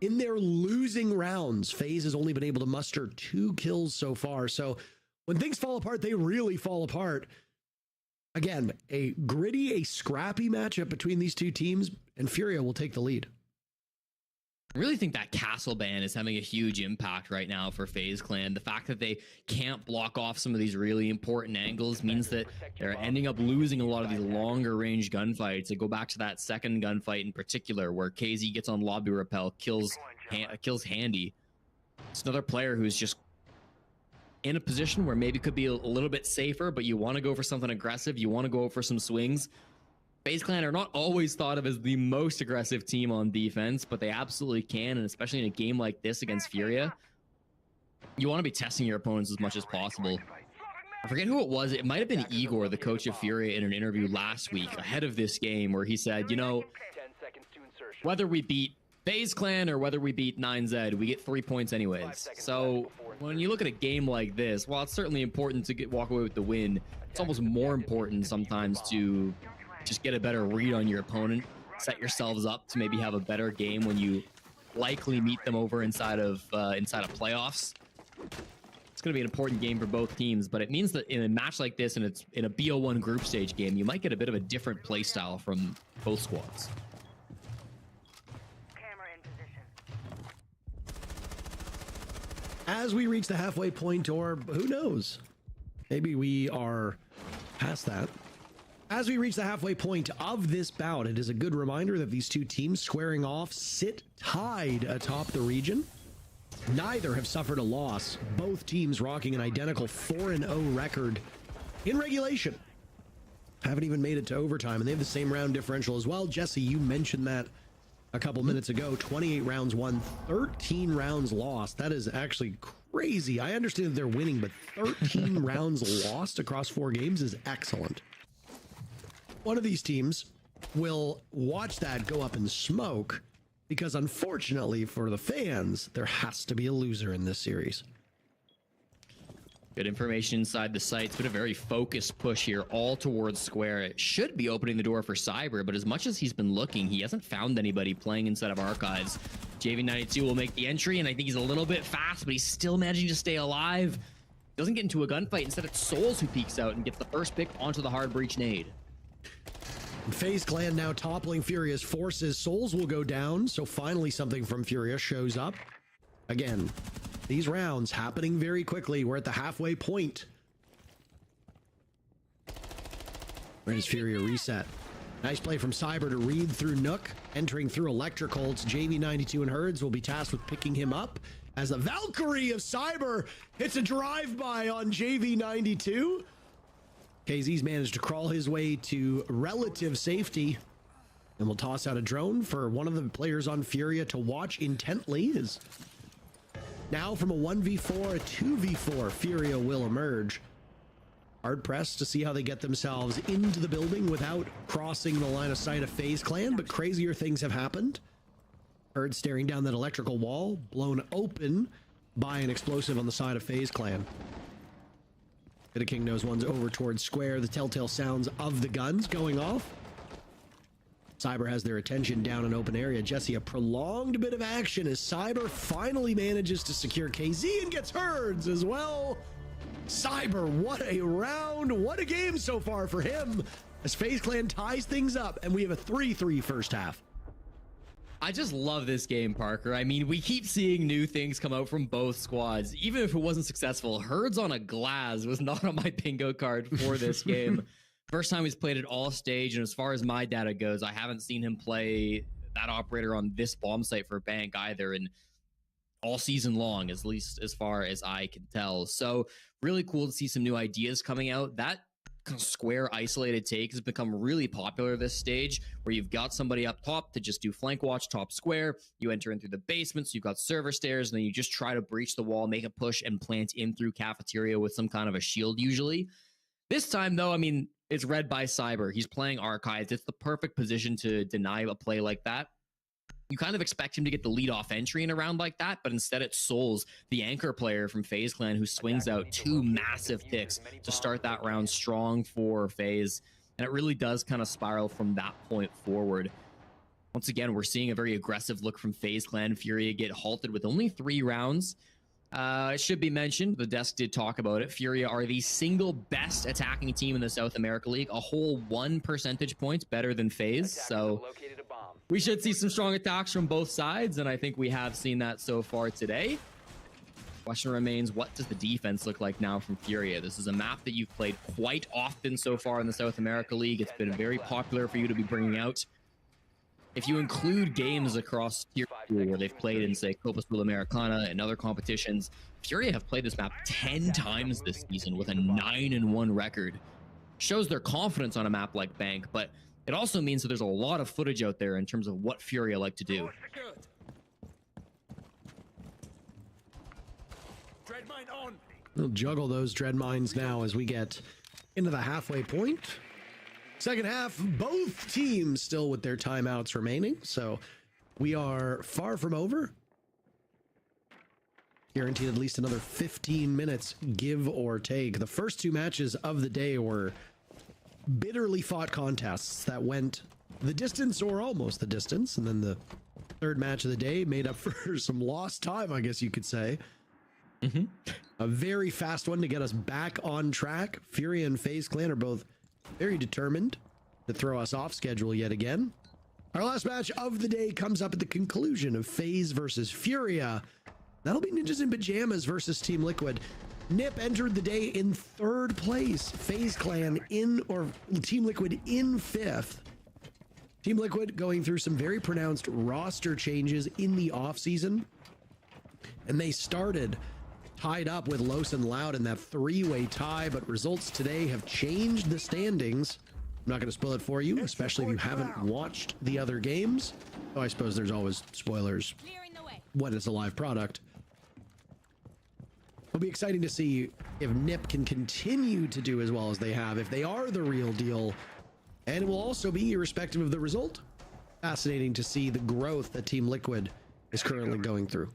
In their losing rounds, FaZe has only been able to muster 2 kills so far. So when things fall apart, they really fall apart. Again, a gritty, a scrappy matchup between these 2 teams, and Furia will take the lead. I really think that castle ban is having a huge impact right now for FaZe Clan. The fact that they can't block off some of these really important angles means that they're ending up losing a lot of these longer range gunfights. They go back to that second gunfight in particular where KZ gets on lobby Repel, kills Handy. It's another player who's just in a position where maybe could be a little bit safer, but you want to go for something aggressive. You want to go for some swings. FaZe Clan are not always thought of as the most aggressive team on defense, but they absolutely can, and especially in a game like this against Furia, you want to be testing your opponents as much as possible. I forget who it was. It might have been Igor, the coach of Furia, in an interview last week ahead of this game where he said, you know, whether we beat FaZe Clan or whether we beat 9Z, we get 3 points anyways. So when you look at a game like this, while it's certainly important to walk away with the win, it's almost more important sometimes to just get a better read on your opponent, set yourselves up to maybe have a better game when you likely meet them over inside of playoffs. It's going to be an important game for both teams, but it means that in a match like this, and it's in a BO1 group stage game, you might get a bit of a different play style from both squads. As we reach the halfway point, or who knows, maybe we are past that. As we reach the halfway point of this bout, it is a good reminder that these two teams squaring off sit tied atop the region. Neither have suffered a loss. Both teams rocking an identical 4-0 record in regulation. Haven't even made it to overtime, and they have the same round differential as well. Jesse, you mentioned that a couple minutes ago. 28 rounds won, 13 rounds lost. That is actually crazy. I understand that they're winning, but 13 rounds lost across 4 games is excellent. One of these teams will watch that go up in smoke, because unfortunately for the fans, there has to be a loser in this series. Good information inside the site. It's been a very focused push here, all towards Square. It should be opening the door for Cyber, but as much as he's been looking, he hasn't found anybody playing inside of Archives. JV92 will make the entry, and I think he's a little bit fast, but he's still managing to stay alive. Doesn't get into a gunfight. Instead, it's Souls who peeks out and gets the first pick onto the hard breach nade. FaZe Clan now toppling Furia's forces. Souls will go down, so finally something from Furia shows up. Again, these rounds happening very quickly. We're at the halfway point. Where does Furia reset? Nice play from Cyber to read through Nook. Entering through Electrical. It's JV92 and Herds will be tasked with picking him up as the Valkyrie of Cyber hits a drive-by on JV92. KZ's managed to crawl his way to relative safety, and we'll toss out a drone for one of the players on Furia to watch intently. As now from a 1v4, a 2v4, Furia will emerge. Hard pressed to see how they get themselves into the building without crossing the line of sight of FaZe Clan, but crazier things have happened. Heard staring down that electrical wall, blown open by an explosive on the side of FaZe Clan. The King knows one's over towards Square. The telltale sounds of the guns going off. Cyber has their attention down in open area. Jesse, a prolonged bit of action as Cyber finally manages to secure KZ and gets Herds as well. Cyber, what a round. What a game so far for him as FaZe Clan ties things up, and we have a 3-3 first half. I just love this game, Parker. I mean, we keep seeing new things come out from both squads. Even if it wasn't successful, Herds on a Glass was not on my bingo card for this game. First time he's played it all stage, and as far as my data goes, I haven't seen him play that operator on this bomb site for Bank either in all season long, at least as far as I can tell. So really cool to see some new ideas coming out. That kind of Square isolated take has become really popular this stage, where you've got somebody up top to just do flank watch top Square. You enter in through the basement, so you've got server stairs, and then you just try to breach the wall, make a push, and plant in through cafeteria with some kind of a shield usually. This time though, I mean, it's read by Cyber. He's playing Archives. It's the perfect position to deny a play like that. You kind of expect him to get the lead-off entry in a round like that, but instead it's Souls, the anchor player from FaZe Clan, who swings out 2 massive picks to start that round strong for FaZe, and it really does kind of spiral from that point forward. Once again, we're seeing a very aggressive look from FaZe Clan. Furia get halted with only 3 rounds. It should be mentioned, the desk did talk about it, Furia are the single best attacking team in the South America League, a whole 1 percentage points better than FaZe, so we should see some strong attacks from both sides, and I think we have seen that so far today. Question remains, what does the defense look like now from Furia? This is a map that you've played quite often so far in the South America League. It's been very popular for you to be bringing out. If you include games across Furia where they've played in, say, Copa Sudamericana and other competitions, Furia have played this map 10 times this season with a 9-1 record. Shows their confidence on a map like Bank, but it also means that there's a lot of footage out there in terms of what Furia like to do. We'll juggle those dread mines now as we get into the halfway point. Second half, both teams still with their timeouts remaining, so We are far from over. Guaranteed at least another 15 minutes, give or take. The first two matches of the day were bitterly fought contests that went the distance or almost the distance. And then the third match of the day made up for some lost time, I guess you could say. A very fast one to get us back on track. Furia and FaZe Clan are both very determined to throw us off schedule yet again. Our last match of the day comes up at the conclusion of FaZe versus Furia. That'll be Ninjas in Pajamas versus Team Liquid. Nip entered the day in third place. FaZe Clan Team Liquid in fifth. Team Liquid going through some very pronounced roster changes in the offseason. And they started tied up with Los and Loud in that three-way tie, but results today have changed the standings. I'm not going to spoil it for you, especially if you haven't watched the other games. Oh, I suppose there's always spoilers when it's a live product. It'll be exciting to see if Nip can continue to do as well as they have, if they are the real deal. And it will also be irrespective of the result. Fascinating to see the growth that Team Liquid is currently going through.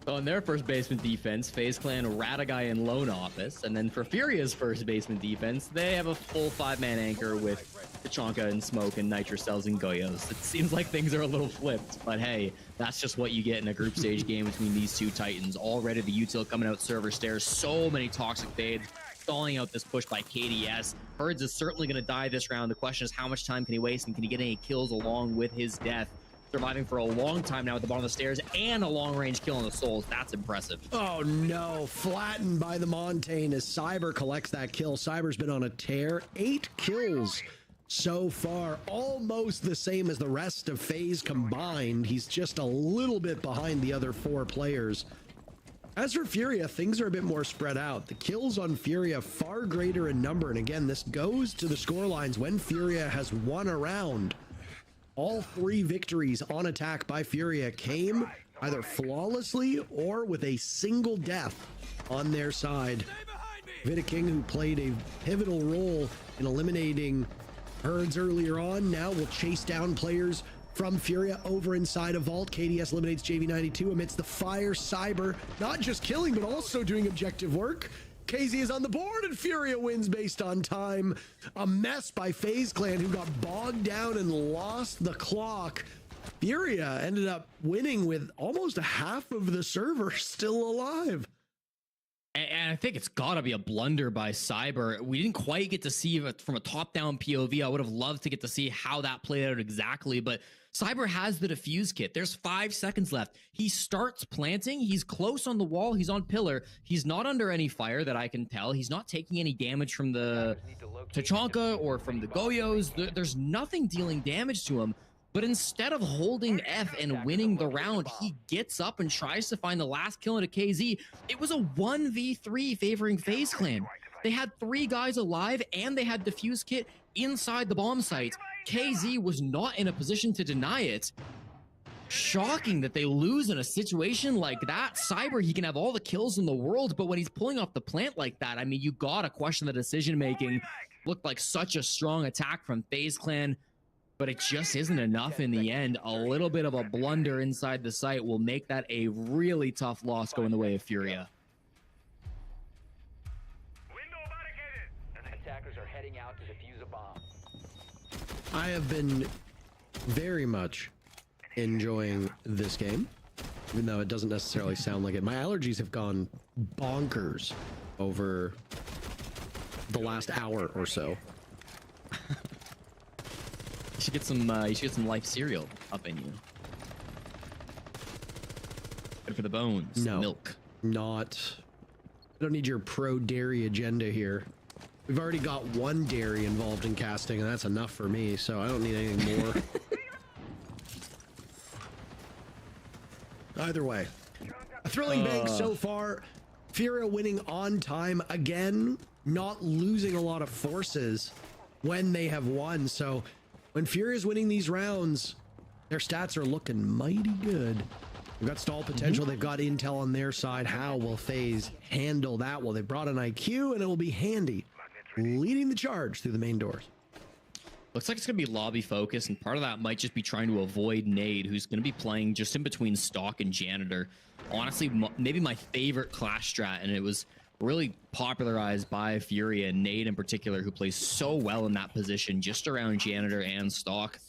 So in their first basement defense, FaZe Clan, Radagai, and Lone Office. And then for Furia's first basement defense, they have a full 5-man anchor with Tachanka and Smoke and Nitrocells and Goyos. It seems like things are a little flipped, but hey, that's just what you get in a group stage game between these two titans. Already the util coming out server stairs, so many toxic fades, stalling out this push by KDS. Herds is certainly going to die this round. The question is how much time can he waste and can he get any kills along with his death? Surviving for a long time now at the bottom of the stairs and a long-range kill on the Souls. That's impressive. Oh no, flattened by the Montaigne as Cyber collects that kill. Cyber's been on a tear. 8 kills so far, almost the same as the rest of FaZe combined. He's just a little bit behind the other 4 players. As for Furia, things are a bit more spread out. The kills on Furia far greater in number, and again, this goes to the scorelines when Furia has won a round. All 3 victories on attack by Furia came either flawlessly or with a single death on their side. Vidaking, who played a pivotal role in eliminating Herds earlier on, now will chase down players from Furia over inside a vault. KDS eliminates JV92 amidst the fire. Cyber not just killing, but also doing objective work. KZ is on the board and Furia wins based on time. A mess by FaZe Clan, who got bogged down and lost the clock. Furia ended up winning with almost half of the server still alive. And I think it's got to be a blunder by Cyber. We didn't quite get to see it from a top-down POV. I would have loved to get to see how that played out exactly, but Cyber has the defuse kit. There's 5 seconds left. He starts planting. He's close on the wall. He's on pillar. He's not under any fire that I can tell. He's not taking any damage from the Tachanka or from the Goyos. There's nothing dealing damage to him. But instead of holding F and winning the round, he gets up and tries to find the last kill into KZ. It was a 1v3 favoring FaZe Clan. They had 3 guys alive and they had defuse kit inside the bomb site. KZ was not in a position to deny it. Shocking that they lose in a situation like that. Cyber, he can have all the kills in the world, but when he's pulling off the plant like that, I mean, you gotta question the decision making. Looked like such a strong attack from FaZe Clan, but it just isn't enough in the end. A little bit of a blunder inside the site will make that a really tough loss go in the way of Furia. Attackers are heading out to defuse a bomb. I have been very much enjoying this game, even though it doesn't necessarily sound like it. My allergies have gone bonkers over the last hour or so. You should get some life cereal up in you. Good for the bones. No, milk. Not. I don't need your pro dairy agenda here. We've already got 1 dairy involved in casting, and that's enough for me, so I don't need anything more. Either way, a thrilling bank so far. Furia winning on time again, not losing a lot of forces when they have won. So when Furia's winning these rounds, their stats are looking mighty good. They've got stall potential. They've got intel on their side. How will FaZe handle that? Well, they brought an IQ, and it will be handy, leading the charge through the main doors. Looks like it's going to be lobby focus, and part of that might just be trying to avoid Nade, who's going to be playing just in between Stock and Janitor. Honestly, maybe my favorite clash strat, and it was really popularized by Furia, and Nade in particular, who plays so well in that position, just around Janitor and Stock.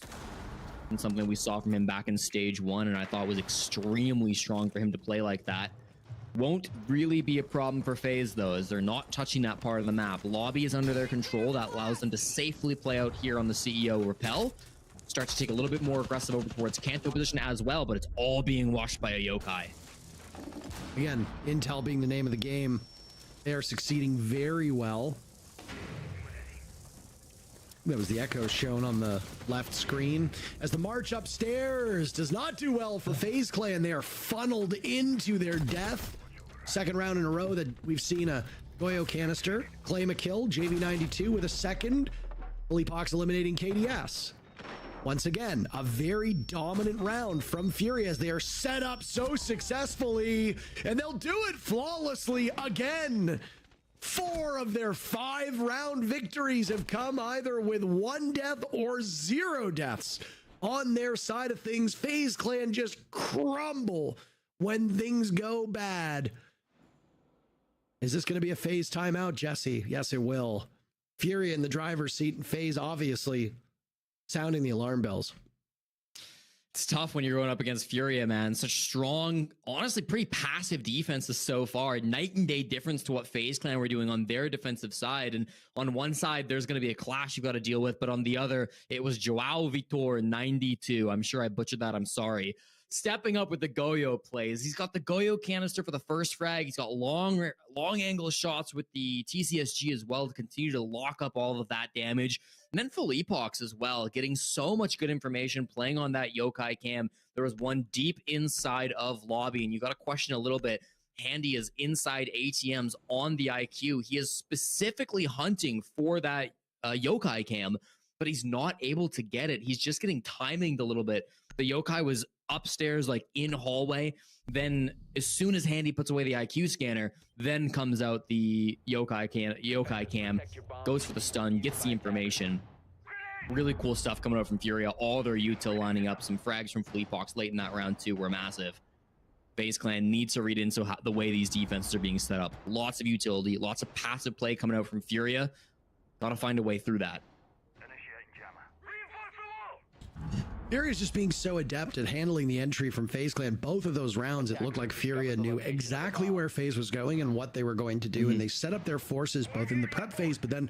And something we saw from him back in stage 1, and I thought was extremely strong for him to play like that. Won't really be a problem for FaZe, though, as they're not touching that part of the map. Lobby is under their control. That allows them to safely play out here on the CEO Repel. Start to take a little bit more aggressive over towards Kanto position as well, but it's all being washed by a Yokai. Again, Intel being the name of the game, they are succeeding very well. That was the echo shown on the left screen. As the march upstairs does not do well for FaZe Clan, they are funneled into their death. Second round in a row that we've seen a Goyo canister claim a kill. JV92 with a second. Leapox eliminating KDS. Once again, a very dominant round from Furia as they are set up so successfully, and they'll do it flawlessly again. 4 of their 5-round victories have come either with 1 death or 0 deaths on their side of things. FaZe Clan just crumble when things go bad. Is this going to be a FaZe timeout, Jesse? Yes, it will. Furia in the driver's seat, and FaZe obviously sounding the alarm bells. It's tough when you're going up against Furia, man. Such strong, honestly, pretty passive defenses so far. Night and day difference to what FaZe Clan were doing on their defensive side. And on one side, there's going to be a clash you've got to deal with. But on the other, it was Joao Vitor 92. I'm sure I butchered that. I'm sorry. Stepping up with the Goyo plays. He's got the Goyo canister for the first frag. He's got long angle shots with the TCSG as well to continue to lock up all of that damage. And then Felipox as well, getting so much good information, playing on that Yokai cam. There was one deep inside of lobby, and you got to question a little bit. Handy is inside ATMs on the IQ. He is specifically hunting for that Yokai cam, but he's not able to get it. He's just getting timinged a little bit. The Yokai was upstairs, like in hallway. Then as soon as Handy puts away the IQ scanner, then comes out the Yokai cam, goes for the stun, gets the information. Really cool stuff coming out from Furia. All their util lining up. Some frags from Fleetbox late in that round too were massive. FaZe Clan needs to read into the way these defenses are being set up. Lots of utility, lots of passive play coming out from Furia. Gotta find a way through that. Furia is just being so adept at handling the entry from FaZe Clan. Both of those rounds, it looked like Furia knew exactly where FaZe was going and what they were going to do. And they set up their forces both in the prep phase, but then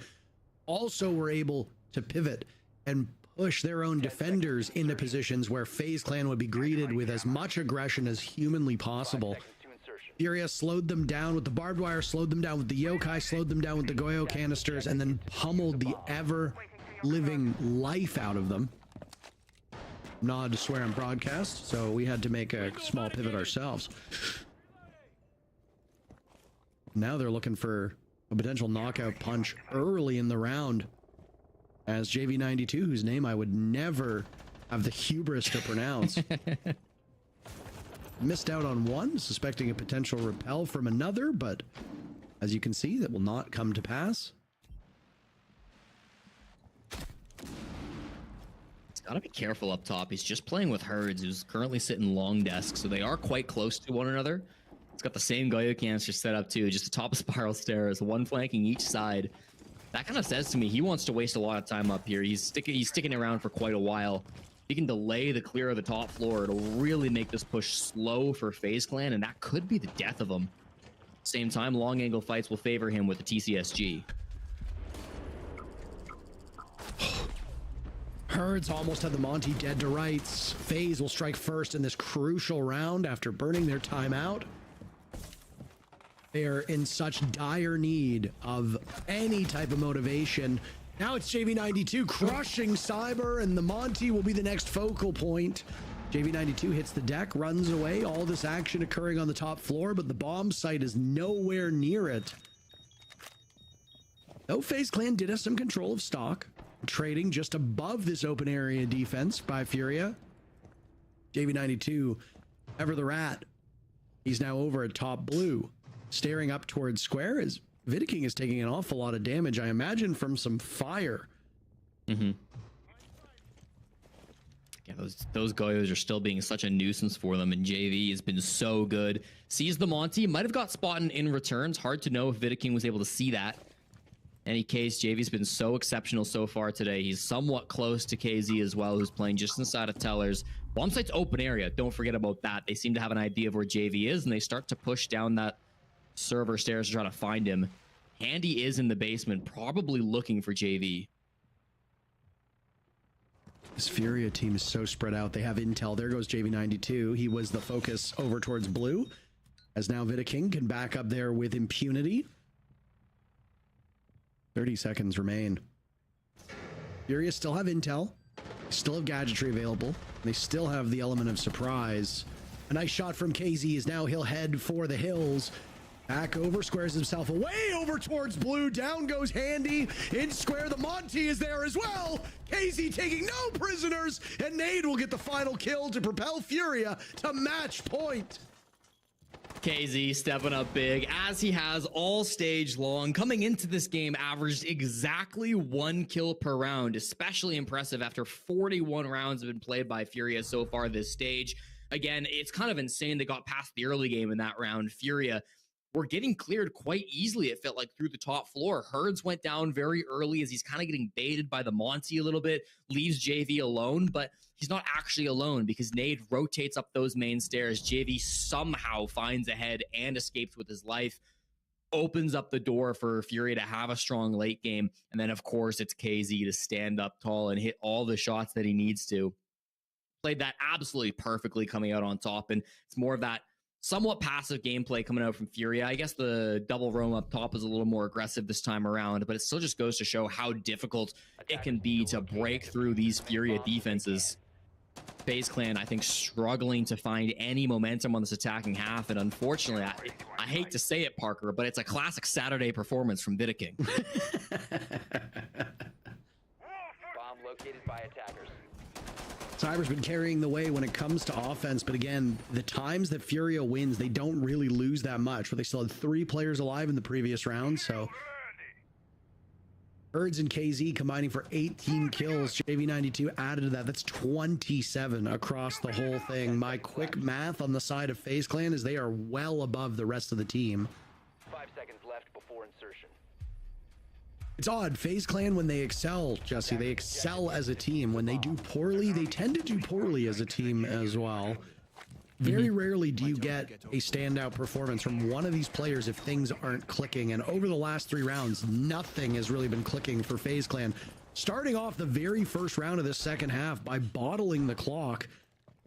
also were able to pivot and push their own defenders into positions where FaZe Clan would be greeted with as much aggression as humanly possible. Furia slowed them down with the barbed wire, slowed them down with the Yokai, slowed them down with the Goyo canisters, and then pummeled the ever-living life out of them. Not to swear on broadcast, so we had to make a small pivot ourselves. Now they're looking for a potential knockout punch early in the round as JV92, whose name I would never have the hubris to pronounce, missed out on one, suspecting a potential repel from another, but as you can see, that will not come to pass. Gotta be careful up top. He's just playing with Herds, who's currently sitting long desk, so they are quite close to one another. It's got the same Goyo canister set up too, just the top of spiral stairs, one flanking each side. That kind of says to me he wants to waste a lot of time up here. He's sticking around for quite a while. He can delay the clear of the top floor. It'll really make this push slow for FaZe Clan, and that could be the death of him. Same time, long angle fights will favor him with the TCSG. Herds almost had the Monty dead to rights. FaZe will strike first in this crucial round after burning their timeout. They are in such dire need of any type of motivation. Now it's JV92 crushing Cyber, and the Monty will be the next focal point. JV92 hits the deck, runs away. All this action occurring on the top floor, but the bomb site is nowhere near it. Though FaZe Clan did have some control of stock, trading just above this open area defense by Furia. JV92, ever the rat. He's now over at top blue, staring up towards square as Vidiking is taking an awful lot of damage, I imagine, from some fire. Yeah, those Goyos are still being such a nuisance for them, and JV has been so good. Sees the Monty, might have got spotted in returns. Hard to know if Vidaking was able to see that. In any case, JV's been so exceptional so far today. He's somewhat close to KZ as well, who's playing just inside of Tellers. Bomb site's open area. Don't forget about that. They seem to have an idea of where JV is, and they start to push down that server stairs to try to find him. Handy is in the basement, probably looking for JV. This Furia team is so spread out. They have intel. There goes JV92. He was the focus over towards blue, as now Vidaking can back up there with impunity. 30 seconds remain. Furia still have intel, still have gadgetry available. They still have the element of surprise. A nice shot from KZ is now he'll head for the hills. Back over, squares himself away over towards blue. Down goes Handy. In square, the Monty is there as well. KZ taking no prisoners, and Nade will get the final kill to propel Furia to match point. KZ stepping up big, as he has all stage long. Coming into this game, averaged exactly 1 kill per round. Especially impressive after 41 rounds have been played by Furia so far this stage. Again, it's kind of insane they got past the early game in that round. Furia were getting cleared quite easily, it felt like, through the top floor. Herds went down very early as he's kind of getting baited by the Monty a little bit, leaves JV alone, but he's not actually alone because Nade rotates up those main stairs. JV somehow finds a head and escapes with his life, opens up the door for Furia to have a strong late game, and then of course it's KZ to stand up tall and hit all the shots that he needs to. Played that absolutely perfectly, coming out on top, and it's more of that somewhat passive gameplay coming out from Furia. I guess the double roam up top is a little more aggressive this time around, but it still just goes to show how difficult it can be to break through these Furia defenses. FaZe Clan, I think, struggling to find any momentum on this attacking half, and unfortunately, I hate to say it, Parker, but it's a classic Saturday performance from Vidaking. Bomb located by attackers. Cyber's been carrying the way when it comes to offense, but again, the times that Furia wins, they don't really lose that much, where they still had 3 players alive in the previous round, so Herds and KZ combining for 18 kills. JV92 added to that. That's 27 across the whole thing. My quick math on the side of FaZe Clan is they are well above the rest of the team. 5 seconds left before insertion. It's odd. FaZe Clan, when they excel, Jesse, they excel as a team. When they do poorly, they tend to do poorly as a team as well. Very rarely do you get a standout performance from one of these players if things aren't clicking. And over the last 3 rounds, nothing has really been clicking for FaZe Clan. Starting off the very first round of this second half by bottling the clock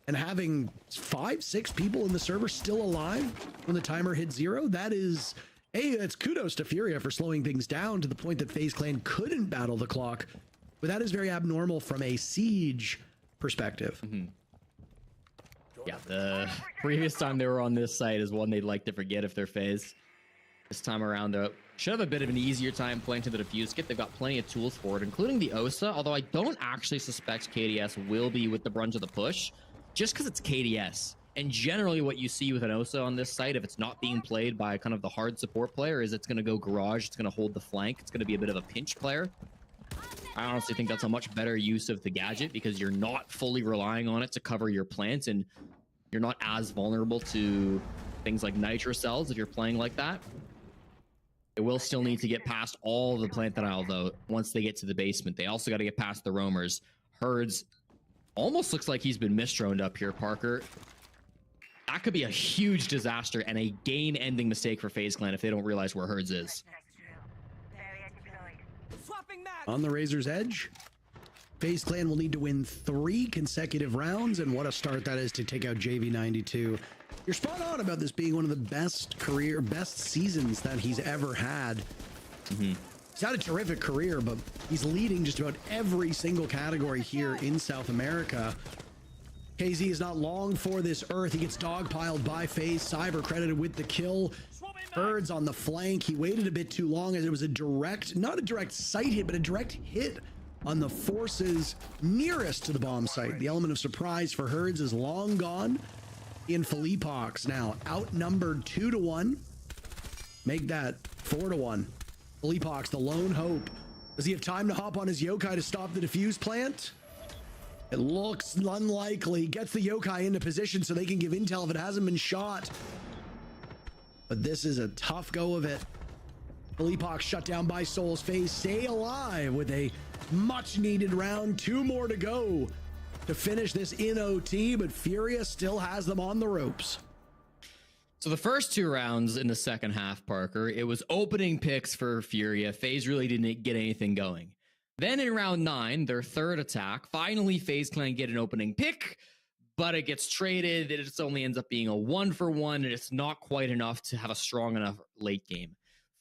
and having 5-6 people in the server still alive when the timer hit 0. That is... Hey, that's kudos to Furia for slowing things down to the point that FaZe Clan couldn't battle the clock. But that is very abnormal from a siege perspective. Yeah, the previous time they were on this site is one they'd like to forget if they're FaZe. This time around, though, should have a bit of an easier time playing to the defuse kit. They've got plenty of tools for it, including the OSA, although I don't actually suspect KDS will be with the brunt of the push, just because it's KDS. And generally what you see with an OSA on this site, if it's not being played by kind of the hard support player, is it's going to go garage, it's going to hold the flank, it's going to be a bit of a pinch player. I honestly think that's a much better use of the gadget because you're not fully relying on it to cover your plant, and you're not as vulnerable to things like nitro cells if you're playing like that. It will still need to get past all of the plant denial, though, once they get to the basement. They also got to get past the roamers. Herds almost looks like he's been misdroned up here, Parker. That could be a huge disaster and a game-ending mistake for FaZe Clan if they don't realize where Herds is. On the Razor's Edge, FaZe Clan will need to win 3 consecutive rounds, and what a start that is to take out JV92. You're spot on about this being one of the best seasons that he's ever had. He's had a terrific career, but he's leading just about every single category here in South America. KZ is not long for this earth. He gets dogpiled by FaZe. Cyber credited with the kill. Herds on the flank. He waited a bit too long as it was a direct, not a direct site hit, but a direct hit on the forces nearest to the bomb site. The element of surprise for Herds is long gone. In Philippox now outnumbered 2-1. Make that 4-1. Philippox, the lone hope. Does he have time to hop on his yokai to stop the defuse plant? It looks unlikely. Gets the yokai into position so they can give intel if it hasn't been shot. But this is a tough go of it. Philippox shut down by Souls. FaZe stay alive with a much needed round. 2 more to go to finish this in OT, but Furia still has them on the ropes. So the first 2 rounds in the second half, Parker, it was opening picks for Furia. FaZe really didn't get anything going. Then in round 9, their third attack, finally FaZe Clan get an opening pick, but it gets traded. It just only ends up being a 1-for-1, and it's not quite enough to have a strong enough late game.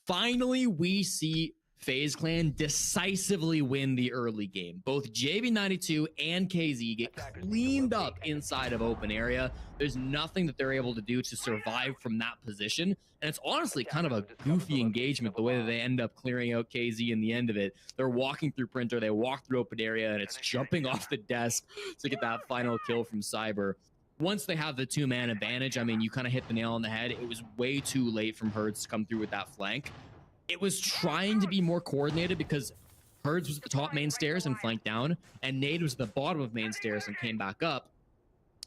Finally, we see FaZe Clan decisively win the early game. Both JB92 and KZ get cleaned up inside of open area. There's nothing that they're able to do to survive from that position. And it's honestly kind of a goofy engagement, the way that they end up clearing out KZ in the end of it. They're walking through Printer, they walk through open area, and it's jumping off the desk to get that final kill from Cyber. Once they have the 2-man advantage, I mean, you kind of hit the nail on the head. It was way too late from Herds to come through with that flank. It was trying to be more coordinated because Herds was at the top main stairs and flanked down, and Nade was at the bottom of main stairs and came back up.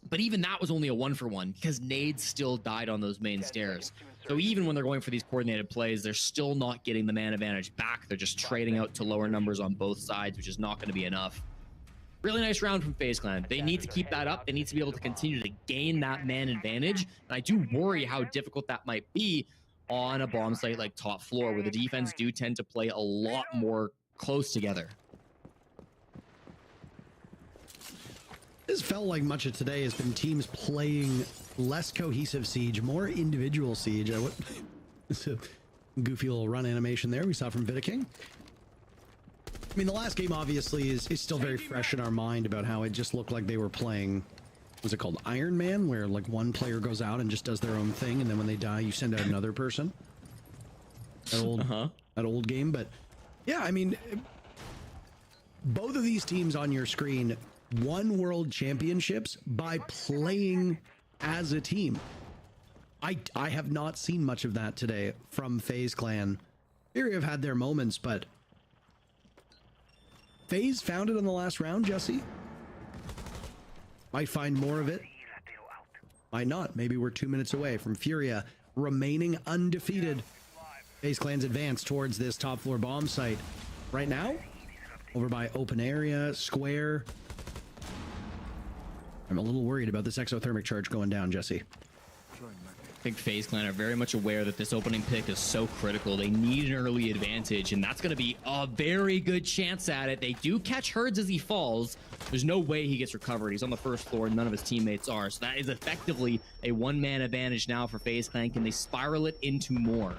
But even that was only a 1-for-1 because Nade still died on those main stairs. So even when they're going for these coordinated plays, they're still not getting the man advantage back. They're just trading out to lower numbers on both sides, which is not going to be enough. Really nice round from FaZe Clan. They need to keep that up. They need to be able to continue to gain that man advantage. And I do worry how difficult that might be on a bomb site like top floor, where the defense do tend to play a lot more close together. This felt like much of today has been teams playing less cohesive Siege, more individual Siege. It's a goofy little run animation there we saw from Vidaking. I mean, the last game obviously is still very fresh in our mind about how it just looked like they were playing, what's it called, Iron Man, where like one player goes out and just does their own thing, and then when they die, you send out another person. That old game. But yeah, I mean, both of these teams on your screen won world championships by playing as a team. I have not seen much of that today from FaZe Clan. Furia have had their moments, but FaZe found it in the last round, Jesse. Might find more of it. Might not. Maybe we're 2 minutes away from Furia remaining undefeated. FaZe Clan's advance towards this top floor bomb site. Right now, over by open area, square. I'm a little worried about this exothermic charge going down, Jesse. I think FaZe Clan are very much aware that this opening pick is so critical. They need an early advantage, and that's going to be a very good chance at it. They do catch Herds as he falls. There's no way he gets recovered. He's on the first floor. None of his teammates are. So that is effectively a 1-man advantage now for FaZe Clan. Can they spiral it into more?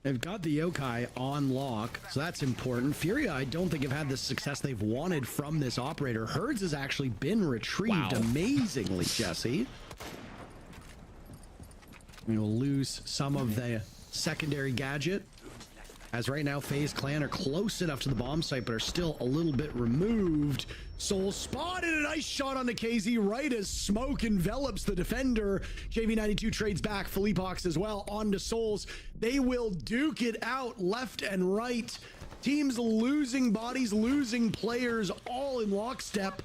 They've got the yokai on lock, so that's important. Furia, I don't think have had the success they've wanted from this operator. Herds has actually been retrieved amazingly, Jesse. We will lose some of the secondary gadget, as right now FaZe Clan are close enough to the bomb site, but are still a little bit removed. Soul spotted a nice shot on the KZ right as smoke envelops the defender. JV92 trades back, Philippox as well onto Souls. They will duke it out left and right. Teams losing bodies, losing players, all in lockstep.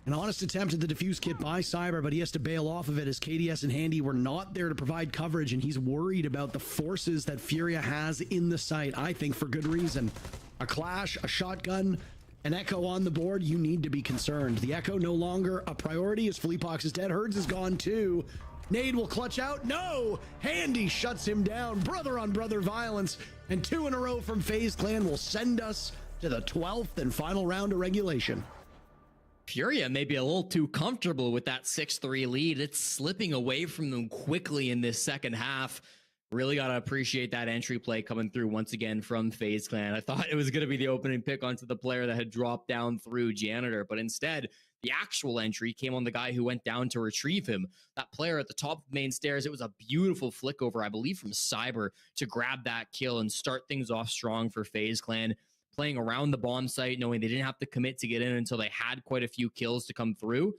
An honest attempt at the defuse kit by Cyber, but he has to bail off of it as KDS and Handy were not there to provide coverage, and he's worried about the forces that Furia has in the site, I think for good reason. A clash, a shotgun, an Echo on the board, you need to be concerned. The Echo no longer a priority as Philippox is dead. Herds is gone too. Nade will clutch out. No! Handy shuts him down. Brother on brother violence. And 2 in a row from FaZe Clan will send us to the 12th and final round of regulation. Furia may be a little too comfortable with that 6-3 lead. It's slipping away from them quickly in this second half. Really got to appreciate that entry play coming through once again from FaZe Clan. I thought it was going to be the opening pick onto the player that had dropped down through Janitor, but instead, the actual entry came on the guy who went down to retrieve him. That player at the top of main stairs, it was a beautiful flick over, I believe, from Cyber to grab that kill and start things off strong for FaZe Clan. Playing around the bomb site, knowing they didn't have to commit to get in until they had quite a few kills to come through.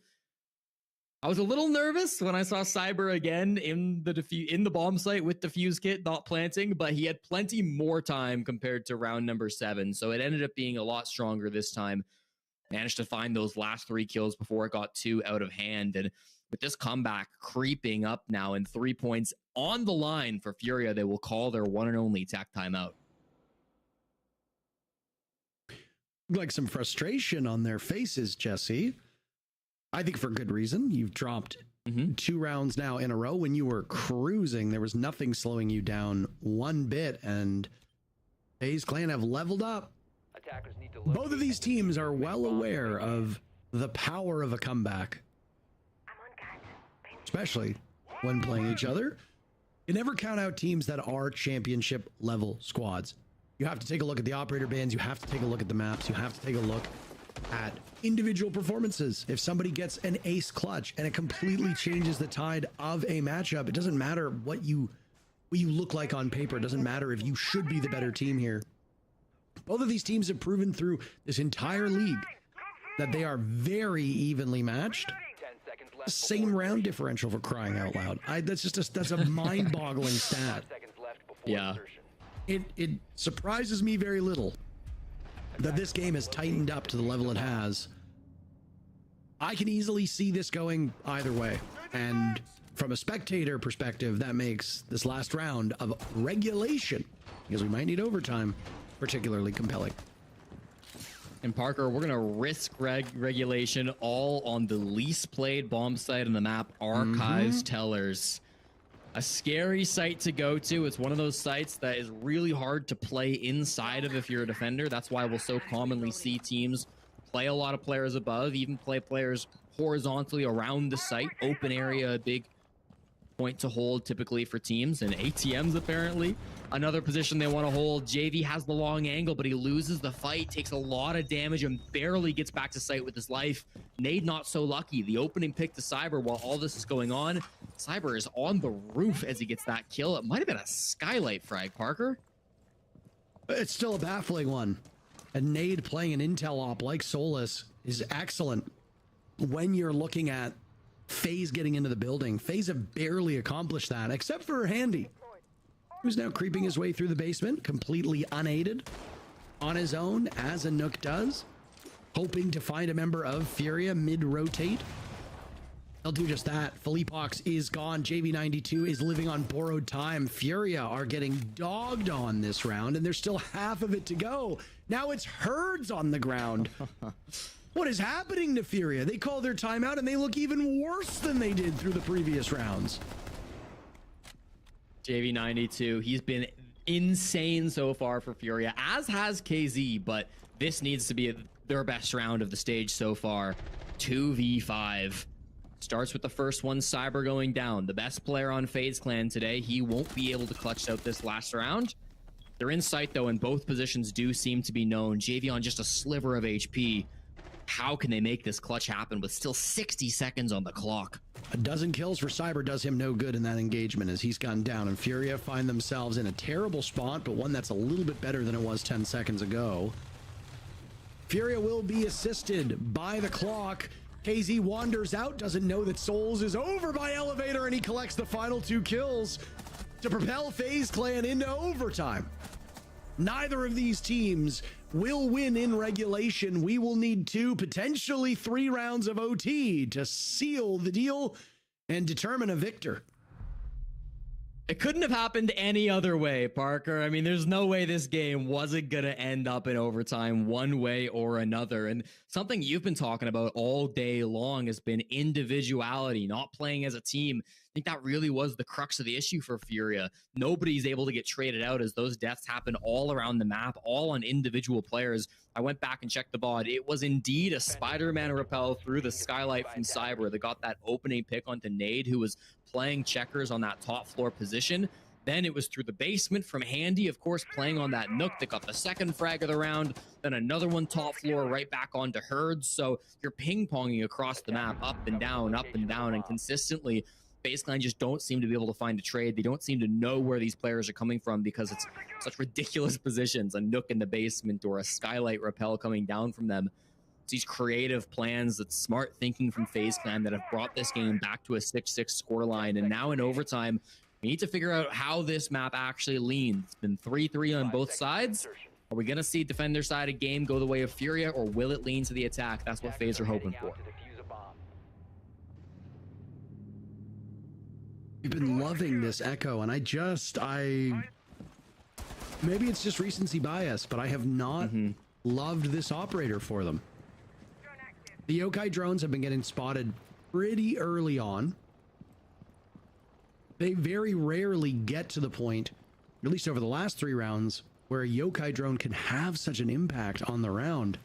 I was a little nervous when I saw Cyber again in the bomb site with the fuse kit not planting, but he had plenty more time compared to round number 7, so it ended up being a lot stronger this time. managed to find those last 3 kills before it got too out of hand. And with this comeback creeping up now and 3 points on the line for Furia, they will call their one and only tech timeout. Like some frustration on their faces, Jesse. I think for good reason. You've dropped 2 rounds now in a row. When you were cruising, there was nothing slowing you down one bit, and FaZe Clan have leveled up. Both of these teams are well aware of the power of a comeback, especially when playing each other. You never count out teams that are championship level squads. You have to take a look at the operator bans. You have to take a look at the maps. You have to take a look at individual performances. If somebody gets an ace clutch and it completely changes the tide of a matchup, it doesn't matter what you look like on paper. It doesn't matter if you should be the better team here. Both of these teams have proven through this entire league that they are very evenly matched. Same round differential, for crying out loud. That's a mind-boggling stat. Yeah. It surprises me very little that this game has tightened up to the level it has. I can easily see this going either way. And from a spectator perspective, that makes this last round of regulation, because we might need overtime, particularly compelling. And Parker, we're going to risk regulation all on the least played bomb site on the map, Archives Tellers. A scary site to go to. It's one of those sites that is really hard to play inside of if you're a defender. That's why we'll so commonly see teams play a lot of players above, even play players horizontally around the site. Open area, a big point to hold typically for teams, and ATMs apparently another position they want to hold. JV has the long angle, but he loses the fight, takes a lot of damage, and barely gets back to site with his life. Nade not so lucky. The opening pick to Cyber while all this is going on. Cyber is on the roof as he gets that kill. It might have been a skylight frag, Parker. It's still a baffling one. And Nade playing an intel op like Solus is excellent when you're looking at FaZe getting into the building. FaZe have barely accomplished that, except for Handy, who's now creeping his way through the basement, completely unaided, on his own, as a Nook does, hoping to find a member of Furia mid-rotate. They'll do just that. Philippox is gone. JV92 is living on borrowed time. Furia are getting dogged on this round, and there's still half of it to go. Now it's Herds on the ground. What is happening to Furia? They call their timeout, and they look even worse than they did through the previous rounds. JV92, he's been insane so far for Furia, as has KZ, but this needs to be their best round of the stage so far. 2v5. Starts with the first one, Cyber going down. The best player on FaZe Clan today. He won't be able to clutch out this last round. They're in sight, though, and both positions do seem to be known. JV on just a sliver of HP. How can they make this clutch happen with still 60 seconds on the clock? A dozen kills for Cyber does him no good in that engagement as he's gone down, and Furia find themselves in a terrible spot, but one that's a little bit better than it was 10 seconds ago. Furia will be assisted by the clock. KZ wanders out, doesn't know that Souls is over by elevator, and he collects the final 2 kills to propel FaZe Clan into overtime. Neither of these teams will win in regulation. We will need 2, potentially 3 rounds of OT to seal the deal and determine a victor. It couldn't have happened any other way, Parker. I mean, there's no way this game wasn't going to end up in overtime one way or another. And something you've been talking about all day long has been individuality, not playing as a team. I think that really was the crux of the issue for Furia. Nobody's able to get traded out as those deaths happen all around the map, all on individual players. I went back and checked the VOD. It was indeed a Spider-Man rappel through the skylight from Cyber that got that opening pick onto Nade, who was playing checkers on that top floor position. Then it was through the basement from Handy, of course, playing on that Nook that got the second frag of the round. Then another one top floor right back onto Herds. So you're ping-ponging across the map, up and down, and consistently FaZe Clan just don't seem to be able to find a trade. They don't seem to know where these players are coming from because it's such ridiculous positions. A Nook in the basement or a skylight rappel coming down from them. It's these creative plans, that smart thinking from FaZe Clan that have brought this game back to a 6-6 scoreline. And now in overtime, we need to figure out how this map actually leans. It's been 3-3 on both sides. Are we going to see defender side of game go the way of Furia, or will it lean to the attack? That's what FaZe are hoping for. We've been loving this Echo, and maybe it's just recency bias, but I have not loved this operator for them. The yokai drones have been getting spotted pretty early on. They very rarely get to the point, at least over the last 3 rounds, where a yokai drone can have such an impact on the round.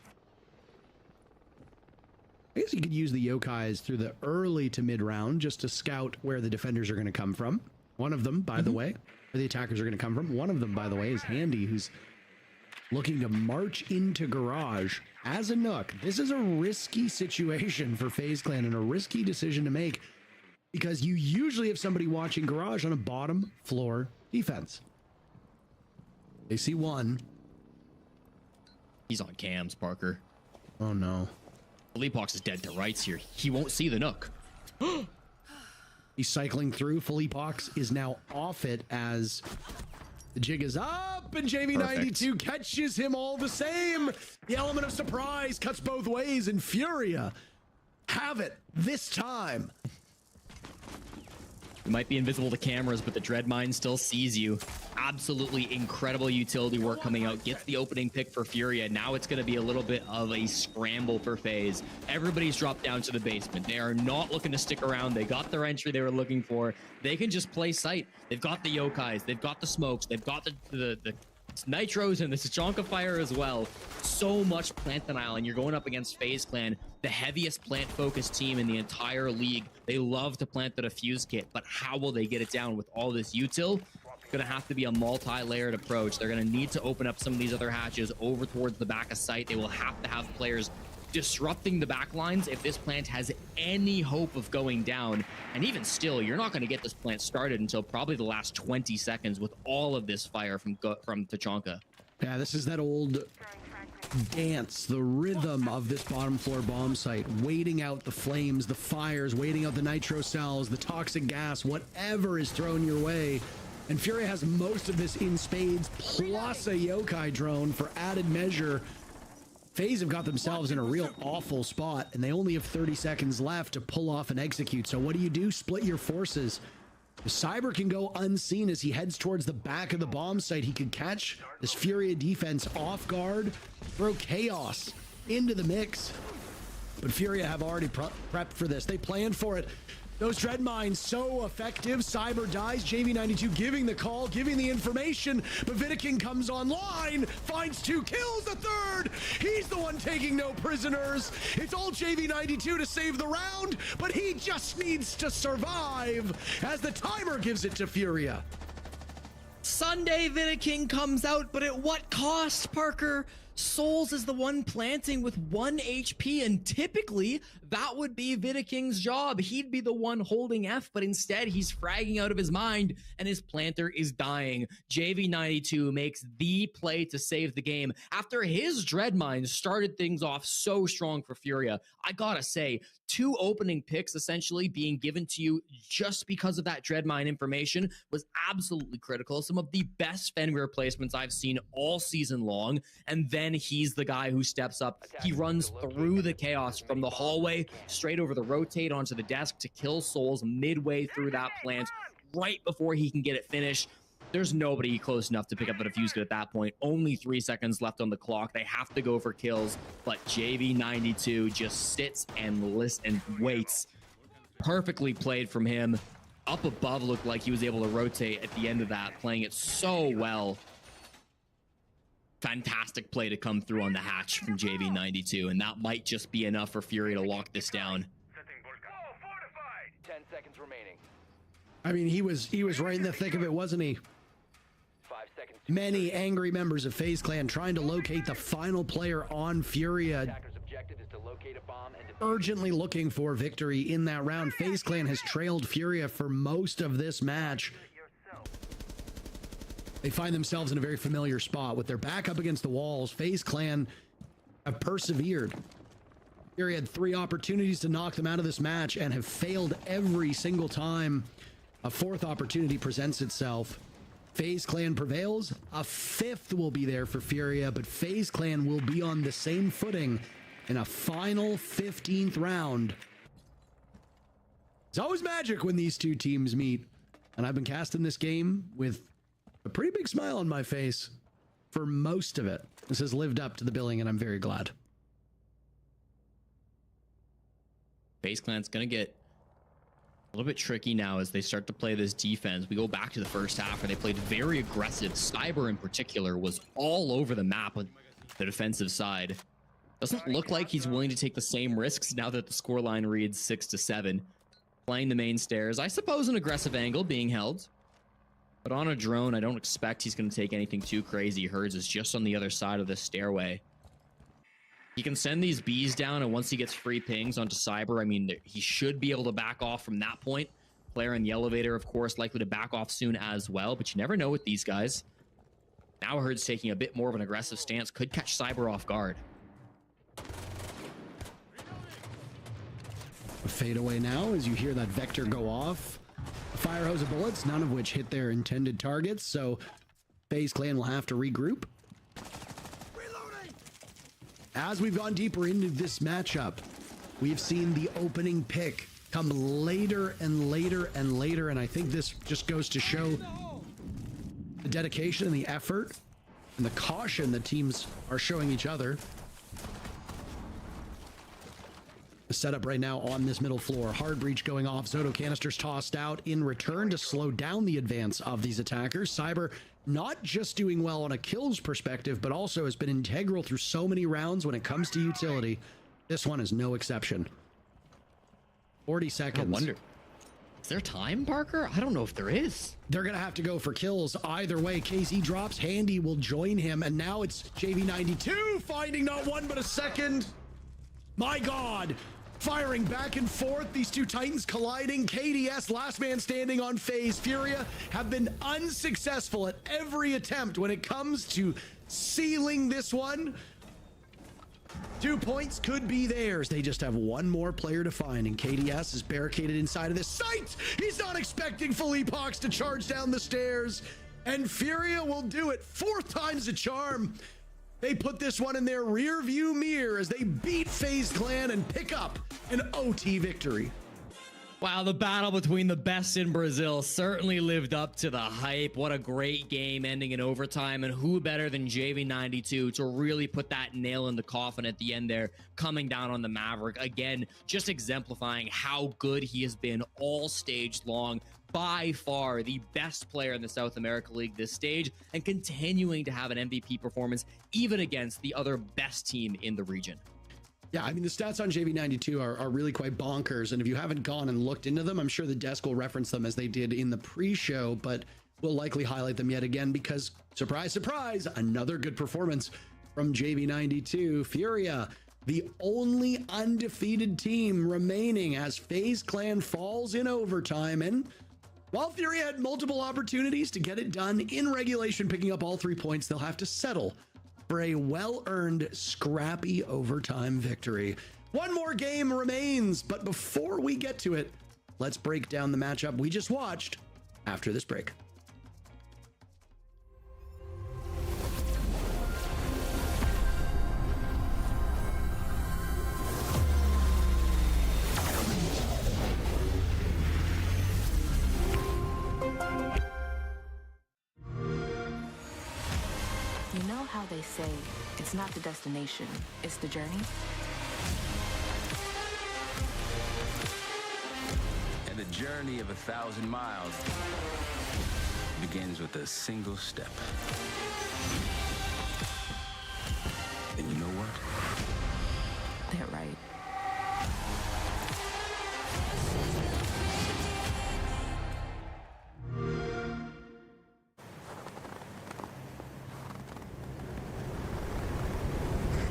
I guess you could use the yokais through the early to mid round just to scout where the defenders are going to come from. One of them, by the way, where the attackers are going to come from. One of them, by the way, is Handy, who's looking to march into garage as a Nook. This is a risky situation for FaZe Clan and a risky decision to make, because you usually have somebody watching garage on a bottom floor defense. They see one. He's on cams, Parker. Oh no. Philippox is dead to rights here. He won't see the Nook. He's cycling through. Philippox is now off it as the jig is up, and JV92 catches him all the same. The element of surprise cuts both ways, and Furia have it this time. You might be invisible to cameras, but the Dreadmine still sees you. Absolutely incredible utility work coming out. Gets the opening pick for Furia. Now it's going to be a little bit of a scramble for FaZe. Everybody's dropped down to the basement. They are not looking to stick around. They got their entry they were looking for. They can just play sight. They've got the yokais. They've got the smokes. They've got the nitros and the Tachanka fire as well. So much plant denial, and you're going up against FaZe Clan, the heaviest plant focused team in the entire league. They love to plant the defuse kit, but how will they get it down with all this util? Going to have to be a multi-layered approach. They're going to need to open up some of these other hatches over towards the back of site. They will have to have players disrupting the back lines if this plant has any hope of going down. And even still, you're not going to get this plant started until probably the last 20 seconds with all of this fire from Tachanka. Yeah, this is that old dance, the rhythm of this bottom floor bomb site, waiting out the flames, the fires, waiting out the nitro cells, the toxic gas, whatever is thrown your way. And Furia has most of this in spades, plus a yokai drone for added measure. FaZe have got themselves in a real awful spot, and they only have 30 seconds left to pull off and execute. So what do? Split your forces. Cyber can go unseen as he heads towards the back of the bomb site. He could catch this Furia defense off guard, throw chaos into the mix. But Furia have already prepped for this. They planned for it. Those dread mines so effective. Cyber dies. JV92 giving the call, giving the information. But Vitikin comes online, finds 2 kills, a third. He's the one taking no prisoners. It's all JV92 to save the round, but he just needs to survive as the timer gives it to Furia. Sunday Vitikin comes out, but at what cost, Parker? Souls is the one planting with 1 HP, and typically that would be Vitiking's job. He'd be the one holding F, but instead he's fragging out of his mind and his planter is dying. JV92 makes the play to save the game after his Dreadmine started things off so strong for Furia. I gotta say, 2 opening picks essentially being given to you just because of that Dreadmine information was absolutely critical. Some of the best Fenrir placements I've seen all season long, and then he's the guy who steps up. He runs through the chaos from the hallway straight over the rotate onto the desk to kill Souls midway through that plant, right before he can get it finished. There's nobody close enough to pick up the defuse kit at that point. Only 3 seconds left on the clock. They have to go for kills, but JV92 just sits and listens and waits. Perfectly played from him. Up above looked like he was able to rotate at the end of that, playing it so well. Fantastic play to come through on the hatch from JV92, and that might just be enough for Fury to lock this down. 10 seconds remaining. I mean, he was right in the thick of it, wasn't he? 5 seconds. Many angry members of FaZe Clan trying to locate the final player on Furia. Attacker's objective is to locate a bomb and Urgently looking for victory in that round. FaZe Clan has trailed Furia for most of this match. They find themselves in a very familiar spot with their back up against the walls. FaZe Clan have persevered. Furia had 3 opportunities to knock them out of this match and have failed every single time a 4th opportunity presents itself. FaZe Clan prevails, a 5th will be there for Furia, but FaZe Clan will be on the same footing in a final 15th round. It's always magic when these two teams meet, and I've been casting this game with a pretty big smile on my face for most of it. This has lived up to the billing, and I'm very glad. FaZe Clan's gonna get a little bit tricky now as they start to play this defense. We go back to the first half where they played very aggressive. Cyber in particular was all over the map on the defensive side. Doesn't look like he's willing to take the same risks now that the scoreline reads 6-7. Playing the main stairs. I suppose an aggressive angle being held. But on a drone, I don't expect he's going to take anything too crazy. Herds is just on the other side of the stairway. He can send these bees down, and once he gets free pings onto Cyber, I mean, he should be able to back off from that point. Player in the elevator, of course, likely to back off soon as well, but you never know with these guys. Now Herds taking a bit more of an aggressive stance, could catch Cyber off guard. A fadeaway now as you hear that vector go off. A fire hose of bullets, none of which hit their intended targets, so FaZe Clan will have to regroup. Reloading! As we've gone deeper into this matchup, we've seen the opening pick come later and later and later, and I think this just goes to show the dedication and the effort and the caution that teams are showing each other. The setup right now on this middle floor. Hard breach going off. Zoto canisters tossed out in return to slow down the advance of these attackers. Cyber not just doing well on a kills perspective, but also has been integral through so many rounds when it comes to utility. This one is no exception. 40 seconds. I wonder. Is there time, Parker? I don't know if there is. They're going to have to go for kills either way. KZ drops. Handy will join him. And now it's JV92 finding not one, but a second. My God. Firing back and forth, these two Titans colliding. KDS, last man standing on FaZe. Furia have been unsuccessful at every attempt when it comes to sealing this one. 2 points could be theirs. They just have one more player to find, and KDS is barricaded inside of this site. He's not expecting Philippe Hawks to charge down the stairs, and Furia will do it. 4th time's a charm. They put this one in their rear view mirror as they beat FaZe Clan and pick up an OT victory. Wow, the battle between the best in Brazil certainly lived up to the hype. What a great game ending in overtime, and who better than JV92 to really put that nail in the coffin at the end there, coming down on the Maverick. Again, just exemplifying how good he has been all stage long. By far the best player in the South America League this stage, and continuing to have an MVP performance even against the other best team in the region. Yeah, I mean, the stats on JV92 are really quite bonkers, and if you haven't gone and looked into them, I'm sure the desk will reference them as they did in the pre-show, but we'll likely highlight them yet again because, surprise, surprise, another good performance from JV92. Furia, the only undefeated team remaining as FaZe Clan falls in overtime, and while Furia had multiple opportunities to get it done in regulation, picking up all 3 points, they'll have to settle for a well-earned, scrappy overtime victory. One more game remains, but before we get to it, let's break down the matchup we just watched after this break. You know how they say, it's not the destination, it's the journey? And the journey of 1,000 miles begins with a single step. And you know what? They're right.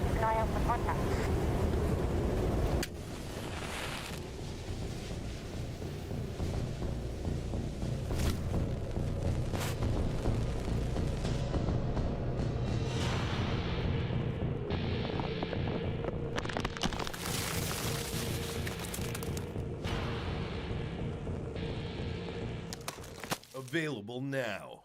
Keep an eye out for contact. Available now.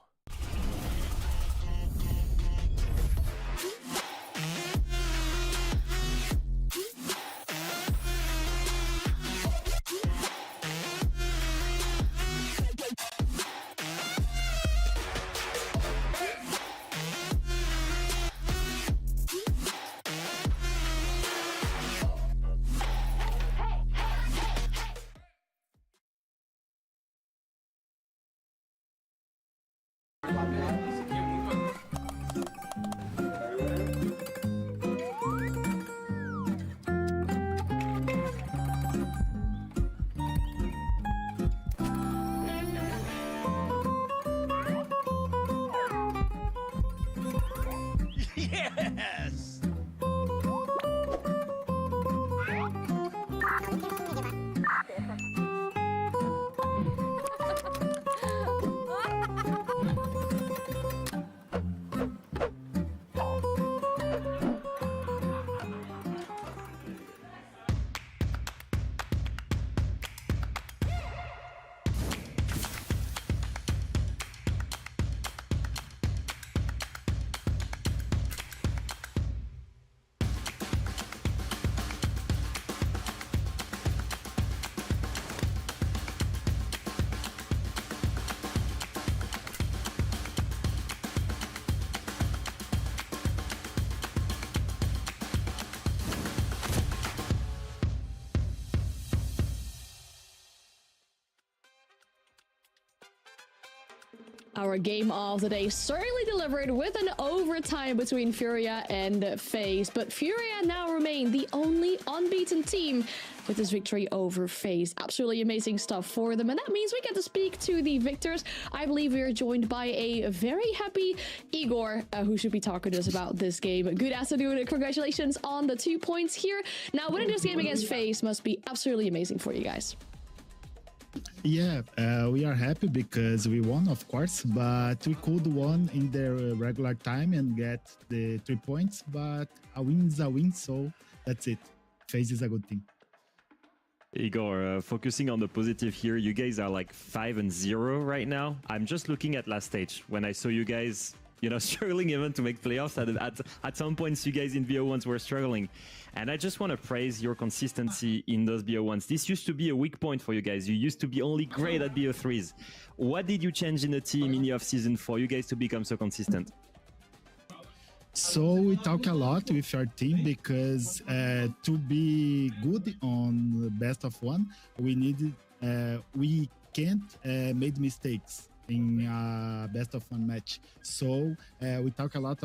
our game of the day certainly delivered with an overtime between Furia and FaZe, but Furia now remain the only unbeaten team with this victory over FaZe. Absolutely amazing stuff for them, and that means we get to speak to the victors. I believe we are joined by a very happy Igor, who should be talking to us about this game. Good afternoon, congratulations on the 2 points here. Now, winning this game against FaZe must be absolutely amazing for you guys. Yeah, we are happy because we won, of course, but we could won in the regular time and get the 3 points, but a win is a win, so that's it. FaZe is a good team. Igor, focusing on the positive here, you guys are like 5-0 right now. I'm just looking at last stage when I saw you guys, you know, struggling even to make playoffs. At some points, you guys in VO1s were struggling. And I just want to praise your consistency in those VO1s. This used to be a weak point for you guys. You used to be only great at VO3s. What did you change in the team in the off-season for you guys to become so consistent? So we talk a lot with our team because to be good on the best of one, we can't make mistakes in a best of one match. So we talk a lot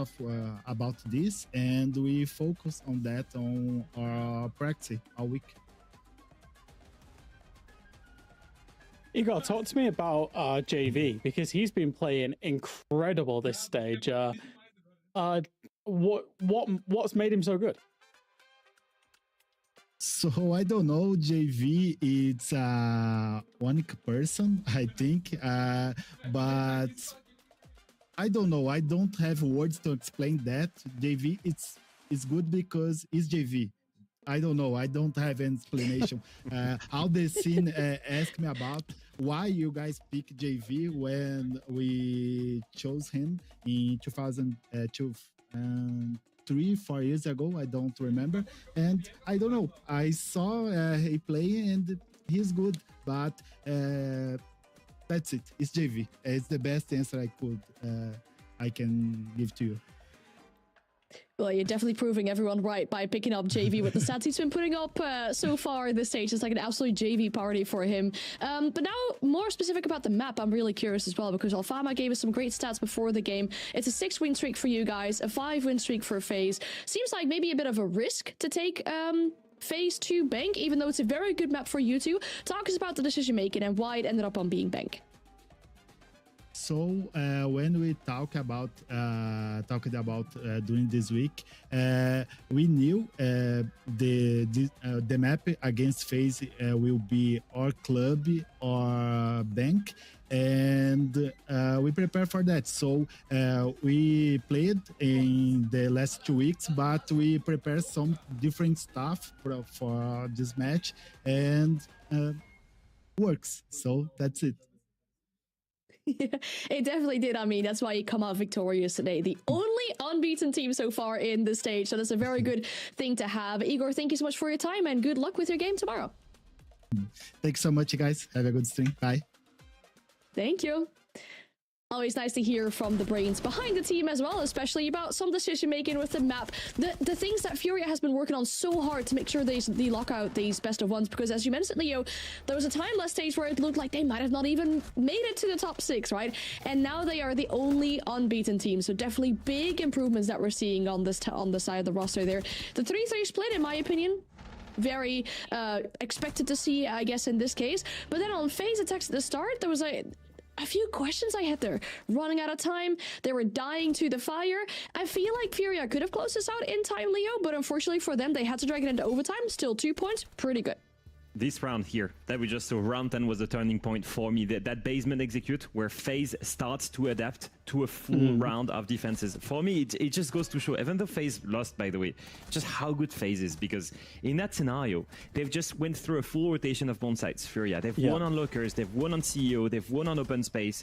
about this, and we focus on that on our practice all week. Igor, talk to me about JV, because he's been playing incredible this stage. What's made him so good? So I don't know, JV, it's a unique person, I think, but I don't know. I don't have words to explain that. JV, it's good because it's JV. I don't know. I don't have an explanation. How the scene asked me about why you guys pick JV when we chose him in 3-4 years ago. I don't remember, and I don't know. I saw he play and he's good, but that's it. It's JV. It's the best answer I can give to you. Well, you're definitely proving everyone right by picking up JV with the stats he's been putting up so far this stage. It's like an absolute JV party for him. But now, more specific about the map, I'm really curious as well, because Alfama gave us some great stats before the game. It's a 6-win streak for you guys, a 5-win streak for FaZe. Seems like maybe a bit of a risk to take FaZe to Bank, even though it's a very good map for you two. Talk us about the decision making and why it ended up on being Bank. So when we talked about during this week, we knew the map against FaZe will be or club or bank, and we prepare for that. So we played in the last 2 weeks, but we prepared some different stuff for this match, and works. So that's it. Yeah, it definitely did. I mean, that's why you come out victorious today. The only unbeaten team so far in the stage. So that's a very good thing to have. Igor, thank you so much for your time and good luck with your game tomorrow. Thanks so much, you guys. Have a good stream. Bye. Thank you. Always nice to hear from the brains behind the team as well, especially about some decision making with the map. The things that Furia has been working on so hard to make sure they lock out these best of ones, because as you mentioned, Leo, there was a time last stage where it looked like they might have not even made it to the top 6, right? And now they are the only unbeaten team. So definitely big improvements that we're seeing on this on the side of the roster there. The 3-3 split, in my opinion, very expected to see, I guess, in this case. But then on FaZe attacks at the start, there was a few questions I had there. Running out of time, they were dying to the fire. I feel like Furia could have closed this out in time, Leo, but unfortunately for them, they had to drag it into overtime. Still 2 points, pretty good. This round here that we just saw, round 10, was the turning point for me. That basement execute where FaZe starts to adapt to a full round of defenses. For me, it just goes to show, even though FaZe lost, by the way, just how good FaZe is, because in that scenario, they've just went through a full rotation of both sides. Furia, they've won on lockers, they've won on CEO, they've won on open space.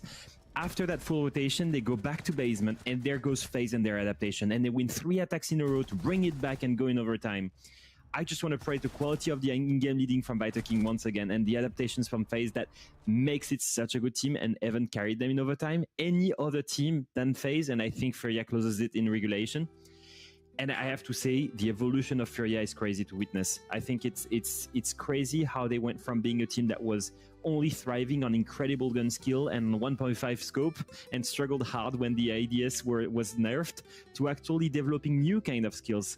After that full rotation, they go back to basement, and there goes FaZe and their adaptation, and they win 3 attacks in a row to bring it back and go in overtime. I just want to praise the quality of the in-game leading from Veto King once again, and the adaptations from FaZe that makes it such a good team, and Evan carried them in overtime. Any other team than FaZe, and I think Furia closes it in regulation. And I have to say, the evolution of Furia is crazy to witness. I think it's crazy how they went from being a team that was only thriving on incredible gun skill and 1.5 scope, and struggled hard when the ADS was nerfed, to actually developing new kind of skills,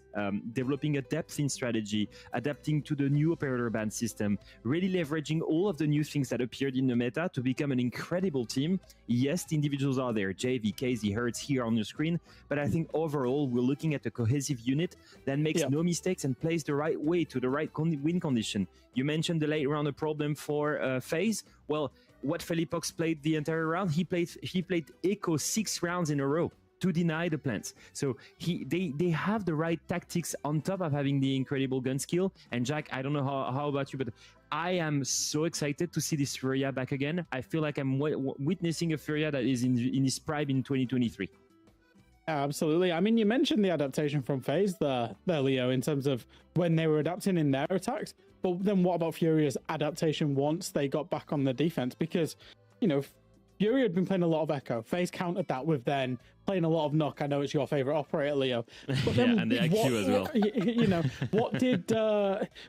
developing a depth in strategy, adapting to the new operator ban system, really leveraging all of the new things that appeared in the meta to become an incredible team. Yes, the individuals are there, JV, KZ, Hertz here on your screen, but I think overall we're looking at a cohesive unit that makes no mistakes and plays the right way to the right win condition. You mentioned the late round a problem for FaZe. Well, what Felipox played the entire round, he played Echo 6 rounds in a row to deny the plants. So they have the right tactics on top of having the incredible gun skill. And Jack, I don't know how about you, but I am so excited to see this Furia back again. I feel like I'm witnessing a Furia that is in his prime in 2023. Absolutely. I mean, you mentioned the adaptation from FaZe there, Leo, in terms of when they were adapting in their attacks. But then what about Furia's adaptation once they got back on the defense? Because, you know, Furia had been playing a lot of Echo. FaZe countered that with then playing a lot of Knock. I know it's your favorite operator, Leo. But then and the IQ as well. You know,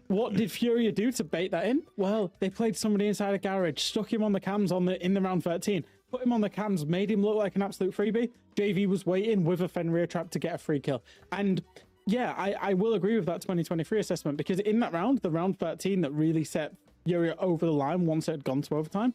what did Furia do to bait that in? Well, they played somebody inside a garage, stuck him on the cams in the round 13. Put him on the cams, made him look like an absolute freebie. JV was waiting with a Fenrir trap to get a free kill. And yeah, I will agree with that 2023 assessment, because in that round, the round 13 that really set Furia over the line once it had gone to overtime,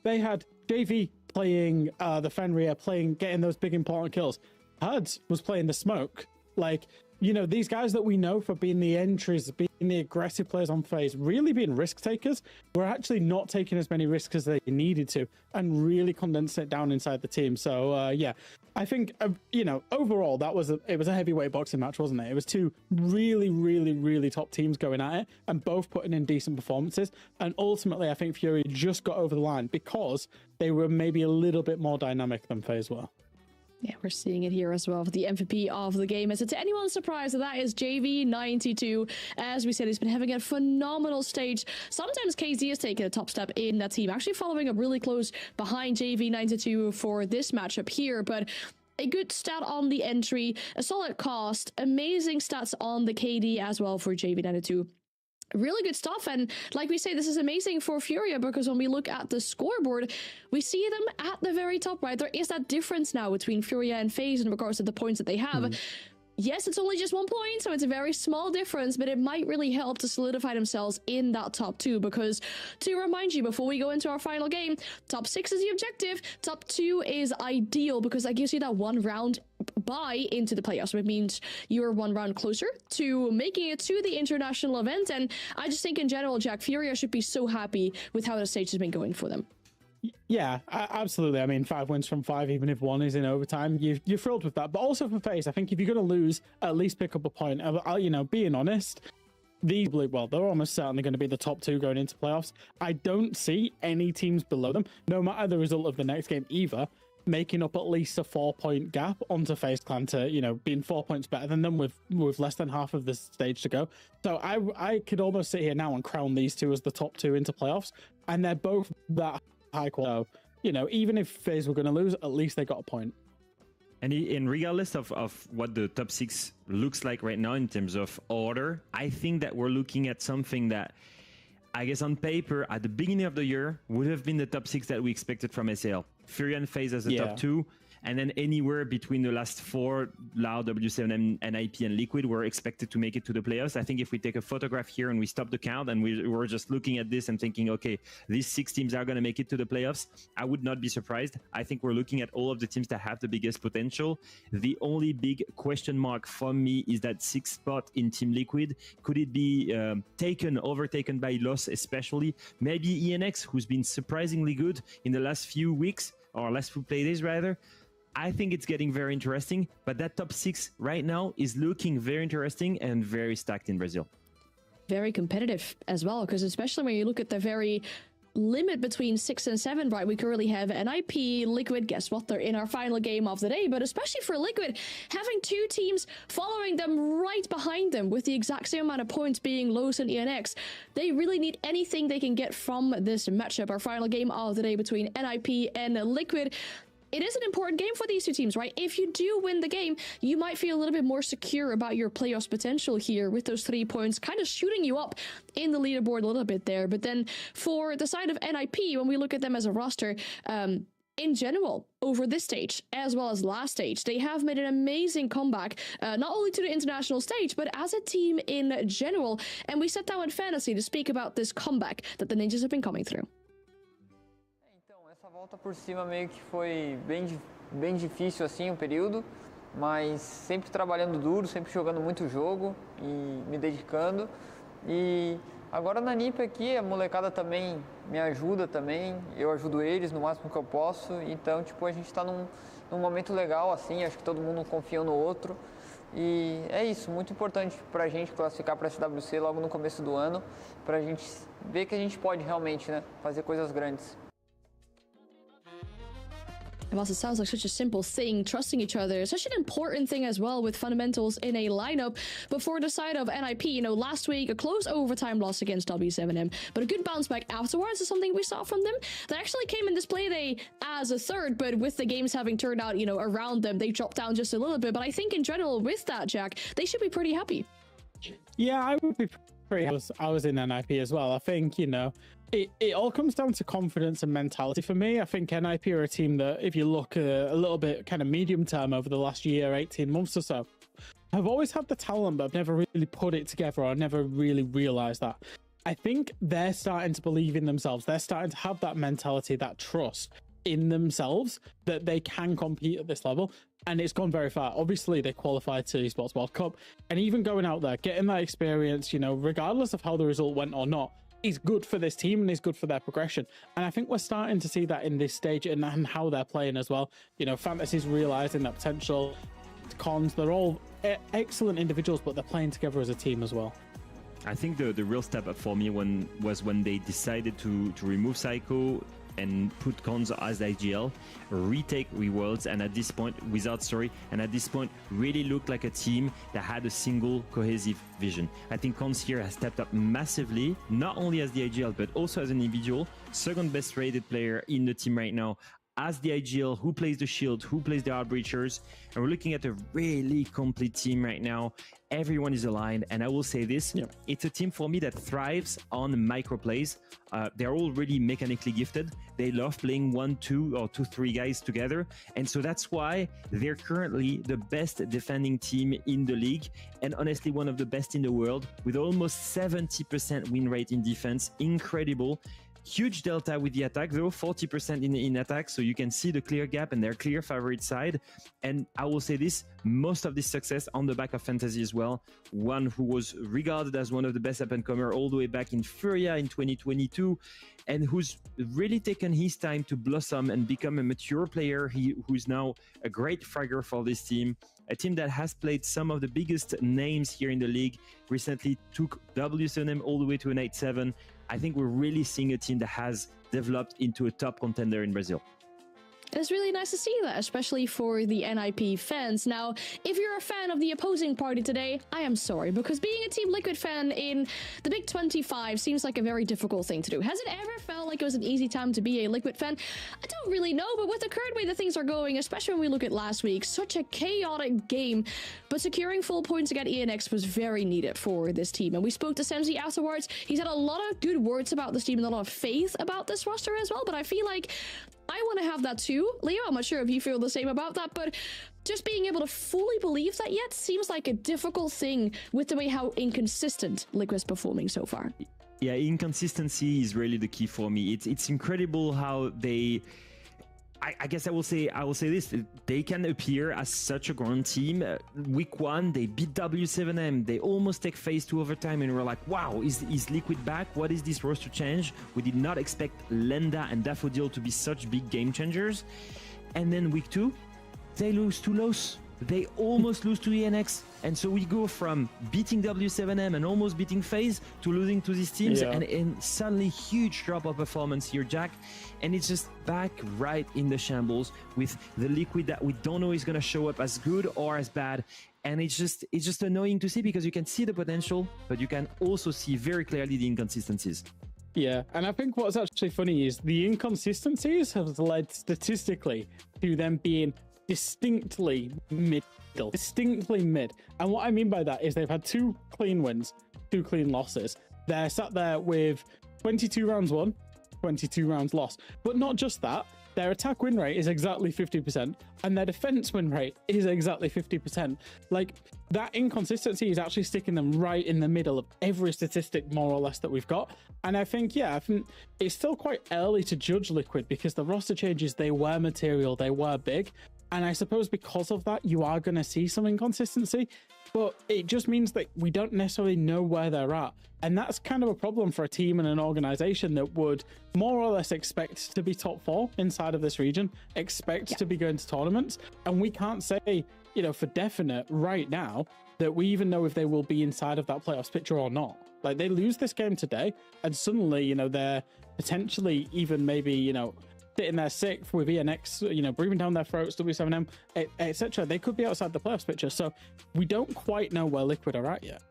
they had JV playing the Fenrir, getting those big important kills. Hertz was playing the smoke. Like, you know, these guys that we know for being the entries, being the aggressive players on FaZe, really being risk takers, were actually not taking as many risks as they needed to, and really condensed it down inside the team. So yeah, I think you know, overall it was a heavyweight boxing match, wasn't it? It was two really top teams going at it, and both putting in decent performances. And ultimately, I think Fury just got over the line because they were maybe a little bit more dynamic than FaZe were. Yeah, we're seeing it here as well for the MVP of the game. Is it to anyone's surprise that is JV92? As we said, he's been having a phenomenal stage. Sometimes KZ has taken a top step in that team, actually following up really close behind JV92 for this matchup here. But a good stat on the entry, a solid cost, amazing stats on the KD as well for JV92. Really good stuff. And like we say, this is amazing for Furia, because when we look at the scoreboard, we see them at the very top, right? There is that difference now between Furia and FaZe in regards to the points that they have. Yes, it's only just 1 point, so it's a very small difference, but it might really help to solidify themselves in that top 2, because to remind you, before we go into our final game, top 6 is the objective, top 2 is ideal, because that gives you that 1 round bye into the playoffs. So it means you're 1 round closer to making it to the international event. And I just think in general, Jack, Furia should be so happy with how the stage has been going for them. Yeah, absolutely. I mean, 5 wins from 5, even if 1 is in overtime, you're thrilled with that. But also for FaZe, I think if you're going to lose, at least pick up a point. You know, being honest, they're almost certainly going to be the top 2 going into playoffs. I don't see any teams below them, no matter the result of the next game either, making up at least a 4-point gap onto FaZe Clan to, you know, being 4 points better than them with less than half of the stage to go. So I could almost sit here now and crown these two as the top 2 into playoffs, and they're both that high quality. So, you know, even if FaZe were going to lose, at least they got a point. And regardless of what the top 6 looks like right now in terms of order, I think that we're looking at something that, I guess on paper, at the beginning of the year, would have been the top 6 that we expected from SAL. Furia and FaZe as the top 2, and then anywhere between the last 4, Loud, W7, NIP, and Liquid were expected to make it to the playoffs. I think if we take a photograph here and we stop the count and we're just looking at this and thinking, okay, these 6 teams are going to make it to the playoffs, I would not be surprised. I think we're looking at all of the teams that have the biggest potential. The only big question mark for me is that 6th spot in Team Liquid. Could it be overtaken by Loss, especially? Maybe ENX, who's been surprisingly good in the last few weeks, or last few play days rather. I think it's getting very interesting, but that top 6 right now is looking very interesting and very stacked in Brazil. Very competitive as well, because especially when you look at the very limit between 6 and 7, right? We currently have NIP, Liquid, guess what? They're in our final game of the day, but especially for Liquid, having 2 teams following them right behind them with the exact same amount of points being Los and ENX, they really need anything they can get from this matchup, our final game of the day between NIP and Liquid. it is an important game for these two teams, right? If you do win the game, you might feel a little bit more secure about your playoffs potential here with those 3 points kind of shooting you up in the leaderboard a little bit there. But then for the side of NIP, when we look at them as a roster, in general, over this stage, as well as last stage, they have made an amazing comeback, not only to the international stage, but as a team in general. And we sat down in Fantasy to speak about this comeback that the Ninjas have been coming through. Então, essa volta por cima meio que foi bem difícil assim, um período, mas sempre trabalhando duro, sempre jogando muito jogo e me dedicando. E agora na NiP aqui, a molecada também me ajuda também, eu ajudo eles no máximo que eu posso, então tipo, a gente tá num momento legal assim, acho que todo mundo confia um no outro. E é isso, muito importante pra gente classificar para SWC logo no começo do ano, pra gente ver que a gente pode realmente, né, fazer coisas grandes. Whilst it sounds like such a simple thing, trusting each other is such an important thing as well with fundamentals in a lineup. But for the side of NIP, you know, last week, a close overtime loss against W7M, but a good bounce back afterwards is something we saw from them. They actually came in this play day as a third, but with the games having turned out, you know, around them, they dropped down just a little bit. But I think in general, with that, Jack, they should be pretty happy. Yeah, I would be pretty happy. I was in NIP as well. I think, you know, it all comes down to confidence and mentality for me. I think NIP are a team that, if you look a little bit kind of medium term over the last year, 18 months or so, have always had the talent, but have never really put it together or never really realized that. I think they're starting to believe in themselves. They're starting to have that mentality, that trust in themselves that they can compete at this level. And it's gone very far. Obviously, they qualified to Esports World Cup, and even going out there, getting that experience, you know, regardless of how the result went or not, is good for this team and is good for their progression. And I think we're starting to see that in this stage and how they're playing as well. You know, Fantasy's realizing that potential. Cons, they're all excellent individuals, but they're playing together as a team as well. I think the real step up for me was when they decided to remove Psycho and put Cons as the IGL, retake rewards, and at this point, without story, and at this point, really looked like a team that had a single cohesive vision. I think Cons here has stepped up massively, not only as the IGL, but also as an individual, second best rated player in the team right now, as the IGL, who plays the shield, who plays the Outbreachers, and we're looking at a really complete team right now. Everyone is aligned, and I will say this, it's a team for me that thrives on micro plays. They're all really mechanically gifted. They love playing 1, 2, or 2, 3 guys together, and so that's why they're currently the best defending team in the league, and honestly one of the best in the world, with almost 70% win rate in defense. Incredible. Huge delta with the attack though, 40% in attack, so you can see the clear gap and their clear favorite side. And I will say this, most of this success on the back of Fantasy as well, one who was regarded as one of the best up-and-comer all the way back in Furia in 2022, and who's really taken his time to blossom and become a mature player, who's now a great fragger for this team. A team that has played some of the biggest names here in the league, recently took W7M all the way to an 8-7. I think we're really seeing a team that has developed into a top contender in Brazil. It's really nice to see that, especially for the NIP fans. Now, if you're a fan of the opposing party today, I am sorry, because being a Team Liquid fan in the Big 25 seems like a very difficult thing to do. Has it ever felt like it was an easy time to be a Liquid fan? I don't really know, but with the current way that things are going, especially when we look at last week, such a chaotic game, but securing full points against ENX was very needed for this team. And we spoke to Semzi afterwards. He's had a lot of good words about this team and a lot of faith about this roster as well, but I feel like I want to have that too. Leo, I'm not sure if you feel the same about that, but just being able to fully believe that yet seems like a difficult thing with the way how inconsistent Liquid's performing so far. Yeah, inconsistency is really the key for me. It's incredible how they... I guess I will say this, they can appear as such a grand team. Week 1, they beat W7M, they almost take phase 2 overtime, and we're like, wow, is Liquid back? What is this roster change? We did not expect Lenda and Daffodil to be such big game changers. And then week 2, they lose to Los. They almost lose to ENX. And so we go from beating W7M and almost beating FaZe to losing to these teams, and suddenly huge drop of performance here, Jack. And it's just back right in the shambles with the Liquid that we don't know is going to show up as good or as bad. And it's just annoying to see, because you can see the potential, but you can also see very clearly the inconsistencies. Yeah, and I think what's actually funny is the inconsistencies have led statistically to them being distinctly mid. And what I mean by that is they've had 2 clean wins, 2 clean losses. They're sat there with 22 rounds won, 22 rounds lost. But not just that, their attack win rate is exactly 50%, and their defense win rate is exactly 50%. Like, that inconsistency is actually sticking them right in the middle of every statistic, more or less, that we've got. And I think it's still quite early to judge Liquid because the roster changes, they were material, they were big. And I suppose because of that, you are going to see some inconsistency, but it just means that we don't necessarily know where they're at. And that's kind of a problem for a team and an organization that would more or less expect to be top 4 inside of this region, expect to be going to tournaments. And we can't say, for definite right now that we even know if they will be inside of that playoffs picture or not. Like, they lose this game today and suddenly, they're potentially even maybe, sitting there 6th with ENX, breathing down their throats, W7M, etc. They could be outside the playoffs picture. So we don't quite know where Liquid are at yet.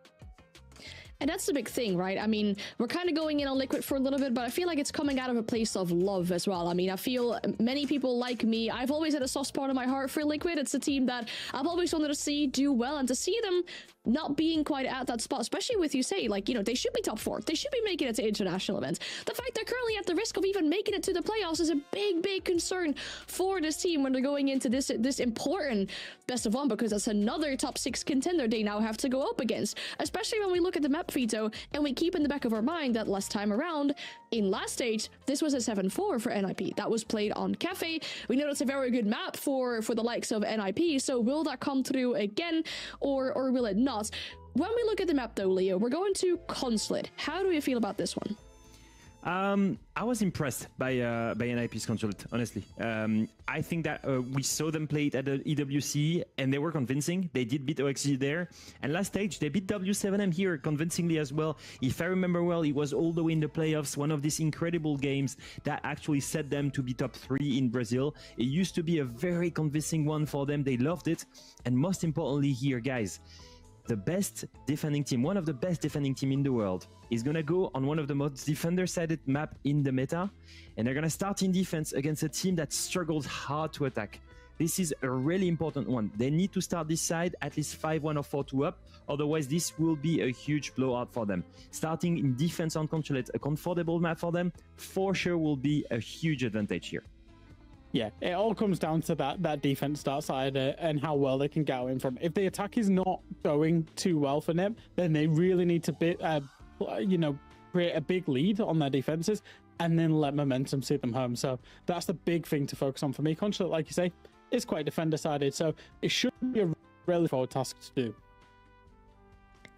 And that's the big thing, right? I mean, we're kind of going in on Liquid for a little bit, but I feel like it's coming out of a place of love as well. I mean, I feel many people like me, I've always had a soft spot in my heart for Liquid. It's a team that I've always wanted to see do well, and to see them not being quite at that spot, especially with, you say, like, they should be top 4. They should be making it to international events. The fact they're currently at the risk of even making it to the playoffs is a big, big concern for this team when they're going into this important best of 1, because that's another top 6 contender they now have to go up against, especially when we look at the map, Veto, and we keep in the back of our mind that last time around, in last stage, this was a 7-4 for NIP. That was played on Cafe. We know it's a very good map for the likes of NIP, so will that come through again, or will it not? When we look at the map though, Leo, we're going to Consulate. How do you feel about this one? I was impressed by NIP's Consulate, honestly. I think that we saw them play it at the EWC and they were convincing. They did beat OXG there. And last stage, they beat W7M here convincingly as well. If I remember well, it was all the way in the playoffs, one of these incredible games that actually set them to be top 3 in Brazil. It used to be a very convincing one for them. They loved it. And most importantly here, guys, the best defending team, one of the best defending team in the world, is going to go on one of the most defender-sided map in the meta, and they're going to start in defense against a team that struggles hard to attack. This is a really important one. They need to start this side at least 5-1 or 4-2 up, otherwise this will be a huge blowout for them. Starting in defense on Consulate, a comfortable map for them, for sure will be a huge advantage here. Yeah, it all comes down to that defense start side and how well they can get in from. If the attack is not going too well for them, then they really need to create a big lead on their defenses and then let momentum see them home. So that's the big thing to focus on for me. Consulate, like you say, is quite defender sided, so it should be a really forward task to do.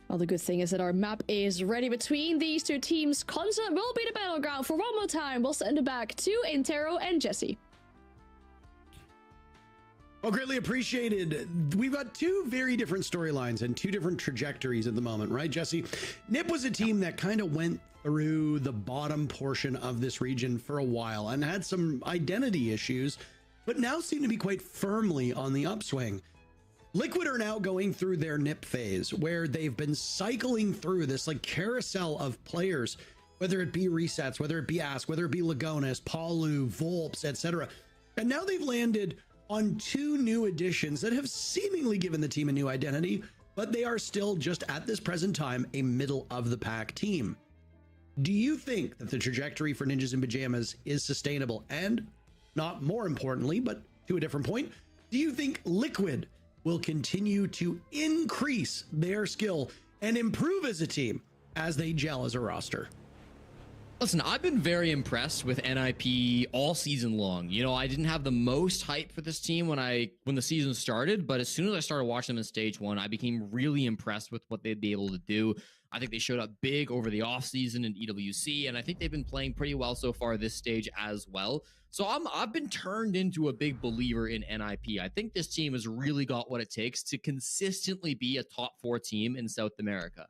Well, the good thing is that our map is ready between these 2 teams. Consulate will be the battleground for one more time. We'll send it back to Intero and Jesse. Well, greatly appreciated. We've got 2 very different storylines and 2 different trajectories at the moment, right, Jesse? NIP was a team that kind of went through the bottom portion of this region for a while and had some identity issues, but now seem to be quite firmly on the upswing. Liquid are now going through their NIP phase, where they've been cycling through this like carousel of players, whether it be Resets, whether it be Ask, whether it be Lagonas, Palu, Volps, etc. And now they've landed on 2 new additions that have seemingly given the team a new identity, but they are still just at this present time a middle of the pack team. Do you think that the trajectory for Ninjas in Pajamas is sustainable? And not more importantly, but to a different point, do you think Liquid will continue to increase their skill and improve as a team as they gel as a roster? Listen, I've been very impressed with NIP all season long. I didn't have the most hype for this team when the season started, but as soon as I started watching them in stage 1, I became really impressed with what they'd be able to do. I think they showed up big over the offseason in EWC, and I think they've been playing pretty well so far this stage as well. So I've been turned into a big believer in NIP. I think this team has really got what it takes to consistently be a top 4 team in South America.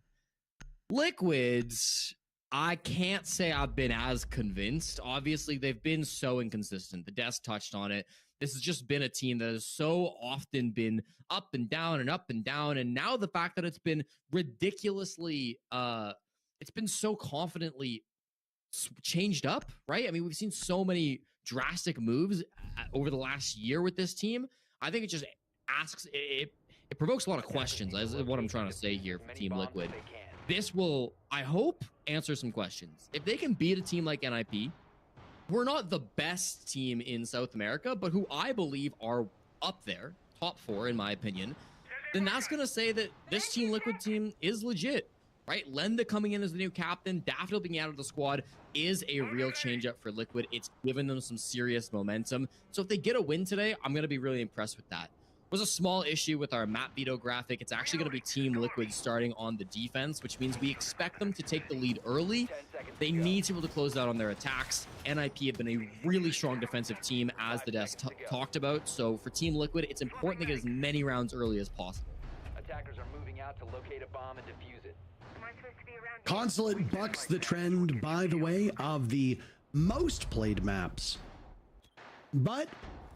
Liquids, I can't say I've been as convinced. Obviously, they've been so inconsistent. The Des touched on it. This has just been a team that has so often been up and down and up and down. And now the fact that it's been ridiculously, it's been so confidently changed up, right? I mean, we've seen so many drastic moves over the last year with this team. I think it just asks, it provokes a lot of questions, is what I'm trying to say here for Team Liquid. This will, I hope, answer some questions. If they can beat a team like NIP, we're not the best team in South America, but who I believe are up there, top 4 in my opinion, then that's going to say that this Team Liquid team is legit, right? Lenda coming in as the new captain, Daffodil being out of the squad is a real change up for Liquid. It's given them some serious momentum. So if they get a win today, I'm going to be really impressed with that. Was a small issue with our map veto graphic. It's actually going to be Team Liquid starting on the defense, which means we expect them to take the lead early. They need to be able to close out on their attacks. NIP have been a really strong defensive team, as the desk talked about. So for Team Liquid, it's important to get as many rounds early as possible. Attackers are moving out to locate a bomb and defuse it. Consulate bucks the trend, by the way, of the most played maps, but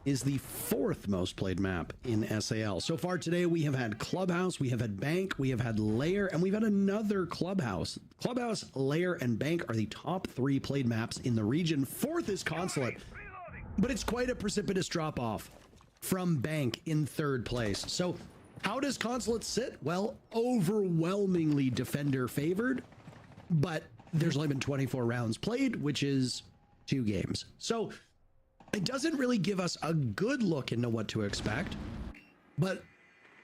is the 4th most played map in SAL. So far today, we have had Clubhouse, we have had Bank, we have had Lair, and we've had another Clubhouse. Clubhouse, Lair, and Bank are the top 3 played maps in the region. 4th is Consulate, but it's quite a precipitous drop-off from Bank in 3rd place. So how does Consulate sit? Well, overwhelmingly defender favored, but there's only been 24 rounds played, which is 2 games. So it doesn't really give us a good look into what to expect, but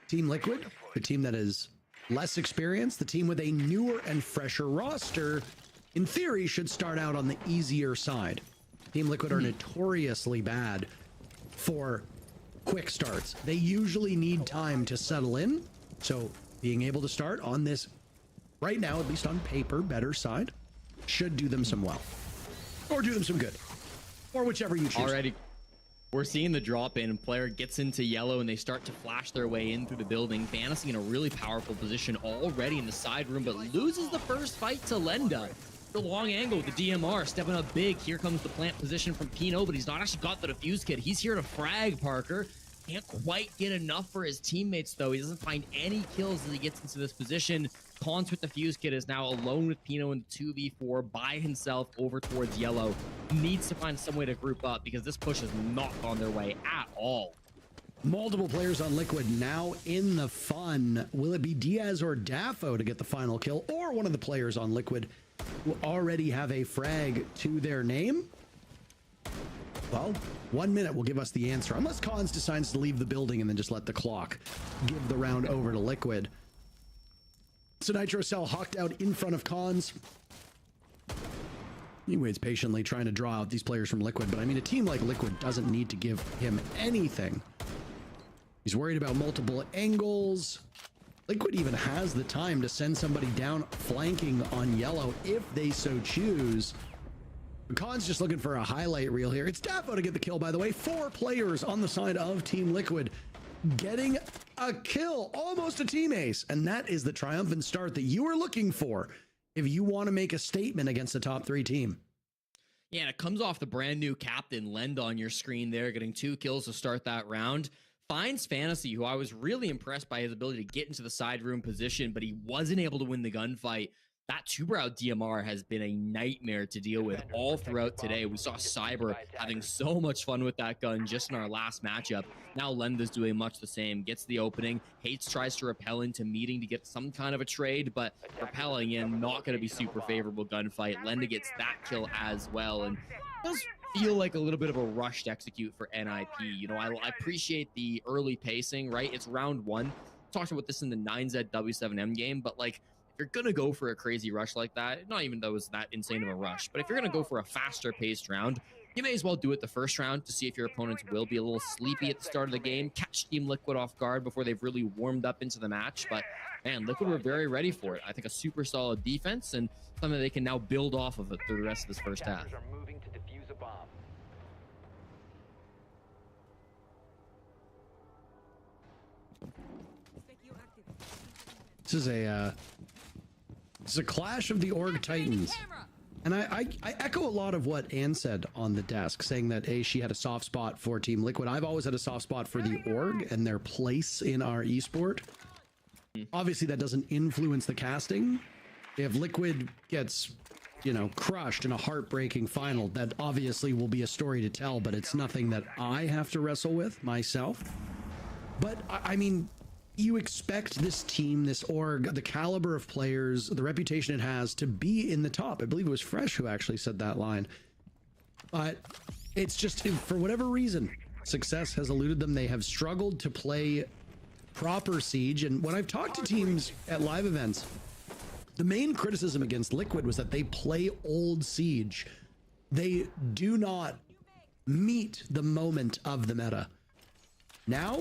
Team Liquid, the team that is less experienced, the team with a newer and fresher roster, in theory should start out on the easier side. Team Liquid are notoriously bad for quick starts. They usually need time to settle in, so being able to start on this, right now, at least on paper, better side, should do them some well, or do them some good. Or whichever you choose. Already, we're seeing the drop in. Player gets into yellow and they start to flash their way in through the building. Fantasy in a really powerful position already in the side room, but loses the first fight to Lenda. The long angle with the DMR stepping up big. Here comes the plant position from Pino, but he's not actually got the defuse kit. He's here to frag Parker. Can't quite get enough for his teammates, though. He doesn't find any kills as he gets into this position. Cons with the fuse kit is now alone with Pino in the 2v4 by himself over towards yellow. Needs to find some way to group up because this push has not gone their way at all. Multiple players on Liquid now in the fun. Will it be Diaz or Daffo to get the final kill, or one of the players on Liquid will already have a frag to their name? Well, 1 minute will give us the answer, unless Cons decides to leave the building and then just let the clock give the round over to Liquid. So Nitro Cell hawked out in front of Cons. He waits patiently, trying to draw out these players from Liquid, but I mean, a team like Liquid doesn't need to give him anything. He's worried about multiple angles. Liquid even has the time to send somebody down flanking on yellow if they so choose. Khan's just looking for a highlight reel here. It's Daffo to get the kill, by the way. 4 players on the side of Team Liquid getting a kill, almost a team ace. And that is the triumphant start that you are looking for if you want to make a statement against a top 3 team. Yeah, and it comes off the brand new captain, Lenda, on your screen there, getting 2 kills to start that round. Finds Fantasy, who I was really impressed by his ability to get into the side room position, but he wasn't able to win the gunfight. That 2-brow DMR has been a nightmare to deal with all throughout today. We saw Cyber having so much fun with that gun just in our last matchup. Now Lenda's doing much the same. Gets the opening. Hates tries to repel into meeting to get some kind of a trade, but repelling in, not going to be super favorable gunfight. Lenda gets that kill as well, and does feel like a little bit of a rush to execute for NIP. You know, I appreciate the early pacing, right? It's round 1. Talked about this in the 9Z W7M game, but like, if you're going to go for a crazy rush like that, not even though it's that insane of a rush, but if you're going to go for a faster paced round, you may as well do it the first round to see if your opponents will be a little sleepy at the start of the game, catch Team Liquid off guard before they've really warmed up into the match. But man, Liquid were very ready for it. I think a super solid defense and something they can now build off of it through the rest of this first half. This is a clash of the Org Titans. And I echo a lot of what Anne said on the desk, saying that she had a soft spot for Team Liquid. I've always had a soft spot for the Org and their place in our esport. Obviously, that doesn't influence the casting. If Liquid gets you know, crushed in a heartbreaking final. That obviously will be a story to tell, but it's nothing that I have to wrestle with myself. But I mean, you expect this team, this org, the caliber of players, the reputation it has to be in the top. I believe it was Fresh who actually said that line. But it's just, for whatever reason, success has eluded them. They have struggled to play proper Siege. And when I've talked to teams at live events, the main criticism against Liquid was that they play old Siege. They do not meet the moment of the meta. Now,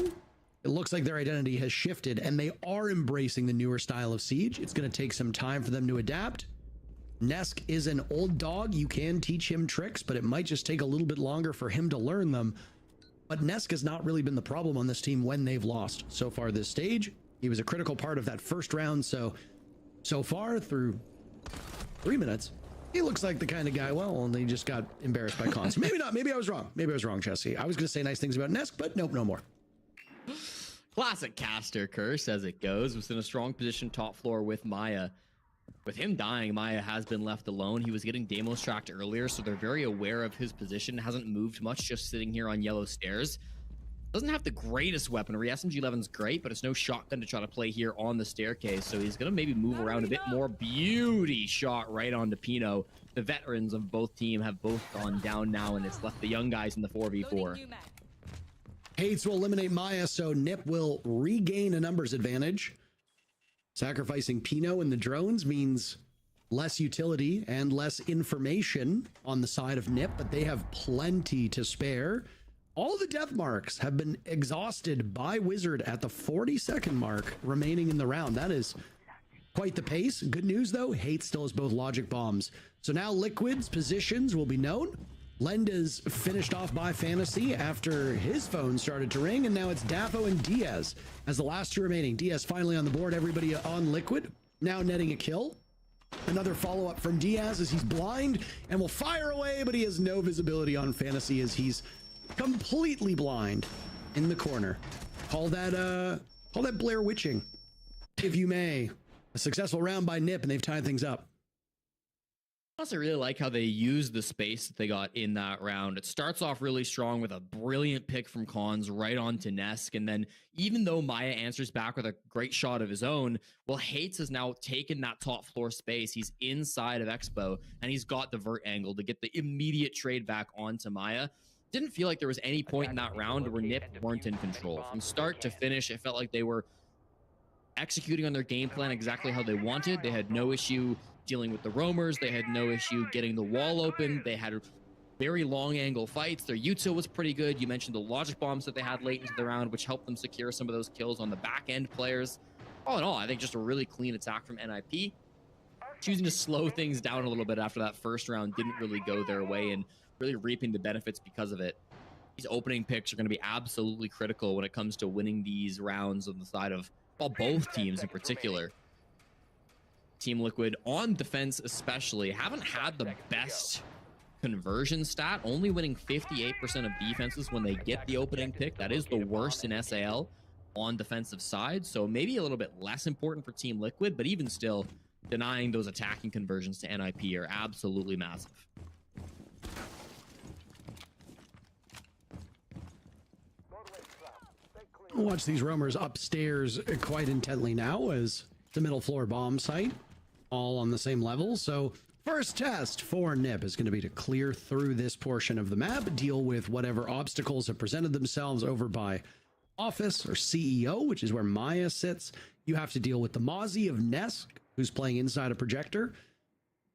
it looks like their identity has shifted and they are embracing the newer style of Siege. It's going to take some time for them to adapt. Nesk is an old dog. You can teach him tricks, but it might just take a little bit longer for him to learn them. But Nesk has not really been the problem on this team when they've lost so far this stage. He was a critical part of that first round. So far through 3 minutes, he looks like the kind of guy, well, and they just got embarrassed by cons. Maybe not. Maybe I was wrong. Maybe I was wrong, Jesse. I was going to say nice things about Nesk, but nope, no more. Classic caster curse as it goes. Was in a strong position top floor with Maya. With him dying, Maya has been left alone. He was getting demos tracked earlier, so they're very aware of his position. Hasn't moved much, just sitting here on yellow stairs. Doesn't have the greatest weaponry. SMG-11's great, but it's no shotgun to try to play here on the staircase, so he's going to maybe move around a bit more. Beauty shot right onto Pino. The veterans of both teams have both gone down now, and it's left the young guys in the 4v4. Hates will eliminate Maya, so Nip will regain a numbers advantage. Sacrificing Pino and the drones means less utility and less information on the side of Nip, but they have plenty to spare. All the death marks have been exhausted by Wizard at the 40-second mark remaining in the round. That is quite the pace. Good news, though, Hate still has both logic bombs. So now Liquid's positions will be known. Lenda's finished off by Fantasy after his phone started to ring, and now it's Dafo and Diaz as the last two remaining. Diaz finally on the board, everybody on Liquid, now netting a kill. Another follow-up from Diaz as he's blind and will fire away, but he has no visibility on Fantasy as he's completely blind in the corner. Call that Blair Witching, if you may. A successful round by Nip, and they've tied things up. I also really like how they use the space that they got in that round. It starts off really strong with a brilliant pick from Cons right onto Nesk, and then even though Maya answers back with a great shot of his own, well, Hates has now taken that top floor space. He's inside of Expo, and he's got the vert angle to get the immediate trade back onto Maya. Didn't feel like there was any point in that round where Nip weren't in control. From start to finish, it felt like they were executing on their game plan exactly how they wanted. They had no issue dealing with the roamers. They had no issue getting the wall open. They had very long angle fights. Their util was pretty good. You mentioned the logic bombs that they had late into the round, which helped them secure some of those kills on the back end players. All in all, I think just a really clean attack from NIP. Choosing to slow things down a little bit after that first round didn't really go their way, and really reaping the benefits because of it. These opening picks are going to be absolutely critical when it comes to winning these rounds on the side of, well, both teams in particular. Team Liquid on defense especially haven't had the best conversion stat, only winning 58% of defenses when they get the opening pick. That is the worst in SAL on defensive side, so maybe a little bit less important for Team Liquid, but even still, denying those attacking conversions to NIP are absolutely massive. Watch these roamers upstairs quite intently now as the middle floor bomb site, all on the same level. So first test for Nip is going to be to clear through this portion of the map, deal with whatever obstacles have presented themselves over by Office or CEO, which is where Maya sits. You have to deal with the Mozzie of Nesk, who's playing inside a projector.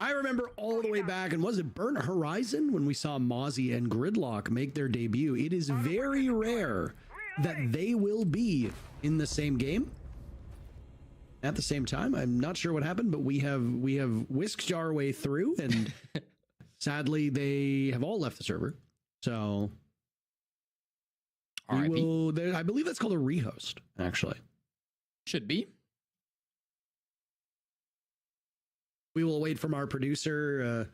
I remember all the way back, and was it Burnt Horizon, when we saw Mozzie and Gridlock make their debut? It is very rare that they will be in the same game at the same time. I'm not sure what happened, but we have whisked our way through, and sadly they have all left the server. So we will, I believe that's called a rehost, actually. Should be. We will wait from our producer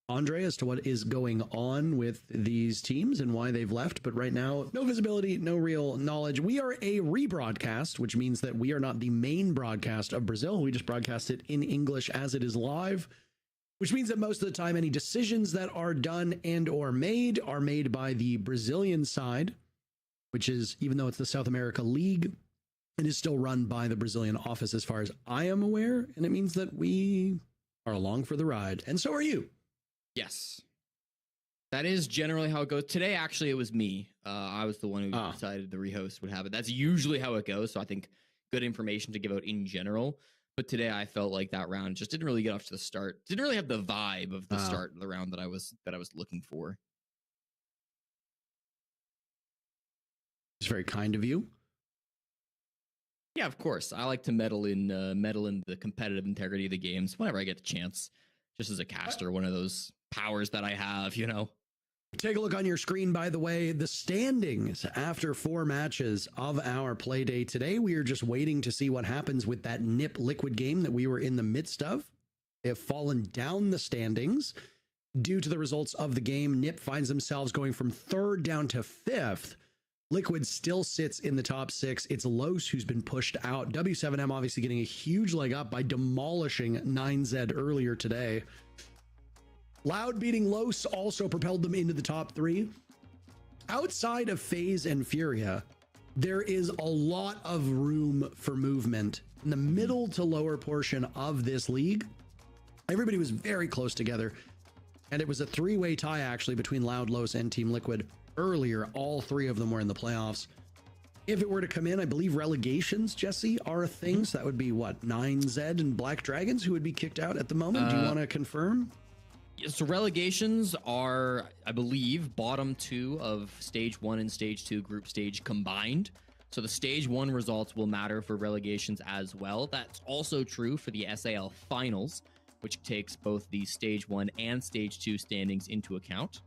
Andre as to what is going on with these teams and why they've left, but right now, no visibility, no real knowledge. We are a rebroadcast, which means that we are not the main broadcast of Brazil. We just broadcast it in English as it is live. which means that most of the time any decisions that are done and or made are made by the Brazilian side, which is, even though it's the South America League, it is still run by the Brazilian office as far as I am aware, and it means that we are along for the ride, and so are you. Yes. That is generally how it goes. Today, actually, it was me. I was the one who decided the rehost would have it. That's usually how it goes, so I think good information to give out in general. But today, I felt like that round just didn't really get off to the start. Didn't really have the vibe of the start of the round that I was looking for. It's very kind of you. Yeah, of course. I like to meddle in the competitive integrity of the games whenever I get the chance. Just as a caster, one of those powers that I have, you know. Take a look on your screen, by the way, the standings after 4 matches of our play day today. We are just waiting to see what happens with that NiP Liquid game that we were in the midst of. They have fallen down the standings due to the results of the game. NiP finds themselves going from 3rd down to 5th. Liquid still sits in the top 6. It's Los who's been pushed out. W7M obviously getting a huge leg up by demolishing 9Z earlier today. Loud beating Los also propelled them into the top 3. Outside of FaZe and Furia, there is a lot of room for movement in the middle to lower portion of this league. Everybody was very close together, and it was a 3-way tie actually between Loud, Los, and Team Liquid. Earlier, all 3 of them were in the playoffs. If it were to come in, I believe relegations, Jesse, are a thing. So that would be what, 9Z and Black Dragons who would be kicked out at the moment? Do you want to confirm? So relegations are, I believe, bottom 2 of stage 1 and stage 2 group stage combined. So the stage 1 results will matter for relegations as well. That's also true for the SAL finals, which takes both the stage 1 and stage 2 standings into account.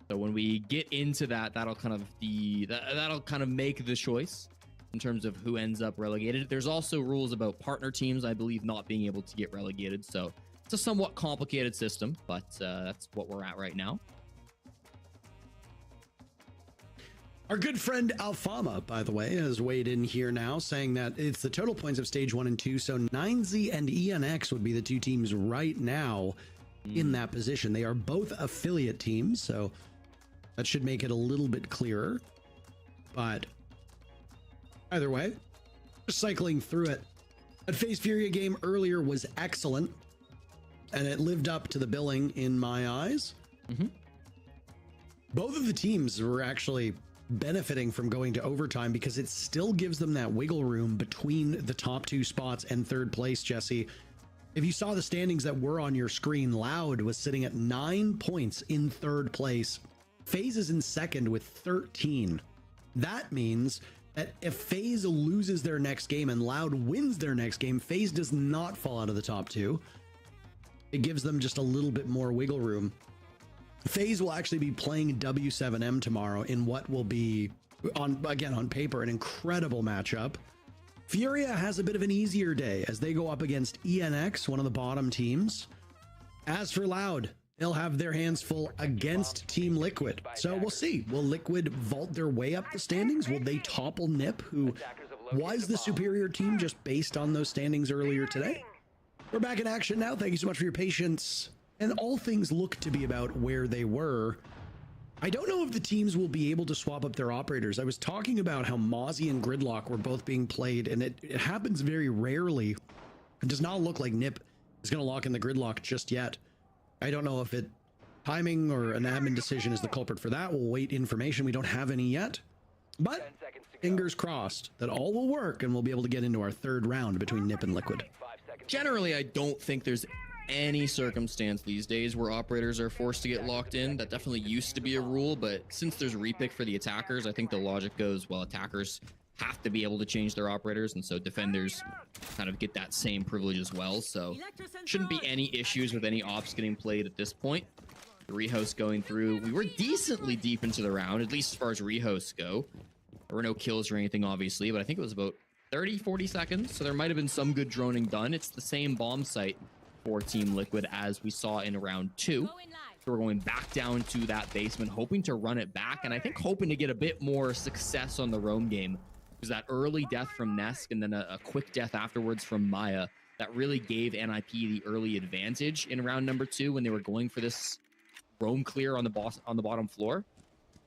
So when we get into that, that'll kind of make the choice in terms of who ends up relegated. There's also rules about partner teams, I believe, not being able to get relegated. So it's a somewhat complicated system, but that's what we're at right now. Our good friend Alfama, by the way, has weighed in here now, saying that it's the total points of stage 1 and 2. So 9Z and ENX would be the 2 teams right now in that position. They are both affiliate teams, so that should make it a little bit clearer. But either way, just cycling through it. That FaZe Furia game earlier was excellent, and it lived up to the billing in my eyes. Both of the teams were actually benefiting from going to overtime because it still gives them that wiggle room between the top 2 spots and 3rd place, Jesse. If you saw the standings that were on your screen, Loud was sitting at 9 points in 3rd place. FaZe is in 2nd with 13. That means that if FaZe loses their next game and Loud wins their next game, FaZe does not fall out of the top 2. It gives them just a little bit more wiggle room. FaZe will actually be playing W7M tomorrow in what will be, on paper, an incredible matchup. Furia has a bit of an easier day as they go up against ENX, one of the bottom teams. As for Loud, they'll have their hands full against Team Liquid. So we'll see. Will Liquid vault their way up the standings? Will they topple NiP, who was the superior team just based on those standings earlier today? We're back in action now. Thank you so much for your patience. And all things look to be about where they were. I don't know if the teams will be able to swap up their operators. I was talking about how Mozzie and Gridlock were both being played, and it happens very rarely. It does not look like NiP is going to lock in the Gridlock just yet. I don't know if timing or an admin decision is the culprit for that. We'll wait information. We don't have any yet. But fingers crossed that all will work and we'll be able to get into our 3rd round between NiP and Liquid. Generally, I don't think there's any circumstance these days where operators are forced to get locked in. That definitely used to be a rule, but since there's repick for the attackers, I think the logic goes, well, attackers have to be able to change their operators, and so defenders kind of get that same privilege as well. So shouldn't be any issues with any ops getting played at this point. The rehosts going through, we were decently deep into the round, at least as far as rehosts go. There were no kills or anything, obviously, but I think it was about 30-40 seconds, so there might have been some good droning done. It's the same bomb site for Team Liquid as we saw in round 2. So we're going back down to that basement, hoping to run it back, and I think hoping to get a bit more success on the roam game. Because that early death from Nesk and then a quick death afterwards from Maya that really gave NIP the early advantage in round number 2 when they were going for this roam clear on the bottom floor.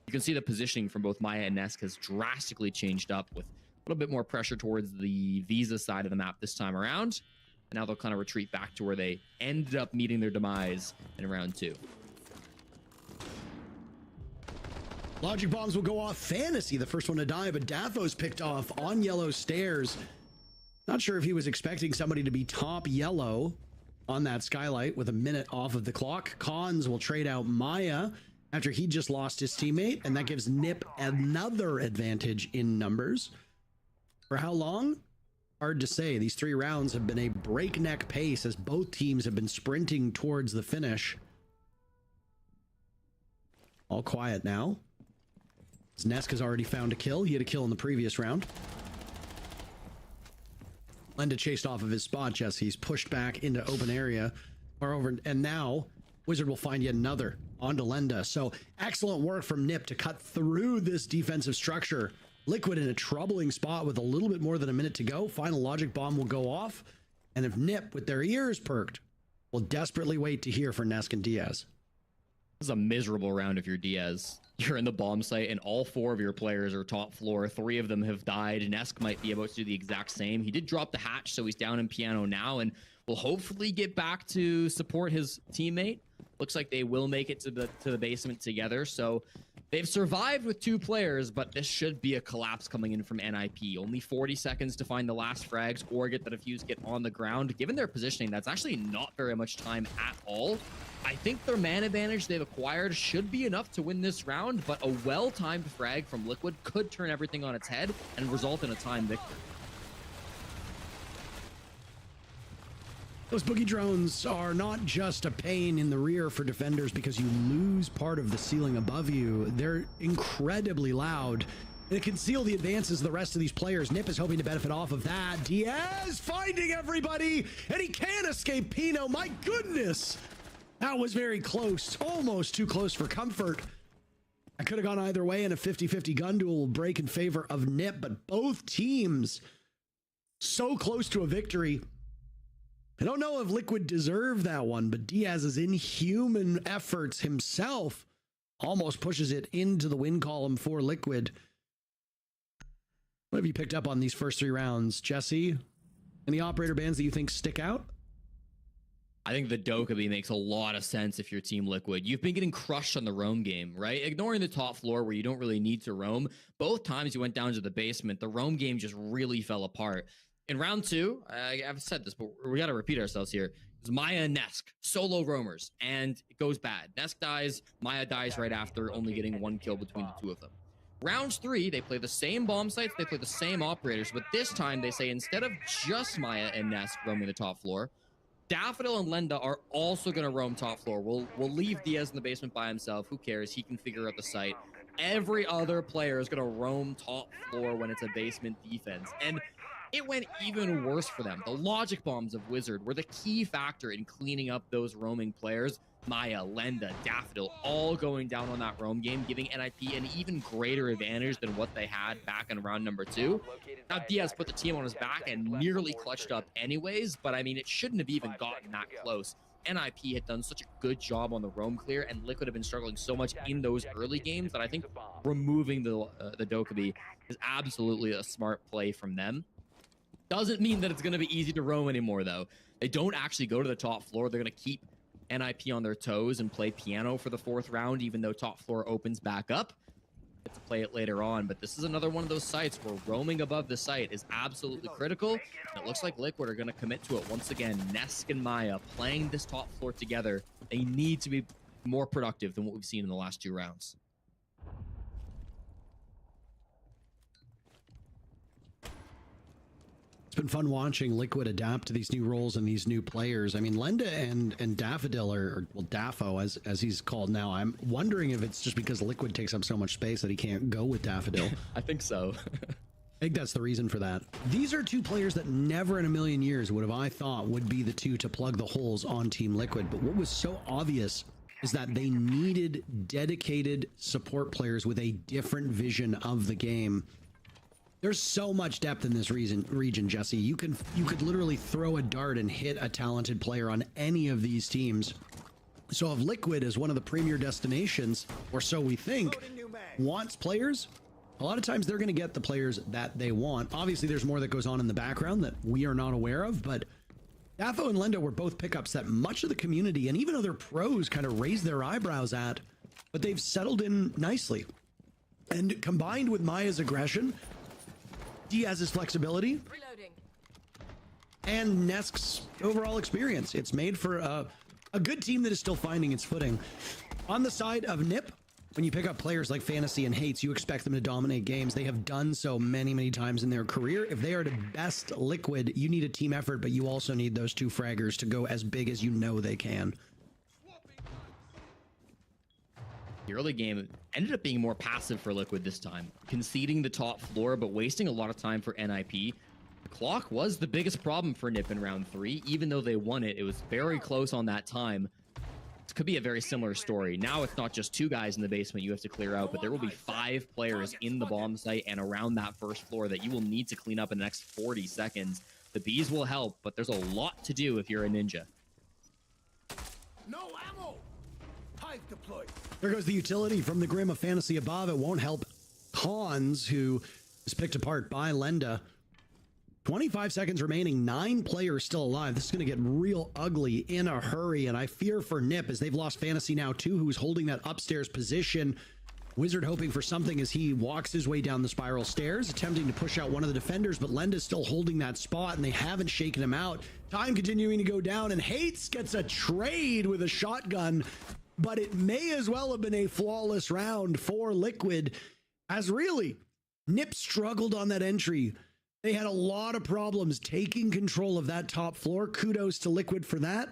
You can see the positioning from both Maya and Nesk has drastically changed up with a little bit more pressure towards the Visa side of the map this time around. And now they'll kind of retreat back to where they ended up meeting their demise in round 2. Logic bombs will go off. Fantasy, the first one to die, but Dafo's picked off on yellow stairs. Not sure if he was expecting somebody to be top yellow on that skylight with a minute off of the clock. Cons will trade out Maya after he just lost his teammate, and that gives Nip another advantage in numbers. For how long? Hard to say. These 3 rounds have been a breakneck pace as both teams have been sprinting towards the finish. All quiet now. Nesk has already found a kill. He had a kill in the previous round. Lenda chased off of his spot, Jesse. He's pushed back into open area. And now Wizard will find yet another onto Lenda. So excellent work from Nip to cut through this defensive structure. Liquid in a troubling spot with a little bit more than a minute to go. Final logic bomb will go off. And if Nip, with their ears perked, will desperately wait to hear for Nesk and Diaz. This is a miserable round if you're Diaz. You're in the bomb site and all 4 of your players are top floor. 3 of them have died. Nesk might be able to do the exact same. He did drop the hatch, so he's down in piano now and will hopefully get back to support his teammate. Looks like they will make it to the basement together. So they've survived with 2 players, but this should be a collapse coming in from NIP. Only 40 seconds to find the last frags or get the defuse kit on the ground. Given their positioning, that's actually not very much time at all. I think their man advantage they've acquired should be enough to win this round, but a well-timed frag from Liquid could turn everything on its head and result in a time victory. Those boogie drones are not just a pain in the rear for defenders because you lose part of the ceiling above you. They're incredibly loud. And it conceal the advances of the rest of these players. Nip is hoping to benefit off of that. Diaz finding everybody, and he can't escape Pino. My goodness! That was very close. Almost too close for comfort. I could have gone either way, and a 50-50 gun duel will break in favor of Nip, but both teams so close to a victory. I don't know if Liquid deserved that one, but Diaz's inhuman efforts himself almost pushes it into the win column for Liquid. What have you picked up on these first 3 rounds, Jesse? Any operator bans that you think stick out? I think the Dokkaebi makes a lot of sense if you're Team Liquid. You've been getting crushed on the roam game, right? Ignoring the top floor where you don't really need to roam. Both times you went down to the basement, the roam game just really fell apart. In round 2, I've said this, but we got to repeat ourselves here. It's Maya and Nesk, solo roamers, and it goes bad. Nesk dies, Maya dies right after, only getting 1 kill between the 2 of them. Round 3, they play the same bomb sites, they play the same operators, but this time they say instead of just Maya and Nesk roaming the top floor, Daffodil and Lenda are also going to roam top floor. We'll leave Diaz in the basement by himself. Who cares? He can figure out the site. Every other player is going to roam top floor when it's a basement defense. And it went even worse for them. The logic bombs of Wizard were the key factor in cleaning up those roaming players. Maya, Lenda, Daffodil, all going down on that roam game, giving NIP an even greater advantage than what they had back in round number 2. Now, Diaz put the team on his back and nearly clutched up anyways, but I mean, it shouldn't have even gotten that close. NIP had done such a good job on the roam clear, and Liquid have been struggling so much in those early games that I think removing the Dokkaebi is absolutely a smart play from them. Doesn't mean that it's going to be easy to roam anymore, though. They don't actually go to the top floor. They're going to keep NIP on their toes and play piano for the 4th round, even though top floor opens back up. Get to play it later on, but this is another one of those sites where roaming above the site is absolutely critical. And it looks like Liquid are going to commit to it once again. Nesk and Maya playing this top floor together. They need to be more productive than what we've seen in the last 2 rounds. It's been fun watching Liquid adapt to these new roles and these new players. I mean, Lenda and Daffodil, or well, Daffo as he's called now. I'm wondering if it's just because Liquid takes up so much space that he can't go with Daffodil. I think so. I think that's the reason for that. These are 2 players that never in a million years would have I thought would be the 2 to plug the holes on Team Liquid. But what was so obvious is that they needed dedicated support players with a different vision of the game. There's so much depth in this region, Jesse. You could literally throw a dart and hit a talented player on any of these teams. So if Liquid is one of the premier destinations, or so we think, wants players, a lot of times they're going to get the players that they want. Obviously, there's more that goes on in the background that we are not aware of, but Dafo and Lendo were both pickups that much of the community and even other pros kind of raised their eyebrows at, but they've settled in nicely. And combined with Maya's aggression, Diaz's flexibility, and Nesk's overall experience, it's made for a good team that is still finding its footing. On the side of NIP, when you pick up players like Fantasy and Hates, you expect them to dominate games. They have done so many, many times in their career. If they are the best Liquid, you need a team effort, but you also need those two fraggers to go as big as you know they can. The early game ended up being more passive for Liquid this time, conceding the top floor, but wasting a lot of time for NIP. The clock was the biggest problem for NIP in round 3. Even though they won it, it was very close on that time. This could be a very similar story. Now it's not just 2 guys in the basement you have to clear out, but there will be 5 players in the bomb site and around that first floor that you will need to clean up in the next 40 seconds. The bees will help, but there's a lot to do if you're a ninja. No ammo! Hive deployed. There goes the utility from the Grim of Fantasy above. It won't help Hans, who is picked apart by Lenda. 25 seconds remaining, 9 players still alive. This is going to get real ugly in a hurry, and I fear for NIP as they've lost Fantasy now too, who's holding that upstairs position. Wizard hoping for something as he walks his way down the spiral stairs, attempting to push out one of the defenders, but Lenda's still holding that spot, and they haven't shaken him out. Time continuing to go down, and Hates gets a trade with a shotgun, but it may as well have been a flawless round for Liquid, as really, NIP struggled on that entry. They had a lot of problems taking control of that top floor. Kudos to Liquid for that.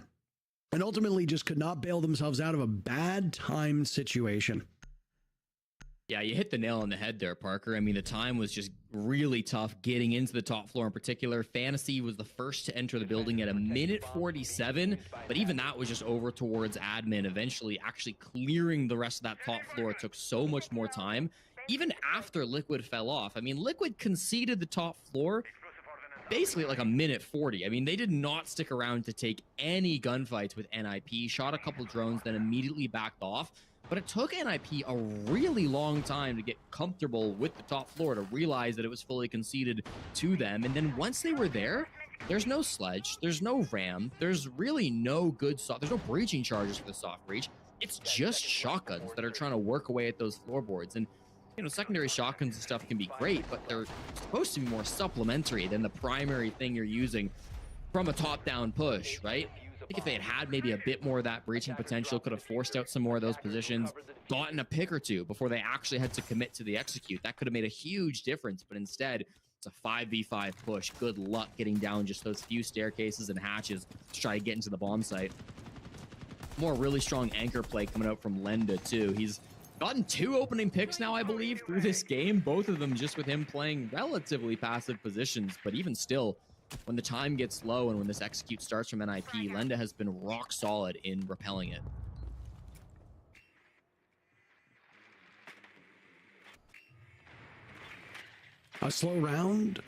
And ultimately just could not bail themselves out of a bad timed situation. Yeah, you hit the nail on the head there, Parker. I mean, the time was just really tough getting into the top floor in particular. Fantasy was the first to enter the building at a minute 47, but even that was just over towards admin. Eventually, actually clearing the rest of that top floor took so much more time. Even after Liquid fell off, I mean, Liquid conceded the top floor basically like a minute 40. I mean, they did not stick around to take any gunfights with NIP, shot a couple drones, then immediately backed off. But it took NIP a really long time to get comfortable with the top floor, to realize that it was fully conceded to them. And then once they were there, there's no sledge, there's no ram, there's really no good there's no breaching charges for the soft breach. It's just shotguns that are trying to work away at those floorboards. And you know, secondary shotguns and stuff can be great, but they're supposed to be more supplementary than the primary thing you're using from a top-down push, right? I think if they had maybe a bit more of that breaching potential, could have forced out some more of those positions, gotten a pick or two before they actually had to commit to the execute. That could have made a huge difference, but instead, it's a 5v5 push. Good luck getting down just those few staircases and hatches to try to get into the bomb site. More really strong anchor play coming out from Lenda, too. He's gotten 2 opening picks now, I believe, through this game. Both of them just with him playing relatively passive positions, but even still, when the time gets low and when this execute starts from NIP, Lenda has been rock solid in repelling it. A slow round,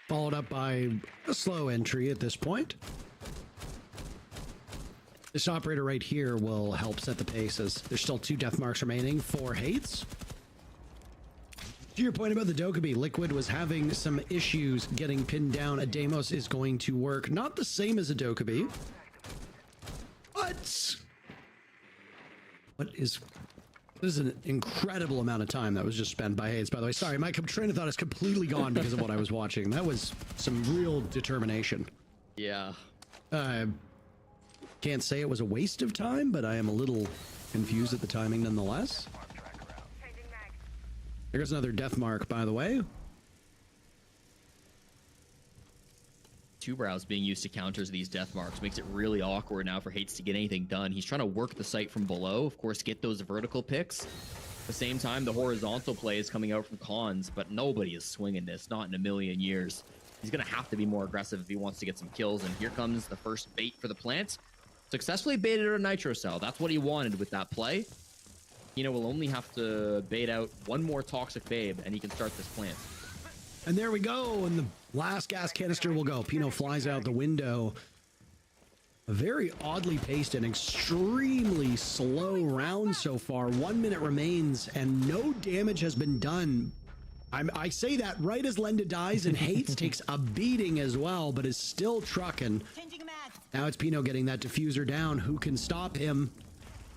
followed up by a slow entry at this point. This operator right here will help set the paces. There's still 2 death marks remaining for Hates. To your point about the Dokkaebi, Liquid was having some issues getting pinned down. A Deimos is going to work. Not the same as a Dokkaebi, but this is an incredible amount of time that was just spent by Hates, by the way. Sorry, my train of thought is completely gone because of what I was watching. That was some real determination. Yeah. Can't say it was a waste of time, but I am a little confused at the timing nonetheless. There's another death mark, by the way. 2 brows being used to counter these death marks makes it really awkward now for Hates to get anything done. He's trying to work the site from below, of course, get those vertical picks. At the same time, the horizontal play is coming out from Cons, but nobody is swinging this, not in a million years. He's going to have to be more aggressive if he wants to get some kills, and here comes the first bait for the plant. Successfully baited out a Nitro Cell. That's what he wanted with that play. Kino will only have to bait out 1 more Toxic Babe, and he can start this plant. And there we go. And the last gas canister will go. Pino flies out the window. A very oddly paced and extremely slow round so far. 1 minute remains and no damage has been done. I say that right as Lenda dies, and Hates takes a beating as well, but is still trucking. Now it's Pino getting that diffuser down. Who can stop him?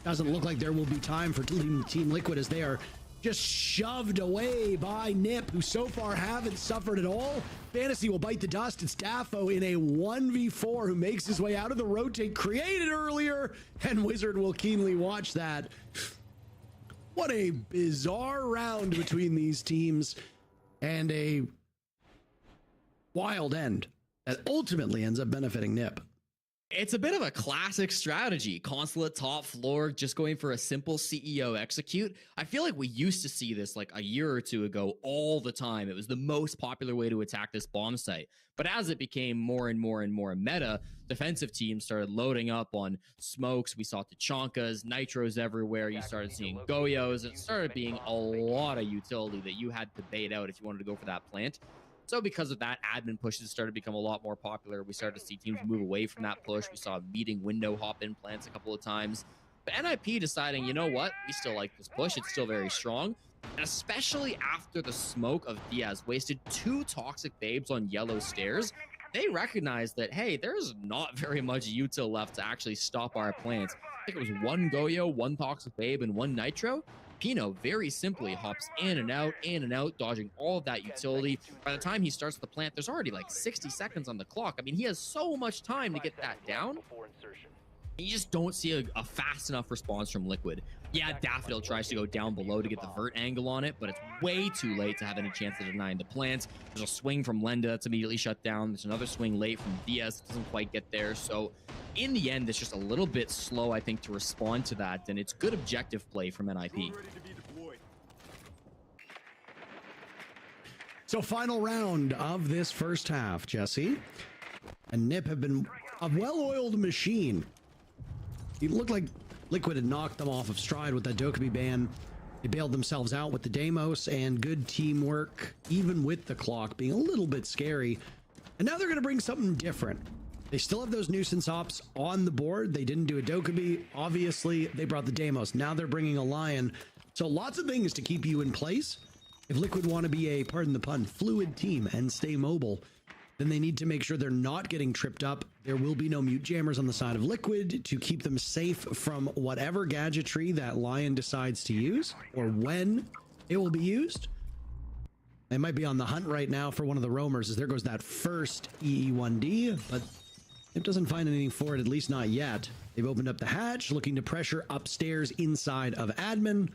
Doesn't look like there will be time for Team Liquid as they are just shoved away by Nip, who so far haven't suffered at all. Fantasy will bite the dust. It's Daffo in a 1v4 who makes his way out of the rotate created earlier, and Wizard will keenly watch that. What a bizarre round between these teams, and a wild end that ultimately ends up benefiting Nip. It's a bit of a classic strategy. Consulate top floor, just going for a simple CEO execute. I feel like we used to see this like a year or two ago all the time. It was the most popular way to attack this bomb site. But as it became more and more and more meta, defensive teams started loading up on smokes. We saw Tachankas, nitros everywhere. You started seeing Goyos. It started being a lot of utility that you had to bait out if you wanted to go for that plant. So because of that, admin pushes started to become a lot more popular. We started to see teams move away from that push. We saw meeting window hop-in plants a couple of times. But NIP deciding, you know what? We still like this push. It's still very strong. And especially after the smoke of Diaz wasted 2 toxic babes on yellow stairs, they recognized that, hey, there's not very much util left to actually stop our plants. I think it was 1 Goyo, 1 toxic babe, and 1 nitro. Pino very simply hops in and out, dodging all of that utility. By the time he starts the plant, there's already like 60 seconds on the clock. I mean, he has so much time to get that down. You just don't see a fast enough response from Liquid. Yeah, Daffodil tries to go down below to get the vert angle on it, but it's way too late to have any chance of denying the plants. There's a swing from Lenda that's immediately shut down. There's another swing late from Diaz that doesn't quite get there. So in the end, it's just a little bit slow, I think, to respond to that, and it's good objective play from NIP. So final round of this first half, Jesse. And Nip have been a well-oiled machine. It looked like Liquid had knocked them off of stride with that Dokkaebi ban. They bailed themselves out with the Deimos, and good teamwork, even with the clock being a little bit scary. And now they're going to bring something different. They still have those nuisance ops on the board. They didn't do a Dokkaebi. Obviously, they brought the Deimos. Now they're bringing a Lion. So lots of things to keep you in place. If Liquid want to be a, pardon the pun, fluid team and stay mobile, then they need to make sure they're not getting tripped up. There will be no mute jammers on the side of Liquid to keep them safe from whatever gadgetry that Lion decides to use, or when it will be used. They might be on the hunt right now for one of the roamers, as there goes that first EE1D, but it doesn't find anything for it, at least not yet. They've opened up the hatch, looking to pressure upstairs inside of admin.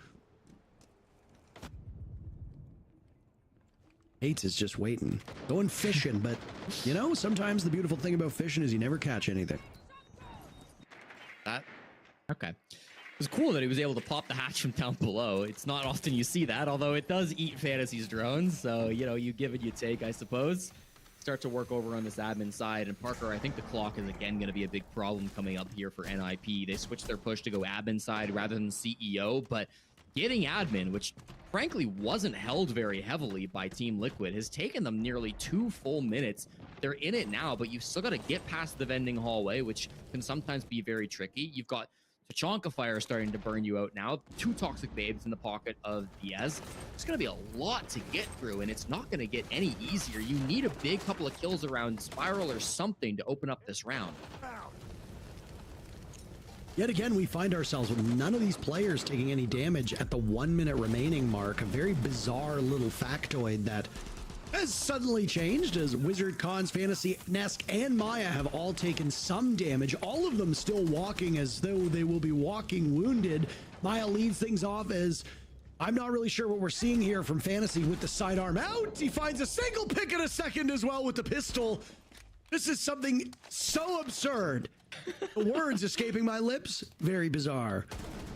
Hates is just waiting, going fishing, but you know, sometimes the beautiful thing about fishing is you never catch anything. Okay. It was cool that he was able to pop the hatch from down below. It's not often you see that, although it does eat Fantasy's drones, so, you know, you give and you take, I suppose. Start to work over on this admin side, and Parker, I think the clock is again going to be a big problem coming up here for NIP. They switched their push to go admin side rather than CEO, but getting admin, which frankly wasn't held very heavily by Team Liquid, has taken them nearly 2 full minutes. They're in it now, but you've still got to get past the vending hallway, which can sometimes be very tricky. You've got Tachanka Fire starting to burn you out now. 2 toxic babes in the pocket of Diaz. It's going to be a lot to get through, and it's not going to get any easier. You need a big couple of kills around Spiral or something to open up this round. Yet again, we find ourselves with none of these players taking any damage at the 1 minute remaining mark. A very bizarre little factoid that has suddenly changed as Wizard, Cons, Fantasy, Nesk, and Maya have all taken some damage. All of them still walking as though they will be walking wounded. Maya leads things off as I'm not really sure what we're seeing here from Fantasy with the sidearm out. He finds a single pick in a second as well with the pistol. This is something so absurd. The words escaping my lips, very bizarre.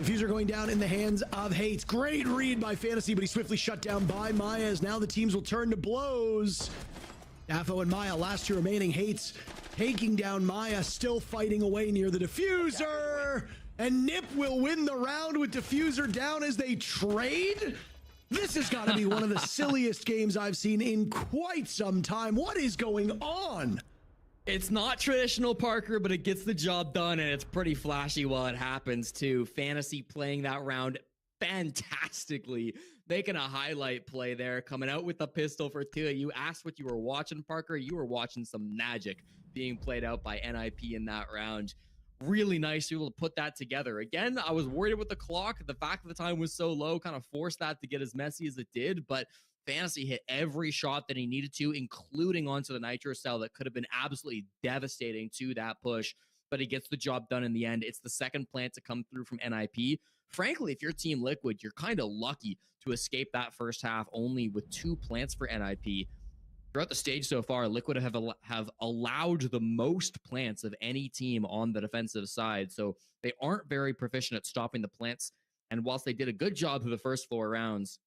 Diffuser going down in the hands of Hates. Great read by Fantasy, but he's swiftly shut down by Maya as now the teams will turn to blows. Daffo and Maya, last 2 remaining. Hates taking down Maya, still fighting away near the diffuser. And Nip will win the round with diffuser down as they trade. This has got to be one of the silliest games I've seen in quite some time. What is going on? It's not traditional, Parker, but it gets the job done, and it's pretty flashy while it happens, too. Fantasy playing that round fantastically, making a highlight play there, coming out with the pistol for two. You asked what you were watching, Parker. You were watching some magic being played out by NIP in that round. Really nice to be able to put that together. Again, I was worried about the clock. The fact that the time was so low kind of forced that to get as messy as it did, but Fantasy hit every shot that he needed to, including onto the Nitro cell that could have been absolutely devastating to that push, but he gets the job done in the end. It's the second plant to come through from NIP. Frankly, if you're Team Liquid, you're kind of lucky to escape that first half only with 2 plants for NIP. Throughout the stage so far, Liquid have allowed the most plants of any team on the defensive side, so they aren't very proficient at stopping the plants. And whilst they did a good job through the first 4 rounds,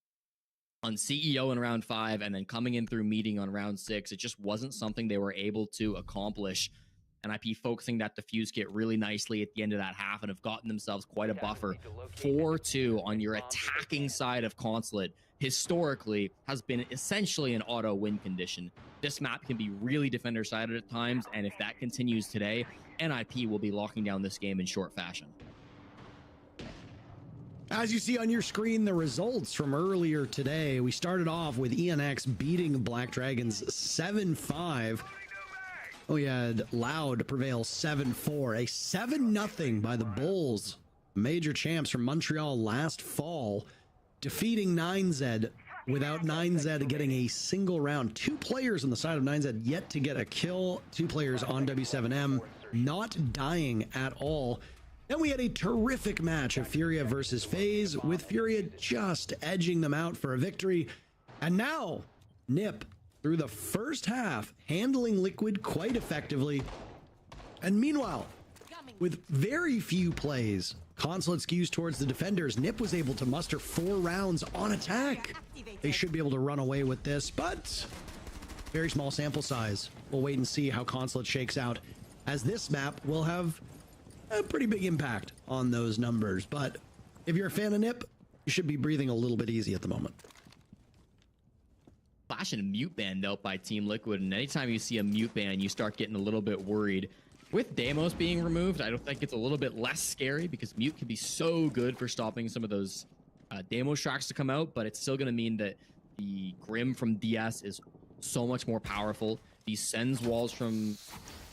on CEO in round 5 and then coming in through meeting on round 6, it just wasn't something they were able to accomplish. NIP focusing that defuse kit really nicely at the end of that half and have gotten themselves quite a buffer. 4-2 on your attacking side of Consulate historically has been essentially an auto win condition. This map can be really defender-sided at times, and if that continues today, NIP will be locking down this game in short fashion. As you see on your screen, the results from earlier today, we started off with ENX beating Black Dragons 7-5. We had Loud prevail 7-4, a 7-0 by the Bulls, major champs from Montreal last fall, defeating 9Z without 9Z getting a single round. 2 players on the side of 9Z yet to get a kill, 2 players on W7M not dying at all. Then we had a terrific match of Furia versus FaZe, with Furia just edging them out for a victory. And now, NIP, through the first half, handling Liquid quite effectively. And meanwhile, with very few plays, Consulate skews towards the defenders. NIP was able to muster 4 rounds on attack. They should be able to run away with this, but very small sample size. We'll wait and see how Consulate shakes out, as this map will have a pretty big impact on those numbers. But if you're a fan of NIP, you should be breathing a little bit easy at the moment. Flashing a mute ban out by Team Liquid, and anytime you see a mute ban, you start getting a little bit worried. With Deimos being removed, I don't think it's a little bit less scary, because mute can be so good for stopping some of those Deimos tracks to come out, but it's still going to mean that the Grim from DS is so much more powerful. These Sens walls from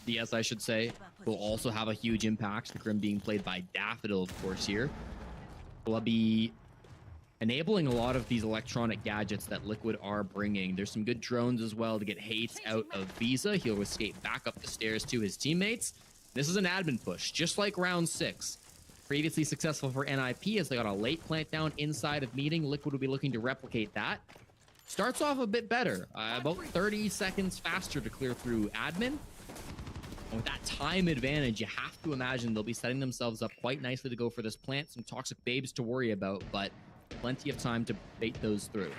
DS, I should say, will also have a huge impact. The Grim being played by Daffodil, of course, here. Will be enabling a lot of these electronic gadgets that Liquid are bringing. There's some good drones as well to get Hates out of Visa. He'll escape back up the stairs to his teammates. This is an admin push, just like round 6. Previously successful for NIP as they got a late plant down inside of meeting. Liquid will be looking to replicate that. Starts off a bit better, about 30 seconds faster to clear through admin. And with that time advantage, you have to imagine they'll be setting themselves up quite nicely to go for this plant. Some toxic babes to worry about, but plenty of time to bait those through.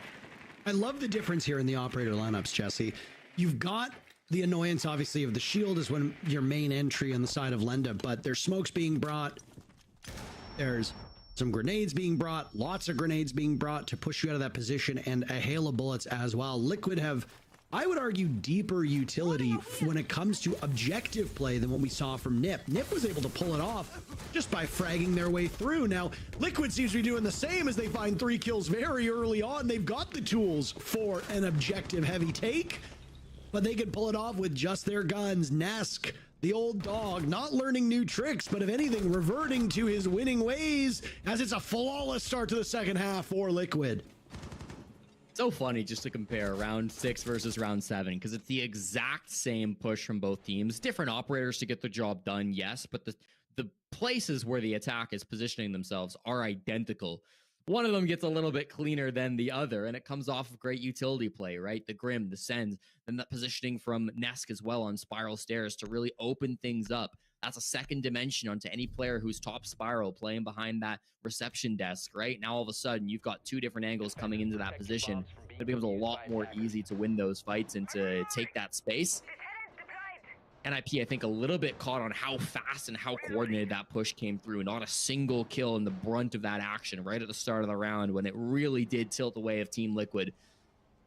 I love the difference here in the operator lineups, Jesse. You've got the annoyance, obviously, of the shield is when your main entry on the side of Lenda, but there's smokes being brought. There's some grenades being brought, lots of grenades being brought to push you out of that position, and a hail of bullets as well. Liquid have, I would argue, deeper utility when it comes to objective play than what we saw from NIP. NIP was able to pull it off just by fragging their way through. Now, Liquid seems to be doing the same as they find 3 kills very early on. They've got the tools for an objective heavy take, but they can pull it off with just their guns. Nesk, the old dog, not learning new tricks, but if anything, reverting to his winning ways, as it's a flawless start to the second half for Liquid. So funny just to compare round 6 versus round 7, because it's the exact same push from both teams. Different operators to get the job done, yes, but the places where the attack is positioning themselves are identical. One of them gets a little bit cleaner than the other, and it comes off of great utility play, right? The Grim, the Sens, and that positioning from Nesk as well on Spiral Stairs to really open things up. That's a second dimension onto any player who's top Spiral playing behind that reception desk, right? Now all of a sudden you've got 2 different angles coming into that position. It becomes a lot more easy to win those fights and to take that space. NIP, I think, a little bit caught on how fast and how coordinated that push came through. Not a single kill in the brunt of that action right at the start of the round when it really did tilt the way of Team Liquid.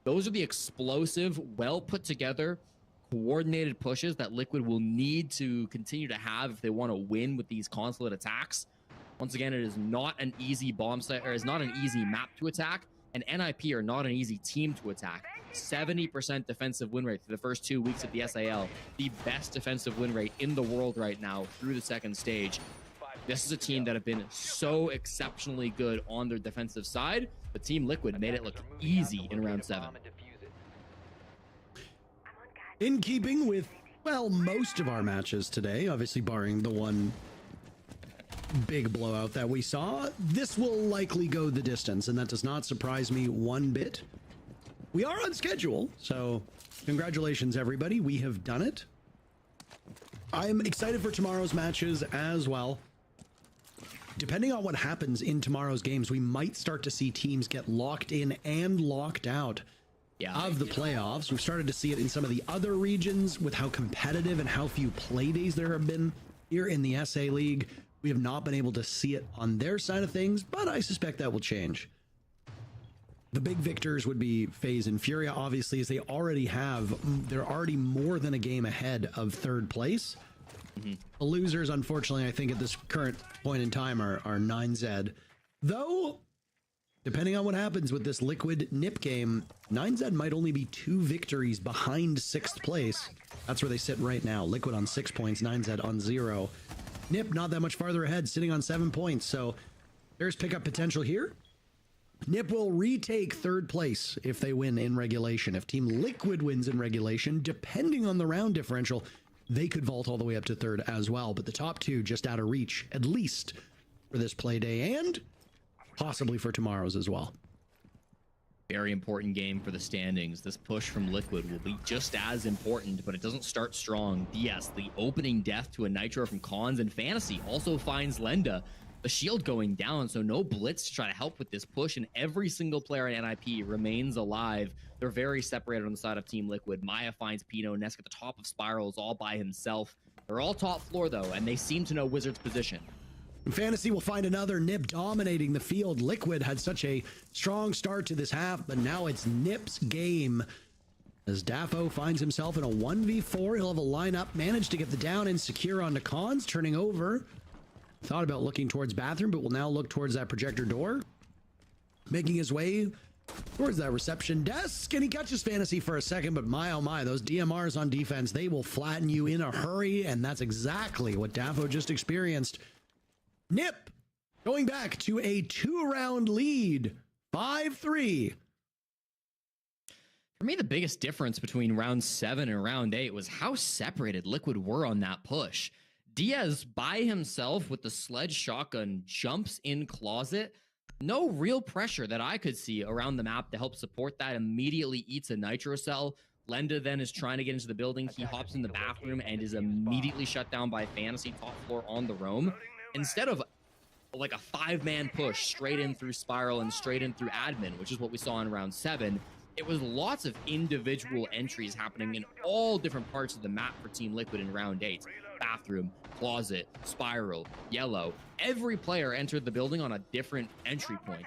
Those are the explosive, well put together, coordinated pushes that Liquid will need to continue to have if they want to win with these consulate attacks. Once again, it is not an easy bomb site, or is not an easy map to attack, and NIP are not an easy team to attack. 70% defensive win rate through the first 2 weeks of the SAL, the best defensive win rate in the world right now through the second stage. This is a team that have been so exceptionally good on their defensive side, but Team Liquid made it look easy in round 7. In keeping with, well, most of our matches today, obviously barring the one big blowout that we saw, this will likely go the distance, and that does not surprise me one bit. We are on schedule, so congratulations, everybody. We have done it. I'm excited for tomorrow's matches as well. Depending on what happens in tomorrow's games, we might start to see teams get locked in and locked out of the playoffs. We've started to see it in some of the other regions with how competitive and how few play days there have been here in the SA League. We have not been able to see it on their side of things, but I suspect that will change. The big victors would be FaZe and Furia, obviously, as they're already more than a game ahead of third place. The losers, unfortunately, I think at this current point in time are 9Z. Though, depending on what happens with this Liquid NIP game, 9Z might only be 2 victories behind 6th place. That's where they sit right now. Liquid on 6 points, 9Z on 0. NIP not that much farther ahead, sitting on 7 points. So there's pickup potential here. NIP will retake 3rd place if they win in regulation. If Team Liquid wins in regulation, depending on the round differential, they could vault all the way up to 3rd as well. But the top 2 just out of reach, at least for this play day and possibly for tomorrow's as well. Very important game for the standings. This push from Liquid will be just as important, but it doesn't start strong. DS, the opening death to a Nitro from Cons, and Fantasy also finds Lenda. The shield going down, so no blitz to try to help with this push, and every single player in NIP remains alive. They're very separated on the side of Team Liquid. Maya finds Pino, Nesk at the top of Spirals all by himself. They're all top floor though, and they seem to know Wizard's position. Fantasy will find another NIP dominating the field. Liquid had such a strong start to this half, but now it's NIP's game. As Dafo finds himself in a 1v4, he'll have a lineup, managed to get the down and secure onto Cons, turning over. Thought about looking towards bathroom, but will now look towards that projector door. Making his way towards that reception desk, and he catches Fantasy for a second, but my oh my, those DMRs on defense, they will flatten you in a hurry, and that's exactly what Dafo just experienced. NIP going back to a 2-round lead, 5-3. For me, the biggest difference between round 7 and round 8 was how separated Liquid were on that push. Diaz by himself with the sledge shotgun jumps in closet. No real pressure that I could see around the map to help support that. Immediately eats a nitro cell. Lenda then is trying to get into the building. He hops in the bathroom and is immediately shut down by Fantasy top floor on the roam. Instead of like a 5-man push straight in through Spiral and straight in through admin, which is what we saw in round 7, it was lots of individual entries happening in all different parts of the map for Team Liquid in round 8. Bathroom, closet, Spiral, yellow. Every player entered the building on a different entry point.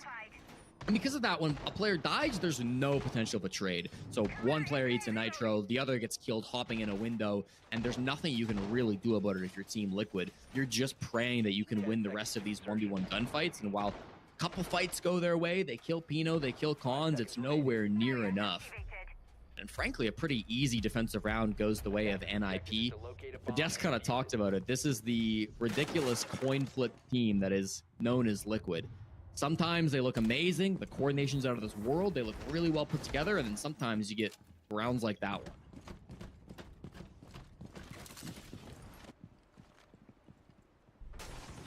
And because of that, when a player dies, there's no potential of a trade. So one player eats a nitro, the other gets killed hopping in a window, and there's nothing you can really do about it if you're Team Liquid. You're just praying that you can win the rest of these 1v1 gunfights, and while a couple fights go their way, they kill Pino, they kill Cons, it's nowhere near enough. And frankly, a pretty easy defensive round goes the way of NIP. The desk kind of talked about it. This is the ridiculous coin flip team that is known as Liquid. Sometimes they look amazing, the coordination's out of this world, they look really well put together, and then sometimes you get rounds like that one.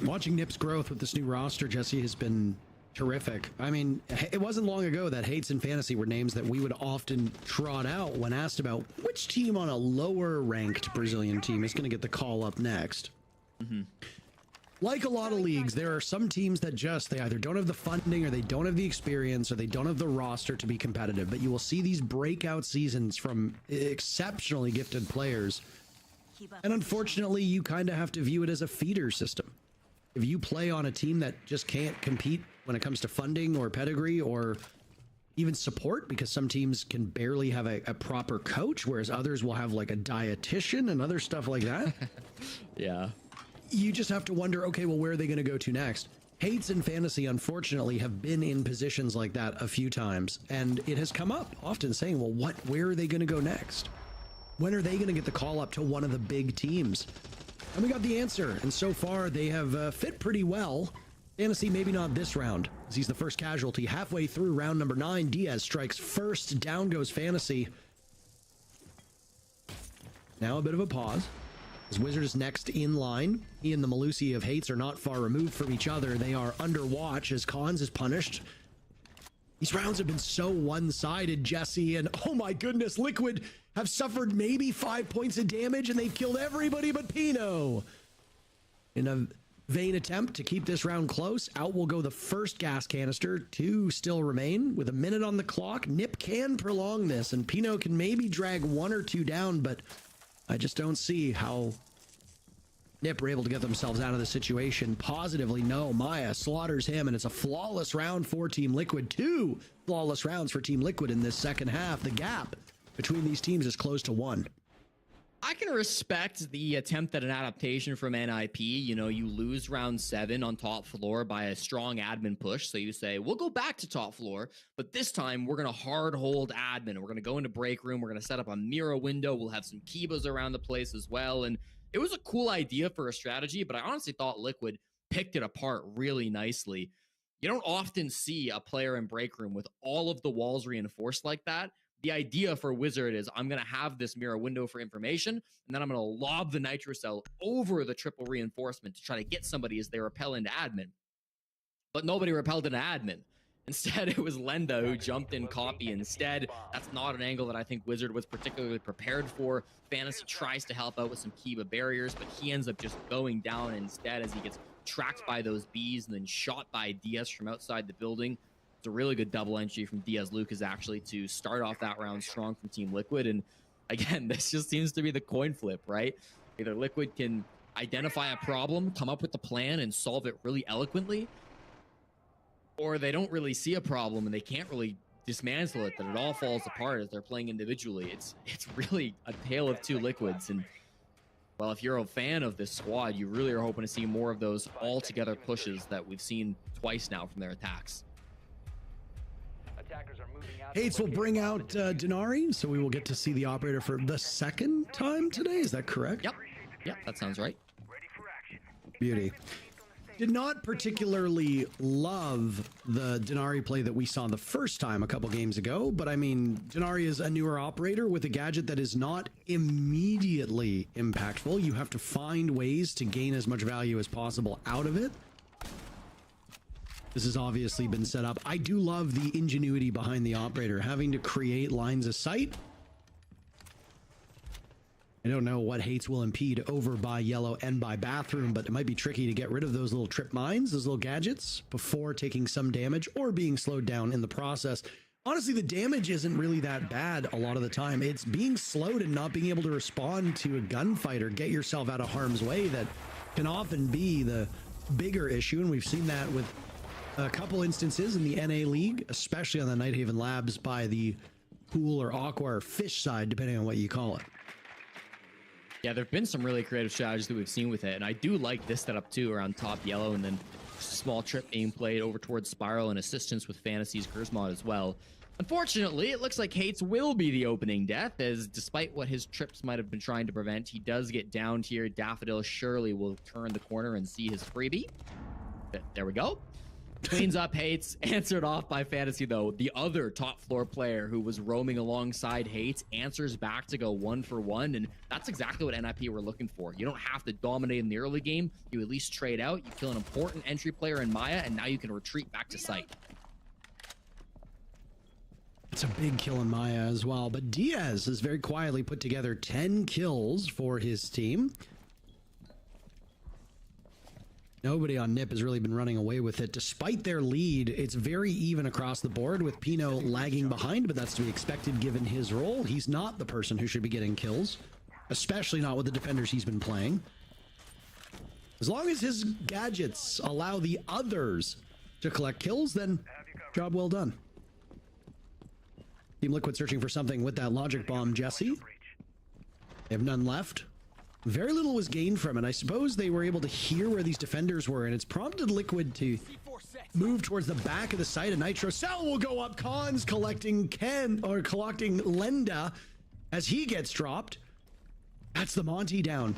Watching NIP's growth with this new roster, Jesse, has been terrific. I mean, it wasn't long ago that Hates and Fantasy were names that we would often trot out when asked about which team on a lower ranked Brazilian team is going to get the call up next. Like a lot of leagues, there are some teams that they either don't have the funding or they don't have the experience or they don't have the roster to be competitive. But you will see these breakout seasons from exceptionally gifted players And unfortunately, you kind of have to view it as a feeder system. If you play on a team that just can't compete when it comes to funding or pedigree or even support, because some teams can barely have a proper coach, whereas others will have like a dietitian and other stuff like that. Yeah. You just have to wonder, okay, well, where are they going to go to next? Hates and Fantasy, unfortunately, have been in positions like that a few times, and it has come up often saying, well, where are they going to go next? When are they going to get the call up to one of the big teams? And we got the answer, and so far they have fit pretty well. Fantasy, maybe not this round, as he's the first casualty. Halfway through round number 9, Diaz strikes first. Down goes Fantasy. Now a bit of a pause. As Wizard is next in line. He and the Malusi of Hates are not far removed from each other. They are under watch as Cons is punished. These rounds have been so one-sided, Jesse, and oh my goodness, Liquid have suffered maybe 5 points of damage, and they've killed everybody but Pino. In a vain attempt to keep this round close, out will go the first gas canister. 2 still remain with a minute on the clock. Nip can prolong this, and Pino can maybe drag 1 or 2 down, but I just don't see how Nip were able to get themselves out of the situation. Positively, no. Maya slaughters him, and it's a flawless round for Team Liquid. 2 flawless rounds for Team Liquid in this second half. The gap between these teams is close to 1. I can respect the attempt at an adaptation from NIP. You know, you lose round 7 on top floor by a strong admin push. So you say, we'll go back to top floor, but this time we're going to hard hold admin. We're going to go into break room. We're going to set up a mirror window. We'll have some Kibas around the place as well. And it was a cool idea for a strategy, but I honestly thought Liquid picked it apart really nicely. You don't often see a player in break room with all of the walls reinforced like that. The idea for Wizard is I'm going to have this mirror window for information, and then I'm going to lob the Nitro Cell over the triple reinforcement to try to get somebody as they repel into admin. But nobody repelled into admin. Instead, it was Lenda who jumped in copy instead. That's not an angle that I think Wizard was particularly prepared for. Fantasy tries to help out with some Kiba barriers, but he ends up just going down instead as he gets tracked by those bees and then shot by Diaz from outside the building. It's a really good double entry from Diaz Lucas actually to start off that round strong from Team Liquid. And again, this just seems to be the coin flip, right? Either Liquid can identify a problem, come up with a plan, and solve it really eloquently, or they don't really see a problem and they can't really dismantle it, that it all falls apart as they're playing individually. It's really a tale of 2 Liquids. And well, if you're a fan of this squad, you really are hoping to see more of those all-together pushes that we've seen twice now from their attacks. Hates will bring out Denari, so we will get to see the operator for the second time today. Is that correct? Yep, that sounds right. Beauty. Did not particularly love the Denari play that we saw the first time a couple games ago, but I mean, Denari is a newer operator with a gadget that is not immediately impactful. You have to find ways to gain as much value as possible out of it. This has obviously been set up. I do love the ingenuity behind the operator, having to create lines of sight. I don't know what Hates will impede over by Yellow and by Bathroom, but it might be tricky to get rid of those little trip mines, those little gadgets, before taking some damage or being slowed down in the process. Honestly, the damage isn't really that bad a lot of the time. It's being slowed and not being able to respond to a gunfight or get yourself out of harm's way that can often be the bigger issue, and we've seen that with a couple instances in the NA League, especially on the Nighthaven Labs by the pool or aqua or fish side, depending on what you call it. Yeah, there have been some really creative strategies that we've seen with it, and I do like this setup too around top Yellow, and then just a small trip being played over towards Spiral and assistance with Fantasy's Curse mod as well. Unfortunately, it looks like Hates will be the opening death, as despite what his trips might have been trying to prevent, he does get downed here. Daffodil surely will turn the corner and see his freebie. There we go. Cleans up Hates, answered off by Fantasy though. The other top floor player who was roaming alongside Hates answers back to go 1 for 1, and that's exactly what NIP were looking for. You don't have to dominate in the early game. You at least trade out, you kill an important entry player in Maya, and now you can retreat back to site. It's a big kill in Maya as well, but Diaz has very quietly put together 10 kills for his team. Nobody on Nip has really been running away with it. Despite their lead, it's very even across the board with Pino lagging behind, but that's to be expected given his role. He's not the person who should be getting kills. especially not with the defenders he's been playing. As long as his gadgets allow the others to collect kills, then job well done. Team Liquid searching for something with that logic bomb, Jesse. They have none left. Very little was gained from it. I suppose they were able to hear where these defenders were, and it's prompted Liquid to move towards the back of the site. A Nitro Cell will go up. Cons collecting collecting Lenda as he gets dropped. That's the Monty down.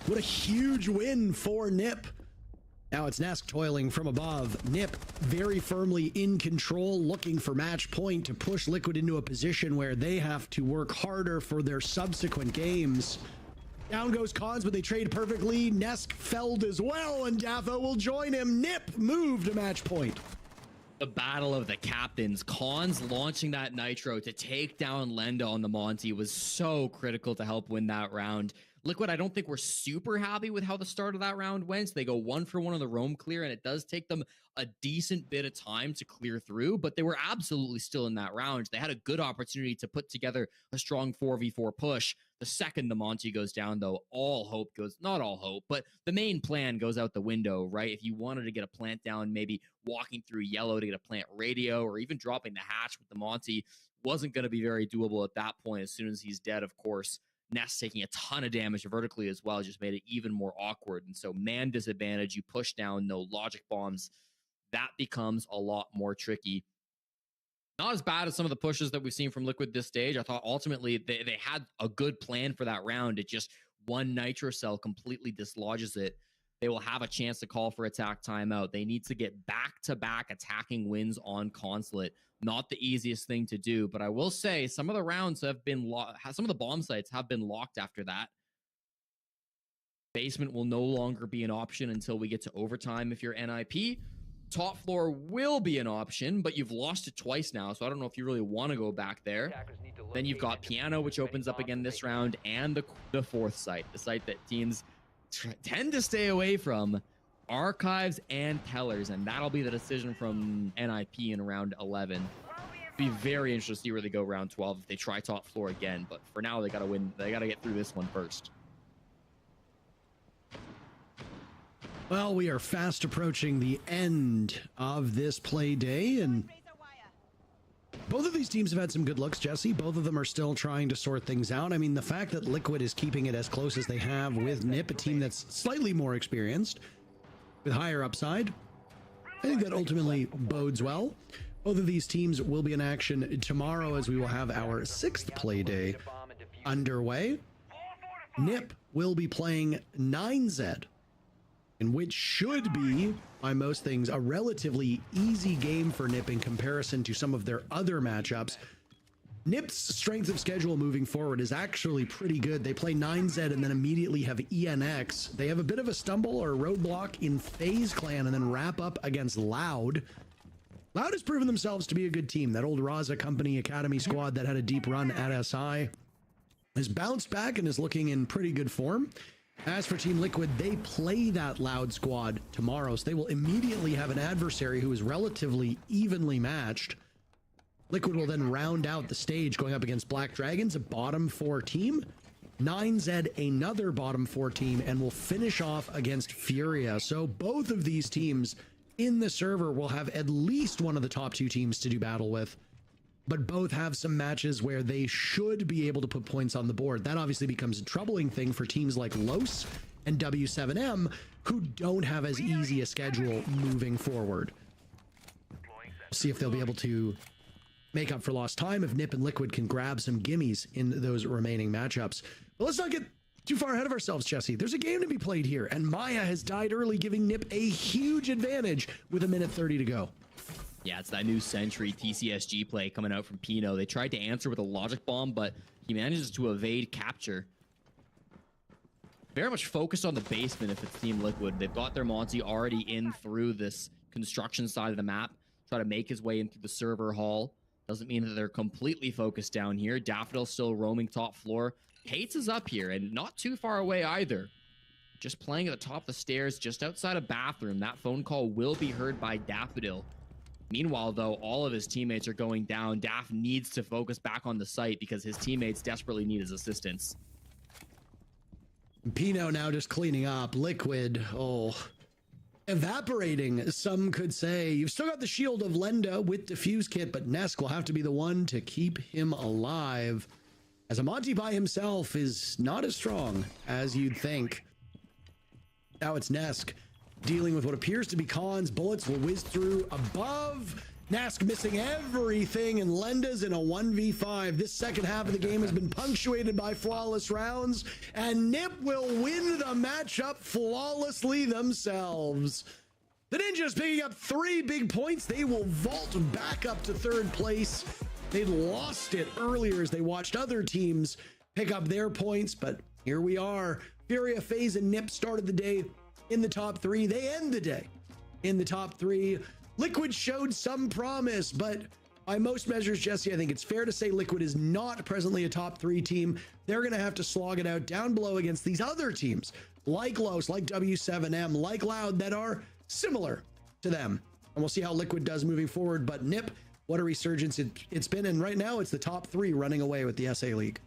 What a huge win for Nip. Now it's Nesk toiling from above. Nip very firmly in control, looking for match point to push Liquid into a position where they have to work harder for their subsequent games. Down goes Cons, but they trade perfectly. Nesk felled as well, and Daffo will join him. Nip moved to match point. The battle of the captains. Cons launching that Nitro to take down Lenda on the Monty was so critical to help win that round. Liquid, I don't think we're super happy with how the start of that round went. They go 1 for 1 on the roam clear, and it does take them a decent bit of time to clear through, but they were absolutely still in that round. They had a good opportunity to put together a strong 4v4 push. The second the Monty goes down, though, all hope goes, not all hope, but the main plan goes out the window, right? If you wanted to get a plant down, maybe walking through yellow to get a plant radio, or even dropping the hatch with the Monty wasn't going to be very doable at that point. As soon as he's dead, of course, Nest taking a ton of damage vertically as well just made it even more awkward. And so man disadvantage, you push down, no logic bombs. That becomes a lot more tricky. Not as bad as some of the pushes that we've seen from Liquid this stage. I thought ultimately they had a good plan for that round. It just one Nitro Cell completely dislodges it. They will have a chance to call for attack timeout. They need to get back-to-back attacking wins on Consulate. Not the easiest thing to do, but I will say some of the rounds have been some of the bomb sites have been locked after that. Basement will no longer be an option until we get to overtime if you're NIP. Top floor will be an option, but you've lost it twice now, so I don't know if you really want to go back there. Then you've got Piano, which opens up again this round, and the fourth site, the site that teams tend to stay away from, Archives and Tellers, and that'll be the decision from NIP in round 11. Be very interested to see where they go round 12 if they try top floor again, but for now they gotta win. They gotta get through this one first. Well, we are fast approaching the end of this play day, and both of these teams have had some good looks, Jesse. Both of them are still trying to sort things out. I mean, the fact that Liquid is keeping it as close as they have with Nip, a team that's slightly more experienced, with higher upside, I think that ultimately bodes well. Both of these teams will be in action tomorrow as we will have our 6th play day underway. Nip will be playing 9Z, in which should be, by most things, a relatively easy game for Nip in comparison to some of their other matchups. Nip's strength of schedule moving forward is actually pretty good. They play 9Z and then immediately have ENX. They have a bit of a stumble or a roadblock in FaZe Clan and then wrap up against Loud. Loud has proven themselves to be a good team. That old Raza Company Academy squad that had a deep run at SI has bounced back and is looking in pretty good form. As for Team Liquid, they play that Loud squad tomorrow, so they will immediately have an adversary who is relatively evenly matched. Liquid will then round out the stage going up against Black Dragons, a bottom 4 team, 9Z, another bottom 4 team, and will finish off against Furia. So both of these teams in the server will have at least one of the top 2 teams to do battle with, but both have some matches where they should be able to put points on the board. That obviously becomes a troubling thing for teams like Los and W7M, who don't have as easy a schedule moving forward. See if they'll be able to make up for lost time if Nip and Liquid can grab some gimmies in those remaining matchups. But let's not get too far ahead of ourselves, Jesse. There's a game to be played here, and Maya has died early, giving Nip a huge advantage with 1:30 to go. Yeah, it's that new Sentry TCSG play coming out from Pino. They tried to answer with a logic bomb, but he manages to evade capture. Very much focused on the basement if it's Team Liquid. They've got their Monty already in through this construction side of the map. Try to make his way into the server hall. Doesn't mean that they're completely focused down here. Daffodil still roaming top floor. Hates is up here and not too far away either. Just playing at the top of the stairs, just outside a bathroom. That phone call will be heard by Daffodil. Meanwhile, though, all of his teammates are going down. Daff needs to focus back on the site because his teammates desperately need his assistance. Pino now just cleaning up. Liquid, evaporating, some could say. You've still got the shield of Lenda with Diffuse Kit, but Nesk will have to be the one to keep him alive, as Amonte by himself is not as strong as you'd think. Now it's Nesk dealing with what appears to be Khan's. Bullets will whiz through above. Nesk missing everything, and Lenda's in a 1v5. This second half of the game has been punctuated by flawless rounds, and Nip will win the matchup flawlessly themselves. The Ninjas picking up 3 big points. They will vault back up to 3rd place. They'd lost it earlier as they watched other teams pick up their points, but here we are. Furia, FaZe, and Nip started the day in the top 3. They end the day in the top 3. Liquid showed some promise, but by most measures, Jesse, I think it's fair to say Liquid is not presently a top 3 team. They're going to have to slog it out down below against these other teams like Los, like W7M, like Loud, that are similar to them. And we'll see how Liquid does moving forward. But Nip, what a resurgence it's been. And right now it's the top 3 running away with the SA League.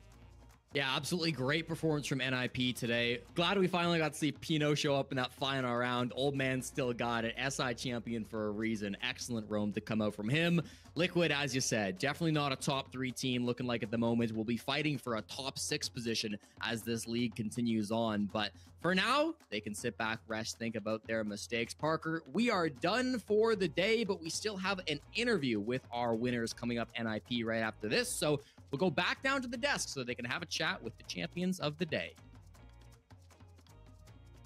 Yeah, absolutely great performance from NIP today. Glad we finally got to see Pino show up in that final round. Old man still got it. SI champion for a reason. Excellent roam to come out from him. Liquid, as you said, definitely not a top 3 team looking like at the moment. We'll be fighting for a top 6 position as this league continues on. But for now, they can sit back, rest, think about their mistakes. Parker, we are done for the day, but we still have an interview with our winners coming up NIP right after this. So we'll go back down to the desk so they can have a chat with the champions of the day.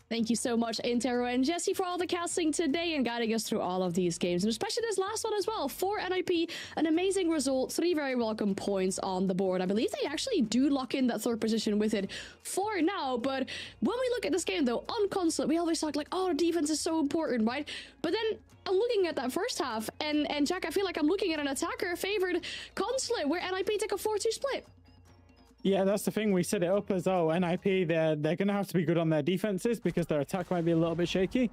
Thank you so much, Intero and Jesse, for all the casting today and guiding us through all of these games, and especially this last one as well. For NIP, an amazing result, 3 very welcome points on the board. I believe they actually do lock in that 3rd position with it for now, but when we look at this game, though, on Consulate, we always talk like, oh, defense is so important, right? But then I'm looking at that first half, and Jack, I feel like I'm looking at an attacker-favored Consulate where NIP take a 4-2 split. Yeah, that's the thing. We set it up as, NIP, they're going to have to be good on their defenses because their attack might be a little bit shaky.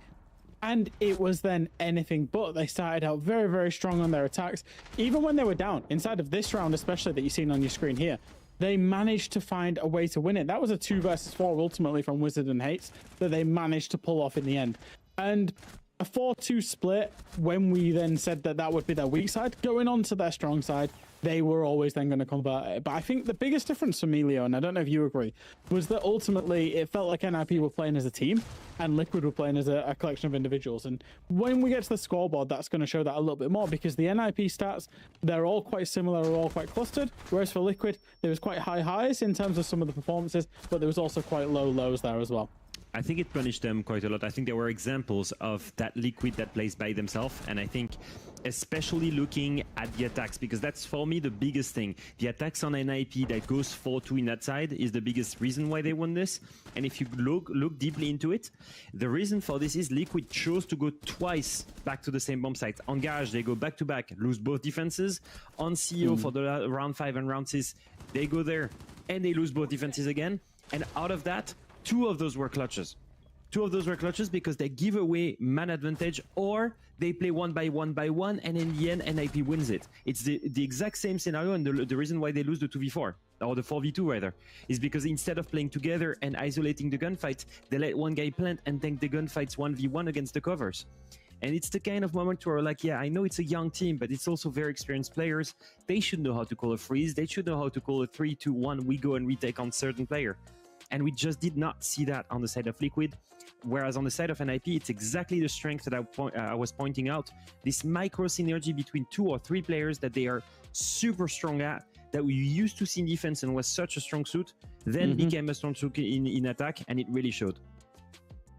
And it was then anything but. They started out very, very strong on their attacks. Even when they were down, inside of this round especially that you've seen on your screen here, they managed to find a way to win it. That was a 2 versus 4 ultimately from Wizard and Hates that they managed to pull off in the end. And a 4-2 split, when we then said that that would be their weak side, going on to their strong side, they were always then going to convert it. But I think the biggest difference for me, Leo, and I don't know if you agree, was that ultimately it felt like NIP were playing as a team and Liquid were playing as a collection of individuals. And when we get to the scoreboard, that's going to show that a little bit more, because the NIP stats, they're all quite similar, are all quite clustered. Whereas for Liquid, there was quite high highs in terms of some of the performances, but there was also quite low lows there as well. I think it punished them quite a lot. I think there were examples of that Liquid that plays by themselves, and I think especially looking at the attacks, because that's for me the biggest thing. The attacks on NIP that goes 4-2 in that side is the biggest reason why they won this. And if you look deeply into it, the reason for this is Liquid chose to go twice back to the same bomb site. On Garage, they go back to back, lose both defenses. On CEO for the round 5 and round 6, they go there and they lose both defenses again. And out of that, 2 of those were clutches. 2 of those were clutches because they give away man advantage, or they play 1 by 1 by 1, and in the end, NIP wins it. It's the exact same scenario, and the reason why they lose the 2v4, or the 4v2 rather, is because instead of playing together and isolating the gunfight, they let one guy plant and tank the gunfights 1v1 against the covers. And it's the kind of moment where, like, yeah, I know it's a young team, but it's also very experienced players. They should know how to call a freeze. They should know how to call a 3-2-1. We go and retake on certain player. And we just did not see that on the side of Liquid. Whereas on the side of NIP, it's exactly the strength that I was pointing out. This micro synergy between 2 or 3 players that they are super strong at, that we used to see in defense and was such a strong suit, then became a strong suit in attack, and it really showed.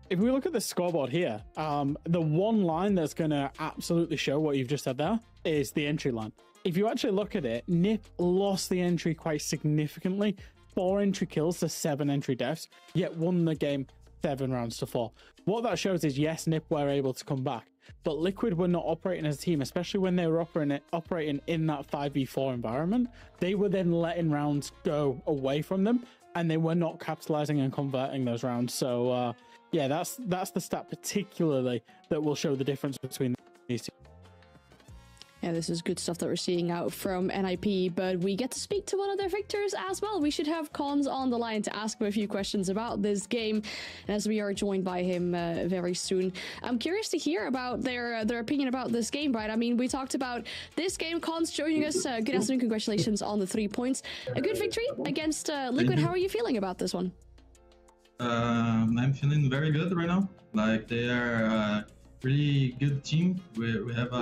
If we look at the scoreboard here, the one line that's going to absolutely show what you've just said there is the entry line. If you actually look at it, Nip lost the entry quite significantly. 4 entry kills to 7 entry deaths, yet won the game 7 rounds to 4. What that shows is, yes, Nip were able to come back, but Liquid were not operating as a team, especially when they were operating in that 5v4 environment. They were then letting rounds go away from them, and they were not capitalizing and converting those rounds. So, yeah, that's the stat particularly that will show the difference between these two. Yeah, this is good stuff that we're seeing out from NIP, but we get to speak to one of their victors as well. We should have Cons on the line to ask him a few questions about this game, as we are joined by him very soon. I'm curious to hear about their opinion about this game, right? I mean, we talked about this game. Cons joining us. Good afternoon. Congratulations on the 3 points. A good victory against Liquid. How are you feeling about this one? I'm feeling very good right now. Like, they are really good team. We have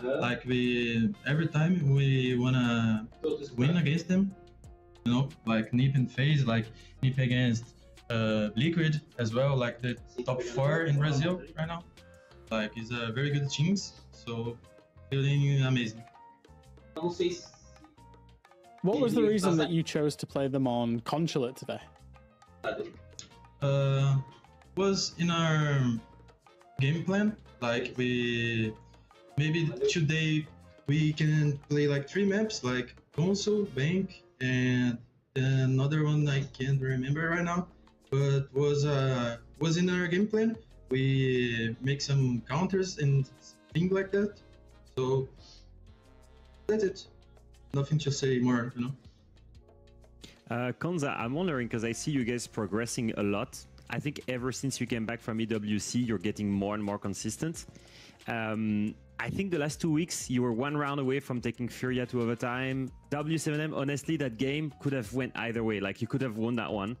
like every time we wanna win against them, you know, like NiP and FaZe, like NiP against Liquid as well, like the top 4 in Brazil right now. Like, it's a very good teams, so feeling amazing. What was the reason that you chose to play them on Consulate today? Was in our game plan, like maybe today we can play like 3 maps, like Console, Bank, and another one I can't remember right now, but was in our game plan. We make some counters and things like that, so that's it. Nothing to say more, you know. Konza, I'm wondering, because I see you guys progressing a lot. I think ever since you came back from EWC, you're getting more and more consistent. I think the last 2 weeks, you were 1 round away from taking Furia to overtime. W7M, honestly, that game could have went either way. Like, you could have won that one.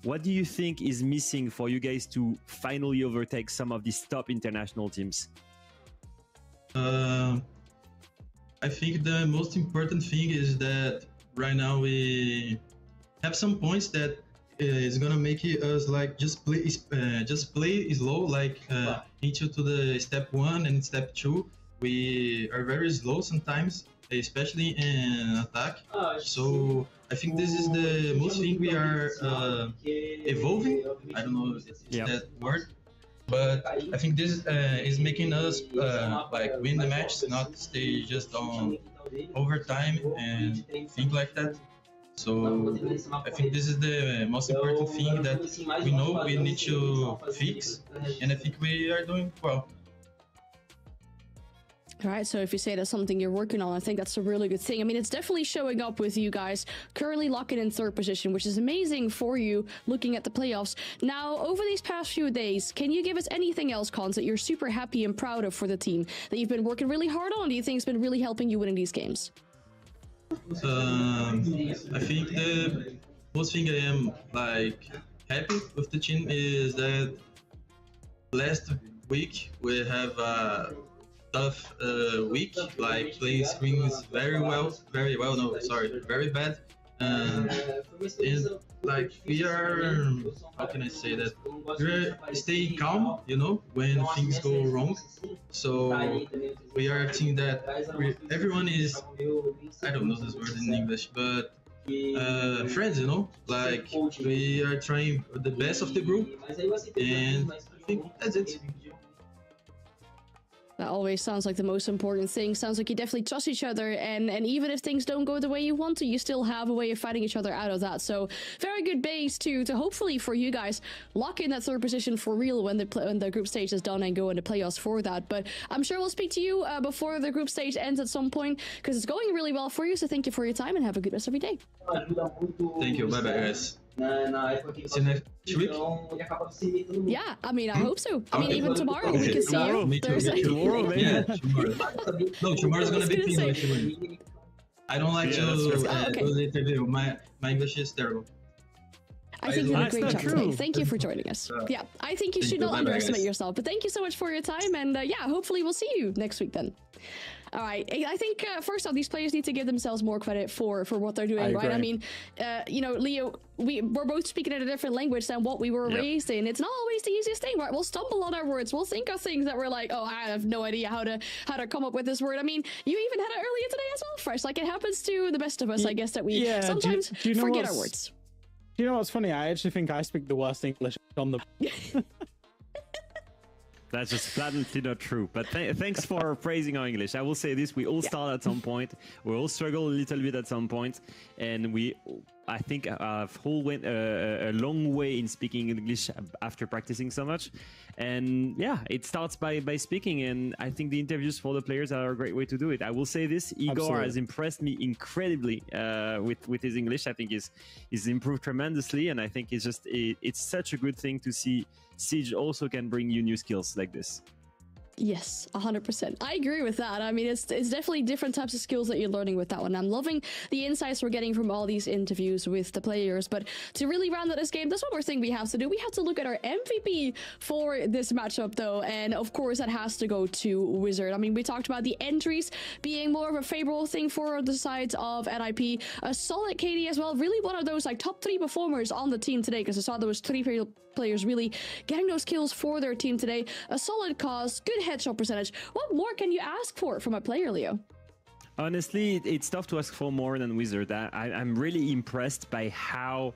What do you think is missing for you guys to finally overtake some of these top international teams? I think the most important thing is that right now we have some points that is gonna make us like just play slow, like into to the step 1 and step 2. We are very slow sometimes, especially in attack. So I think this is the most thing we are evolving. I don't know if it's that word, but I think this is making us like win the match, not stay just on overtime and things like that. So I think this is the most important thing that we know we need to fix, and I think we are doing well. All right, so if you say that's something you're working on, I think that's a really good thing. I mean, it's definitely showing up with you guys currently locking in 3rd position, which is amazing for you looking at the playoffs. Now, over these past few days, can you give us anything else, Cons, that you're super happy and proud of for the team, that you've been working really hard on? Do you think it's been really helping you win in these games? I think the most thing I am like happy with the team is that last week we have a tough week, like playing screens very bad, and like we are, how can I say that, we're staying calm, you know, when things go wrong. So we are a team that everyone is, I don't know this word in English, but friends, you know, like we are trying the best of the group, and I think that's it. That always sounds like the most important thing. Sounds like you definitely trust each other, and even if things don't go the way you want to, you still have a way of fighting each other out of that. So very good base to hopefully for you guys lock in that 3rd position for real when the group stage is done and go into playoffs for that. But I'm sure we'll speak to you before the group stage ends at some point, because it's going really well for you. So thank you for your time and have a good rest of your day. Thank you. Bye bye, guys. See you next week? Yeah, I mean, I hope so. I mean, even tomorrow we can see you. Tomorrow, maybe. Yeah, tomorrow. No, tomorrow's gonna be English. I don't like to do the interview. My English is terrible. I think you did a great job today. Thank you for joining us. Yeah, I think you should not underestimate yourself. But thank you so much for your time, and yeah, hopefully we'll see you next week then. All right, I think first off, these players need to give themselves more credit for what they're doing, right? I mean, you know, Leo, we're both speaking in a different language than what we were raised in. It's not always the easiest thing, right? We'll stumble on our words. We'll think of things that we're like, oh, I have no idea how to come up with this word. I mean, you even had it earlier today as well, Fresh. Like, it happens to the best of us, I guess, that we sometimes forget our words. Do you know what's funny? I actually think I speak the worst English on the... That's just blatantly not true. But thanks for praising our English. I will say this: we all start at some point. We all struggle a little bit at some point, and we I think I've whole went a long way in speaking English after practicing so much. And yeah, it starts by speaking, and I think the interviews for the players are a great way to do it. I will say this, Igor has impressed me incredibly with his English. I think he's improved tremendously, and I think it's such a good thing to see Siege also can bring you new skills like this. Yes, 100%. I agree with that. I mean, it's definitely different types of skills that you're learning with that one. I'm loving the insights we're getting from all these interviews with the players. But to really round out this game, there's one more thing we have to do. We have to look at our MVP for this matchup, though. And of course, that has to go to Wizard. I mean, we talked about the entries being more of a favorable thing for the sides of NIP. A solid KD as well. Really one of those like top 3 performers on the team today, because I saw there was 3 players really getting those kills for their team today. A solid cause, good headshot percentage. What more can you ask for from a player, Leo? Honestly, it's tough to ask for more than Wizard. I'm really impressed by how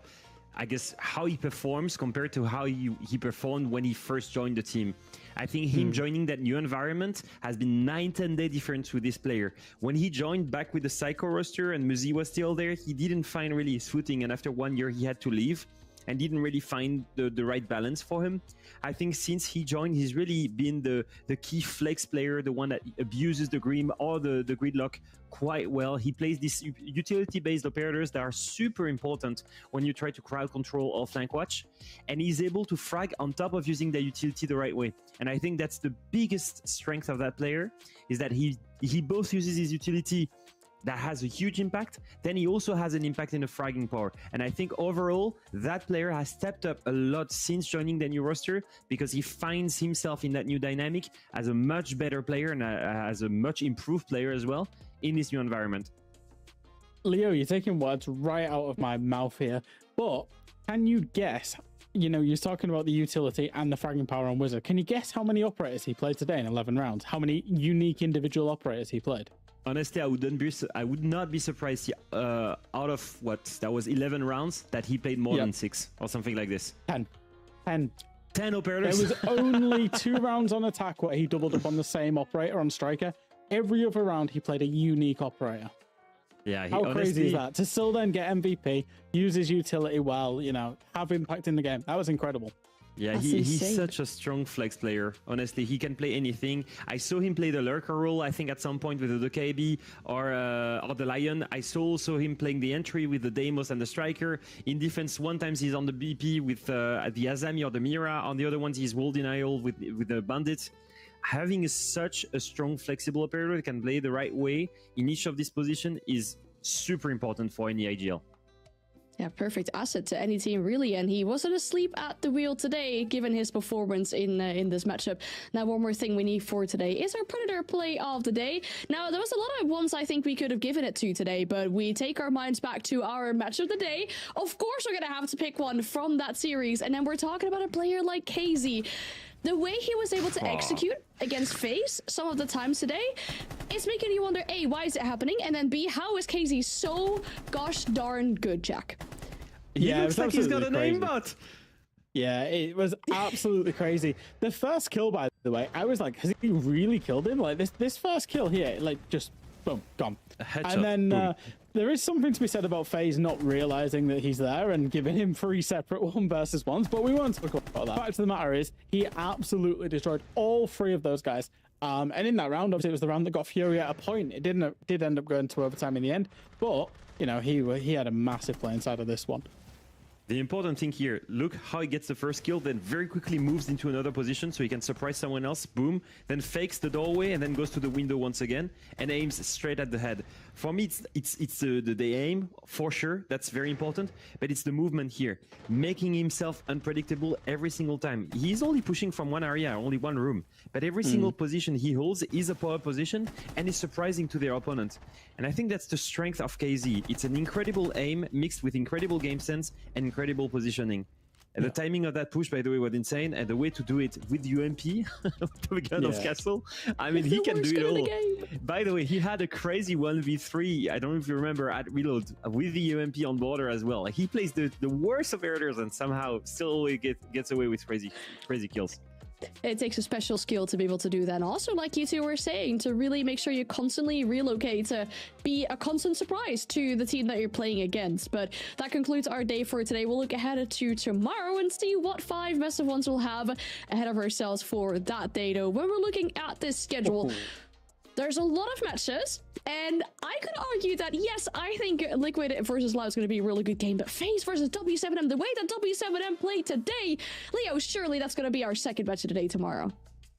he performs compared to how he performed when he first joined the team. I think him joining that new environment has been 9-10 day difference with this player. When he joined back with the Psycho roster and Muzi was still there, he didn't find really his footing, and after 1 year he had to leave and didn't really find the right balance for him. I think since he joined, he's really been the key flex player, the one that abuses the Grim or the gridlock quite well. He plays these utility-based operators that are super important when you try to crowd control or flank watch, and he's able to frag on top of using the utility the right way. And I think that's the biggest strength of that player, is that he both uses his utility that has a huge impact, then he also has an impact in the fragging power. And I think overall, that player has stepped up a lot since joining the new roster, because he finds himself in that new dynamic as a much better player and as a much improved player as well in this new environment. Leo, you're taking words right out of my mouth here, but can you guess, you're talking about the utility and the fragging power on Wizard. Can you guess how many operators he played today in 11 rounds? How many unique individual operators he played? Honestly, I would not be surprised out of what that was 11 rounds that he played more than 6 or something like this. 10 operators. There was only 2 rounds on attack where he doubled up on the same operator on striker. Every other round he played a unique operator. Yeah, how crazy is that? To still then get MVP, use his utility well, have impact in the game. That was incredible. Yeah, he's such a strong flex player. Honestly, he can play anything. I saw him play the lurker role, I think, at some point with the KB or the Lion. I saw also him playing the entry with the Deimos and the Striker. In defense, one time he's on the BP with the Azami or the Mira. On the other ones, he's wall denial with the Bandit. Having such a strong, flexible operator that can play the right way in each of these positions is super important for any IGL. Yeah, perfect asset to any team, really. And he wasn't asleep at the wheel today, given his performance in this matchup. Now, one more thing we need for today is our Predator play of the day. Now, there was a lot of ones I think we could have given it to today, but we take our minds back to our match of the day. Of course, we're going to have to pick one from that series. And then we're talking about a player like KZ. The way he was able to execute against FaZe some of the times today is making you wonder, A, why is it happening? And then B, how is KZ so gosh darn good, Jack? Yeah, it looks like he's got an aimbot. Yeah, it was absolutely crazy. The first kill, by the way, I was like, has he really killed him? Like this first kill here, like just boom, gone. A headshot, and then there is something to be said about FaZe not realizing that he's there and giving him 3 separate 1v1s, but we won't talk about that. The fact of the matter is, he absolutely destroyed all 3 of those guys. And in that round, obviously, it was the round that got Furia a point. It did end up going to overtime in the end, but he had a massive play inside of this one. The important thing here, look how he gets the first kill, then very quickly moves into another position so he can surprise someone else, boom, then fakes the doorway and then goes to the window once again and aims straight at the head. For me, it's the aim, for sure, that's very important, but it's the movement here, making himself unpredictable every single time. He's only pushing from one area, only one room, but every single position he holds is a power position and is surprising to their opponent. And I think that's the strength of KZ. It's an incredible aim mixed with incredible game sense and incredible positioning. And the timing of that push, by the way, was insane. And the way to do it with UMP, the gun of Castle, I mean, he can do it all. By the way, he had a crazy 1v3, I don't know if you remember, at Reload, with the UMP on border as well. He plays the worst of operators and somehow still always gets away with crazy kills. it takes a special skill to be able to do that. And also, like you two were saying, to really make sure you constantly relocate to be a constant surprise to the team that you're playing against. But that concludes our day for today. We'll look ahead to tomorrow and see what 5 best of ones we'll have ahead of ourselves for that day, though. When we're looking at this schedule, there's a lot of matches, and I could argue that, yes, I think Liquid versus Loud is going to be a really good game, but FaZe versus W7M, the way that W7M played today, Leo, surely that's going to be our second match of the day tomorrow.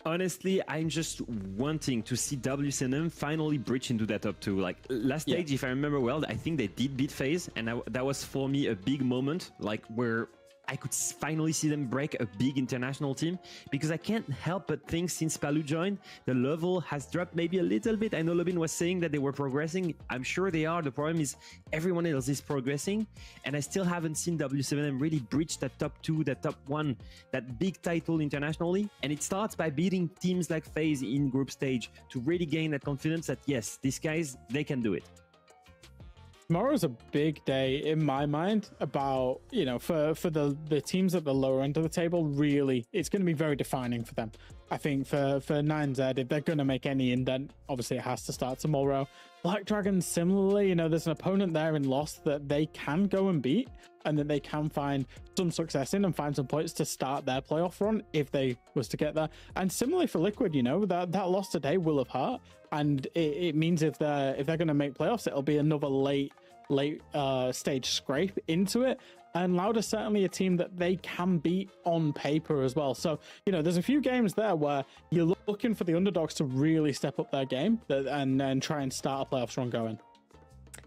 Honestly, I'm just wanting to see W7M finally breach into that top 2. Like, last stage, if I remember well, I think they did beat FaZe, and that was for me a big moment, like, where I could finally see them break a big international team, because I can't help but think since Palu joined, the level has dropped maybe a little bit. I know Lobin was saying that they were progressing. I'm sure they are. The problem is everyone else is progressing, and I still haven't seen W7M really breach that top 2, that top 1, that big title internationally. And it starts by beating teams like FaZe in group stage to really gain that confidence that, yes, these guys, they can do it. Tomorrow's a big day in my mind about, you know, for the teams at the lower end of the table. Really, it's going to be very defining for them. I think for 9Z, if they're going to make any indent, obviously it has to start tomorrow. Black Dragon, similarly, you know, there's an opponent there in Lost that they can go and beat, and that they can find some success in and find some points to start their playoff run if they was to get there. And similarly for Liquid, you know, that loss today will have hurt, and it means if they're going to make playoffs, it'll be another late stage scrape into it. And Loud is certainly a team that they can beat on paper as well. So, you know, there's a few games there where you're looking for the underdogs to really step up their game and try and start a playoffs run going.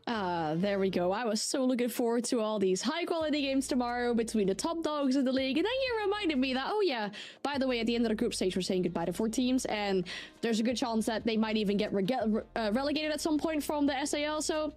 There we go. I was so looking forward to all these high quality games tomorrow between the top dogs in the league. And then you reminded me that, oh yeah, by the way, at the end of the group stage, we're saying goodbye to 4 teams, and there's a good chance that they might even get relegated at some point from the SAL. So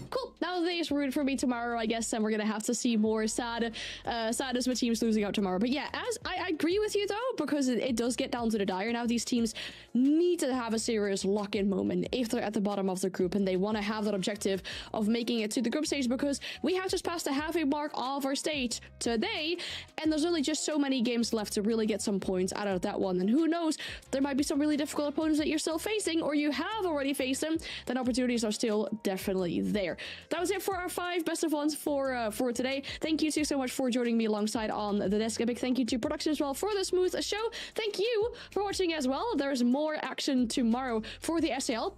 cool. Now the day is ruined for me tomorrow, I guess, and we're gonna have to see more sadness with teams losing out tomorrow. But yeah, as I agree with you though, because it does get down to the dire now. These teams need to have a serious lock-in moment if they're at the bottom of the group and they want to have that objective of making it to the group stage, because we have just passed the halfway mark of our stage today, and there's only just so many games left to really get some points out of that one. And who knows, there might be some really difficult opponents that you're still facing, or you have already faced them. Then opportunities are still definitely there. That was it for our 5 best of ones for today. Thank you two so much for joining me alongside on the desk. A big thank you to production as well for the smooth show. Thank you for watching as well. There's more action tomorrow for the SAL.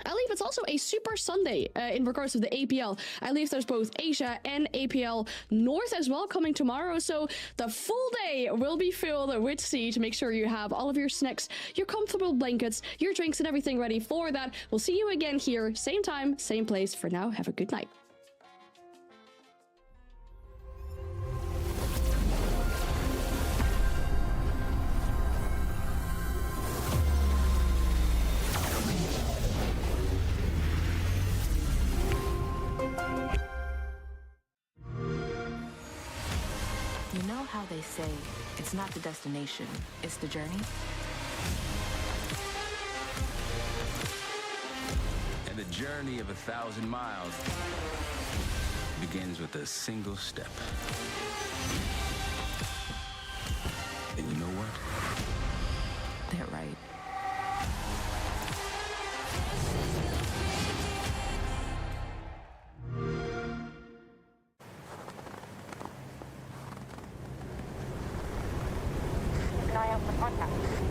I believe it's also a Super Sunday in regards to the APL. I believe there's both Asia and APL North as well coming tomorrow. So the full day will be filled with Siege. Make sure you have all of your snacks, your comfortable blankets, your drinks, and everything ready for that. We'll see you again here, same time, same place. For now, have a good night. You know how they say, it's not the destination, it's the journey? And the journey of 1,000 miles begins with a single step. And you know what? They're right. Keep an eye out for contact.